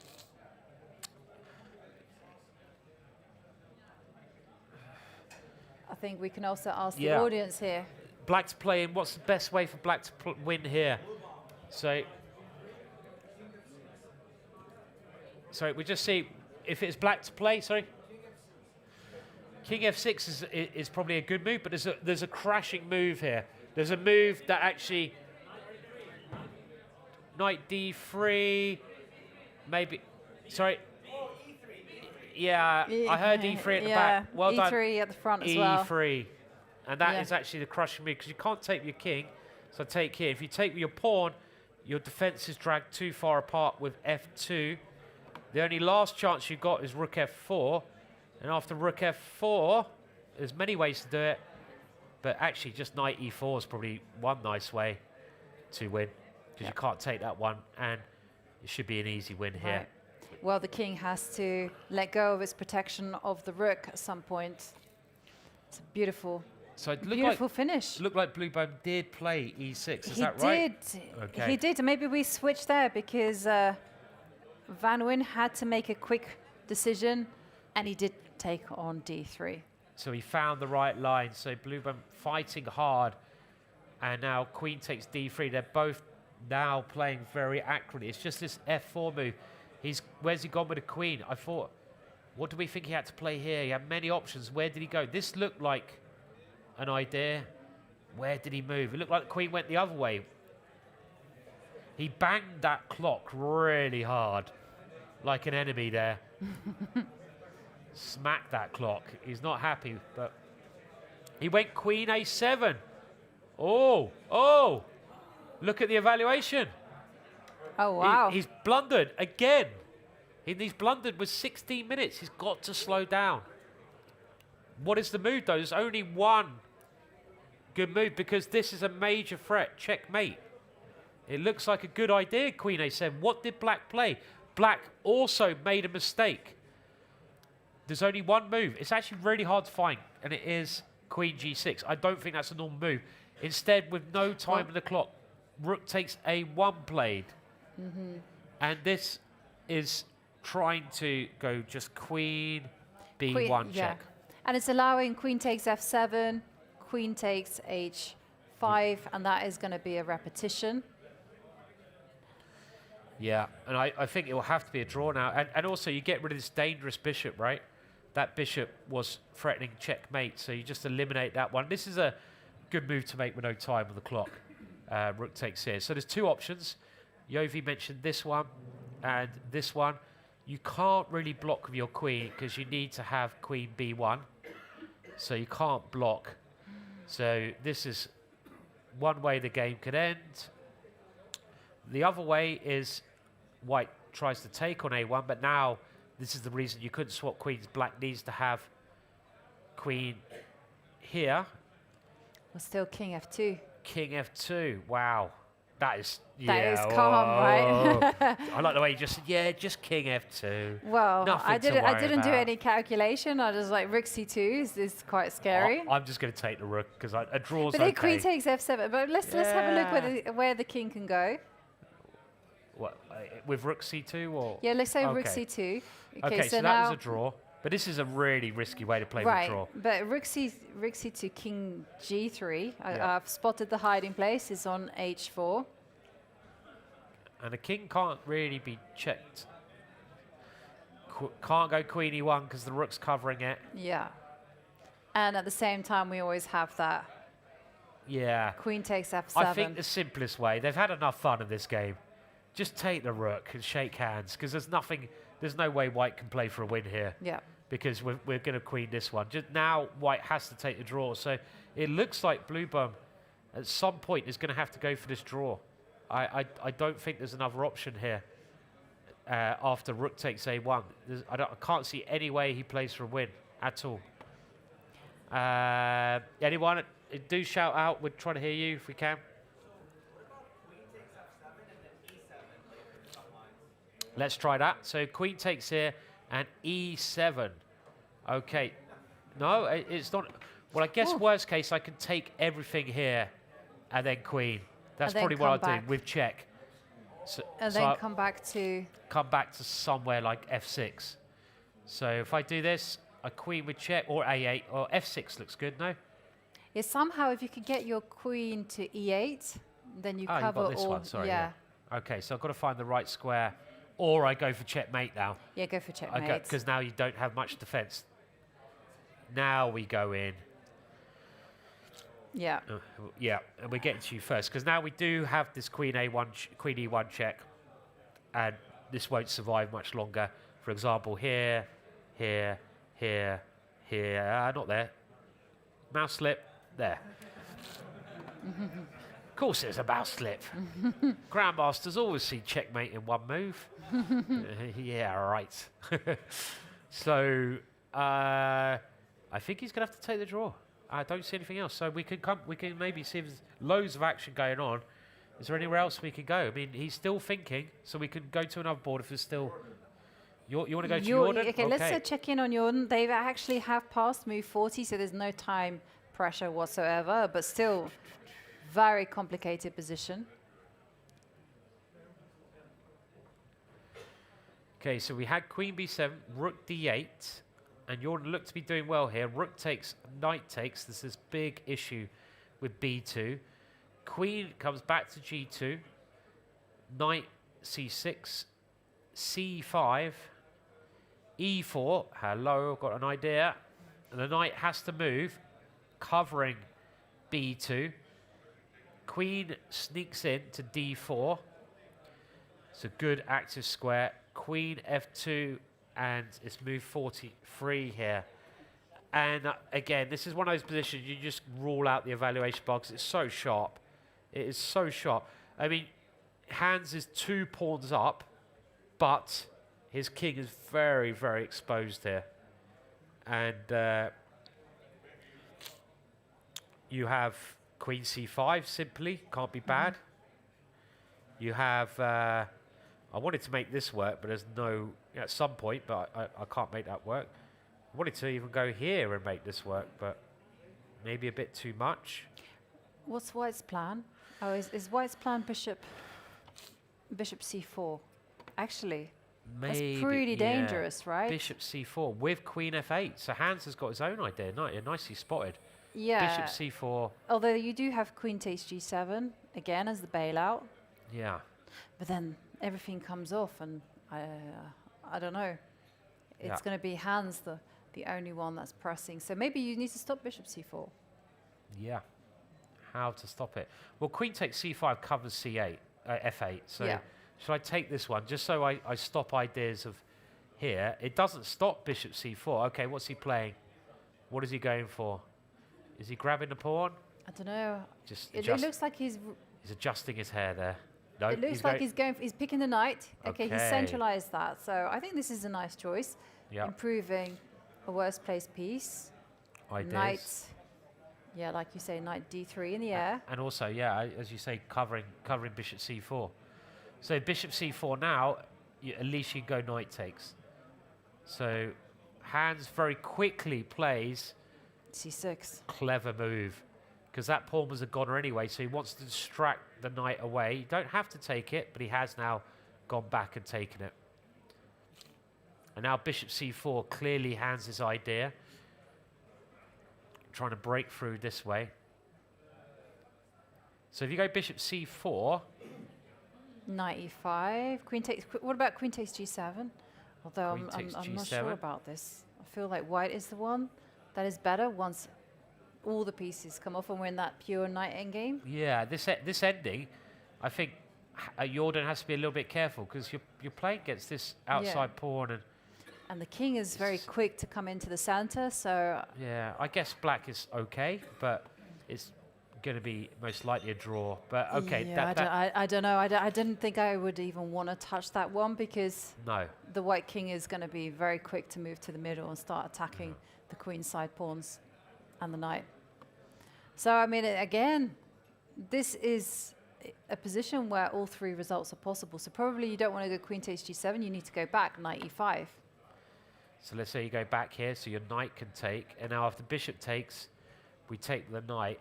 I think we can also ask the audience here. Black to play in. What's the best way for black to win here? So we just see if it's black to play. Sorry, king f6 is probably a good move, but there's a crashing move here. There's a move that actually knight d3, maybe. Sorry. Yeah, I heard e3 at the back. Well done. e3 at the front as well. e3. And that is actually the crushing move, because you can't take your king. So take here. If you take with your pawn, your defense is dragged too far apart with f2. The only last chance you've got is rook f4. And after rook f4, there's many ways to do it. But actually, just knight e4 is probably one nice way to win, because you can't take that one. And it should be an easy win here. Right. Well, the king has to let go of his protection of the rook at some point. It's a beautiful, so it beautiful finish. Looked like Bluebone did play e6. Is He that right? did. Okay. He did. And maybe we switched there because Van Wyn had to make a quick decision, and he did take on d3. So he found the right line. So Bluebone fighting hard. And now queen takes d3. They're both now playing very accurately. It's just this f4 move. Where's he gone with the queen? I thought, what do we think he had to play here? He had many options. Where did he go? This looked like an idea. Where did he move? It looked like the queen went the other way. He banged that clock really hard, like an enemy there. Smacked that clock. He's not happy, but he went queen a7. Oh, look at the evaluation. Oh, wow. He's blundered again. He's blundered with 16 minutes. He's got to slow down. What is the move, though? There's only one good move, because this is a major threat. Checkmate. It looks like a good idea, queen a7. What did black play? Black also made a mistake. There's only one move. It's actually really hard to find, and it is queen g6. I don't think that's a normal move. Instead, with no time on the clock, rook takes a1 played. And this is trying to go just queen b1 check. And it's allowing queen takes f7, queen takes h5, and that is going to be a repetition. Yeah, and I think it will have to be a draw now. And also, you get rid of this dangerous bishop, right? That bishop was threatening checkmate, so you just eliminate that one. This is a good move to make with no time on the clock. Rook takes here. So there's two options. Yovi mentioned this one and this one. You can't really block with your queen, because you need to have queen b1. So you can't block. So this is one way the game could end. The other way is white tries to take on a1, but now this is the reason you couldn't swap queens. Black needs to have queen here. Well, still king f2. King f2. Wow. That is calm, right? I like the way you just said, just king f2. Well, I didn't do about. any calculation. I just like rook c2 is quite scary. I'm just going to take the rook, because a draw's But then queen takes f7. But let's have a look where the king can go. What, with rook c2 or? Yeah, let's say rook c2. Okay, so that was a draw. But this is a really risky way to play with a draw. But rook c2, king g3. I've spotted the hiding place. Is on h4. And the king can't really be checked. Can't go queen e1 because the rook's covering it. Yeah. And at the same time, we always have that. Yeah. Queen takes f7. I think the simplest way, they've had enough fun in this game. Just take the rook and shake hands, because there's no way white can play for a win here. Yeah. Because we're going to queen this one. Just now, white has to take the draw. So it looks like Bluebone at some point is going to have to go for this draw. I don't think there's another option here after rook takes a1. I can't see any way he plays for a win at all. Anyone? Do shout out. We're trying to hear you if we can. Let's try that. So queen takes here and e7. Okay. No, it's not. Well, I guess worst case, I can take everything here and then queen. That's probably what I'll do with check. So then come back to... Come back to somewhere like f6. So if I do this, a queen with check, or a8, or f6 looks good, no? Yeah, somehow if you could get your queen to e8, then you cover you've got this all... one, sorry. Yeah. Okay, so I've got to find the right square. Or I go for checkmate now. Yeah, go for checkmate. Because now you don't have much defense. Now we go in. Yeah. Yeah, and we're getting to you first, because now we do have this queen a1, queen e1 check, and this won't survive much longer. For example, here, here, here, here. Not there. Mouse slip. There. Of course it's a mouse slip. Grandmasters always see checkmate in one move. Yeah, right. So I think he's going to have to take the draw. I don't see anything else. So we can maybe see if there's loads of action going on. Is there anywhere else we can go? I mean, he's still thinking, so we can go to another board if there's still... You want to go to Jordan? Okay, let's check in on Jordan. They actually have passed move 40, so there's no time pressure whatsoever, but still very complicated position. Okay, so we had queen b7, rook d8, and Jordan looked to be doing well here. Rook takes, knight takes. There's this big issue with b2. Queen comes back to g2. Knight c6, c5, e4. Hello, got an idea. And the knight has to move, covering b2. Queen sneaks in to d4. It's a good active square. Queen f2, and it's move 43 here. And again, this is one of those positions you just rule out the evaluation bar because it's so sharp. It is so sharp. I mean, Hans is 2 pawns up, but his king is very, very exposed here. And you have queen c5 simply, can't be bad. You have, I wanted to make this work, but there's no, at some point, but I can't make that work. I wanted to even go here and make this work, but maybe a bit too much. What's White's plan? Oh, is White's plan bishop c4? Actually, Maybe, that's pretty dangerous, right? Bishop c4 with queen f8. So Hans has got his own idea. Nicely spotted. Yeah. Bishop c4. Although you do have queen takes g7 again as the bailout. Yeah. But then everything comes off, and I don't know. It's going to be Hans the only one that's pressing. So maybe you need to stop bishop c4. Yeah. How to stop it? Well, queen takes c5 covers c8, f8. So should I take this one just so I stop ideas of here? It doesn't stop bishop c4. Okay, what's he playing? What is he going for? Is he grabbing the pawn? I don't know. It looks like he's adjusting his hair there. No, it looks like he's picking the knight. Okay, he's centralized that. So I think this is a nice choice. Yep. Improving a worst placed piece. Ideas. Knight, yeah, like you say, knight d3 in the air. And also, yeah, as you say, covering bishop c4. So bishop c4 now, at least you can go knight takes. So Hans very quickly plays c6. Clever move, because that pawn was a goner anyway, so he wants to distract the knight away. You don't have to take it, but he has now gone back and taken it. And now bishop c4, clearly Hans's idea. Trying to break through this way. So if you go bishop c4... Knight e5, queen takes... What about queen takes g7? Although I'm not sure about this. I feel like white is the one that is better once all the pieces come off and we're in that pure knight endgame. Yeah, this ending, I think Jordan has to be a little bit careful because you're playing against this outside pawn and the king is very quick to come into the center, so... Yeah, I guess black is okay, but it's going to be most likely a draw. But okay, yeah, I don't know. I didn't think I would even want to touch that one because the white king is going to be very quick to move to the middle and start attacking the queen side pawns and the knight. So, I mean, again, this is a position where all 3 results are possible. So probably you don't want to go queen takes g7. You need to go back, knight e5. So let's say you go back here, so your knight can take. And now after bishop takes, we take the knight.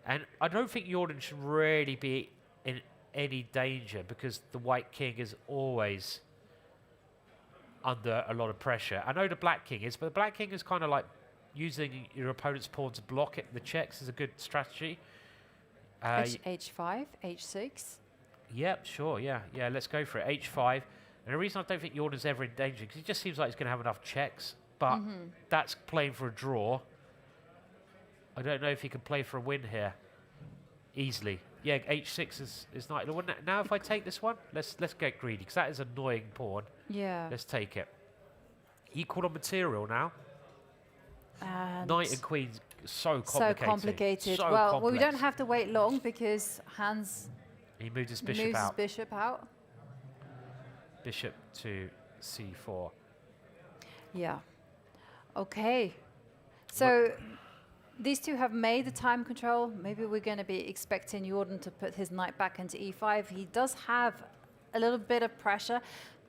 And I don't think Jordan should really be in any danger because the white king is always under a lot of pressure. I know the black king is, but the black king is kind of like using your opponent's pawn to block it. The checks is a good strategy. H5, h6. Yep, sure, yeah. Yeah, let's go for it. H5. And the reason I don't think Jordan's ever in danger, because he just seems like he's going to have enough checks, but that's playing for a draw. I don't know if he can play for a win here easily. Yeah, h6 is nice. Now if I take this one, let's get greedy, because that is an annoying pawn. Yeah. Let's take it. Equal on material now. And Knight and queen's so complicated. So complicated. So well, complex. we don't have to wait long because Hans He moved his moves bishop out. his bishop out. Bishop to c4. Yeah. Okay. So these two have made the time control. Maybe we're going to be expecting Jordan to put his knight back into e5. He does have a little bit of pressure,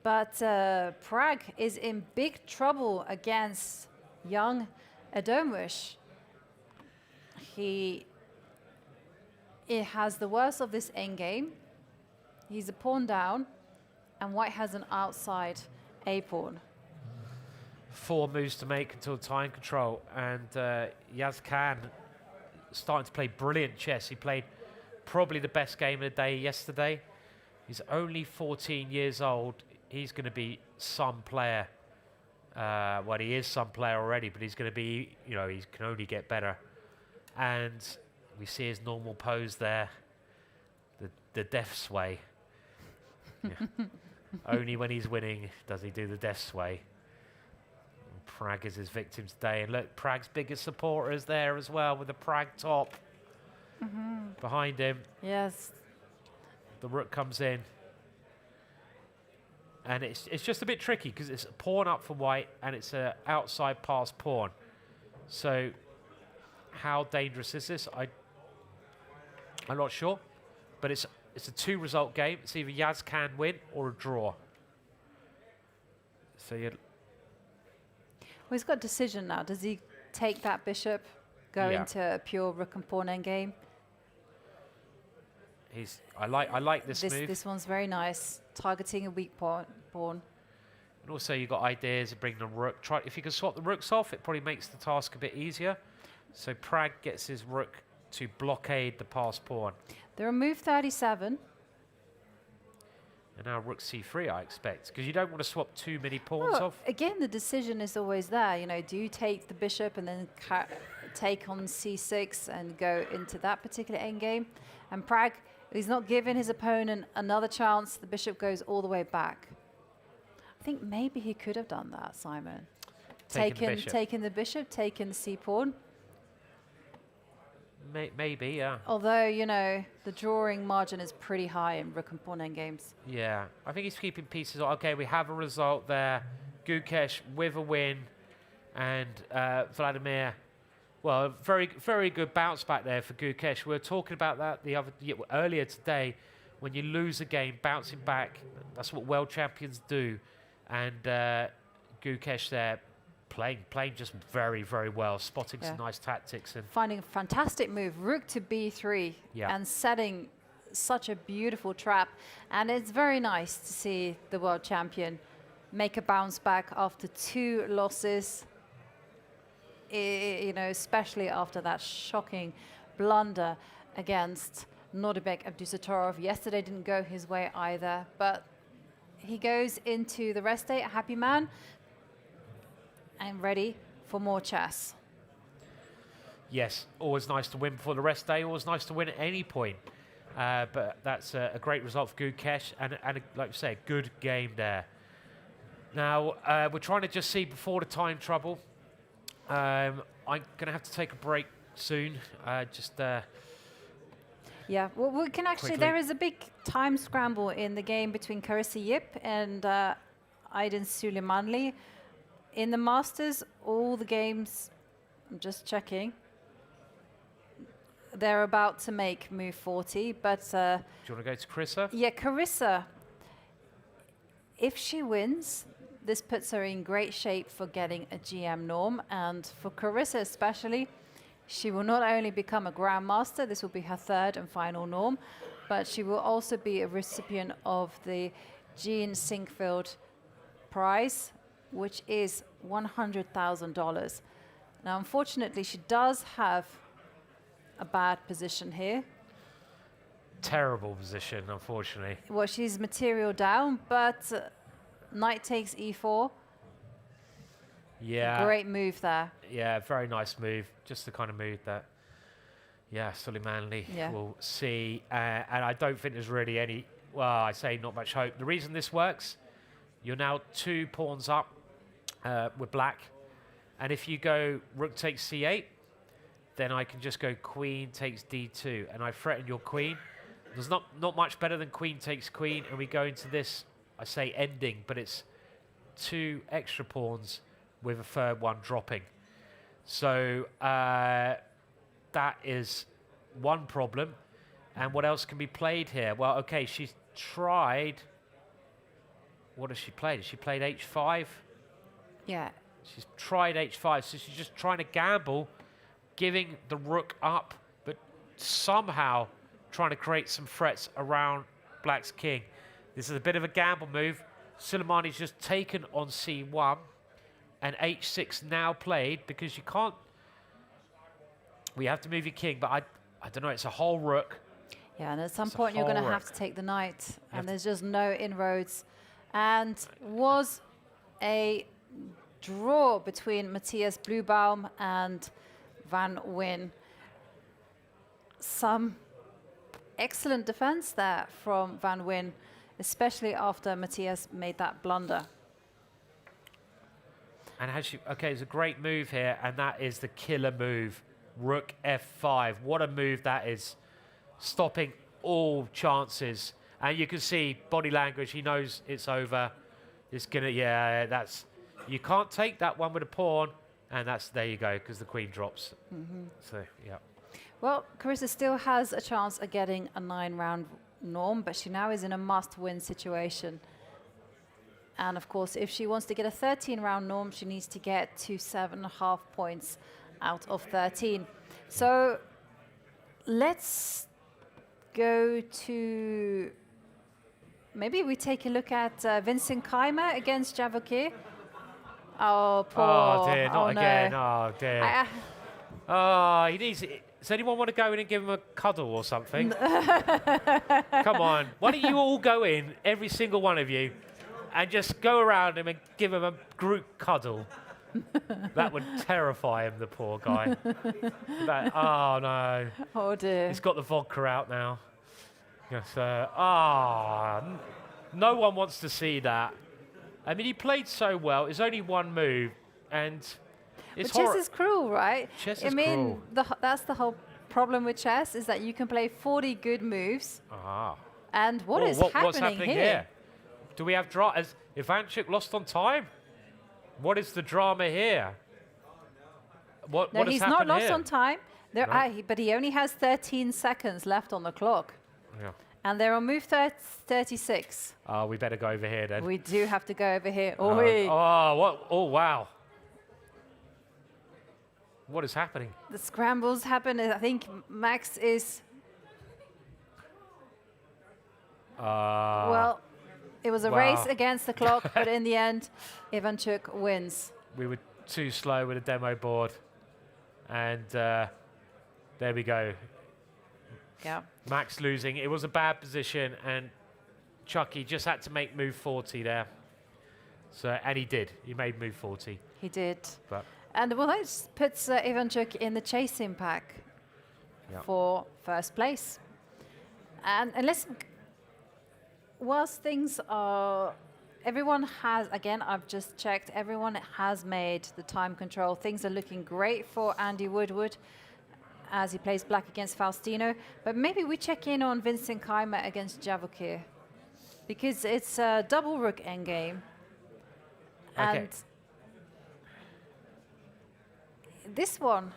but Prague is in big trouble against young Adomush. He has the worst of this endgame. He's a pawn down, and White has an outside a-pawn. 4 moves to make until time control, and Yaz Khan starting to play brilliant chess. He played probably the best game of the day yesterday. He's only 14 years old. He's going to be some player. Well, he is some player already, but he's going to be, you know, he can only get better. And we see his normal pose there, the death sway. Yeah. Only when he's winning does he do the death sway. Prague is his victim today, and look, Prague's biggest supporter is there as well with the Prague top behind him. Yes. The rook comes in, and it's just a bit tricky because it's a pawn up for White and it's a outside pass pawn. So how dangerous is this? I'm not sure, but it's a 2-result game. It's either Yaz can win or a draw. So you. Well, he's got a decision now. Does he take that bishop, go into a pure rook and pawn endgame? I like this move. This one's very nice, targeting a weak pawn. And also you've got ideas of bringing the rook. If you can swap the rooks off, it probably makes the task a bit easier. So Prague gets his rook to blockade the pass pawn. They're on move 37. And now rook c3, I expect, because you don't want to swap too many pawns Well, off. again, the decision is always there. You know, do you take the bishop and then take on c6 and go into that particular endgame? And Prague, he's not giving his opponent another chance. The bishop goes all the way back. I think maybe he could have done that, Simon. Taken the bishop, taken the c-pawn. Maybe, yeah. Although, you know, the drawing margin is pretty high in rook and pawn endgames. Yeah, I think he's keeping pieces. Okay, we have a result there. Gukesh with a win, and Vladimir. Well, very, very good bounce back there for Gukesh. We were talking about that earlier today. When you lose a game, bouncing back, that's what world champions do. And Gukesh there playing just very, very well, spotting some nice tactics. And finding a fantastic move, rook to b3, and setting such a beautiful trap. And it's very nice to see the world champion make a bounce back after 2 losses. You know, especially after that shocking blunder against Nodirbek Abdusattorov. Yesterday didn't go his way either, but he goes into the rest day a happy man and ready for more chess. Yes, always nice to win before the rest day, always nice to win at any point. But that's a great result for Gukesh, and like you say, a good game there. Now, we're trying to just see before the time trouble. I'm going to have to take a break soon. Yeah, well, we can actually, quickly. there is a big time scramble in the game between Carissa Yip and Aydin Suleimanli. In the Masters, all the games, I'm just checking, they're about to make move 40, but... do you want to go to Carissa? Yeah, Carissa, if she wins, this puts her in great shape for getting a GM norm, and for Carissa especially, she will not only become a Grandmaster, this will be her 3rd and final norm, but she will also be a recipient of the Jean Sinkfield Prize, which is $100,000. Now, unfortunately, she does have a bad position here. Terrible position, unfortunately. Well, she's material down, but knight takes e4. Yeah. Great move there. Yeah, very nice move. Just the kind of move that, Suleimanli will see. And I don't think there's really any, well, I say not much hope. The reason this works, you're now 2 pawns up with black. And if you go rook takes c8, then I can just go queen takes d2, and I threaten your queen. There's not much better than queen takes queen, and we go into this, I say ending, but it's 2 extra pawns with a third one dropping. So that is one problem. And what else can be played here? Well, okay, she's tried. What has she played? Has she played h5? Yeah. She's tried h5, so she's just trying to gamble, giving the rook up, but somehow trying to create some threats around black's king. This is a bit of a gamble move. Soleimani's just taken on c1, and h6 now played, because you can't... We have to move your king, but I don't know, it's a whole rook. Yeah, and at some point you're going to have to take the knight, and there's just no inroads. And was a draw between Matthias Bluebaum and Van Wyn. Some excellent defense there from Van Wyn, especially after Matthias made that blunder. And has she... Okay, it's a great move here, and that is the killer move. Rook f5. What a move that is. Stopping all chances. And you can see body language. He knows it's over. It's going to... Yeah, that's... You can't take that one with a pawn. And that's... There you go, because the queen drops. So, yeah. Well, Carissa still has a chance of getting a 9-round norm, but she now is in a must-win situation. And, of course, if she wants to get a 13-round norm, she needs to get to 7.5 points out of 13. So let's go to... Maybe we take a look at Vincent Keymer against Vachier. Oh, poor. Oh, dear, not no. again. Oh, dear. Oh, he needs... Does anyone want to go in and give him a cuddle or something? Come on. Why don't you all go in, every single one of you, and just go around him and give him a group cuddle? That would terrify him, the poor guy. Oh, no. Oh, dear. He's got the vodka out now. Yes, no one wants to see that. I mean, he played so well. It's only one move, and it's but chess is cruel, right? Chess I is mean, cruel. That's the whole problem with chess, is that you can play 40 good moves. And what's happening here? Do we have drama? Has Ivanchuk lost on time? What is the drama here? What No, has he's happened not lost here? on time. But he only has 13 seconds left on the clock. Yeah. And they're on move 36. Oh, we better go over here then. We do have to go over here. What? Oh, wow. What is happening? The scrambles happen. I think Max is... well, it was a race against the clock, but in the end, Ivanchuk wins. We were too slow with the demo board. And there we go. Yeah. Max losing. It was a bad position, and Chucky just had to make move 40 there. So, and he did. He made move 40. He did. But and well, that puts Ivanchuk in the chasing pack for first place. And listen, whilst things are... Everyone has, again, I've just checked, everyone has made the time control. Things are looking great for Andy Woodward as he plays black against Faustino. But maybe we check in on Vincent Keymer against Vachier, because it's a double rook endgame. Okay. And this one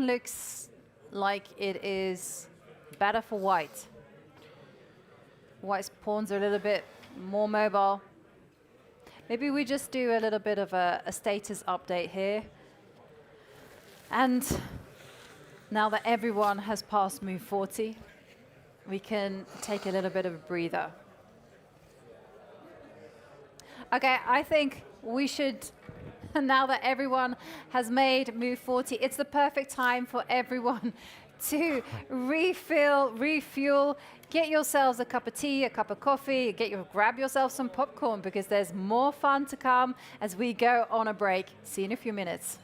looks like it is better for white. White's pawns are a little bit more mobile. Maybe we just do a little bit of a status update here. And now that everyone has passed move 40, we can take a little bit of a breather. Okay, I think we should, now that everyone has made move 40, it's the perfect time for everyone to refuel, get yourselves a cup of tea, a cup of coffee, grab yourself some popcorn, because there's more fun to come as we go on a break. See you in a few minutes.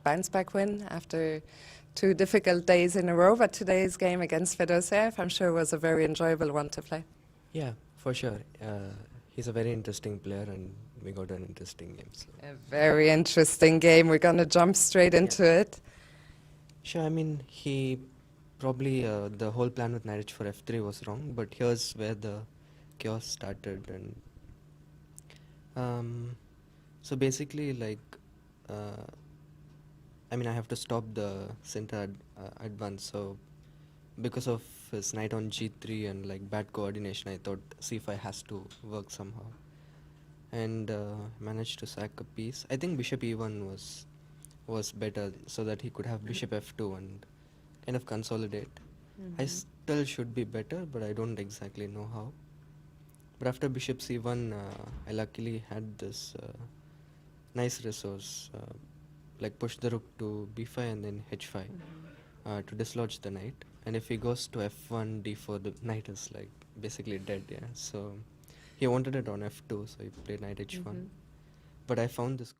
bounce-back win after 2 difficult days in a row, but today's game against Fedoseev, I'm sure, was a very enjoyable one to play. Yeah, for sure. He's a very interesting player, and we got an interesting game. So. A very interesting game. We're going to jump straight into it. Sure, I mean, he probably, the whole plan with knight h4 f3 was wrong, but here's where the chaos started. And so basically, like, I mean, I have to stop the center advance. So because of his knight on g3 and like bad coordination, I thought c5 has to work somehow, and managed to sack a piece. I think bishop e1 was better, so that he could have bishop f2 and kind of consolidate. I still should be better, but I don't exactly know how. But after bishop c1, I luckily had this nice resource, like push the rook to b5 and then h5 to dislodge the knight. And if he goes to f1, d4, the knight is like basically dead. Yeah. So he wanted it on f2, so he played knight h1. But I found this.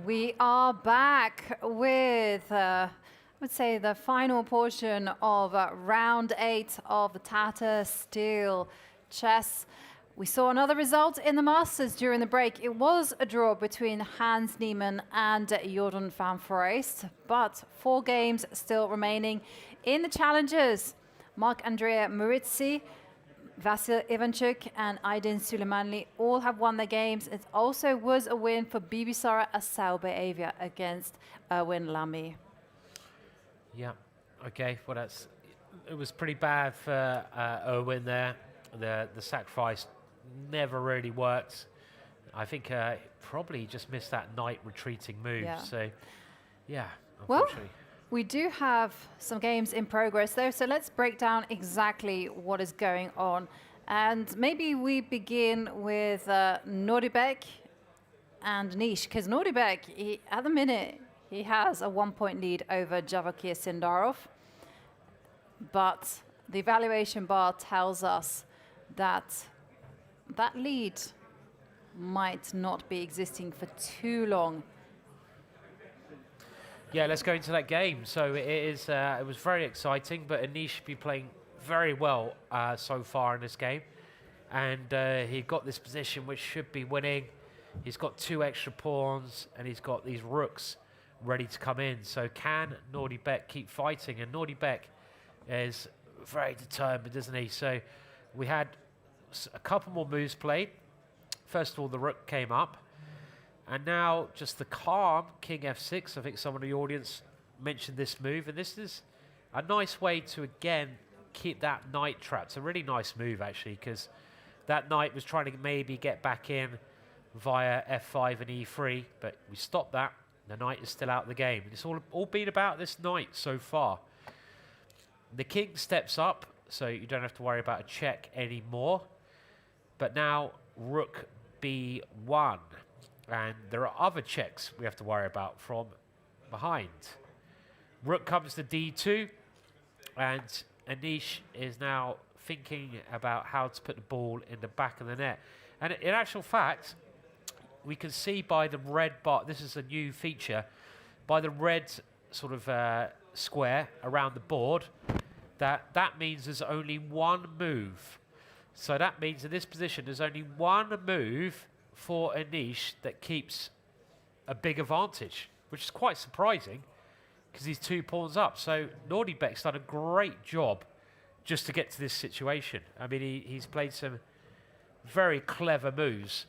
We are back with, I would say, the final portion of round 8 of the Tata Steel Chess. We saw another result in the Masters during the break. It was a draw between Hans Niemann and Jordan van Foreest, but 4 games still remaining in the challengers. Marc-Andrea Maritzi, Vasil Ivanchuk and Aydin Suleimanli all have won their games. It also was a win for Bibisara Assaobeavia against Erwin Lamy. Yeah, okay, well it was pretty bad for Erwin there. The sacrifice never really worked. I think probably just missed that knight retreating move. Yeah. So, yeah, Well, unfortunately. we do have some games in progress though, so let's break down exactly what is going on. And maybe we begin with Nodirbek and Anish, because Nodirbek, at the minute, he has a 1-point lead over Vachier Sindarov, but the evaluation bar tells us that that lead might not be existing for too long. Yeah, let's go into that game. So it was very exciting, but Anish been playing very well so far in this game. And he got this position which should be winning. He's got 2 extra pawns, and he's got these rooks ready to come in. So can Nodirbek keep fighting? And Nodirbek is very determined, isn't he? So we had a couple more moves played. First of all, the rook came up. And now just the calm king f6. I think someone in the audience mentioned this move. And this is a nice way to, again, keep that knight trapped. It's a really nice move, actually, because that knight was trying to maybe get back in via f5 and e3. But we stopped that. The knight is still out of the game. And it's all been about this knight so far. The king steps up, so you don't have to worry about a check anymore. But now rook b1. And there are other checks we have to worry about from behind. Rook comes to d2, and Anish is now thinking about how to put the ball in the back of the net. And in actual fact, we can see by the red bar, this is a new feature, by the red sort of square around the board, that means there's only one move. So that means in this position, there's only one move for Anish that keeps a big advantage, which is quite surprising because he's 2 pawns up. So Nodirbek's done a great job just to get to this situation. I mean, he's played some very clever moves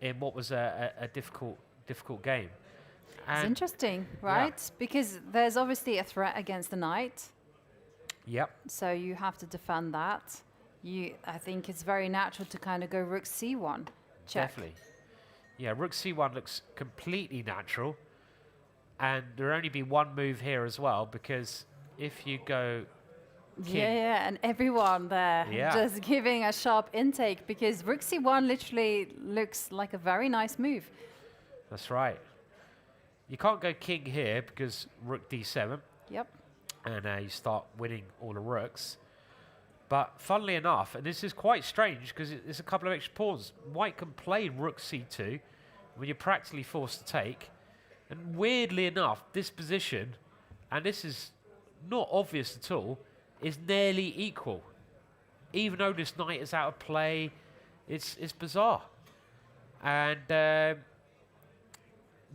in what was a difficult game. It's interesting, right? Yeah. Because there's obviously a threat against the knight. Yep. So you have to defend that. I think it's very natural to kind of go rook c1. Check. Definitely. Yeah, rook c1 looks completely natural. And there'll only be one move here as well, because if you go king... Yeah, and everyone there just giving a sharp intake, because rook c1 literally looks like a very nice move. That's right. You can't go king here, because rook d7. Yep. And you start winning all the rooks. But funnily enough, and this is quite strange because there's a couple of extra pawns. White can play rook c2 when you're practically forced to take. And weirdly enough, this position, and this is not obvious at all, is nearly equal. Even though this knight is out of play, it's bizarre. And the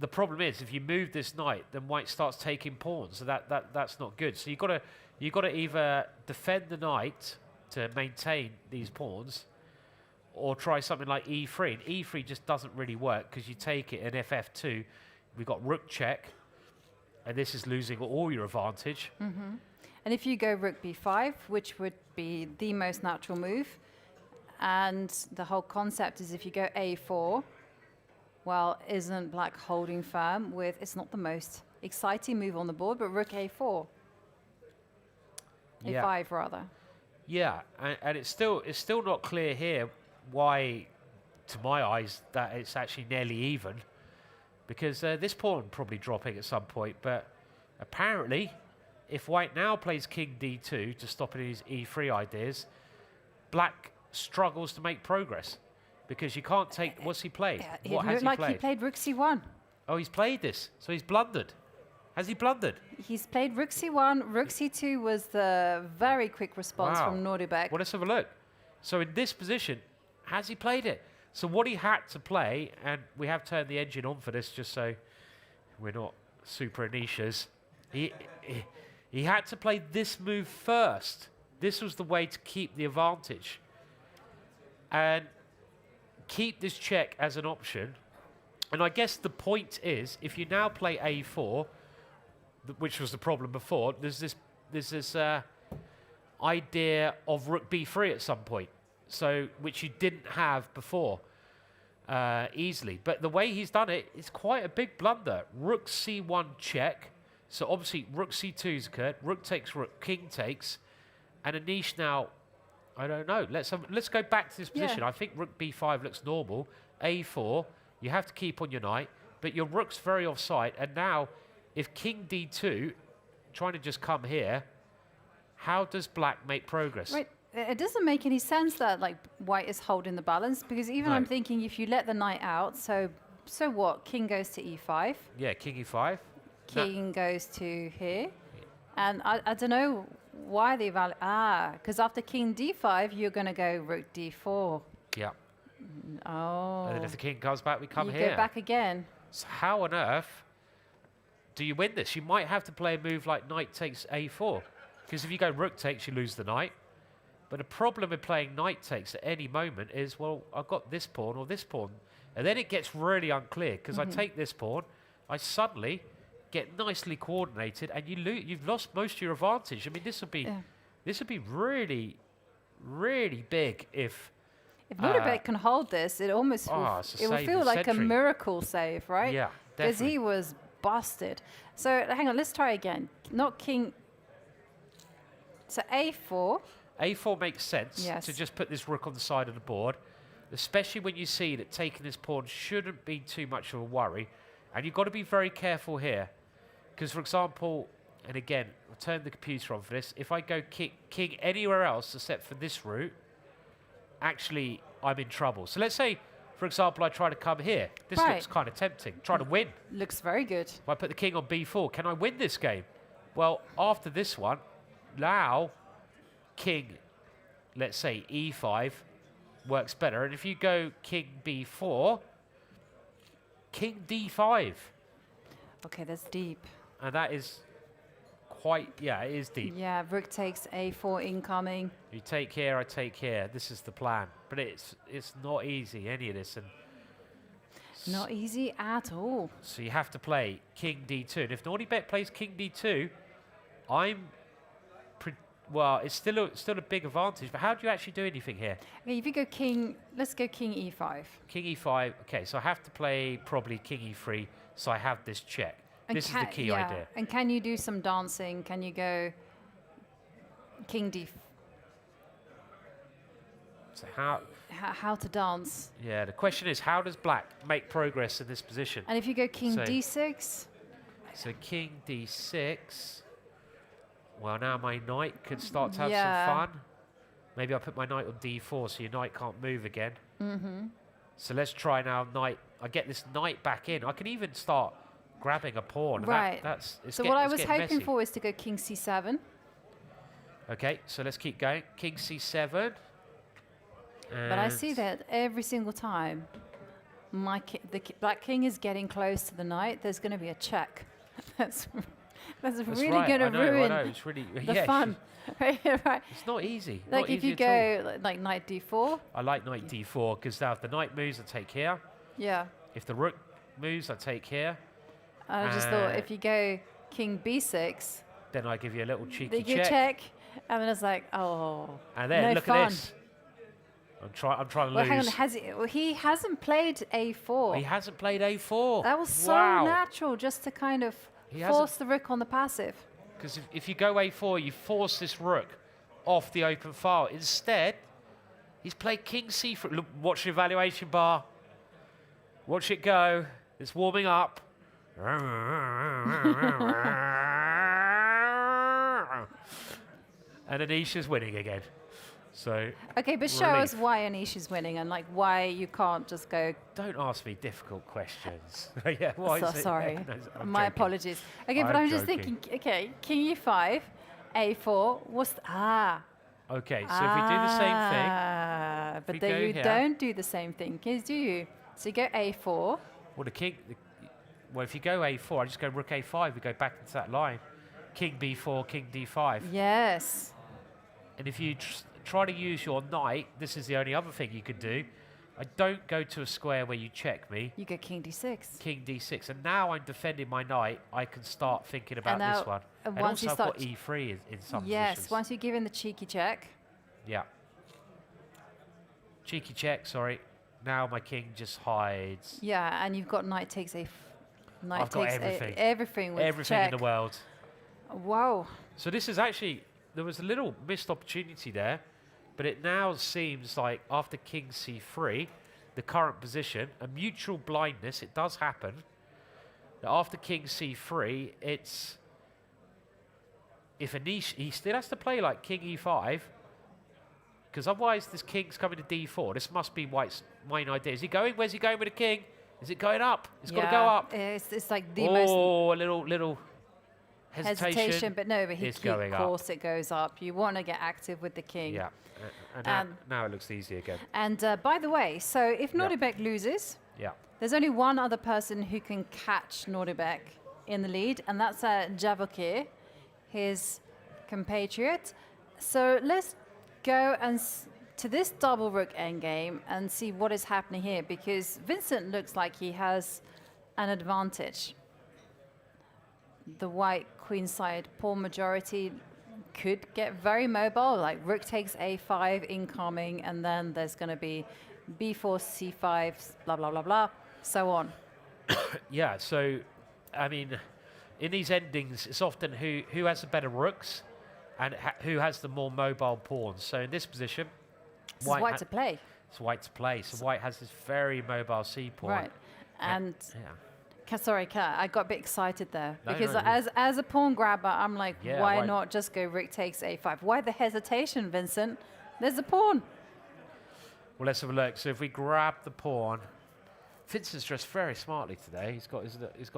problem is, if you move this knight, then White starts taking pawns. So that's not good. So you've got to either defend the knight to maintain these pawns, or try something like e3. And e3 just doesn't really work because you take it, and ff2, we've got rook check, and this is losing all your advantage. Mm-hmm. And if you go rook b5, which would be the most natural move, and the whole concept is if you go a4, well, isn't black holding firm with, it's not the most exciting move on the board, but rook a4. A5 rather. Yeah, and it's still not clear here why, to my eyes, that it's actually nearly even, because this pawn probably dropping at some point. But apparently, if White now plays king d2 to stop his e3 ideas, Black struggles to make progress because you can't take. What's he played? It looked like he played rook c1. Oh, he's played this, so he's blundered. Has he blundered? He's played rook c1. Rook c2 was the very quick response from Nodirbek. Well, let's have a look. So in this position, has he played it? So what he had to play, and we have turned the engine on for this just so we're not super Anishas. He had to play this move first. This was the way to keep the advantage. And keep this check as an option. And I guess the point is, if you now play a4, which was the problem before, there's this idea of rook b3 at some point, so which you didn't have before easily. But the way he's done it is quite a big blunder. Rook c1 check. So obviously rook c2's occurred. Rook takes rook, king takes, and Anish now, I don't know. Let's go back to this position. I think rook b5 looks normal. a4, you have to keep on your knight, but your rook's very offside. And now, if king d2, trying to just come here, how does black make progress? Right. It doesn't make any sense that like white is holding the balance, because even I'm thinking if you let the knight out, so what? King goes to e5. Yeah, king e5. King goes to here, and I don't know why they value. Because after king d5, you're going to go rook d4. Yeah. Oh. And then if the king comes back, we come here. You go back again. So how on earth do you win this? You might have to play a move like knight takes a4, because if you go rook takes, you lose the knight. But the problem with playing knight takes at any moment is, well, I've got this pawn or this pawn. And then it gets really unclear, because I take this pawn, I suddenly get nicely coordinated, and you've lost most of your advantage. I mean, this would be really, really big if Nodirbek can hold this. It almost it will feel like a miracle save, right? Yeah, because definitely. he was busted. So hang on, let's try again. Not king. So a4. A4 makes sense to just put this rook on the side of the board, especially when you see that taking this pawn shouldn't be too much of a worry. And you've got to be very careful here. Because, for example, and again, I'll turn the computer on for this. If I go king anywhere else except for this route, actually, I'm in trouble. So let's say, for example, I try to come here. This looks kind of tempting. Try to win. Looks very good. If I put the king on b4, can I win this game? Well, after this one, now king, let's say e5, works better. And if you go king b4, king d5. Okay, that's deep. And that is quite, it is deep. Yeah, rook takes a4 incoming. You take here, I take here. This is the plan. But it's not easy, any of this. And not easy at all. So you have to play king d2. And if Nodirbek plays king d2, well, it's still a big advantage. But how do you actually do anything here? Okay, if you go king, let's go king e5. King e5. Okay, so I have to play probably king e3. So I have this check. And this is the key idea. And can you do some dancing? Can you go king d? So how to dance? Yeah, the question is, how does black make progress in this position? And if you go king d6? So king d6. Well, now my knight could start to have some fun. Maybe I'll put my knight on d4 so your knight can't move again. So let's try now knight. I get this knight back in. I can even start grabbing a pawn. Right. So what I was hoping for is to go king c7. Okay, so let's keep going. King c7. But I see that every single time the black king is getting close to the knight, there's going to be a check. That's really going to ruin it's really, the fun. Right. It's not easy. Like not if you go like knight d4. I like knight d4 because now if the knight moves, I take here. Yeah. If the rook moves, I take here. I just thought if you go king b6. Then I give you a little cheeky check. And then it's like, oh. And then look at this. I'm trying to lose. Hang on, he hasn't played a4. He hasn't played a4. That was so natural, just to kind of force the rook on the passive. Because if you go a4, you force this rook off the open file. Instead, he's played king c3. Look, watch the evaluation bar. Watch it go. It's warming up. And Anish is winning again. So Okay, but show us why Anish is winning and like why you can't just go. Don't ask me difficult questions. Yeah, why So is it? sorry. No, I'm My joking. apologies. Okay, but I'm I'm just joking. thinking. Okay, King E5, A4. What's Okay, so if we do the same thing, but we then go you here. don't do the same thing, do you? So you go A4. Well, well, if you go A4, I just go rook A5. We go back into that line. King B4, King D5. Yes. And if you try to use your knight, this is the only other thing you could do. I don't go to a square where you check me. You go King D6. King D6. And now I'm defending my knight. I can start thinking about now, this one. And once also you I've start got E3 in some Yes, positions. once you give in the cheeky check. Yeah. Cheeky check, sorry. Now my king just hides. Yeah, and you've got knight takes a. Knight I've got takes everything. everything with Everything check. in the world. Wow. So this is actually, there was a little missed opportunity there, but it now seems like after King C3, the current position, a mutual blindness, it does happen, that after King C3, it's, if Anish, he still has to play like King E5, because otherwise this King's coming to D4. This must be White's main idea. Is he going? Where's he going with the King? Is it going up? It's got to go up. It's like the most. Oh, a little hesitation. But no, but It's of going up. course it goes up. You want to get active with the king. Yeah, and now it looks easy again. And by the way, so if Nodirbek loses, Yeah. there's only one other person who can catch Nodirbek in the lead, and that's Vachier, his compatriot. So let's go and to this double rook endgame and see what is happening here, because Vincent looks like he has an advantage. The white queenside pawn majority could get very mobile, like rook takes a5 incoming, and then there's going to be b4, c5, blah, blah, blah, blah, so on. Yeah, so, I mean, in these endings, it's often who has the better rooks and who has the more mobile pawns. So in this position, This is white to play. It's white to play. So white has this very mobile c pawn. Right, and yeah. Sorry, I got a bit excited there, No, because no, as a pawn grabber, I'm like, Yeah, why why- not just go rook takes a5? Why the hesitation, Vincent? There's a pawn. Well, let's have a look. So if we grab the pawn, Vincent's dressed very smartly today. He's got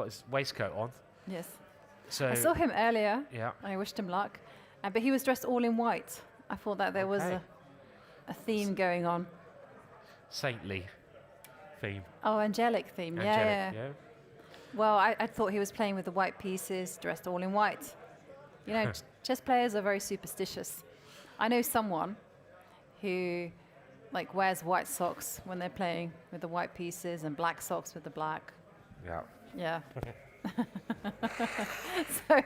his waistcoat on. Yes. So I saw him earlier. Yeah. I wished him luck, but he was dressed all in white. I thought that there was Okay. a theme going on. Saintly theme. Oh, angelic theme. Angelic, Yeah. Well, I thought he was playing with the white pieces, dressed all in white. You know, chess players are very superstitious. I know someone who like wears white socks when they're playing with the white pieces and black socks with the black. Yeah. Yeah. So,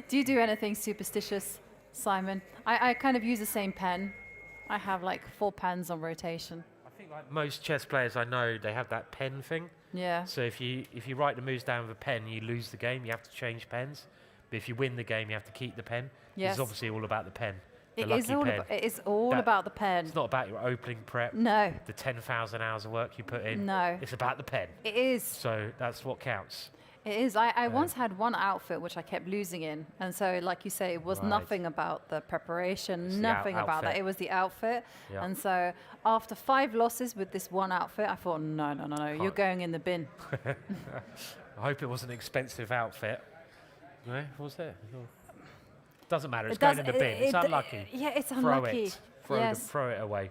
do you do anything superstitious, Simon? I kind of use the same pen. I have like 4 pens on rotation. I think like most chess players I know, they have that pen thing. Yeah. So if you write the moves down with a pen, you lose the game. You have to change pens. But if you win the game, you have to keep the pen. Yes. It's obviously all about the pen. The It lucky is all pen. about, it is all That- about the pen. It's not about your opening prep. No. The 10,000 hours of work you put in. No. It's about the pen. It is. So that's what counts. It is. I once had one outfit which I kept losing in, and so like you say, it was Right. nothing about the preparation, It's the nothing about that. outfit. It was the outfit. Yeah. And so after 5 losses with this one outfit, I thought, no, you're Can't. going in the bin. I hope it was an expensive outfit. No, was it? Doesn't matter. It's It does- going in the bin. It's it- unlucky. yeah, it's Throw unlucky. it. Yes. Throw it away.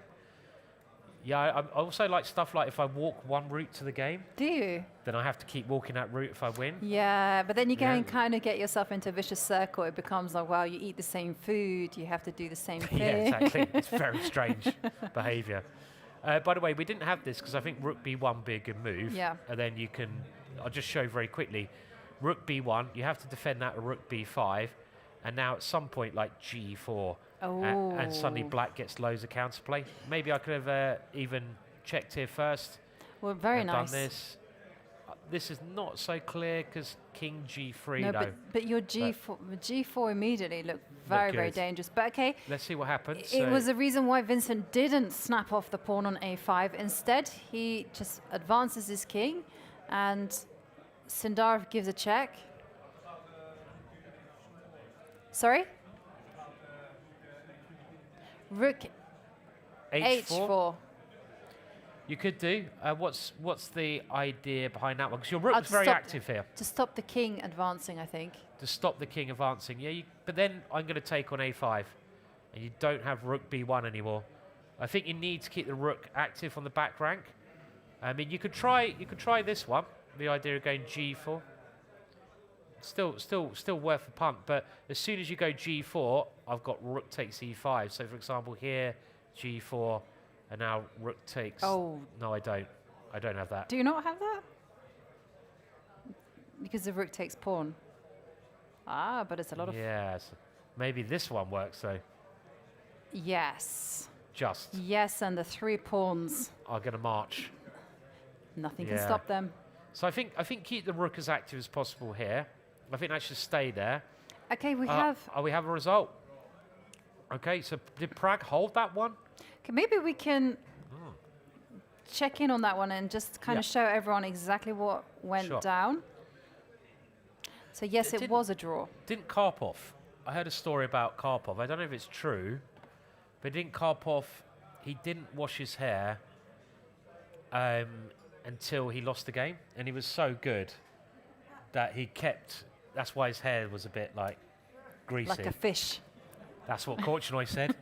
Yeah, I also like stuff like if I walk one route to the game, Do you? then I have to keep walking that route if I win. Yeah, but then you go Yeah. and kind of get yourself into a vicious circle. It becomes like, well, you eat the same food, you have to do the same thing. Yeah, exactly. It's very strange behaviour. By the way, we didn't have this because I think rook b1 would be a good move. Yeah. And then you can, I'll just show very quickly. Rook b1, you have to defend that with rook b5. And now at some point, like g4. And suddenly Oh. black gets loads of counterplay. Maybe I could have even checked here first. Well, very and nice. Done this. This is not so clear because king g3 No, though. but your G4 immediately looked very, very good. dangerous. But okay, Let's see what happens. it was the reason why Vincent didn't snap off the pawn on a5. Instead, he just advances his king, and Sindarov gives a check. Sorry? Rook H4. You could do. What's the idea behind that one? Because your rook I'd is very stop- active here. To stop the king advancing, I think. To stop the king advancing. Yeah, but then I'm going to take on A5. And you don't have rook B1 anymore. I think you need to keep the rook active on the back rank. I mean, you could try this one. The idea of going G4. Still worth a punt. But as soon as you go G4, I've got rook takes E5. So for example, here G4, and now rook takes. Oh. No, I don't. I don't have that. Do you not have that? Because the rook takes pawn. Ah, but it's a lot of. Yes. Maybe this one works though. Yes. Just. Yes, and the 3 pawns. Are going to march. Nothing can stop them. So I think keep the rook as active as possible here. I think that should stay there. Okay, we have. Oh, we have a result. Okay, so did Prague hold that one? Okay, maybe we can check in on that one and just kind of show everyone exactly what went down. So yes, it was a draw. Didn't Karpov? I heard a story about Karpov. I don't know if it's true, but didn't Karpov? He didn't wash his hair until he lost the game, and he was so good that he kept. That's why his hair was a bit like greasy. Like a fish. That's what Korchnoi said.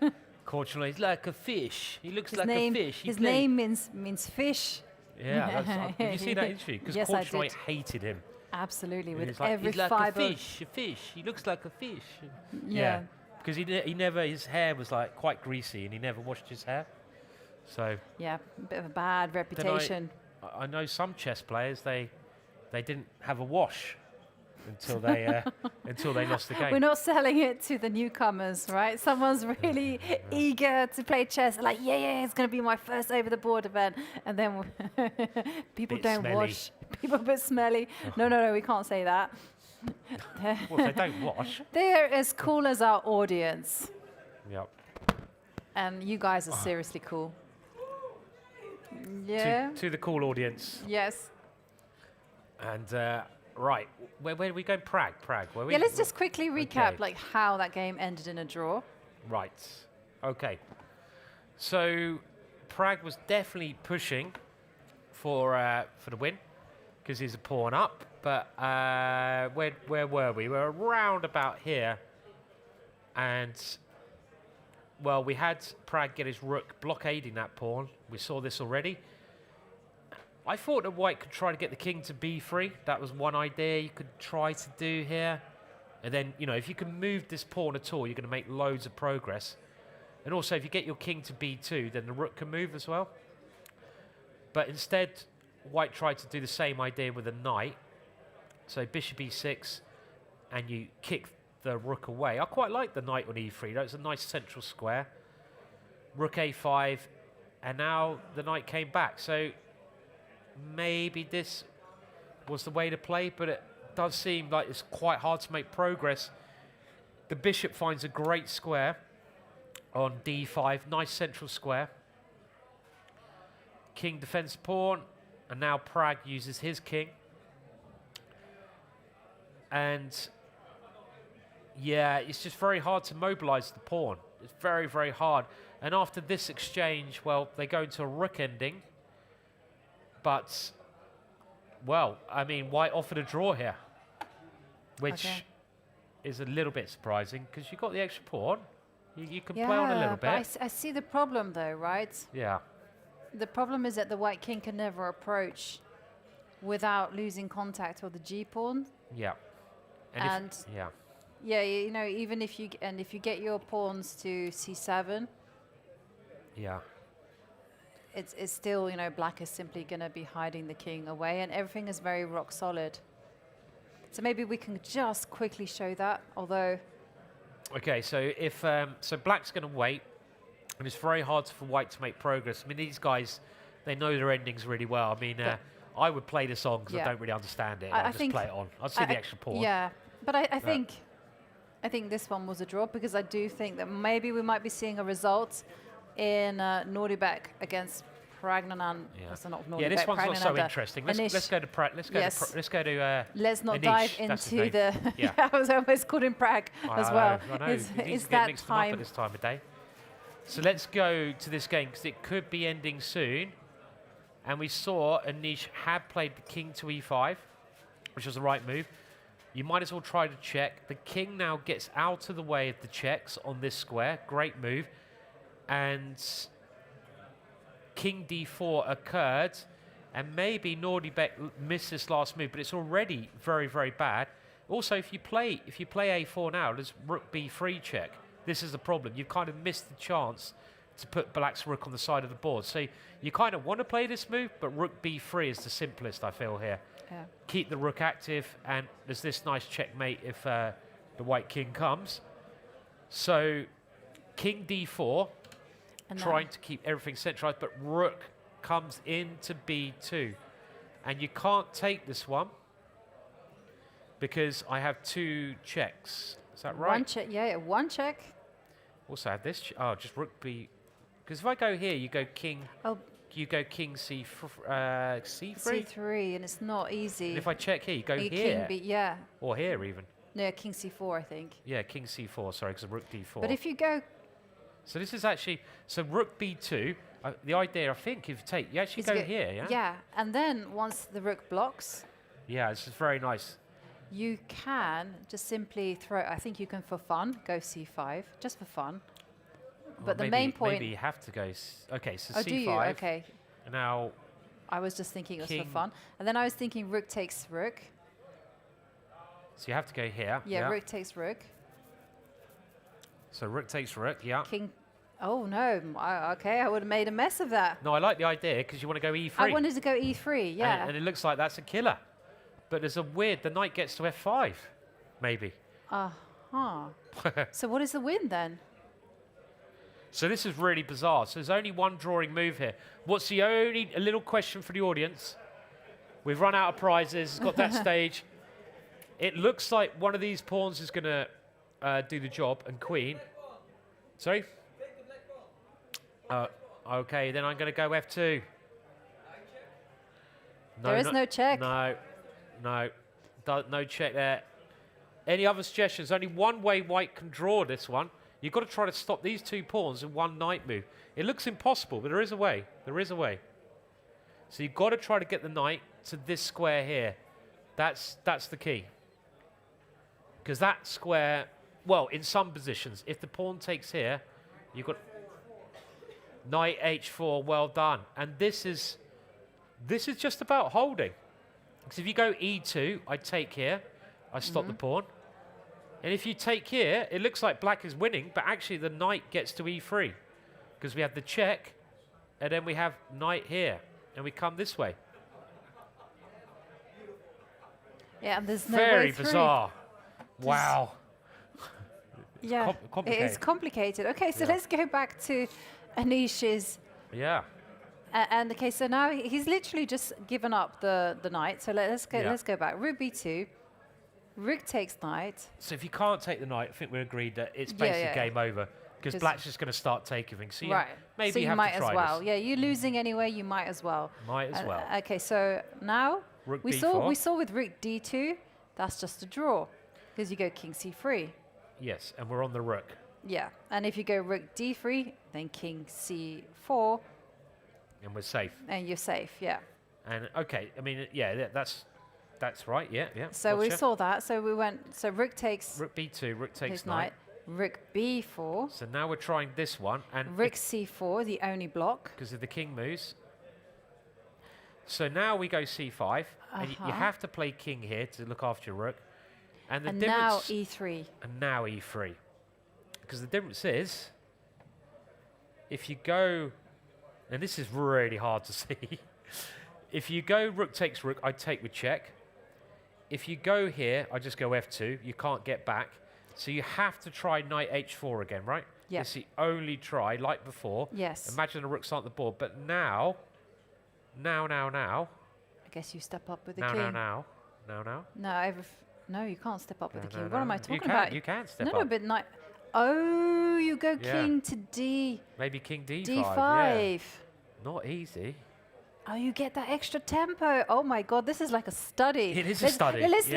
Korchnoi is like a fish. He looks His like name, a fish. His name means fish. Yeah, have you seen that interview? Because Yes, I Korchnoi did. hated him. Absolutely, And with he's like, every he's like fiber. a fish. He looks like a fish. Yeah. Because he never, his hair was like quite greasy and he never washed his hair. So. Yeah, a bit of a bad reputation. I know some chess players, they didn't have a wash until they lost the game. We're not selling it to the newcomers, right? Someone's really eager to play chess, like, yeah, it's going to be my first over-the-board event. And then people Bit don't smelly. wash. People a bit smelly. No, we can't say that. Well, they don't wash. They're as cool as our audience. Yep. And you guys are seriously cool. Yeah. To the cool audience. Yes. And right, where are we going? Prague. Where Yeah, let's just quickly recap Okay. like how that game ended in a draw. Right. Okay. So Prague was definitely pushing for the win because he's a pawn up. But where were we? We were around about here, and well, we had Prague get his rook blockading that pawn. We saw this already. I thought that White could try to get the king to b3. That was one idea you could try to do here. And then, you know, if you can move this pawn at all, you're going to make loads of progress. And also, if you get your king to b2, then the rook can move as well. But instead, White tried to do the same idea with a knight. So bishop e6, and you kick the rook away. I quite like the knight on e3. That's a nice central square. Rook a5, and now the knight came back. So maybe this was the way to play, but it does seem like it's quite hard to make progress. The bishop finds a great square on d5, nice central square. King defends the pawn, and now Prague uses his king. And yeah, it's just very hard to mobilize the pawn. It's very, very hard. And after this exchange, well, they go into a rook ending. But, well, I mean, White offered a draw here, which is a little bit surprising because you got the extra pawn. You can play on a little bit. But I see the problem though, right? Yeah. The problem is that the white king can never approach without losing contact with the g pawn. Yeah. And yeah. Yeah, you know, even if you get your pawns to c7. Yeah. It's still, you know, black is simply going to be hiding the king away, and everything is very rock solid. So maybe we can just quickly show that, although. Okay, so if so, black's going to wait, and it's very hard for white to make progress. I mean, these guys, they know their endings really well. I mean, I would play the song because I don't really understand it. I'll just play it on. I'll see the extra pawn. Yeah, but I think this one was a draw because I do think that maybe we might be seeing a result in Nodirbek against Pragnanan. Yeah. That's not Nodirbek. Yeah, this one's not so Pragnanan, interesting. Anish. Let's go to let's go to. Let's not Anish, dive that's his into name. the. Yeah. I was almost called in Prague as well. I know. It's He needs to get that mixed them up at time. this time of day. So let's go to this game because it could be ending soon. And we saw Anish had played the king to e5, which was the right move. You might as well try to check. The king now gets out of the way of the checks on this square. Great move. And king d4 occurred. And maybe Nodirbek missed this last move, but it's already very, very bad. Also, if you play a4 now, there's rook b3 check. This is the problem. You've kind of missed the chance to put black's rook on the side of the board. So you kind of want to play this move, but rook b3 is the simplest, I feel, here. Yeah. Keep the rook active, and there's this nice checkmate if the white king comes. So king d4, And trying to keep everything centralized, but rook comes into b2. And you can't take this one because I have 2 checks. Is that right? One check, yeah, one check. Also have this. Oh, just rook b. Because if I go here, you go king. Oh. You go king c3. C3, and it's not easy. And if I check here, you go King here. yeah. Or here even. No, king c4, I think. Yeah, king c4. Sorry, because rook d4. But if you go. So this is actually rook b2. The idea, I think, if you take, you actually go here, yeah. Yeah, and then once the rook blocks. Yeah, this is very nice. You can just simply throw. I think you can, for fun, go c5, just for fun. But the main point. Maybe you have to go. Okay, so oh, c5. do you? Okay. Now. I was just thinking it was for fun, and then I was thinking rook takes rook. So you have to go here. Yeah, rook takes rook. So rook takes rook. Yeah. King. Oh no. Okay, I would have made a mess of that. No, I like the idea because you want to go e3. I wanted to go e3. Yeah. And it looks like that's a killer. But there's a weird. The knight gets to f5, maybe. So what is the win then? So this is really bizarre. So there's only one drawing move here. What's the only, a little question for the audience. We've run out of prizes, it's got that stage. It looks like one of these pawns is going to do the job, and queen. Sorry? Okay, then I'm going to go f2. No, there is no check. No, no check there. Any other suggestions? Only one way white can draw this one. You've got to try to stop these 2 pawns in one knight move. It looks impossible, but there is a way. There is a way. So you've got to try to get the knight to this square here. That's the key. Because that square, well, in some positions, if the pawn takes here, you've got knight h4, well done. And this is just about holding. Because if you go e2, I take here, I stop the pawn. And if you take here, it looks like black is winning, but actually the knight gets to e3. Because we have the check, and then we have knight here, and we come this way. Yeah, and there's no Very way through. bizarre. Wow. Yeah, complicated. it is complicated. Okay, so let's go back to Anish's. Yeah. And okay, so now he's literally just given up the knight. So let's go back. Rook b2. Rook takes knight. So if you can't take the knight, I think we agreed that it's basically game over. Because black's just going to start taking things. So maybe so you have might to try as well. this. Yeah, you're losing anyway. You might as well. Might as well. Okay, so now rook we b4. saw with rook d2, that's just a draw because you go king c3. Yes, and we're on the rook. Yeah, and if you go rook d3, then king c4. And we're safe. And you're safe. Yeah. And okay, I mean, yeah, that's right. Yeah, yeah. So we saw that. So we went. So rook takes. Rook b2. Rook takes his knight. Rook b4. So now we're trying this one, and rook c4, the only block. Because if the king moves. So now we go c5, and you have to play king here to look after your rook. And the now difference. e3. And now e3. Because the difference is, if you go, and this is really hard to see. If you go rook takes rook, I take with check. If you go here, I just go f2. You can't get back. So you have to try knight h4 again, right? Yeah. It's the only try, like before. Yes. Imagine the rook's on the board. But now. I guess you step up with the king. No. No, you can't step up with the king. No, what am I talking about? You can step up. No, but knight. Oh, you go king to d. Maybe king d5. d5. Yeah. Not easy. Oh, you get that extra tempo. Oh my God, this is like a study. It is a study. Let's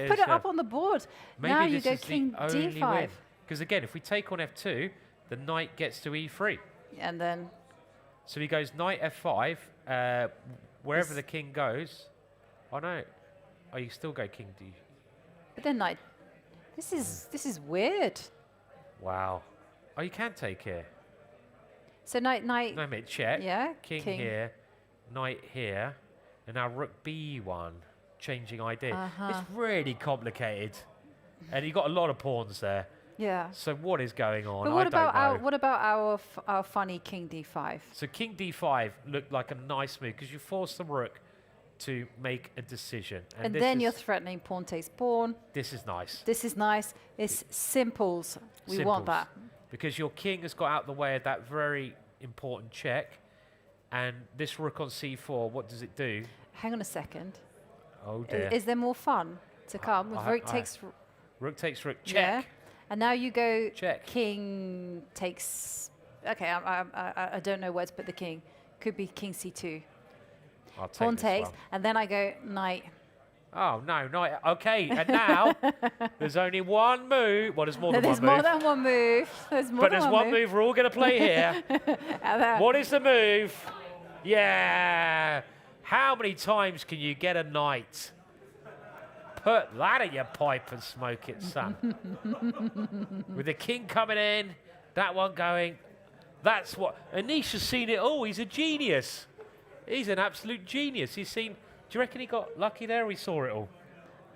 put it up on the board. Maybe now you this go is king the only d5. Because again, if we take on f2, the knight gets to e3. And then... So he goes knight f5, wherever the king goes. Oh no, oh you still go king d. But then knight... This is weird. Wow. Oh, you can take here. So knight... No, mate, check. Yeah, King here, knight here, and now rook b1, changing idea. It's really complicated. And you've got a lot of pawns there. Yeah. So what is going on? But what about our funny king d5? So king d5 looked like a nice move because you force the rook to make a decision. And then you're threatening pawn takes pawn. This is nice. This is nice. It's simples. We want that. Because your king has got out the way of that very important check. And this rook on c4, what does it do? Hang on a second. Oh dear. Is there more fun to come? With rook takes... Rook takes rook, check. Yeah. And now you go check. King takes... Okay, I don't know where to put the king. Could be king c2. I'll take Pawn this takes, one. and then I go knight. Oh, no, knight. Okay, and now there's only one move. Well, there's more than one move. There's more than one move. There's more But than there's one move we're all going to play here. What is the move? Yeah. How many times can you get a knight? Put that in your pipe and smoke it, son. With the king coming in, that one going. That's what... Anish has seen it all. He's a genius. He's an absolute genius. He's seen... Do you reckon he got lucky there or he saw it all?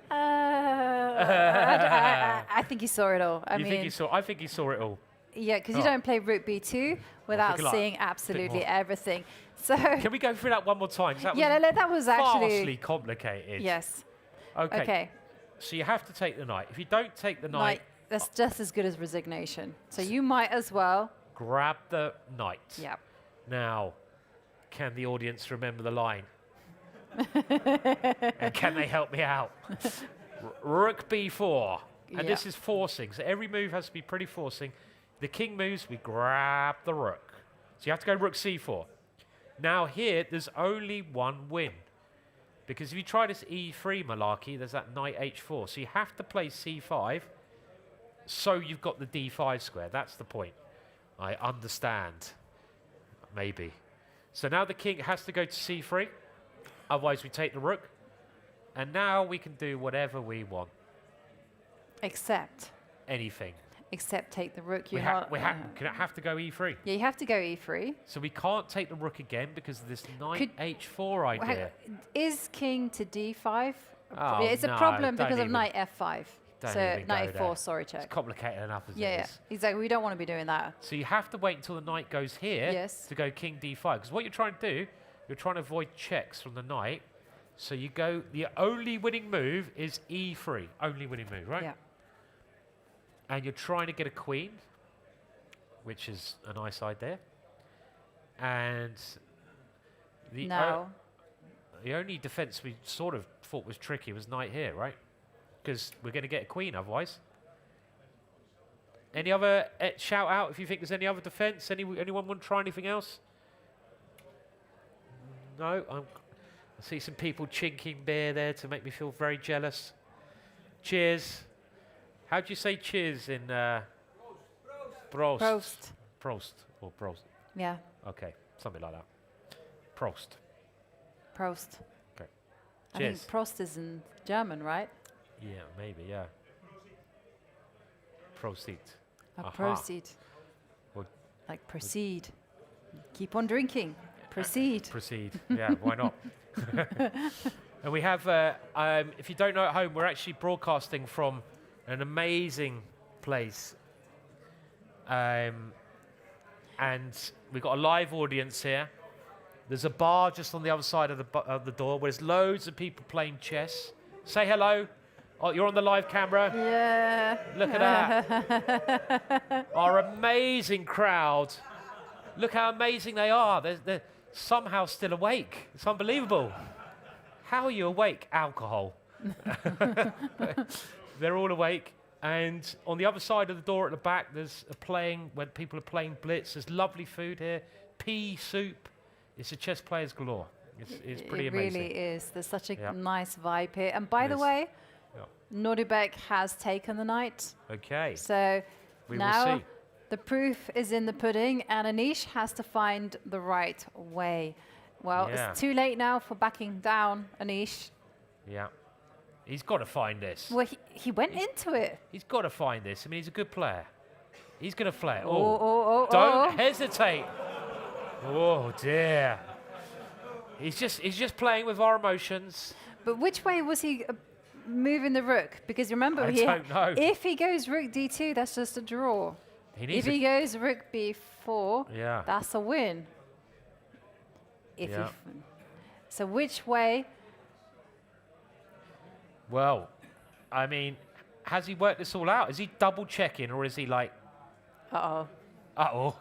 I think he saw it all. I think he saw? I think he saw it all. Yeah, because you don't play rook b2 without seeing absolutely everything. So can we go through that one more time? That that was actually vastly complicated. Yes. Okay. So you have to take the knight. If you don't take the knight, that's just as good as resignation. So you might as well grab the knight. Yeah. Now, can the audience remember the line? And can they help me out? Rook b4. And this is forcing. So every move has to be pretty forcing. The king moves, we grab the rook. So you have to go rook c4. Now here, there's only one win. Because if you try this e3 malarkey, there's that knight h4. So you have to play c5 so you've got the d5 square. That's the point. I understand. Maybe. So now the king has to go to c3. Otherwise, we take the rook. And now we can do whatever we want. Except? Anything. Except take the rook. We have to go e3. Yeah, you have to go e3. So we can't take the rook again because of this knight h4 idea. Is king to d5? Oh, it's a problem because of knight f5. So knight f4, sorry, check. It's complicated enough as it is. Yeah, exactly. We don't want to be doing that. So you have to wait until the knight goes here to go king d5. Because what you're trying to do, you're trying to avoid checks from the knight. So you go, the only winning move is e3. Only winning move, right? Yeah. And you're trying to get a queen, which is a nice idea. And the only defense we sort of thought was tricky was knight here, right? Because we're going to get a queen otherwise. Any other shout out if you think there's any other defense? Anyone want to try anything else? No? I see some people chinking beer there to make me feel very jealous. Cheers. How do you say cheers in Prost? Prost. Prost or Prost? Yeah. Okay, something like that. Prost. Prost. Okay. I Cheers. think Prost is in German, right? Yeah, maybe, yeah. Proceed. Proceed. Well, like proceed. Keep on drinking. Proceed. Proceed. Yeah, why not? And we have, if you don't know at home, we're actually broadcasting from an amazing place. And we've got a live audience here. There's a bar just on the other side of the door where there's loads of people playing chess. Say hello. Oh, you're on the live camera. Yeah. Look at that. Our amazing crowd. Look how amazing they are. They're somehow still awake. It's unbelievable. How are you awake? Alcohol. They're all awake. And on the other side of the door at the back, there's when people are playing blitz. There's lovely food here. Pea soup. It's a chess players galore. It's pretty amazing. It really is. There's such a nice vibe here. And by the way, Nodirbek has taken the knight. Okay. So we now will see. The proof is in the pudding, and Anish has to find the right way. Well, Yeah. it's too late now for backing down, Anish. Yeah. He's got to find this. Well, he went into it. He's got to find this. I mean, he's a good player. He's going to flare. Oh, Don't hesitate. Oh, dear. He's just playing with our emotions. But which way was he moving the rook? Because remember, I don't know. if he goes rook d2, that's just a draw. If he goes rook b4, Yeah. that's a win. Yeah. So which way? Well, I mean, has he worked this all out? Is he double checking, or is he like, Uh-oh. uh-oh?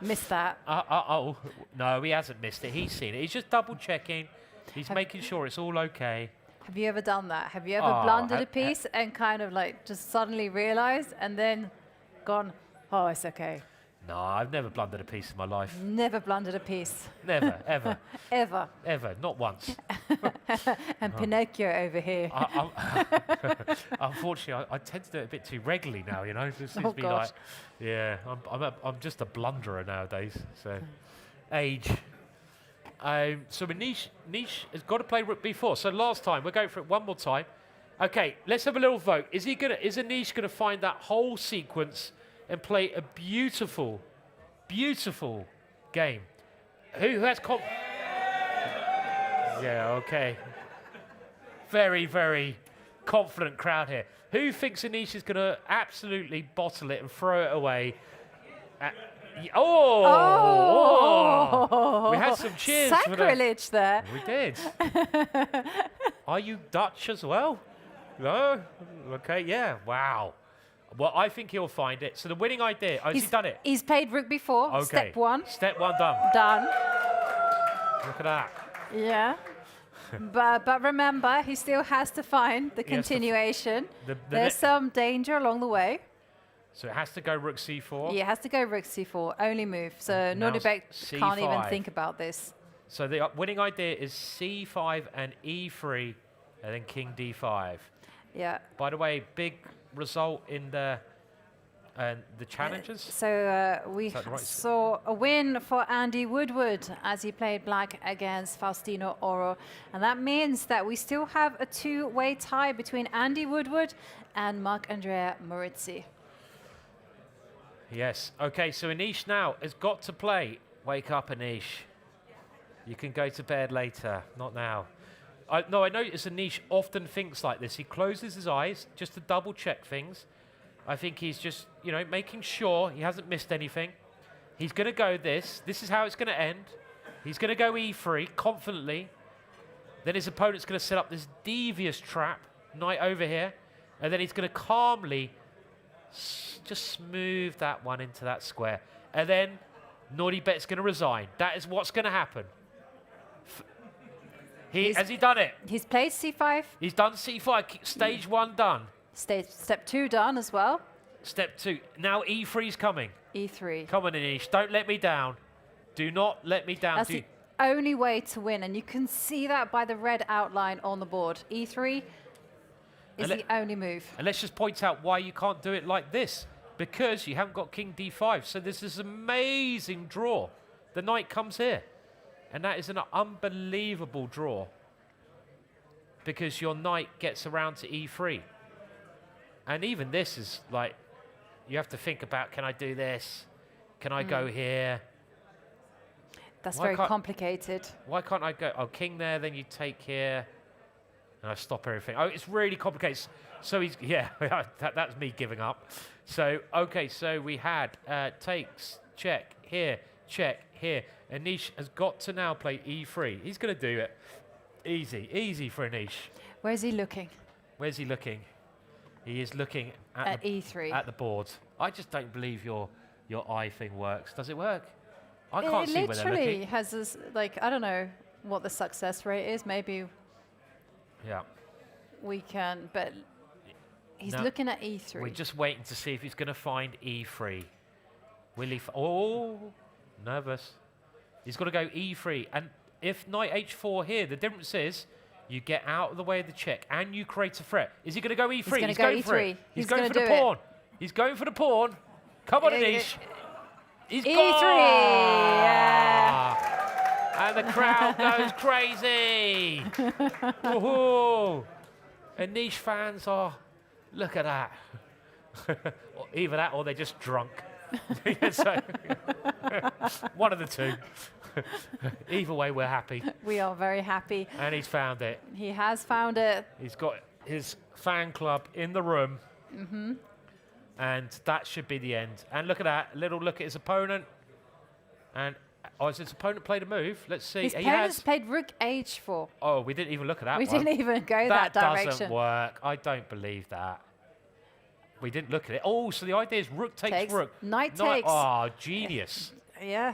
Missed that. Uh-oh. No, he hasn't missed it. He's seen it. He's just double checking. He's making sure it's all okay. Have you ever done that? Have you ever blundered a piece and kind of like just suddenly realized and then gone, oh, it's okay? No, I've never blundered a piece in my life. Never blundered a piece. Never, ever. Ever. Ever, not once. And Pinocchio over here. Unfortunately, I tend to do it a bit too regularly now, you know. It seems Oh, to be gosh. like, yeah, I'm just a blunderer nowadays. So, age. So Anish has got to play rook b4. So last time, we're going for it one more time. Okay, let's have a little vote. Is Anish gonna find that whole sequence and play a beautiful, beautiful game? Who has Yeah, okay. Very, very confident crowd here. Who thinks Anish is gonna absolutely bottle it and throw it away? Oh! We had some cheers. Sacrilege there. We did. Are you Dutch as well? No? Okay, yeah. Wow. Well, I think he'll find it. So the winning idea, has he done it? He's played rook before. Okay. Step one. Step one done. Done. Look at that. Yeah. but remember, he still has to find the He has to continuation. the There's some danger along the way. So it has to go rook c4. Yeah, it has to go rook c4, only move. So Now Nodirbek can't even c5. think about this. So the winning idea is c5 and e3, and then king d5. Yeah. By the way, big result in the challenges. So we Is that right? saw a win for Andy Woodward as he played black against Faustino Oro. And that means that we still have a two-way tie between Andy Woodward and Marc-Andrea Morizzi. Yes. Okay, so Anish now has got to play. Wake up, Anish. You can go to bed later, not now. I notice Anish often thinks like this. He closes his eyes just to double check things. I think he's just, making sure he hasn't missed anything. He's going to go this. This is how it's going to end. He's going to go e3 confidently. Then his opponent's going to set up this devious trap, knight over here. And then he's going to calmly just smooth that one into that square. And then Nodirbek's going to resign. That is what's going to happen. Has he done it? He's played c5. He's done c5. Stage one done. Step two done as well. Step two. Now e3's coming. e3. Come on, Anish. Don't let me down. Do not let me down. That's the only way to win. And you can see that by the red outline on the board. e3 is the only move. And let's just point out why you can't do it like this. Because you haven't got king d5. So there's this amazing draw. The knight comes here. And that is an unbelievable draw. Because your knight gets around to e3. And even this is like, you have to think about, can I do this? Can I go here? That's very complicated. Why can't I go, king there, then you take here. And I stop everything. Oh, it's really complicated. So he's, that's me giving up. So, okay, so we had takes, check here. Anish has got to now play e3. He's going to do it. Easy for Anish. Where's he looking? Where's he looking? He is looking at e3. At the board. I just don't believe your eye thing works. Does it work? I can't see where they're looking. It literally has this, I don't know what the success rate is. Maybe we can, but he's looking at e3. We're just waiting to see if he's going to find e3. Will he? Nervous. He's got to go e3. And if knight h4 here, the difference is you get out of the way of the check and you create a threat. Is he going to go e3? He's going to go for e3. it. He's going for the pawn. He's going for the pawn. Come on, Anish. He's E3. gone. Yeah. And the crowd goes crazy. Woohoo! Anish fans are, look at that. Or either that or they're just drunk. So, one of the two. Either way, we're happy. We are very happy. And he's found it. He has found it. He's got his fan club in the room. Mm-hmm. And that should be the end. And look at that. A little look at his opponent. And has his opponent played a move? Let's see. His He opponent's has. played rook h4. Oh, we didn't even look at that We one. didn't even go that direction. That doesn't work. I don't believe that. We didn't look at it. Oh, so the idea is rook takes rook. Knight takes. Oh, genius. Yeah.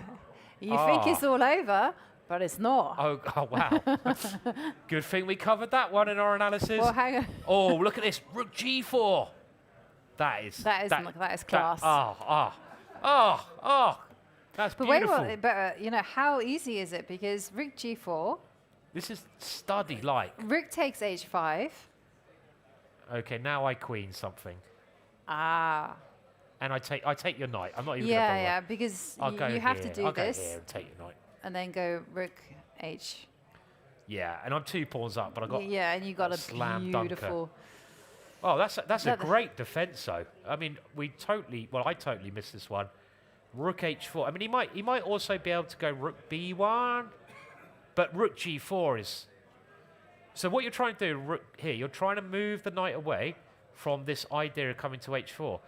You think it's all over, but it's not. Oh, wow. Good thing we covered that one in our analysis. Well, hang on. Oh, look at this. Rook g4. That is class. That's but beautiful. Wait, but you know, how easy is it? Because rook g4. This is study-like. Rook takes h5. Okay, now I queen something. Ah. And I take your knight. I'm not even Yeah, gonna bother. yeah, because you have to do I'll this. Go here and take your knight. And then go rook h. Yeah, and I'm 2 pawns up, but I got yeah, and you got a slam beautiful. Dunker. Oh, that's a great defense, though. I mean, I totally missed this one. Rook h4. I mean, he might also be able to go rook b1, but rook g4 is. So what you're trying to do here, you're trying to move the knight away from this idea of coming to h4.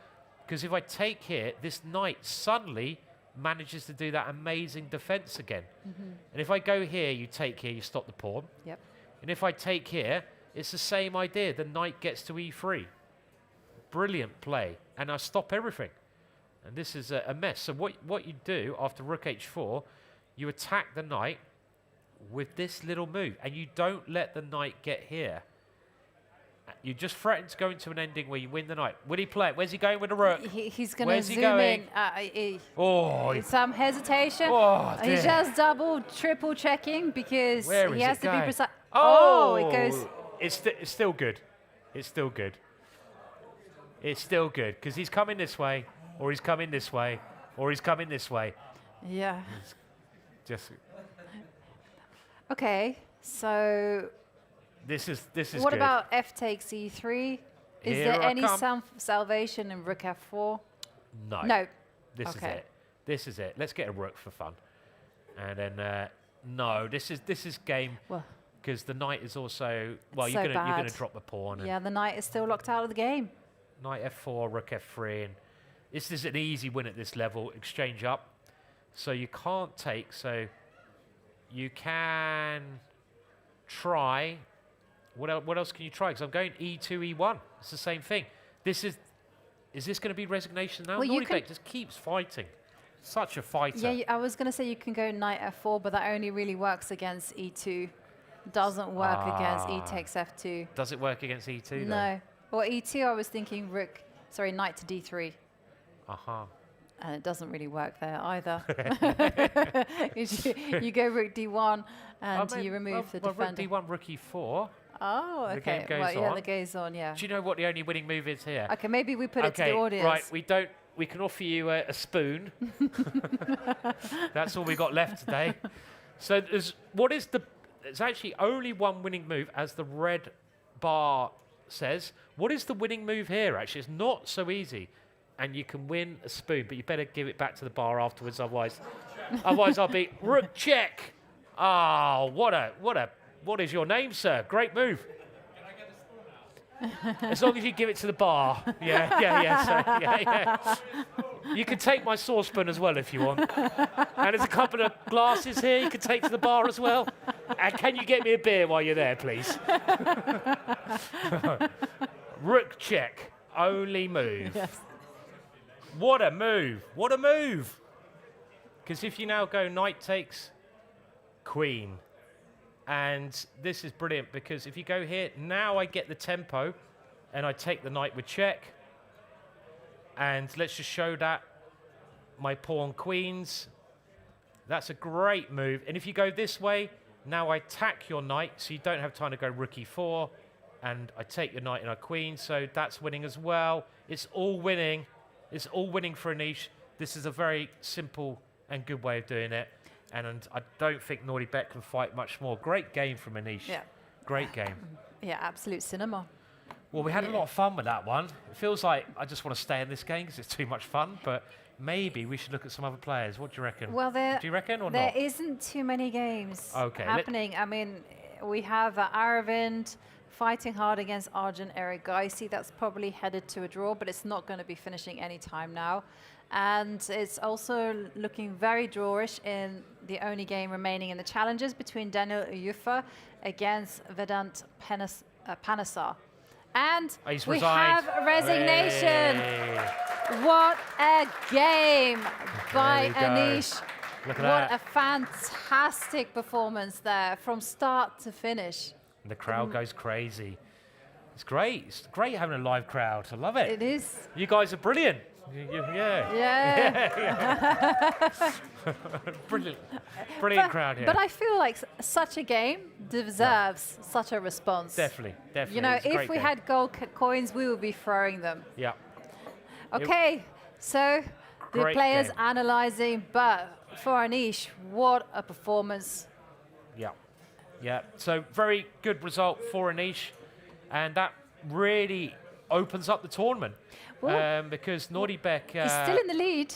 Because if I take here, this knight suddenly manages to do that amazing defense again. Mm-hmm. And if I go here, you take here, you stop the pawn. Yep. And if I take here, it's the same idea. The knight gets to e3. Brilliant play. And I stop everything. And this is a mess. So what you do after rook h4, you attack the knight with this little move. And you don't let the knight get here. You just threaten to go into an ending where you win the knight. Will he play it? Where's he going with the rook? He's going to Where's he zoom going? in. Oh, Some hesitation. Oh, dear. He's just triple checking because Where he is has it to be going? precise. Oh, it goes. It's still good. It's still good. It's still good because he's coming this way, or he's coming this way, or he's coming this way. Yeah. It's just. Okay, so. This is What good. about f takes e3? Is Here there I any come. salvation in rook f4? No. No. This is it. This is it. Let's get a rook for fun. And then no, this is game because the knight is also you're gonna drop the pawn. Yeah, the knight is still locked out of the game. Knight f4, rook f3, and this is an easy win at this level. Exchange up, so you can't take. So you can try. What else can you try? Because I'm going e2, e1. It's the same thing. Is this going to be resignation now? Well, Nodirbek just keeps fighting. Such a fighter. Yeah, I was going to say you can go knight f4, but that only really works against e2. Doesn't work against e takes f2. Does it work against e2? No. Well, e2, I was thinking knight to d3. Uh-huh. And it doesn't really work there either. you go rook d1 and you remove the defender. Rook d1, rook e4. Oh, okay. The game goes well, yeah, on. the game's on, yeah. Do you know what the only winning move is here? Okay, maybe we put it to the audience. Right, we can offer you a spoon. That's all we got left today. So there's actually only one winning move, as the red bar says. What is the winning move here, actually? It's not so easy. And you can win a spoon, but you better give it back to the bar afterwards, otherwise I'll be rook check. Oh, what is your name, sir? Great move. Can I get a spoon now? As long as you give it to the bar. Yeah. So, yeah. You can take my saucepan as well if you want. And there's a couple of glasses here you can take to the bar as well. And can you get me a beer while you're there, please? Rook check. Only move. Yes. What a move. What a move. Because if you now go knight takes queen. And this is brilliant because if you go here, now I get the tempo and I take the knight with check. And let's just show that. My pawn queens. That's a great move. And if you go this way, now I attack your knight so you don't have time to go rook e4. And I take your knight and I queen, so that's winning as well. It's all winning. It's all winning for Anish. This is a very simple and good way of doing it. And I don't think Nodirbek can fight much more. Great game from Anish. Yeah. Great game. Yeah, absolute cinema. Well, we had a lot of fun with that one. It feels like I just want to stay in this game because it's too much fun, but maybe we should look at some other players. What do you reckon? Well, do you reckon or there not? isn't too many games Okay, happening. I mean, we have Aravind fighting hard against Arjun Erigaisi. That's probably headed to a draw, but it's not going to be finishing any time now. And it's also looking very drawish in the only game remaining in the challenges between Daniel Uyufa against Vedant Panasar. And He's we resigned. have a resignation. Hey. What a game by There we go. Anish. Look at What that. a fantastic performance there from start to finish. And the crowd goes crazy. It's great. It's great having a live crowd. I love it. It is. You guys are brilliant. Yeah. Yeah. Brilliant. Brilliant crowd here. But I feel like such a game deserves such a response. Definitely. You know, It's a if great we game. had gold coins, we would be throwing them. Yeah. Okay, so the Great players game. analyzing, but for Anish, what a performance. Yeah. Yeah. So very good result for Anish. And that really opens up the tournament. Because Nodirbek... He's still in the lead,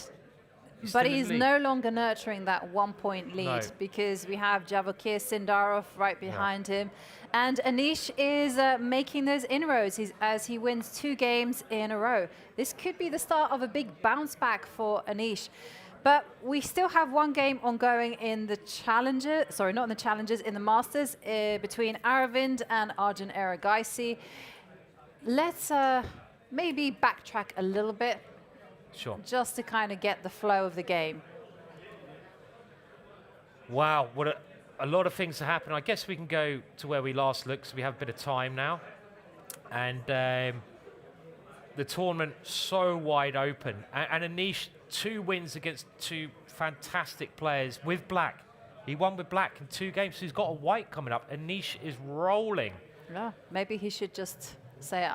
He's but still in he's the lead. no longer nurturing that 1-point lead No. because we have Vachier Sindarov right behind him. And Anish is making those inroads as he wins 2 games in a row. This could be the start of a big bounce back for Anish. But we still have 1 game ongoing in the challenges, sorry, not in the challenges, in the Masters between Aravind and Arjun Erigaisi. Let's maybe backtrack a little bit. Sure. Just to kind of get the flow of the game. Wow, what a lot of things have happened. I guess we can go to where we last looked, so we have a bit of time now. And the tournament so wide open. And Anish, 2 wins against 2 fantastic players with black. He won with black in 2 games, so he's got a white coming up. Anish is rolling. Yeah, maybe he should just say,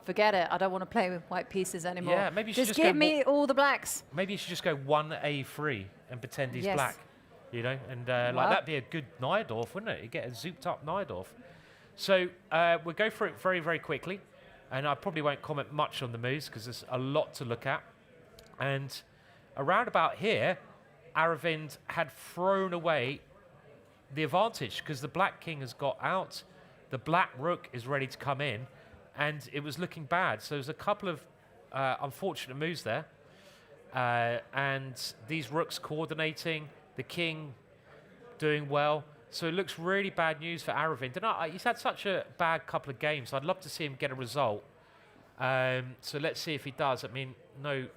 forget it, I don't want to play with white pieces anymore. Yeah, maybe you should just just give go me all the blacks. Maybe you should just go 1A3 and pretend he's Yes. black, you know, and Well. like that'd be a good Nodirbek, wouldn't it? You get a zooped up Nodirbek. So we'll go through it very, very quickly, and I probably won't comment much on the moves because there's a lot to look at. And around about here, Aravind had thrown away the advantage because the black king has got out, the black rook is ready to come in, and it was looking bad. So there's a couple of unfortunate moves there. And these rooks coordinating, the king doing well. So it looks really bad news for Aravind. And he's had such a bad couple of games. I'd love to see him get a result. So let's see if he does. I mean, no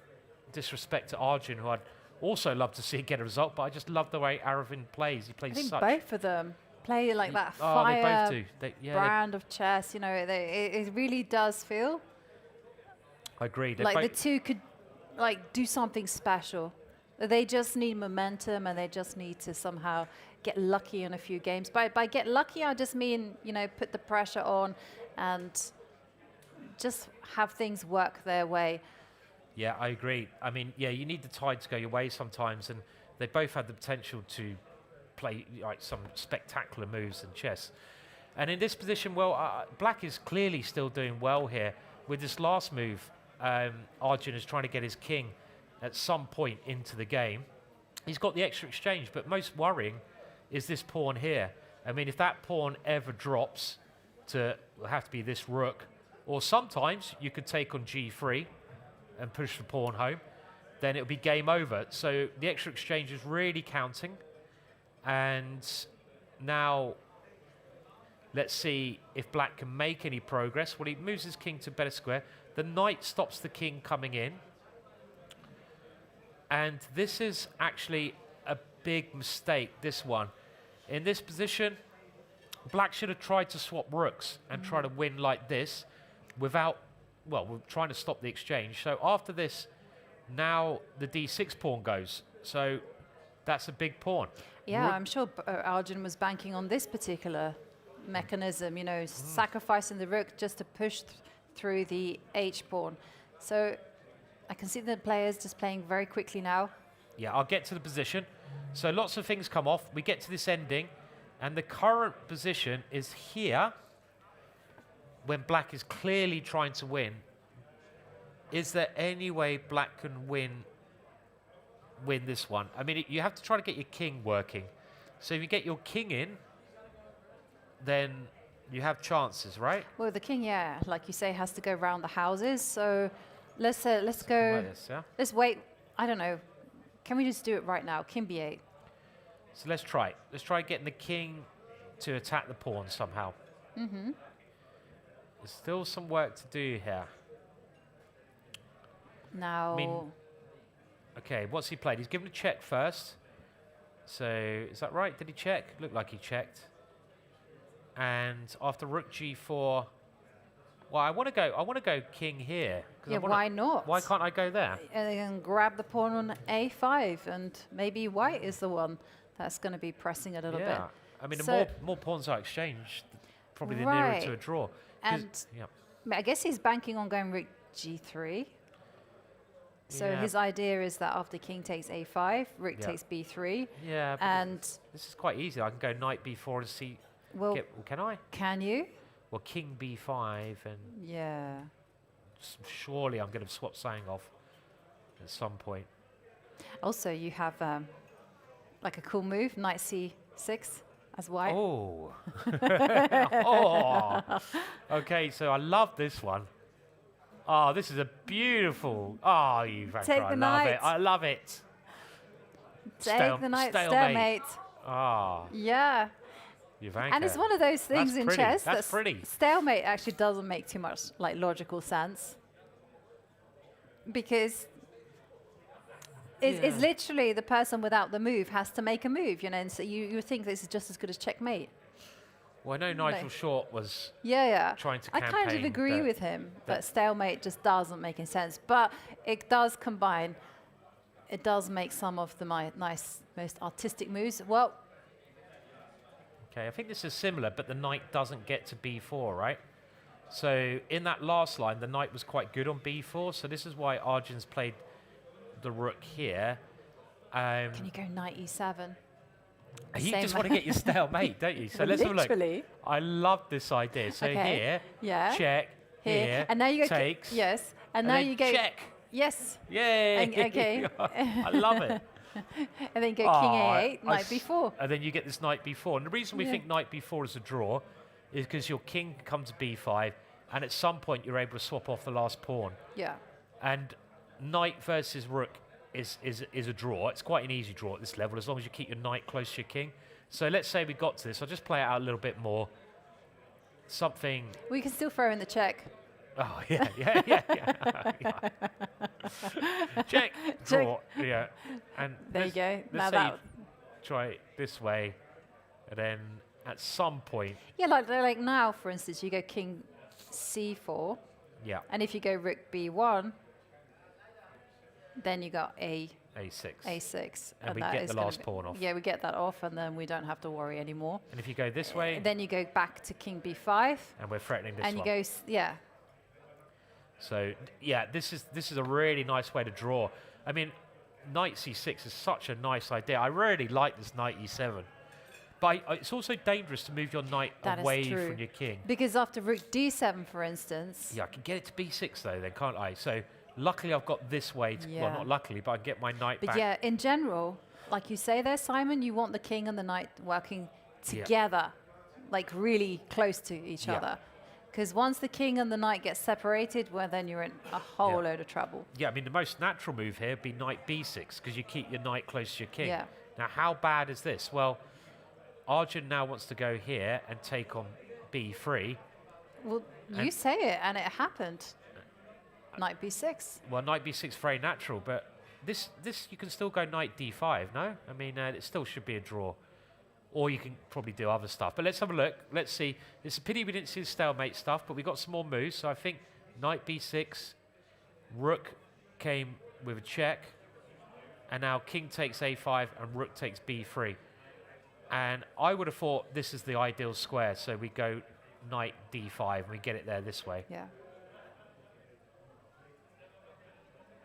disrespect to Arjun, who I'd also love to see get a result, but I just love the way Aravind plays. He plays I think such... both of them play like that they fire both do. brand of chess. You know, it really does feel I agree. like the two could like do something special. They just need momentum, and they just need to somehow get lucky in a few games. By get lucky, I just mean, you know, put the pressure on and just have things work their way. Yeah, I agree. I mean, yeah, you need the tide to go your way sometimes, and they both had the potential to play like some spectacular moves in chess. And in this position, well, black is clearly still doing well here. With this last move, Arjun is trying to get his king at some point into the game. He's got the extra exchange, but most worrying is this pawn here. I mean, if that pawn ever drops to, will have to be this rook, or sometimes you could take on g3 and push the pawn home, then it'll be game over. So the extra exchange is really counting. And now let's see if black can make any progress. Well, he moves his king to better square. The knight stops the king coming in. And this is actually a big mistake, this one. In this position, black should have tried to swap rooks and try to win like this without, well, we're trying to stop the exchange. So after this, now the d6 pawn goes. So that's a big pawn. Yeah, I'm sure Arjun was banking on this particular mechanism, you know, sacrificing the rook just to push through the h pawn. So I can see the players just playing very quickly now. Yeah, I'll get to the position. So lots of things come off. We get to this ending, and the current position is here when black is clearly trying to win. Is there any way black can win this one? I mean, you have to try to get your king working. So if you get your king in, then you have chances, right? Well, the king, yeah, like you say, has to go around the houses. So let's go. Like this, yeah? Let's wait. I don't know. Can we just do it right now? King b8. So let's try it. Let's try getting the king to attack the pawn somehow. Mm-hmm. There's still some work to do here. Now. I mean, okay, what's he played? He's given a check first. So is that right? Did he check? Looked like he checked. And after rook g4, well, I want to go king here. Yeah, why not? Why can't I go there? And then grab the pawn on a5, and maybe white is the one that's going to be pressing a little bit. Yeah, I mean, so the more pawns are exchanged, probably the nearer to a draw. And I guess he's banking on going rook g3. So his idea is that after king takes a5, rook takes b3. Yeah, and this is quite easy. I can go knight b4 and see. Well, can I? Can you? Well, king b5 and yeah. Surely I'm going to swap something off at some point. Also, you have like a cool move, knight c6 as white. Oh. Oh. Okay, so I love this one. Oh, this is a beautiful. Oh, you Take the knight. I love it. Take the knight. Stalemate. Ah. Yeah. And it's one of those things in chess that's pretty. Stalemate actually doesn't make too much like logical sense, because it's literally the person without the move has to make a move, you know, and so you think this is just as good as checkmate. Well, I know Nigel Short was trying to campaign. I kind of agree with him that stalemate just doesn't make any sense, but it does combine. It does make some of the most artistic moves. Well. Okay, I think this is similar, but the knight doesn't get to b4, right? So in that last line, the knight was quite good on b4, so this is why Arjun's played the rook here. Can you go knight e7? You just want to get your stalemate, don't you? So let's have a look. I love this idea. So here, check, here, and now you go takes. Yes, and now you go check. Yes. Yay! Okay. I love it. And then go king a8, knight b4. And then you get this knight b4. And the reason we think knight b4 is a draw is because your king comes to b5, and at some point you're able to swap off the last pawn. Yeah. And knight versus rook is a draw. It's quite an easy draw at this level, as long as you keep your knight close to your king. So let's say we got to this. I'll just play it out a little bit more. Something. We can still throw in the check. Oh, yeah. Check, draw, yeah. And there you go. Let's say you try it this way, and then at some point. Yeah, like now, for instance, you go king c4. Yeah. And if you go rook b1, then you got a6. And we get the last pawn off. Yeah, we get that off, and then we don't have to worry anymore. And if you go this way. Then you go back to king b5. And we're threatening this one. And you go, So, yeah, this is a really nice way to draw. I mean, knight c6 is such a nice idea. I really like this knight e7. But it's also dangerous to move your knight away from your king. Because after rook d7, for instance. Yeah, I can get it to b6, though, then, can't I? So, luckily, I've got this way. Well, not luckily, but I can get my knight back. But yeah, in general, like you say there, Simon, you want the king and the knight working together, like really close to each other. Because once the king and the knight get separated, well, then you're in a whole load of trouble. Yeah, I mean, the most natural move here would be knight b6, because you keep your knight close to your king. Yeah. Now, how bad is this? Well, Arjun now wants to go here and take on b3. Well, you say it, and it happened. Knight b6. Well, knight b6 very natural, but this you can still go knight d5, no? I mean, it still should be a draw. Or you can probably do other stuff. But let's have a look. Let's see. It's a pity we didn't see the stalemate stuff, but we got some more moves. So I think knight b6, rook came with a check, and now king takes a5 and rook takes b3. And I would have thought this is the ideal square. So we go knight d5 and we get it there this way. Yeah.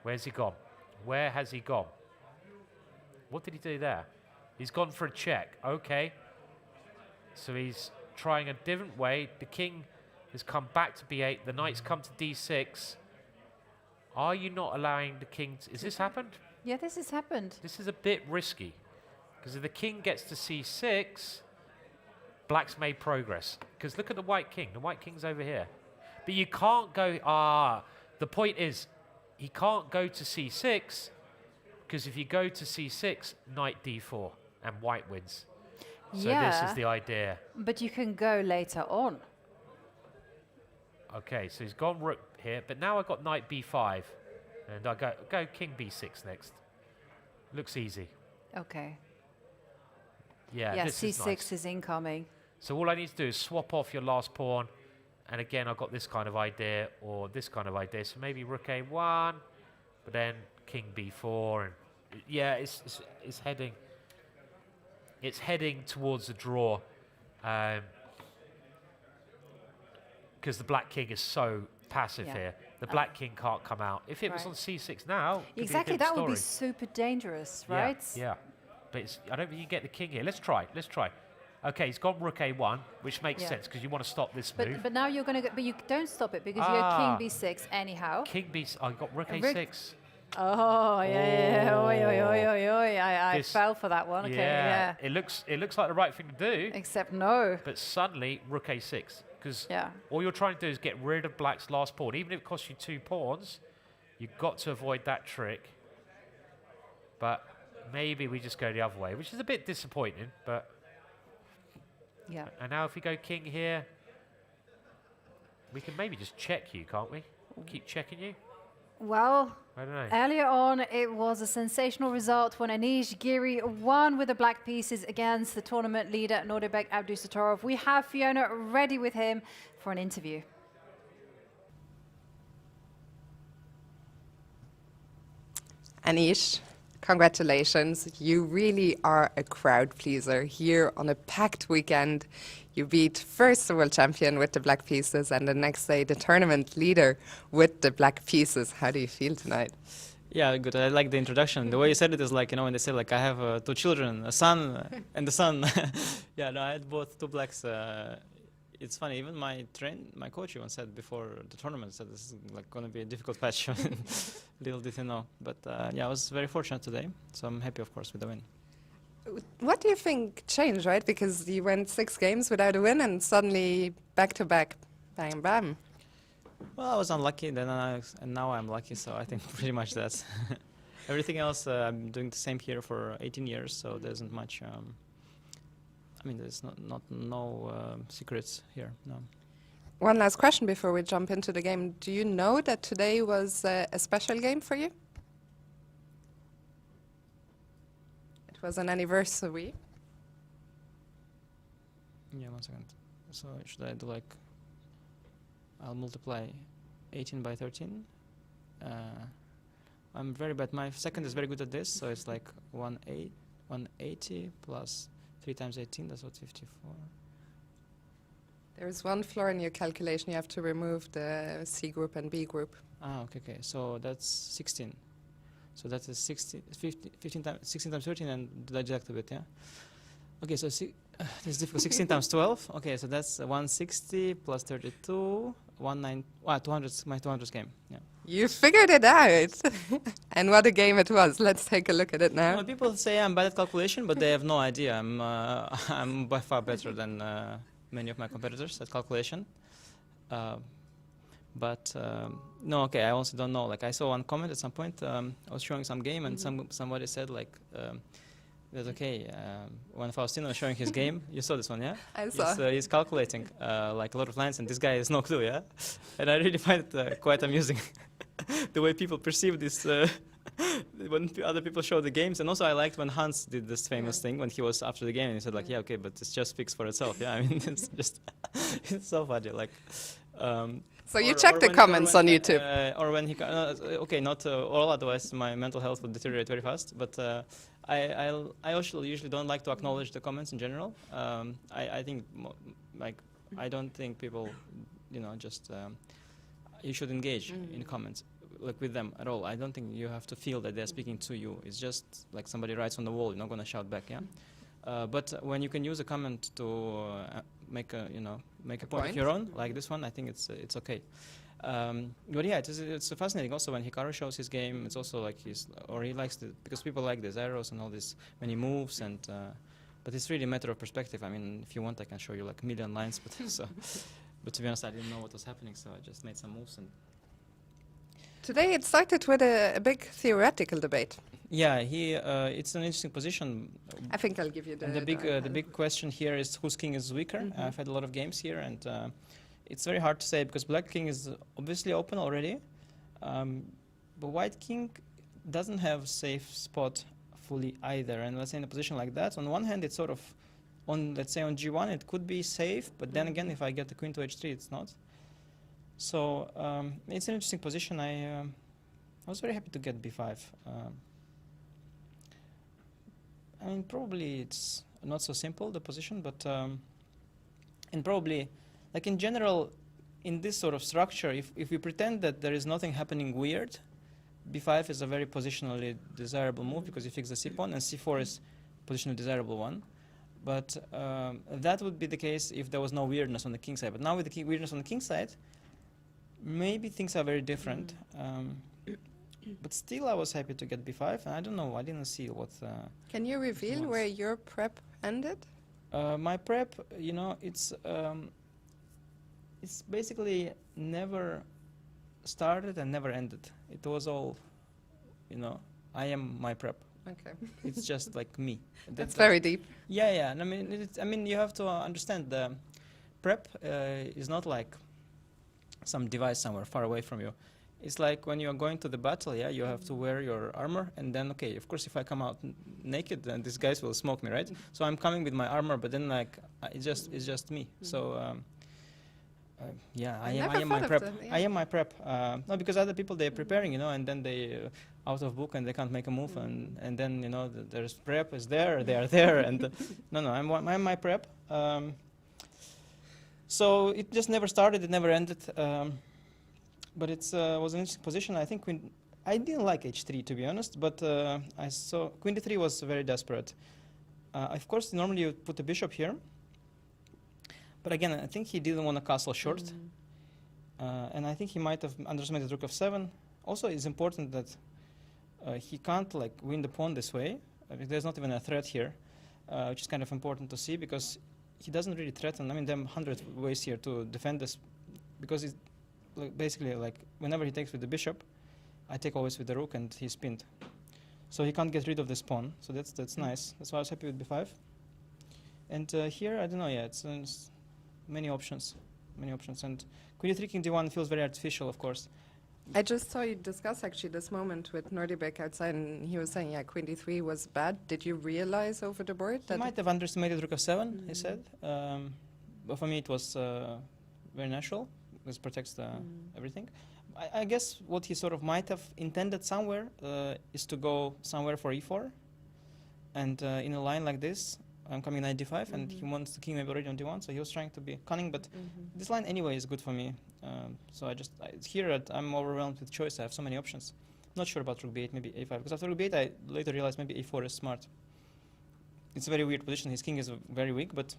Where's he gone? Where has he gone? What did he do there? He's gone for a check. Okay. So he's trying a different way. The king has come back to b8. The knight's come to d6. Are you not allowing the king to... Has this happened? Yeah, this has happened. This is a bit risky. Because if the king gets to c6, black's made progress. Because look at the white king. The white king's over here. But you can't go... the point is, he can't go to c6, because if you go to c6, knight d4, and white wins. So this is the idea. But you can go later on. Okay, so he's gone rook here, but now I've got knight b5, and I go king b6 next. Looks easy. Okay. Yeah, this c6 is nice. is incoming. So all I need to do is swap off your last pawn, and again I've got this kind of idea or this kind of idea. So maybe rook a1, but then king b4, and yeah, it's heading. It's heading towards the draw, because the black king is so passive here. The black king can't come out. If it was on c6 now, exactly, that would be super dangerous, right? Yeah, but I don't think you can get the king here. Let's try. Okay, he's gone rook a1, which makes sense because you want to stop this move. But now you're going to go, but you don't stop it because you're king b6 anyhow. King b6. I got rook a6. Oh yeah. I fell for that one. Okay, yeah. It looks like the right thing to do. Except no. But suddenly rook a6, because yeah, all you're trying to do is get rid of black's last pawn. Even if it costs you 2 pawns, you've got to avoid that trick. But maybe we just go the other way, which is a bit disappointing. But yeah. And now if we go king here, we can maybe just check you, can't we? Keep checking you. Well, I don't know. Earlier on, it was a sensational result when Anish Giri won with the black pieces against the tournament leader, Nodirbek Abdusattorov. We have Fiona ready with him for an interview. Anish, congratulations. You really are a crowd pleaser here on a packed weekend. You beat first the world champion with the black pieces and the next day the tournament leader with the black pieces. How do you feel tonight? Yeah, good. I like the introduction. The way you said it is like, when they say like I have 2 children, a son and a son. Yeah, no, I had both 2 blacks. It's funny, even my coach even said before the tournament, said this is like going to be a difficult patch. Little did he know. But yeah, I was very fortunate today, so I'm happy, of course, with the win. What do you think changed, right? Because you went 6 games without a win and suddenly back-to-back, bam, bam. Well, I was unlucky then, and now I'm lucky, so I think pretty much that's everything else. I'm doing the same here for 18 years, so there isn't much. I mean, there's no secrets here. No. One last question before we jump into the game. Do you know that today was a special game for you? It was an anniversary. Yeah, 1 second. So should I do like? I'll multiply 18 by 13. I'm very bad. My second is very good at this, so it's like 180 plus 3 times 18. That's what 54. There's 1 floor in your calculation. You have to remove the C group and B group. Ah, okay. So that's 16. So that is 16 times 13, and deduct a bit, yeah? Okay, so this is difficult. 16 times 12. Okay, so that's 160 plus 32, 200, my 200 game, yeah. You figured it out. And what a game it was. Let's take a look at it now. Well, people say I'm bad at calculation, but they have no idea. I'm by far better than many of my competitors at calculation. No, okay, I also don't know. Like, I saw one comment at some point. I was showing some game, and somebody said like that. Okay, when Faustino was showing his game, you saw this one, yeah? I saw. He's calculating like a lot of lines, and this guy has no clue, yeah. And I really find it quite amusing the way people perceive this when other people show the games. And also, I liked when Hans did this famous thing when he was after the game, and he said like, "Yeah, okay, but it's just speaks for itself." Yeah, I mean, it's just it's so funny, like. So you check the comments on YouTube. Or when he, okay, not all, otherwise my mental health would deteriorate very fast. But I usually don't like to acknowledge the comments in general. I think, like, I don't think people, just, you should engage in comments. like with them at all. I don't think you have to feel that they're speaking to you. It's just like somebody writes on the wall. You're not going to shout back, yeah. But when you can use a comment to make a point of your own, like this one, I think it's okay. But yeah, it's fascinating. Also, when Hikaru shows his game, it's also like he likes because people like these arrows and all this when he moves and. But it's really a matter of perspective. I mean, if you want, I can show you like a million lines. But to be honest, I didn't know what was happening, so I just made some moves. And Today it started with a big theoretical debate. yeah, it's an interesting position. I think I'll give you And the big question here is whose king is weaker. I've had a lot of games here, and it's very hard to say because black king is obviously open already, but white king doesn't have a safe spot fully either. And let's say in a position like that, on one hand, it's sort of let's say on g1, it could be safe, but then again, if I get the queen to h3, it's not. So it's an interesting position. I was very happy to get b5. I mean, probably it's not so simple, the position, but and probably, like in general, in this sort of structure, if we pretend that there is nothing happening weird, b5 is a very positionally desirable move because you fix the c pawn, and c4 is positionally desirable one. But that would be the case if there was no weirdness on the king side. But now with the weirdness on the king side, maybe things are very different. But still, I was happy to get b5. And I don't know, I didn't see what... Can you reveal where your prep ended? My prep, it's basically never started and never ended. It was all, I am my prep. Okay. It's just like me. That's very deep. Yeah, yeah. And I mean, you have to understand the prep is not like some device somewhere far away from you. It's like when you are going to the battle, yeah, you have to wear your armor, and then, okay, of course, if I come out naked, then these guys will smoke me, right? So I'm coming with my armor, but then like it's just me. So yeah, I am my prep. I am my prep. No, because other people, they're preparing, and then they out of book and they can't make a move, and then there's prep is there, they are there, and no, I'm my prep. So it just never started, it never ended. But it was an interesting position. I think I didn't like h3 to be honest, but I saw queen d3 was very desperate. Of course, normally you put the bishop here, but again, I think he didn't want a castle short, and I think he might have underestimated rook f7. Also, it's important that he can't like win the pawn this way. There's not even a threat here, which is kind of important to see because he doesn't really threaten. I mean, there are 100 ways here to defend this because it's basically like whenever he takes with the bishop, I take always with the rook and he's pinned. So he can't get rid of this pawn. So that's nice. That's why I was happy with b5. And here, I don't know, yeah, it's many options. And queen d3, king d1 feels very artificial, of course. I just saw you discuss actually this moment with Nodirbek outside, and he was saying, yeah, queen d3 was bad. Did you realize over the board that... He might have underestimated rook f7, he said. But for me, it was very natural. This protects everything. I guess what he sort of might have intended somewhere is to go somewhere for e4. And in a line like this, I'm coming knight d5, and he wants the king maybe already on d1, so he was trying to be cunning, but this line anyway is good for me. So here I'm overwhelmed with choice. I have so many options. Not sure about rook b8, maybe a5, because after rook b8 I later realized maybe a4 is smart. It's a very weird position. His king is very weak, but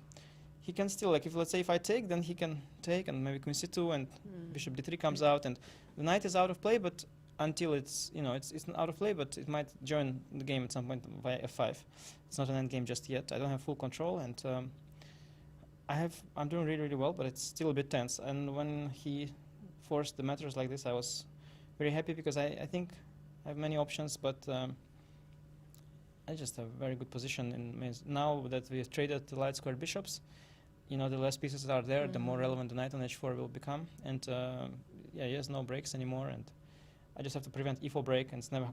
he can still, like, let's say if I take, then he can take, and maybe queen c2, and bishop d3 comes out, and the knight is out of play, but until it's, it's not out of play, but it might join the game at some point via f5. It's not an endgame just yet. I don't have full control, and I'm doing really, really well, but it's still a bit tense. And when he forced the matters like this, I was very happy because I think I have many options, but I just have a very good position. And now that we have traded the light squared bishops, the less pieces that are there, the more relevant the knight on h4 will become. And yeah, he has no breaks anymore, and I just have to prevent e4 break, and it's never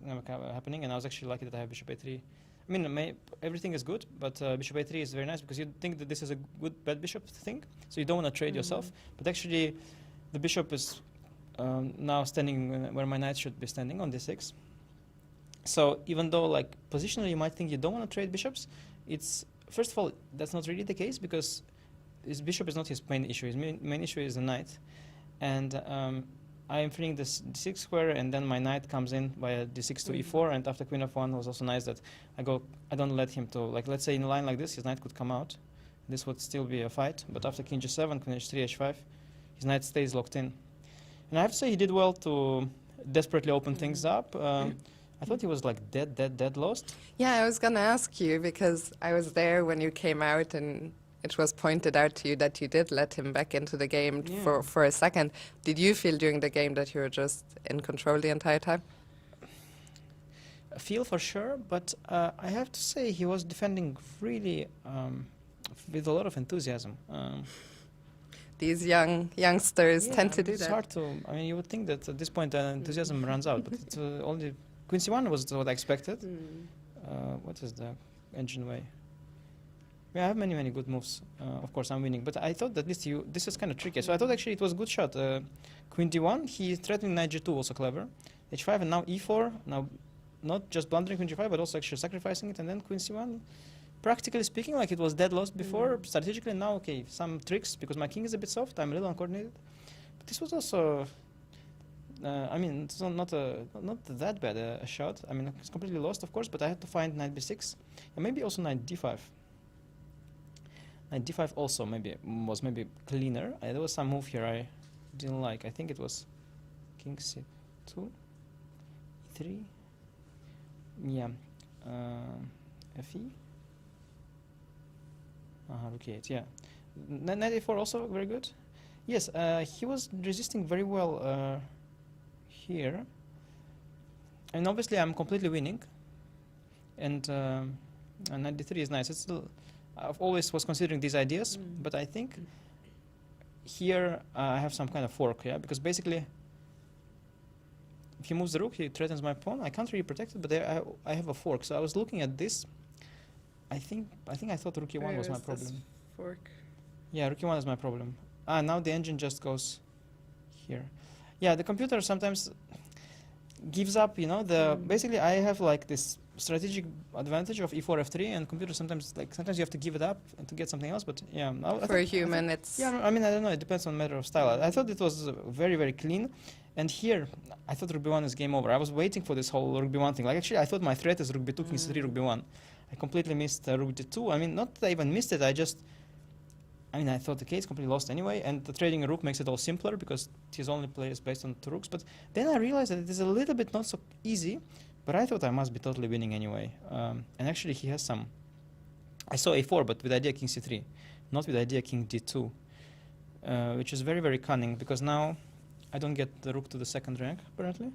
happening. And I was actually lucky that I have bishop a3. I mean, everything is good, but bishop a3 is very nice because you think that this is a good bad bishop thing, so you don't want to trade yourself. But actually, the bishop is now standing where my knight should be standing on d6. So even though, like, positionally you might think you don't want to trade bishops, it's, first of all, that's not really the case because his bishop is not his main issue. His main issue is the knight. And I am freeing this d6 square, and then my knight comes in via d6 to e4, and after queen of 1 was also nice that I don't let him to, like, let's say in a line like this, his knight could come out. This would still be a fight, but after king g7, queen h3, h5, his knight stays locked in. And I have to say he did well to desperately open things up. I thought he was like dead lost. Yeah, I was going to ask you because I was there when you came out and it was pointed out to you that you did let him back into the game for a second. Did you feel during the game that you were just in control the entire time? I feel for sure, but I have to say he was defending really with a lot of enthusiasm. These youngsters tend to do it's that. Hard to. I mean, you would think that at this point enthusiasm runs out, but it's only queen c1 was what I expected. What is the engine way? Yeah, I have many good moves. Of course, I'm winning, but I thought that this is kind of tricky. So I thought actually it was a good shot. Queen d1, he threatened knight g2, also clever. h5 and now e4. Now, not just blundering queen g5, but also actually sacrificing it, and then queen c1. Practically speaking, like it was dead lost before. Strategically now, okay, some tricks because my king is a bit soft. I'm a little uncoordinated. But this was also, I mean, it's not that bad a shot. I mean, it's completely lost, of course, but I had to find knight b6 and maybe also knight d5. Knight d5 also was maybe cleaner. There was some move here I didn't like. I think it was king c2, e3. Yeah, fe. Rook e8, yeah. Knight a4 also very good. Yes, he was resisting very well here. And obviously I'm completely winning. And knight d3 is nice. It's still, I've always was considering these ideas, but I think here I have some kind of fork, yeah? Because basically, if he moves the rook, he threatens my pawn. I can't really protect it, but I have a fork. So I was looking at this. I think I thought rook e1 was my problem. Fork. Yeah, rook e1 is my problem. Now the engine just goes here. Yeah, the computer sometimes gives up, you know, basically I have like this strategic advantage of e4, f3, and computer sometimes you have to give it up and to get something else, but yeah. For a human, it's... Yeah, I mean, I don't know, it depends on matter of style. I thought it was very clean, and here I thought rook b1 is game over. I was waiting for this whole rook b1 thing. Like actually I thought my threat is rook b2, king c3, rook b1. I completely missed rook d2. I mean, not that I even missed it, I thought the it's completely lost anyway, and the trading a rook makes it all simpler because his only play is based on 2 rooks. But then I realized that it is a little bit not so easy, but I thought I must be totally winning anyway. And actually he has some... I saw a4, but with idea king c3, not with idea king d2, which is very cunning because now I don't get the rook to the 2nd rank, apparently.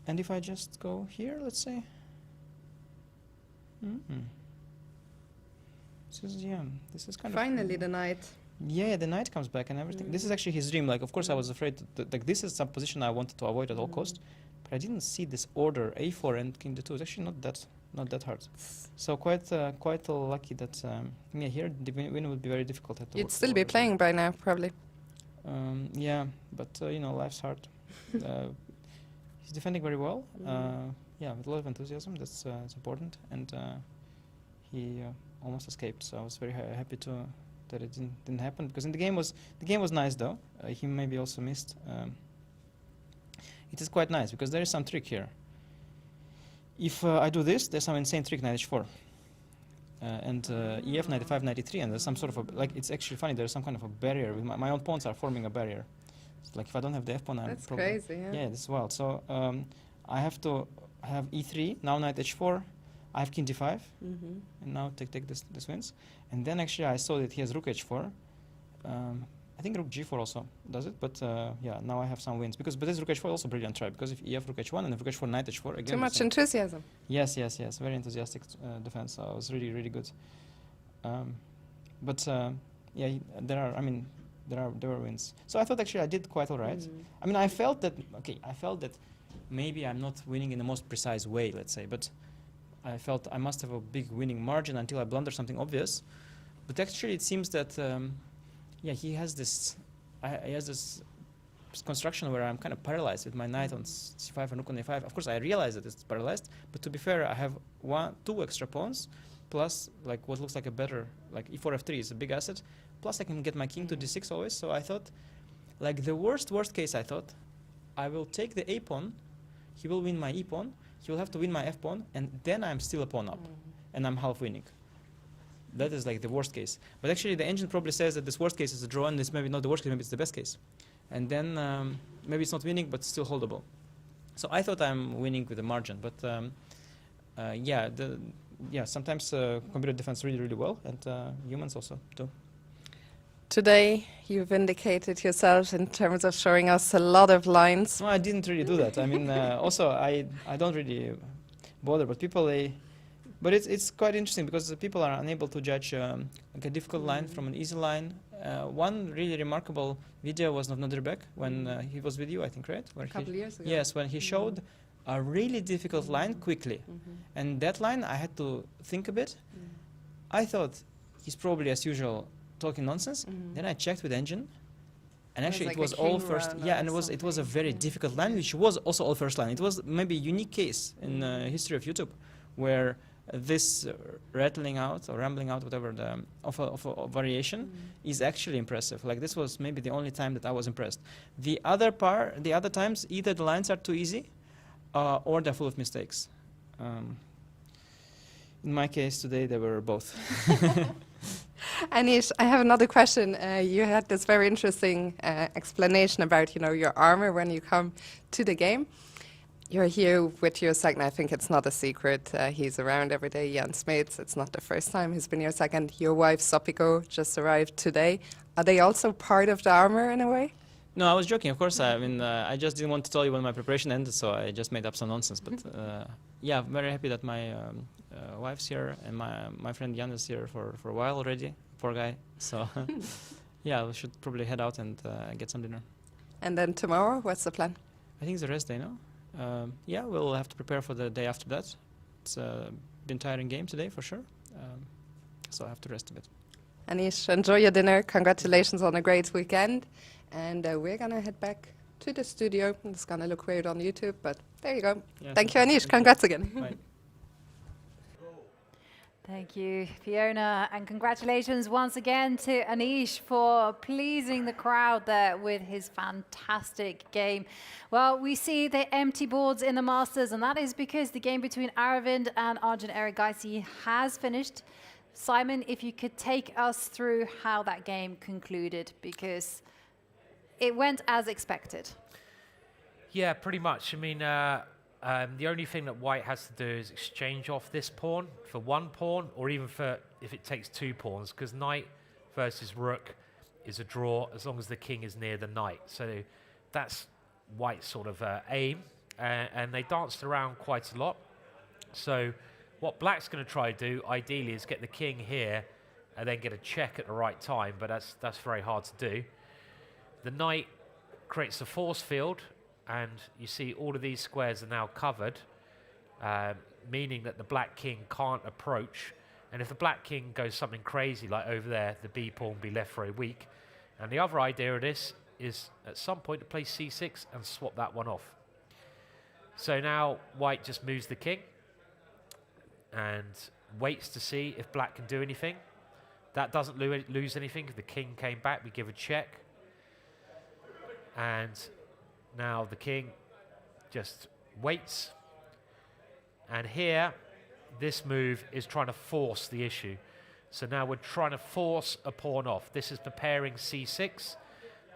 And if I just go here, let's say... This is kind Finally, of... the knight. Yeah, the knight comes back and everything. This is actually his dream. Like, of course, I was afraid that this is some position I wanted to avoid at all cost, but I didn't see this order a4 and king d2. It's actually not that hard. So quite lucky that here the win would be very difficult. You'd still be playing by now, probably. Yeah, but you know, life's hard. He's defending very well. Yeah, with a lot of enthusiasm. That's it's important, and he almost escaped. So I was very happy that it didn't happen because the game was nice though. He maybe also missed. It is quite nice because there is some trick here. If I do this, there's some insane trick, knight h4, and ef, knight e5, knight e3, and there's some sort of it's actually funny. There's some kind of a barrier. With my own pawns are forming a barrier. It's like if I don't have the f pawn, that's crazy. Yeah, this is wild. So I have to have e3, now knight h4, I have king d5, and now take this wins. And then actually I saw that he has rook h4. I think rook g4 also does it, but yeah, now I have some wins. But this rook h4 also brilliant try, because if ef rook h1 and if rook h4 knight h4, again... Too much enthusiasm. Yes, very enthusiastic defense, so it was really good. But yeah, there were wins. So I thought actually I did quite all right. I mean, I felt that maybe I'm not winning in the most precise way, let's say, but I felt I must have a big winning margin until I blunder something obvious. But actually it seems that, yeah, he has this construction where I'm kind of paralyzed with my knight on c5 and rook on a5. Of course, I realize that it's paralyzed, but to be fair, I have 2 extra pawns, plus like what looks like a better, like e4, f3 is a big asset, plus I can get my king to d6 always, so I thought Like the worst case, I thought, I will take the a pawn, he will win my e pawn, he will have to win my f pawn, and then I'm still a pawn up, and I'm half winning. That is like the worst case. But actually, the engine probably says that this worst case is a draw, and this maybe not the worst case, maybe it's the best case. And then maybe it's not winning, but still holdable. So I thought I'm winning with a margin, but sometimes computer defends really well, and humans also do. Today, you've indicated yourself in terms of showing us a lot of lines. No, I didn't really do that. I mean, also, I don't really bother, but people, but it's quite interesting because the people are unable to judge like a difficult line from an easy line. One really remarkable video was of Nodirbek when he was with you, I think, right? A couple of years ago. Yes, when he showed a really difficult line quickly. And that line, I had to think a bit. I thought he's probably, as usual, talking nonsense. Then I checked with engine, and actually it was all first. Yeah, and it was a very difficult line, which was also all first line. It was maybe a unique case in the history of YouTube, where this rattling out or rambling out, whatever the of a variation, is actually impressive. Like this was maybe the only time that I was impressed. The other times, either the lines are too easy, or they're full of mistakes. In my case today, they were both. Anish, I have another question. You had this very interesting explanation about, your armor when you come to the game. You're here with your second. I think it's not a secret. He's around every day, Jan Smeets. It's not the first time he's been your second. Your wife, Sopiko, just arrived today. Are they also part of the armor in a way? No, I was joking, of course. I mean, I just didn't want to tell you when my preparation ended, so I just made up some nonsense. But yeah, I'm very happy that my wife's here and my friend Jan is here for a while already. Poor guy. So yeah, we should probably head out and get some dinner. And then tomorrow, what's the plan? I think it's a rest day, no? Yeah, we'll have to prepare for the day after that. It's been tiring game today for sure, so I have to rest a bit. Anish, enjoy your dinner. Congratulations on a great weekend. And we're going to head back to the studio. It's going to look weird on YouTube, but there you go. Yeah, thank you, Anish. Congrats again. Bye. Thank you, Fiona, and congratulations once again to Anish for pleasing the crowd there with his fantastic game. Well, we see the empty boards in the Masters, and that is because the game between Aravind and Arjun Erigaisi has finished. Simon, if you could take us through how that game concluded, because it went as expected. Yeah, pretty much. I mean, the only thing that white has to do is exchange off this pawn for one pawn, or even for if it takes two pawns, because knight versus rook is a draw as long as the king is near the knight. So that's white's sort of aim, and they danced around quite a lot. So what black's going to try to do, ideally, is get the king here and then get a check at the right time, but that's very hard to do. The knight creates a force field, and you see all of these squares are now covered, meaning that the black king can't approach. And if the black king goes something crazy like over there, the b pawn will be left very weak. And the other idea of this is at some point to play c6 and swap that one off. So now white just moves the king and waits to see if black can do anything. That doesn't lose anything. If the king came back, we give a check. And now the king just waits. And here, this move is trying to force the issue. So now we're trying to force a pawn off. This is preparing c6.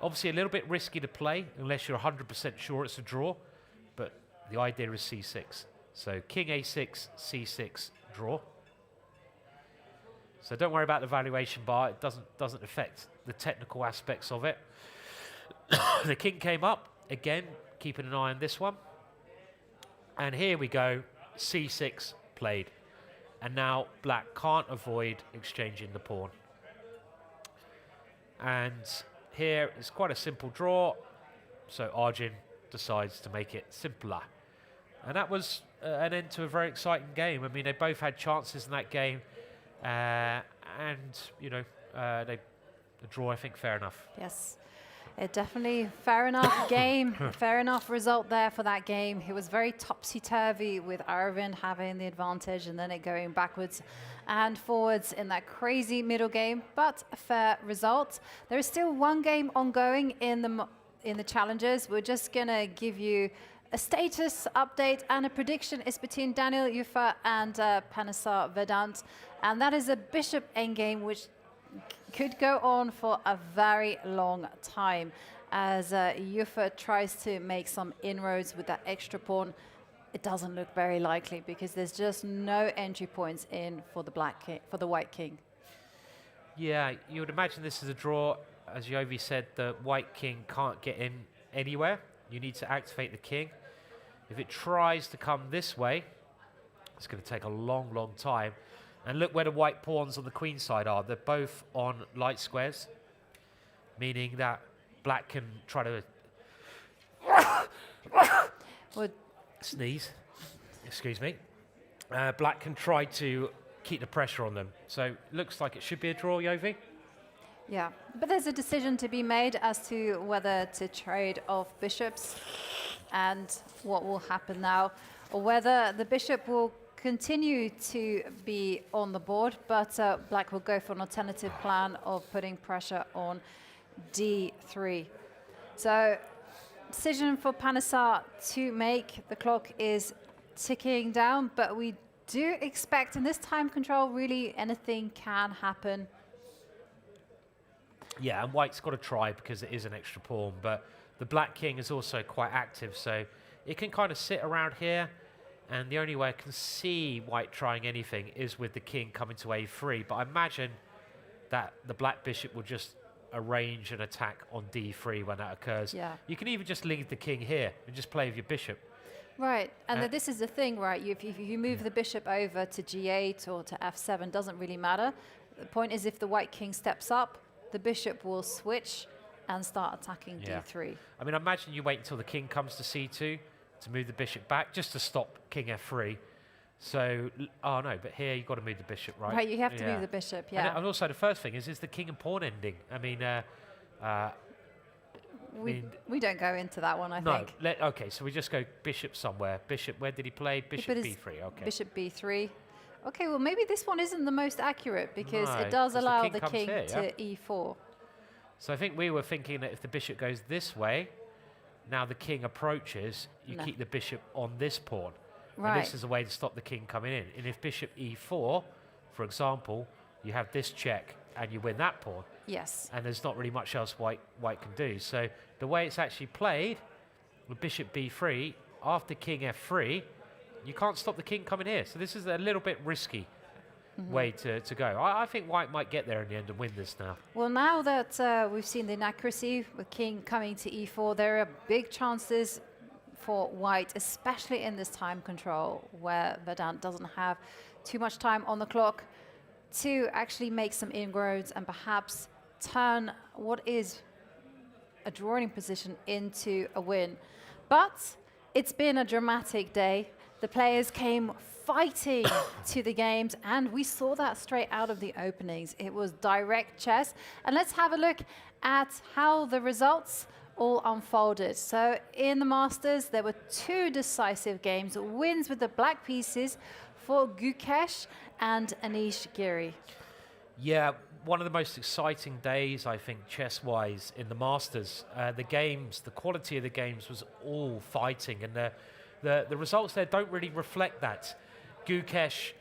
Obviously a little bit risky to play unless you're 100% sure it's a draw. But the idea is c6. So king a6, c6, draw. So don't worry about the valuation bar. It doesn't affect the technical aspects of it. The king came up. Again, keeping an eye on this one. And here we go, c6 played. And now black can't avoid exchanging the pawn. And here it's quite a simple draw. So Arjun decides to make it simpler. And that was an end to a very exciting game. I mean, they both had chances in that game. And, you know, the draw, I think, fair enough. Yes. It definitely, fair enough game, fair enough result there for that game. It was very topsy-turvy with Arvind having the advantage and then it going backwards and forwards in that crazy middle game, but a fair result. There is still one game ongoing in the challenges. We're just gonna give you a status update and a prediction. It's between Daniel Yufa and Panesar Vedant, and that is a bishop endgame, which could go on for a very long time as Yufa tries to make some inroads with that extra pawn. It doesn't look very likely because there's just no entry points in for the the white king. Yeah, you would imagine this is a draw. As Yovi said, the white king can't get in anywhere. You need to activate the king. If it tries to come this way, it's going to take a long, long time. And look where the white pawns on the queen side are. They're both on light squares, meaning that black can try to sneeze. Excuse me. Black can try to keep the pressure on them. So it looks like it should be a draw, Yovi. Yeah, but there's a decision to be made as to whether to trade off bishops and what will happen now, or whether the bishop will continue to be on the board, but black will go for an alternative plan of putting pressure on d3. So decision for Panesar to make. The clock is ticking down, but we do expect in this time control really anything can happen. Yeah, and white's got to try because it is an extra pawn, but the black king is also quite active, so it can kind of sit around here. And the only way I can see white trying anything is with the king coming to a3. But I imagine that the black bishop will just arrange an attack on d3 when that occurs. Yeah. You can even just leave the king here and just play with your bishop. Right, and this is the thing, right? If you move the bishop over to g8 or to f7, doesn't really matter. The point is if the white king steps up, the bishop will switch and start attacking d3. I mean, I imagine you wait until the king comes to c2 to move the bishop back, just to stop king f3. So, oh no, but here you've got to move the bishop, right? Right, you have to move the bishop, yeah. And also the first thing is the king and pawn ending. I mean, we don't go into that one, I think. Okay, so we just go bishop somewhere. Bishop, where did he play? Bishop b3, okay. Bishop b3. Okay, well, maybe this one isn't the most accurate because it does allow the king to e4. So I think we were thinking that if the bishop goes this way, now the king approaches, you keep the bishop on this pawn. Right. And this is a way to stop the king coming in. And if bishop e4, for example, you have this check and you win that pawn. Yes. And there's not really much else white can do. So the way it's actually played, with bishop b3, after king f3, you can't stop the king coming here. So this is a little bit risky way to go. I think white might get there in the end and win this now. Well, now that we've seen the inaccuracy with king coming to e4, there are big chances for white, especially in this time control, where Vedant doesn't have too much time on the clock to actually make some inroads and perhaps turn what is a drawing position into a win. But it's been a dramatic day. The players came fighting to the games, and we saw that straight out of the openings. It was direct chess. And let's have a look at how the results all unfolded. So in the Masters, there were two decisive games, wins with the black pieces for Gukesh and Anish Giri. Yeah, one of the most exciting days, I think, chess-wise in the Masters. The games, the quality of the games was all fighting, and the results there don't really reflect that. Gukesh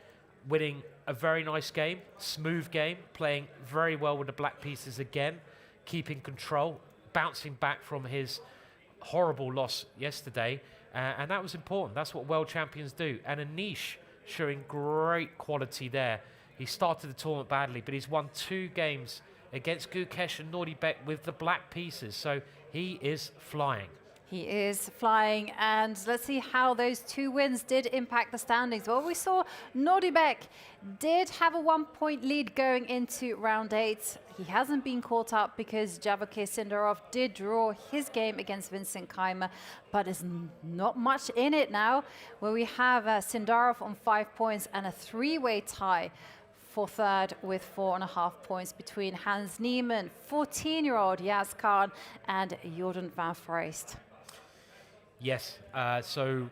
winning a very nice game, smooth game, playing very well with the black pieces again, keeping control, bouncing back from his horrible loss yesterday, and that was important. That's what world champions do. And Anish showing great quality there. He started the tournament badly, but he's won 2 games against Gukesh and Nodirbek with the black pieces, so he is flying. He is flying, and let's see how those 2 wins did impact the standings. Well, we saw Nodirbek did have a 1-point lead going into round 8. He hasn't been caught up because Vachier-Lagrave did draw his game against Vincent Keymer, but there's not much in it now, where we have Sindarov on 5 points and a 3-way tie for third with 4.5 points between Hans Niemann, 14-year-old Yaz Khan, and Jordan van Foreest. Yes, so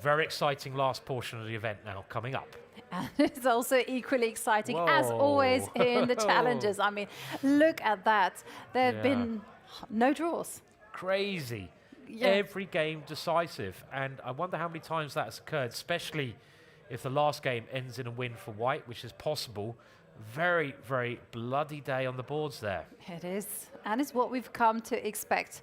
very exciting last portion of the event now coming up. And it's also equally exciting, as Whoa. always, in the challenges. I mean, look at that. There have been no draws. Crazy. Yeah. Every game decisive. And I wonder how many times that has occurred, especially if the last game ends in a win for Wijk, which is possible. Very, very bloody day on the boards there. It is, and it's what we've come to expect.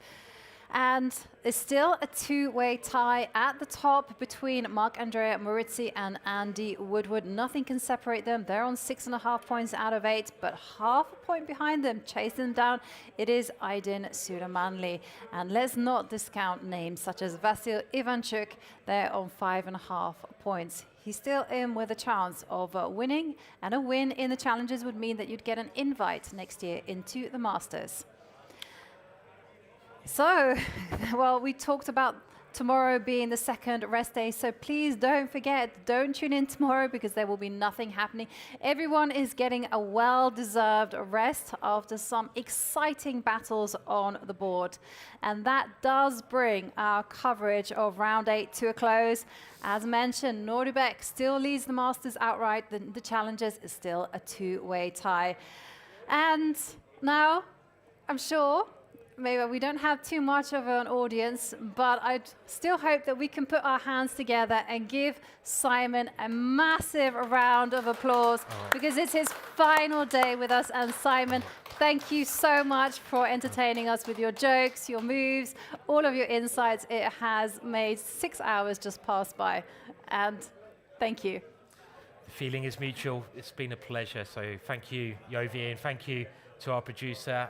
And it's still a two-way tie at the top between Marc-Andrea Morizzi and Andy Woodward. Nothing can separate them. They're on 6.5 points out of 8, but half a point behind them, chasing them down, it is Aydin Suramanli. And let's not discount names such as Vasil Ivanchuk. They're on 5.5 points. He's still in with a chance of winning, and a win in the challenges would mean that you'd get an invite next year into the Masters. So, well, we talked about tomorrow being the second rest day, so please don't forget, don't tune in tomorrow because there will be nothing happening. Everyone is getting a well-deserved rest after some exciting battles on the board. And that does bring our coverage of round 8 to a close. As mentioned, Nodirbek still leads the Masters outright. The Challengers is still a two-way tie. And now, I'm sure, maybe we don't have too much of an audience, but I still hope that we can put our hands together and give Simon a massive round of applause because it's his final day with us. And Simon, thank you so much for entertaining us with your jokes, your moves, all of your insights. It has made 6 hours just pass by, and thank you. The feeling is mutual. It's been a pleasure. So thank you, Yovi, and thank you to our producer.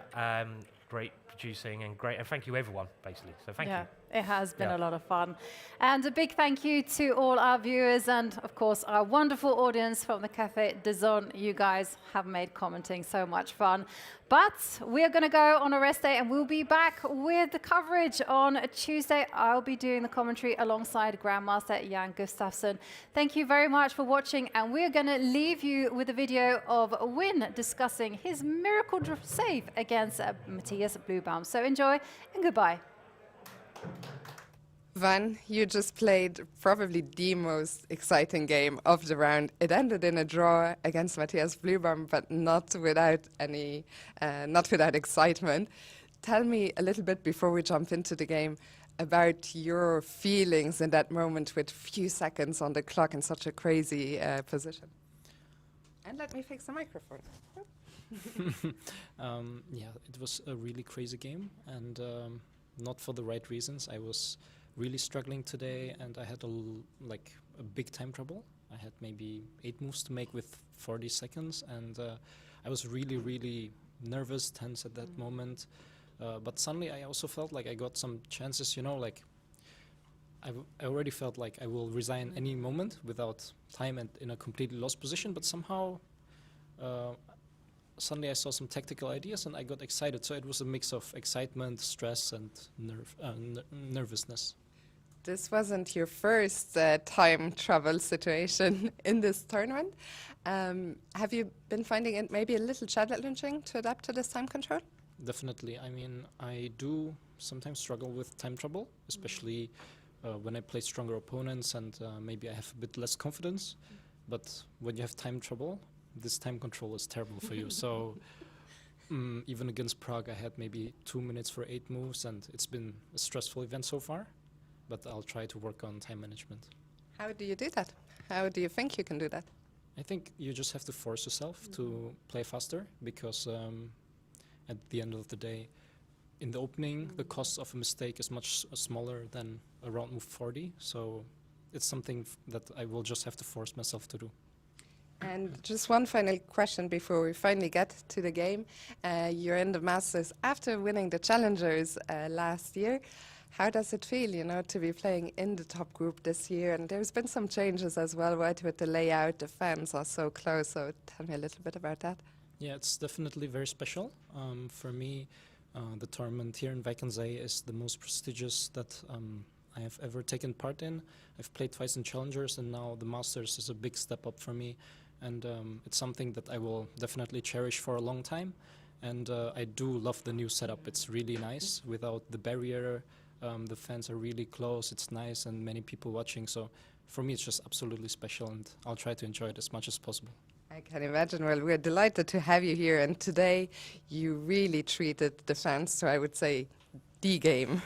Great producing and great, and thank you everyone, basically. So thank you. It has been a lot of fun. And a big thank you to all our viewers and, of course, our wonderful audience from the Café de Zone. You guys have made commenting so much fun. But we're going to go on a rest day, and we'll be back with the coverage on Tuesday. I'll be doing the commentary alongside Grandmaster Jan Gustafsson. Thank you very much for watching, and we're going to leave you with a video of Win discussing his miracle save against Matthias Bluebaum. So enjoy and goodbye. Van, you just played probably the most exciting game of the round. It ended in a draw against Matthias Bluebaum, but not without excitement. Tell me a little bit before we jump into the game about your feelings in that moment with few seconds on the clock in such a crazy position. And let me fix the microphone. Yeah, it was a really crazy game, and not for the right reasons. I was really struggling today, and I had a big time trouble. I had maybe 8 moves to make with 40 seconds, and I was really, really nervous, tense at that moment. But suddenly I also felt like I got some chances, you know, like I already felt like I will resign any moment without time and in a completely lost position, but somehow suddenly I saw some tactical ideas and I got excited. So it was a mix of excitement, stress, and nervousness. This wasn't your first time travel situation in this tournament. Have you been finding it maybe a little challenging to adapt to this time control? Definitely. I mean, I do sometimes struggle with time trouble, especially when I play stronger opponents and maybe I have a bit less confidence. But when you have time trouble, this time control is terrible for you. So even against Prague, I had maybe 2 minutes for 8 moves, and it's been a stressful event so far. But I'll try to work on time management. How do you do that? How do you think you can do that? I think you just have to force yourself to play faster, because at the end of the day, in the opening, the cost of a mistake is much smaller than around move 40. So it's something that I will just have to force myself to do. And just one final question before we finally get to the game. You're in the Masters after winning the Challengers last year. How does it feel, you know, to be playing in the top group this year? And there's been some changes as well, right, with the layout. The fans are so close. So tell me a little bit about that. Yeah, it's definitely very special. For me, the tournament here in Wijk is the most prestigious that I have ever taken part in. I've played twice in Challengers, and now the Masters is a big step up for me. and it's something that I will definitely cherish for a long time. And I do love the new setup. It's really nice without the barrier. The fans are really close. It's nice and many people watching. So for me, it's just absolutely special, and I'll try to enjoy it as much as possible. I can imagine. Well, we're delighted to have you here, and today you really treated the fans to, I would say, the game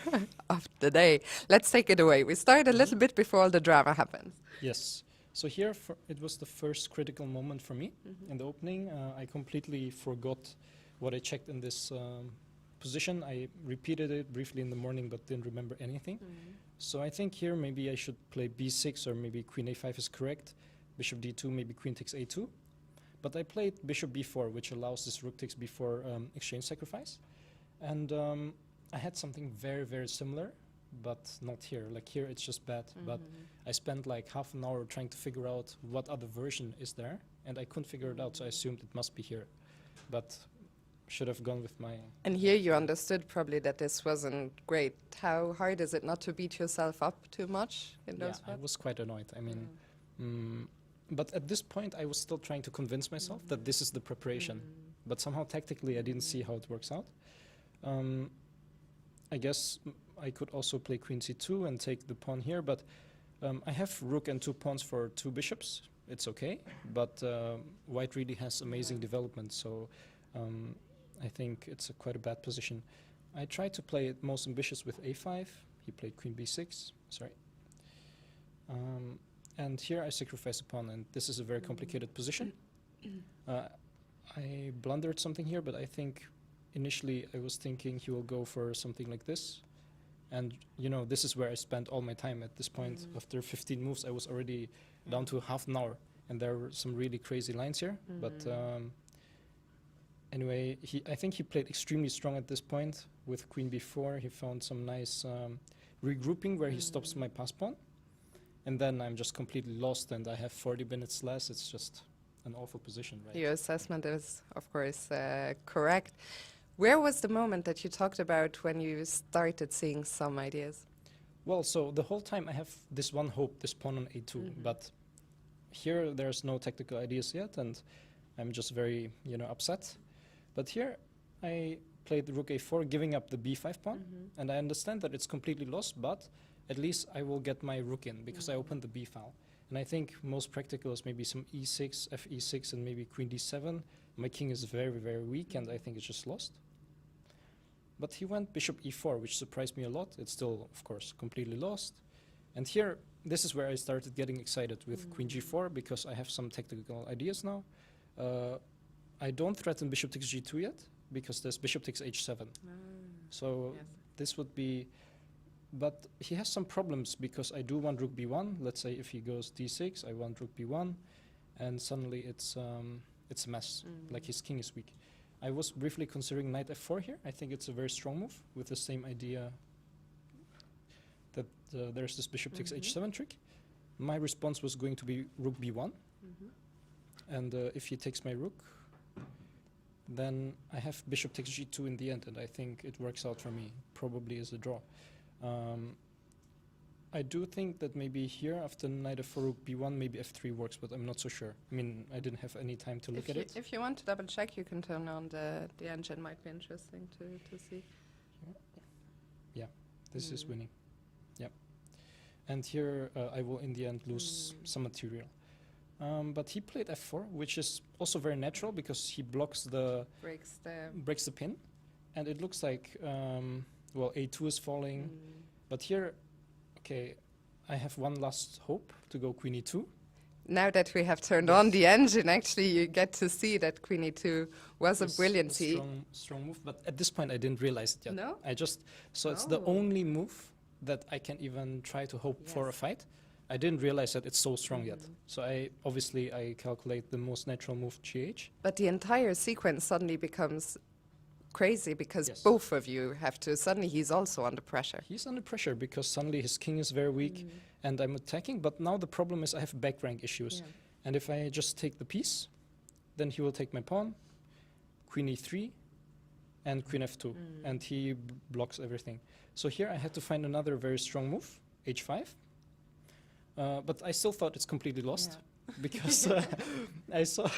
of the day. Let's take it away. We start a little bit before all the drama happens. Yes. So here, it was the first critical moment for me in the opening. I completely forgot what I checked in this position. I repeated it briefly in the morning, but didn't remember anything. So I think here maybe I should play b6, or maybe queen a5 is correct. Bishop d2, maybe queen takes a2. But I played bishop b4, which allows this rook takes b4 exchange sacrifice. And I had something very, very similar, but not here. Like here, it's just bad. But I spent like half an hour trying to figure out what other version is there, and I couldn't figure it out, so I assumed it must be here. But should have gone with my... And here you understood probably that this wasn't great. How hard is it not to beat yourself up too much in those spots? I was quite annoyed. I mean, but at this point, I was still trying to convince myself that this is the preparation. But somehow tactically, I didn't see how it works out. I guess I could also play queen c2 and take the pawn here, but I have rook and 2 pawns for 2 bishops. It's okay, but white really has amazing development, so I think it's quite a bad position. I tried to play it most ambitious with a5. He played queen b6, sorry. And here I sacrifice a pawn, and this is a very complicated position. I blundered something here, but I think initially I was thinking he will go for something like this. And, you know, this is where I spent all my time. At this point, after 15 moves, I was already down to half an hour. And there were some really crazy lines here. But anyway, I think he played extremely strong at this point. With queen b4, he found some nice regrouping where he stops my pass pawn. And then I'm just completely lost, and I have 40 minutes less. It's just an awful position, right? Your assessment is, of course, correct. Where was the moment that you talked about when you started seeing some ideas? Well, so the whole time I have this one hope, this pawn on a2, but here there's no tactical ideas yet, and I'm just very, you know, upset. But here I played the rook a4, giving up the b5 pawn, and I understand that it's completely lost, but at least I will get my rook in, because I opened the b file. And I think most practical is maybe some e6, fe6, and maybe queen d7. My king is very, very weak, and I think it's just lost. But he went bishop e4, which surprised me a lot. It's still, of course, completely lost. And here, this is where I started getting excited with queen g4, because I have some tactical ideas now. I don't threaten bishop takes g2 yet, because there's bishop takes h7. So this would be... But he has some problems, because I do want rook b1. Let's say if he goes d6, I want rook b1, and suddenly it's a mess. Like his king is weak. I was briefly considering knight f4 here. I think it's a very strong move with the same idea that there's this bishop takes h7 trick. My response was going to be rook b1, and if he takes my rook, then I have bishop takes g2 in the end, and I think it works out for me. Probably as a draw. I do think that maybe here, after knight f4, rook b1, maybe f3 works, but I'm not so sure. I mean, I didn't have any time to look at it. If you want to double check, you can turn on the engine. Might be interesting to see. Yeah, this is winning. Yeah. And here I will in the end lose some material. But he played f4, which is also very natural, because he blocks the... breaks the pin. And it looks like... well, a2 is falling, but here, okay, I have one last hope to go queen e2. Now that we have turned on the engine, actually, you get to see that queen e2 was a brilliant strong move, but at this point I didn't realize it yet. No? I just, so it's the only move that I can even try to hope for a fight. I didn't realize that it's so strong yet. So I calculate the most natural move, gh. But the entire sequence suddenly becomes crazy, because both of you have to, suddenly he's also under pressure. He's under pressure because suddenly his king is very weak and I'm attacking, but now the problem is I have back rank issues. And if I just take the piece, then he will take my pawn, queen e3, and queen f2, and he blocks everything. So here I had to find another very strong move, h5, but I still thought it's completely lost. because I saw.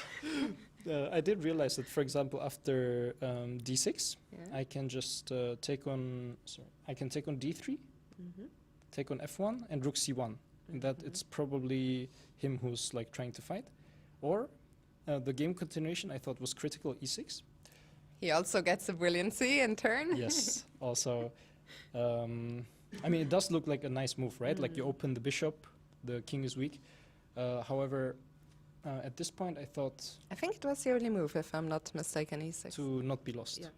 I did realize that, for example, after d6, Yeah. I can just take on. Sorry, I can take on d3, Mhm. take on f1, and rook c1. And that it's probably him who's like trying to fight, or the game continuation I thought was critical e6. He also gets a brilliancy in turn. Yes. Also, I mean, it does look like a nice move, right? Like you open the bishop, the king is weak. However, at this point, I thought I think it was the only move, if I'm not mistaken, e6. to not be lost. Yeah.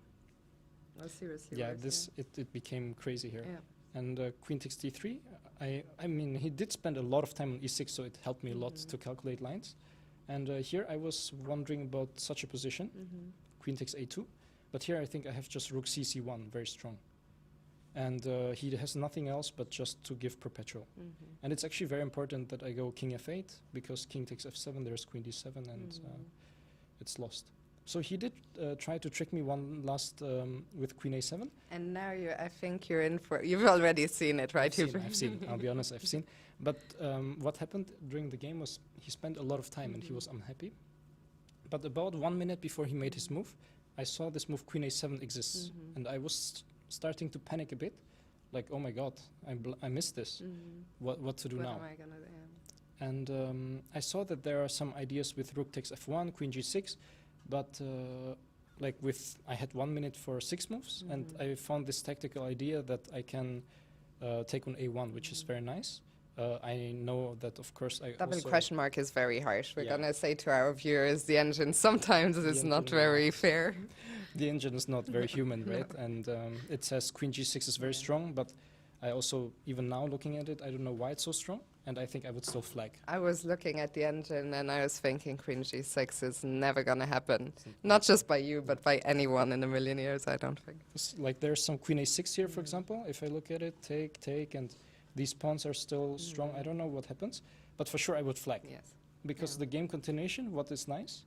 Well, seriously. Yeah, worse, it became crazy here. Yeah. And queen takes d3. I mean, he did spend a lot of time on e6, so it helped me a lot to calculate lines. And here I was wondering about such a position. Queen takes a2. But here I think I have just rook c1, very strong. And he has nothing else but just to give perpetual. And it's actually very important that I go king f8, because king takes f7, there's queen d7, and it's lost. So he did try to trick me one last with queen a7. And now I think you're in for. You've already seen it, right? I've seen. I'll be honest, I've seen. But what happened during the game was he spent a lot of time and he was unhappy. But about 1 minute before he made his move, I saw this move queen a7 exists, and I was starting to panic a bit, like, oh my god, I missed this. What to do now? What am I gonna do? Yeah. And I saw that there are some ideas with rook takes f1, queen g6, but like I had 1 minute for 6 moves, and I found this tactical idea that I can take on a1, which is very nice. I know that, of course, I Double also question mark is very harsh. We're Yeah. gonna say to our viewers, the engine sometimes is not engine, very fair. The engine is not very human, right? And it says queen g6 is very strong, but I also, even now looking at it, I don't know why it's so strong, and I think I would still flag. I was looking at the engine and I was thinking queen g6 is never gonna happen. Not just by you, but by anyone in a million years, I don't think. Like there's some queen a6 here, for example. If I look at it, take, and these pawns are still strong. I don't know what happens, but for sure I would flag. Yes. Because the game continuation, what is nice,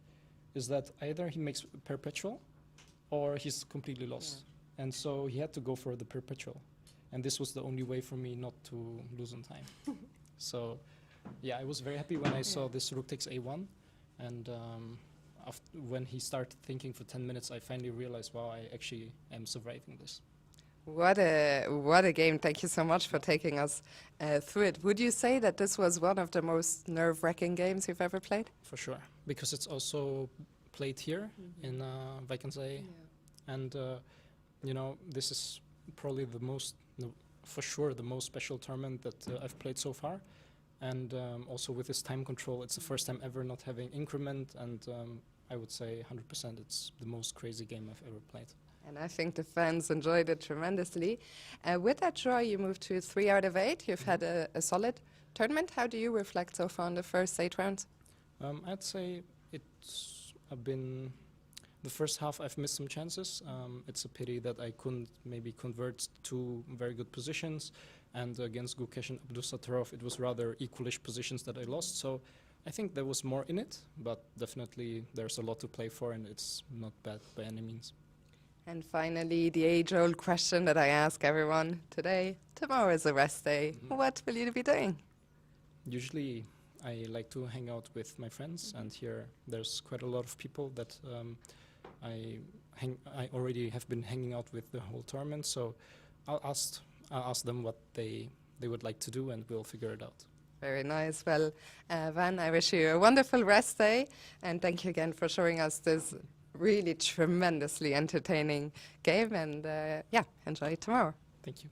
is that either he makes perpetual, or he's completely lost. And so he had to go for the perpetual. And this was the only way for me not to lose on time. So, yeah, I was very happy when I saw this rook takes a1. And when he started thinking for 10 minutes, I finally realized, wow, I actually am surviving this. What a game. Thank you so much for taking us through it. Would you say that this was one of the most nerve-wracking games you've ever played? For sure, because it's also played here in Wijk. And, you know, this is probably for sure the most special tournament that I've played so far. And also with this time control, it's the first time ever not having increment, and I would say 100% it's the most crazy game I've ever played. And I think the fans enjoyed it tremendously. With that draw, you moved to 3 out of 8. You've had a solid tournament. How do you reflect so far on the first 8 rounds? I'd say it's been the first half I've missed some chances. It's a pity that I couldn't maybe convert 2 very good positions. And against Gukesh and Abdusattorov, it was rather equalish positions that I lost. So I think there was more in it, but definitely there's a lot to play for, and it's not bad by any means. And finally, the age-old question that I ask everyone today. Tomorrow is a rest day. What will you be doing? Usually I like to hang out with my friends, and here there's quite a lot of people that I already have been hanging out with the whole tournament, so I'll ask them what they would like to do, and we'll figure it out. Very nice. Well, Van, I wish you a wonderful rest day, and thank you again for showing us this really tremendously entertaining game, and yeah, enjoy it tomorrow. Thank you.